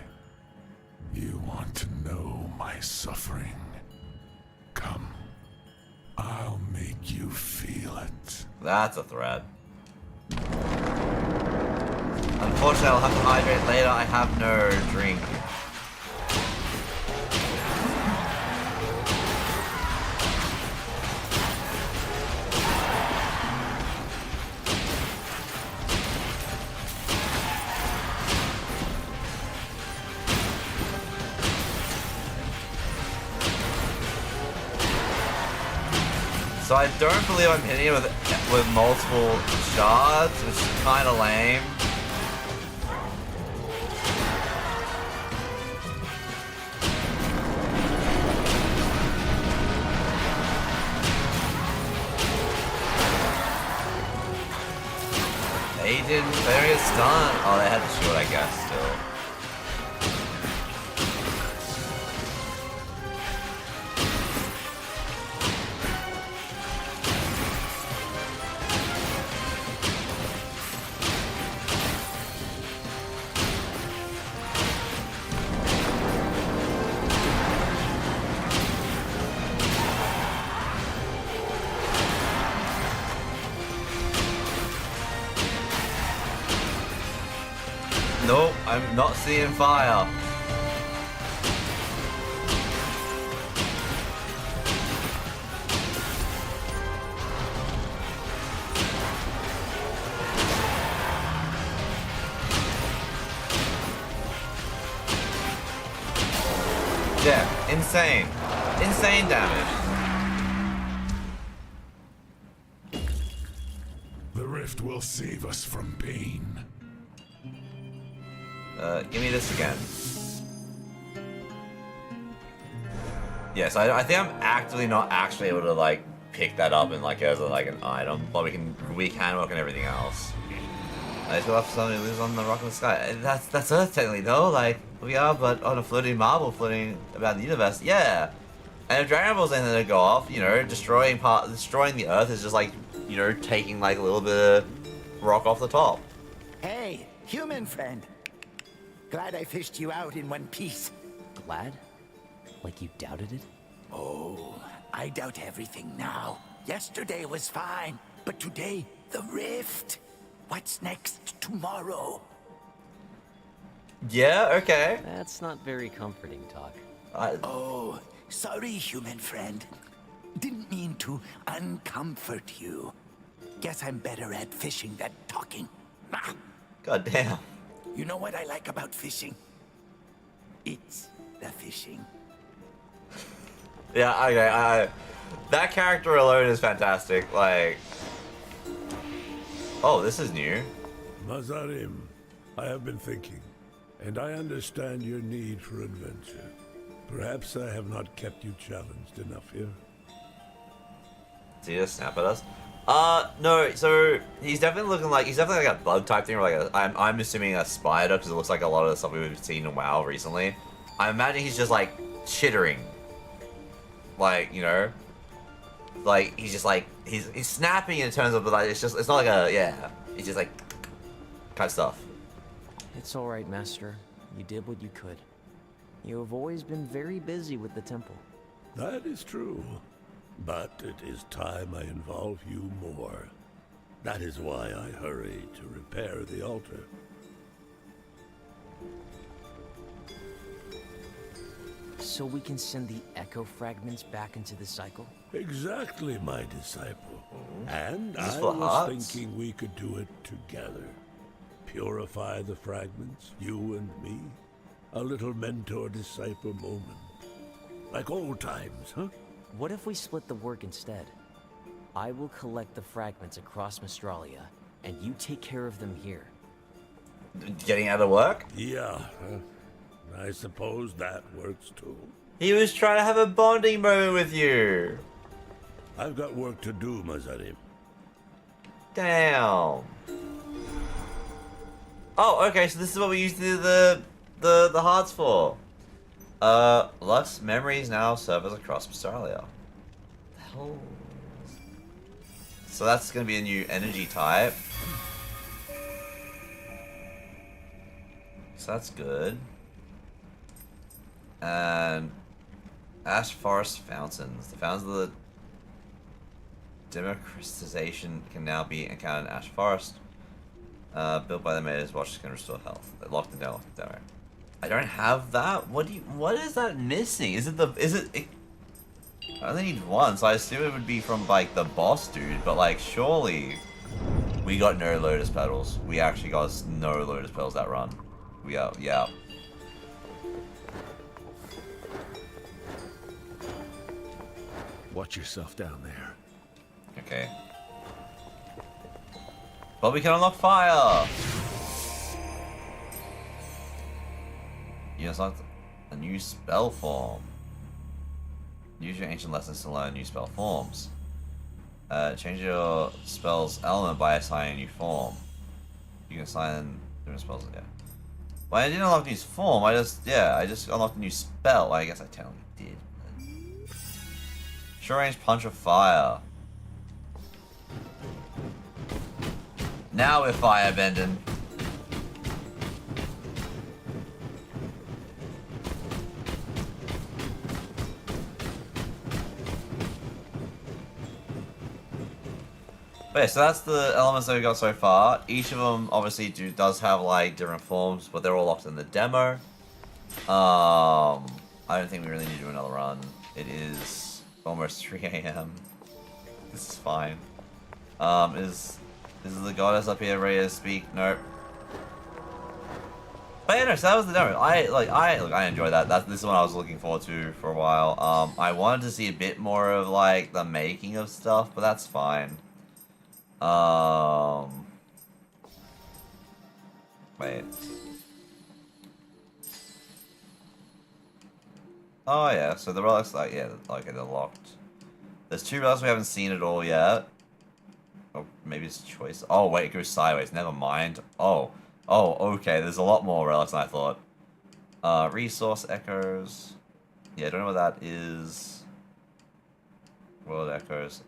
You want to know my suffering? Come. I'll make you feel it. That's a threat. Unfortunately, I'll have to hydrate later. I have no drink. So I don't believe I'm hitting it with multiple shards, which is kind of lame. They They don't get stunned. Oh, they had the shield, I guess, still. Nope, I'm not seeing fire. Yeah, insane. Insane damage. The rift will save us from pain. Give me this again. Yes, I think I'm actively not actually able to like pick that up and like as a, like an item, but we can work on everything else. I just go after something who lives on the rock in the sky. That's Earth technically though, like we are, but on a floating marble floating about the universe. Yeah. And if Dragon Ball's anything to go off, you know, destroying the Earth is just like, you know, taking like a little bit of rock off the top. Hey, human friend. Glad I fished you out in one piece. Glad? Like you doubted it? Oh, I doubt everything now. Yesterday was fine, but today, the rift. What's next tomorrow? Yeah, okay. That's not very comforting talk. Oh, sorry, human friend. Didn't mean to uncomfort you. Guess I'm better at fishing than talking. Ah. God damn. You know what I like about fishing? It's the fishing. Yeah, okay, that character alone is fantastic, like... Oh, this is new. Mazarim, I have been thinking, and I understand your need for adventure. Perhaps I have not kept you challenged enough here. Did he just snap at us? No, so he's definitely like a bug type thing, or like I'm assuming a spider, because it looks like a lot of the stuff we've seen in WoW recently. I imagine he's just like chittering. Like, you know, like he's just like he's snapping in terms of, but like it's not like a, yeah, it's just like kind of stuff. It's all right, Master. You did what you could. You have always been very busy with the temple. That is true. But it is time I involve you more. That is why I hurry to repair the altar. So we can send the echo fragments back into the cycle? Exactly, my disciple. And Is this I for was hearts? thinking we could do it together. Purify the fragments, you and me. A little mentor-disciple moment. Like old times, huh? What if we split the work instead? I will collect the fragments across Mistralia, and you take care of them here. Getting out of work? Yeah, I suppose that works too. He was trying to have a bonding moment with you. I've got work to do, Mazarim. Damn. Oh, okay, so this is what we used to do the hearts for. Lux memories now servers across Australia. The hell? So that's gonna be a new energy type. So that's good. And Ash Forest Fountains. The fountains of the democratization can now be encountered in Ash Forest. Built by the Maidens, watchers can restore health. They locked them down, I don't have that. What is that missing? I only need one, so I assume it would be from like the boss dude, but like surely we got no Lotus Petals. We actually got no Lotus Petals that run. Yeah. Watch yourself down there. Okay. But we can unlock fire! You unlocked a new spell form. Use your ancient lessons to learn new spell forms. Change your spell's element by assigning a new form. You can assign different spells, yeah. Well, I didn't unlock new form, I just unlocked a new spell. I guess I technically did. Short range punch of fire. Now we're firebending. But yeah, so that's the elements that we got so far. Each of them obviously does have like different forms, but they're all locked in the demo. I don't think we really need to do another run. It is almost 3 AM. This is fine. Is the goddess up here ready to speak? Nope. But yeah, no, so that was the demo. I enjoyed that. This is what I was looking forward to for a while. I wanted to see a bit more of like the making of stuff, but that's fine. Wait. Oh yeah, so the relics, like, yeah, like they're locked. There's 2 relics we haven't seen at all yet. Oh, maybe it's choice. Oh wait, it goes sideways. Never mind. Oh, okay. There's a lot more relics than I thought. Resource echoes. Yeah, I don't know what that is. World echoes.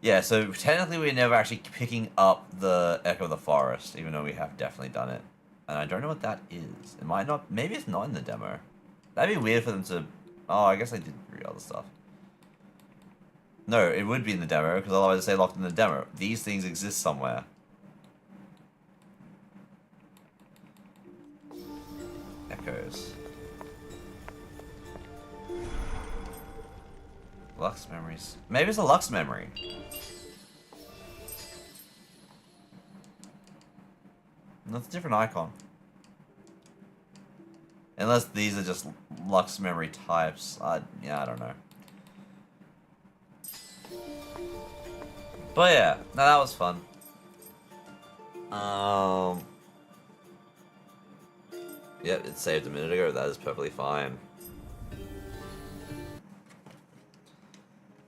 Yeah, so technically we're never actually picking up the Echo of the Forest, even though we have definitely done it. And I don't know what that is. It might not, maybe it's not in the demo. That'd be weird for them to, oh, I guess I did read other stuff. No, it would be in the demo, because otherwise they say locked in the demo. These things exist somewhere. Echoes. Lux memories. Maybe it's a Lux memory. That's a different icon. Unless these are just Lux memory types. Yeah, I don't know. But yeah, no, that was fun. Yep, it saved a minute ago. That is perfectly fine.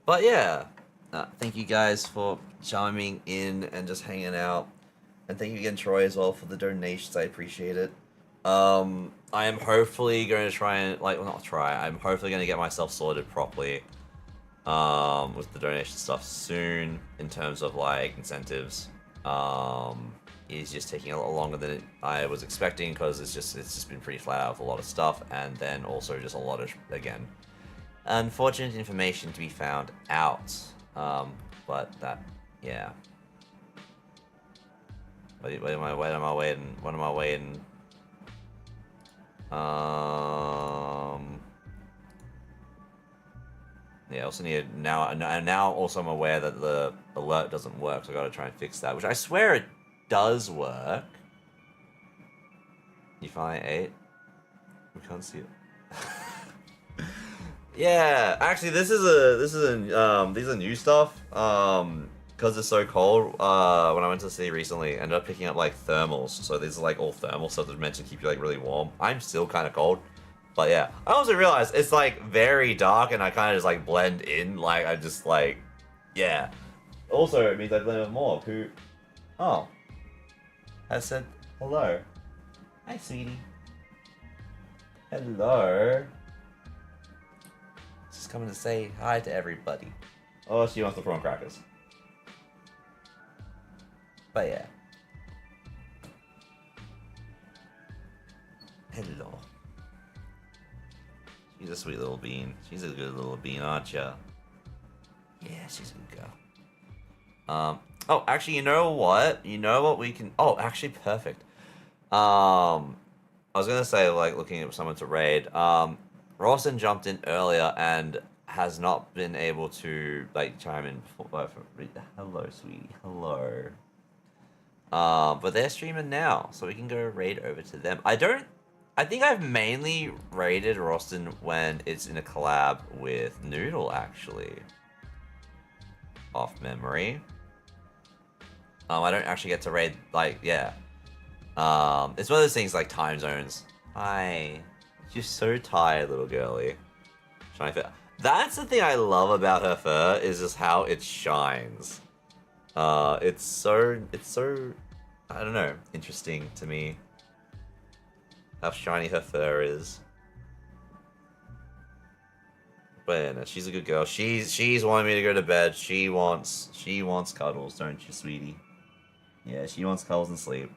But yeah, thank you guys for chiming in and just hanging out. And thank you again, Troy, as well, for the donations. I appreciate it. I am hopefully going to try and, like, well, not try, I'm hopefully going to get myself sorted properly with the donation stuff soon in terms of, like, incentives. It's just taking a lot longer than I was expecting because it's just been pretty flat out with a lot of stuff, and then also just a lot of, again, unfortunate information to be found out. But that, yeah. What am I waiting? Yeah, I also need now also I'm aware that the alert doesn't work, so I gotta try and fix that, which I swear it does work. You find 8? We can't see it. Yeah, actually these are new stuff. Because it's so cold, when I went to the city recently, I ended up picking up, like, thermals. So these are, like, all thermal stuff that's meant to keep you, like, really warm. I'm still kind of cold. But, yeah. I also realized it's, like, very dark, and I kind of just, like, blend in. Like, I just, like, yeah. Also, it means I blend in more. Who... Oh. I said hello. Hi, sweetie. Hello. Just coming to say hi to everybody. Oh, she wants to throw on crackers. But yeah. Hello. She's a sweet little bean. She's a good little bean, aren't ya? Yeah, she's a good girl. Oh, actually, you know what? You know what we can... Oh, actually, perfect. I was gonna say, like, looking at someone to raid. Rawson jumped in earlier and has not been able to, like, chime in before. Hello, sweetie. Hello. But they're streaming now, so we can go raid over to them. I think I've mainly raided Roston when it's in a collab with Noodle, actually. Off memory. I don't actually get to raid, like, yeah. It's one of those things like time zones. Hi. You're so tired, little girly. Shiny fur. That's the thing I love about her fur, is just how it shines. It's so I don't know, interesting to me. How shiny her fur is. But yeah, no, she's a good girl. She's wanting me to go to bed. She wants cuddles, don't you, sweetie? Yeah, she wants cuddles and sleep.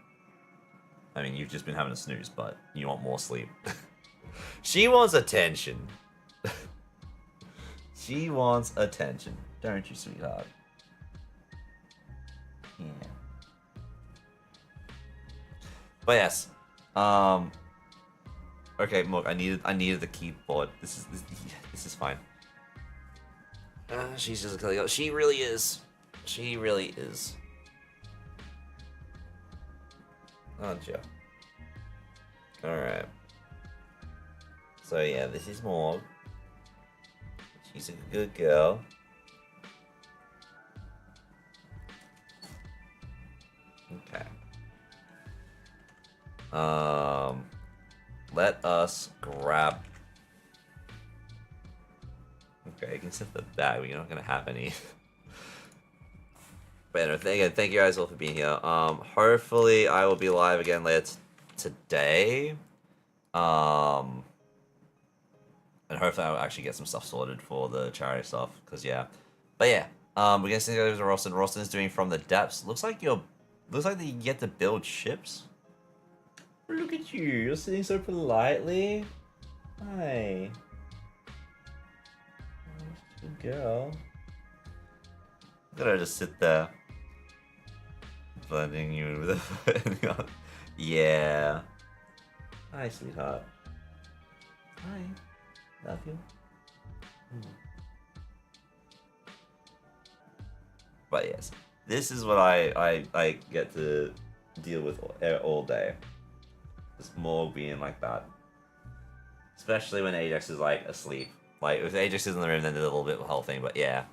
I mean, you've just been having a snooze, but you want more sleep. She wants attention. She wants attention, don't you, sweetheart? Yeah. But yes, okay, look, I needed the keyboard. This is fine. She's just a girl. She really is. She really is. Aren't you? Alright. So yeah, this is Morg. She's a good girl. Okay. Let us grab. Okay, you can set the bag, but you're not gonna have any. But anyway, thank you guys all for being here. Hopefully I will be live again later today. And hopefully I'll actually get some stuff sorted for the charity stuff, because yeah. But yeah, we're gonna send you guys to Roston. Roston is doing From the Depths. Looks like you get to build ships. Look at you, you're sitting so politely. Hi. Good girl. Look at her just sit there. Blending you with the yeah. Hi, sweetheart. Hi. Love you. But yes, this is what I get to deal with all day. Just more being like that. Especially when Ajax is like asleep. Like if Ajax is in the room, then there's a little bit of a whole thing. But yeah.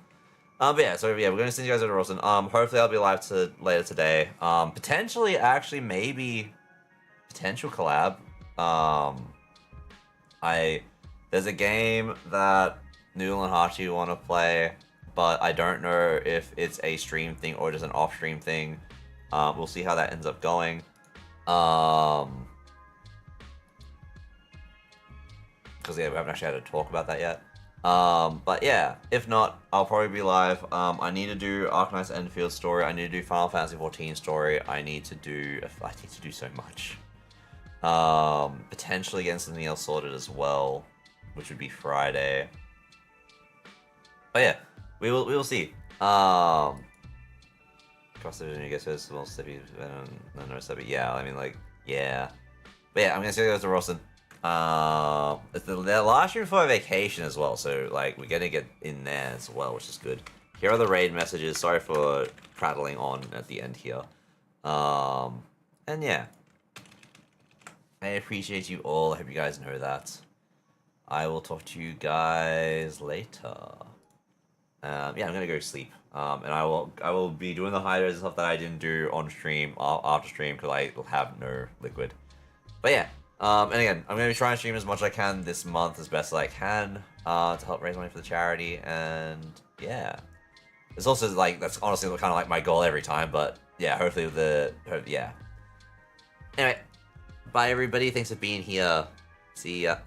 But yeah, so yeah, we're gonna send you guys over to Roston. Hopefully I'll be live later today. Potentially, actually, maybe potential collab. There's a game that Noodle and Hachi want to play, but I don't know if it's a stream thing or just an off-stream thing. We'll see how that ends up going. Because yeah, we haven't actually had to talk about that yet. But yeah, if not, I'll probably be live. I need to do Arcanite's Enfield story. I need to do Final Fantasy 14 story. I need to do so much. Potentially get something else sorted as well, which would be Friday. But yeah, we will see. Cross division, you guys said small steppy, no steppy. Yeah, I mean like yeah. But yeah, I'm gonna see you guys to Roston. It's the last stream for vacation as well, so like we're gonna get in there as well, which is good. Here are the raid messages. Sorry for prattling on at the end here. And yeah, I appreciate you all. I hope you guys know that. I will talk to you guys later. Yeah, I'm gonna go sleep. And I will be doing the hiders and stuff that I didn't do on stream after stream because I will have no liquid. But yeah. And again, I'm going to be trying to stream as much as I can this month as best as I can to help raise money for the charity, and yeah. It's also like, that's honestly kind of like my goal every time, but yeah, hopefully yeah. Anyway, bye everybody, thanks for being here, see ya.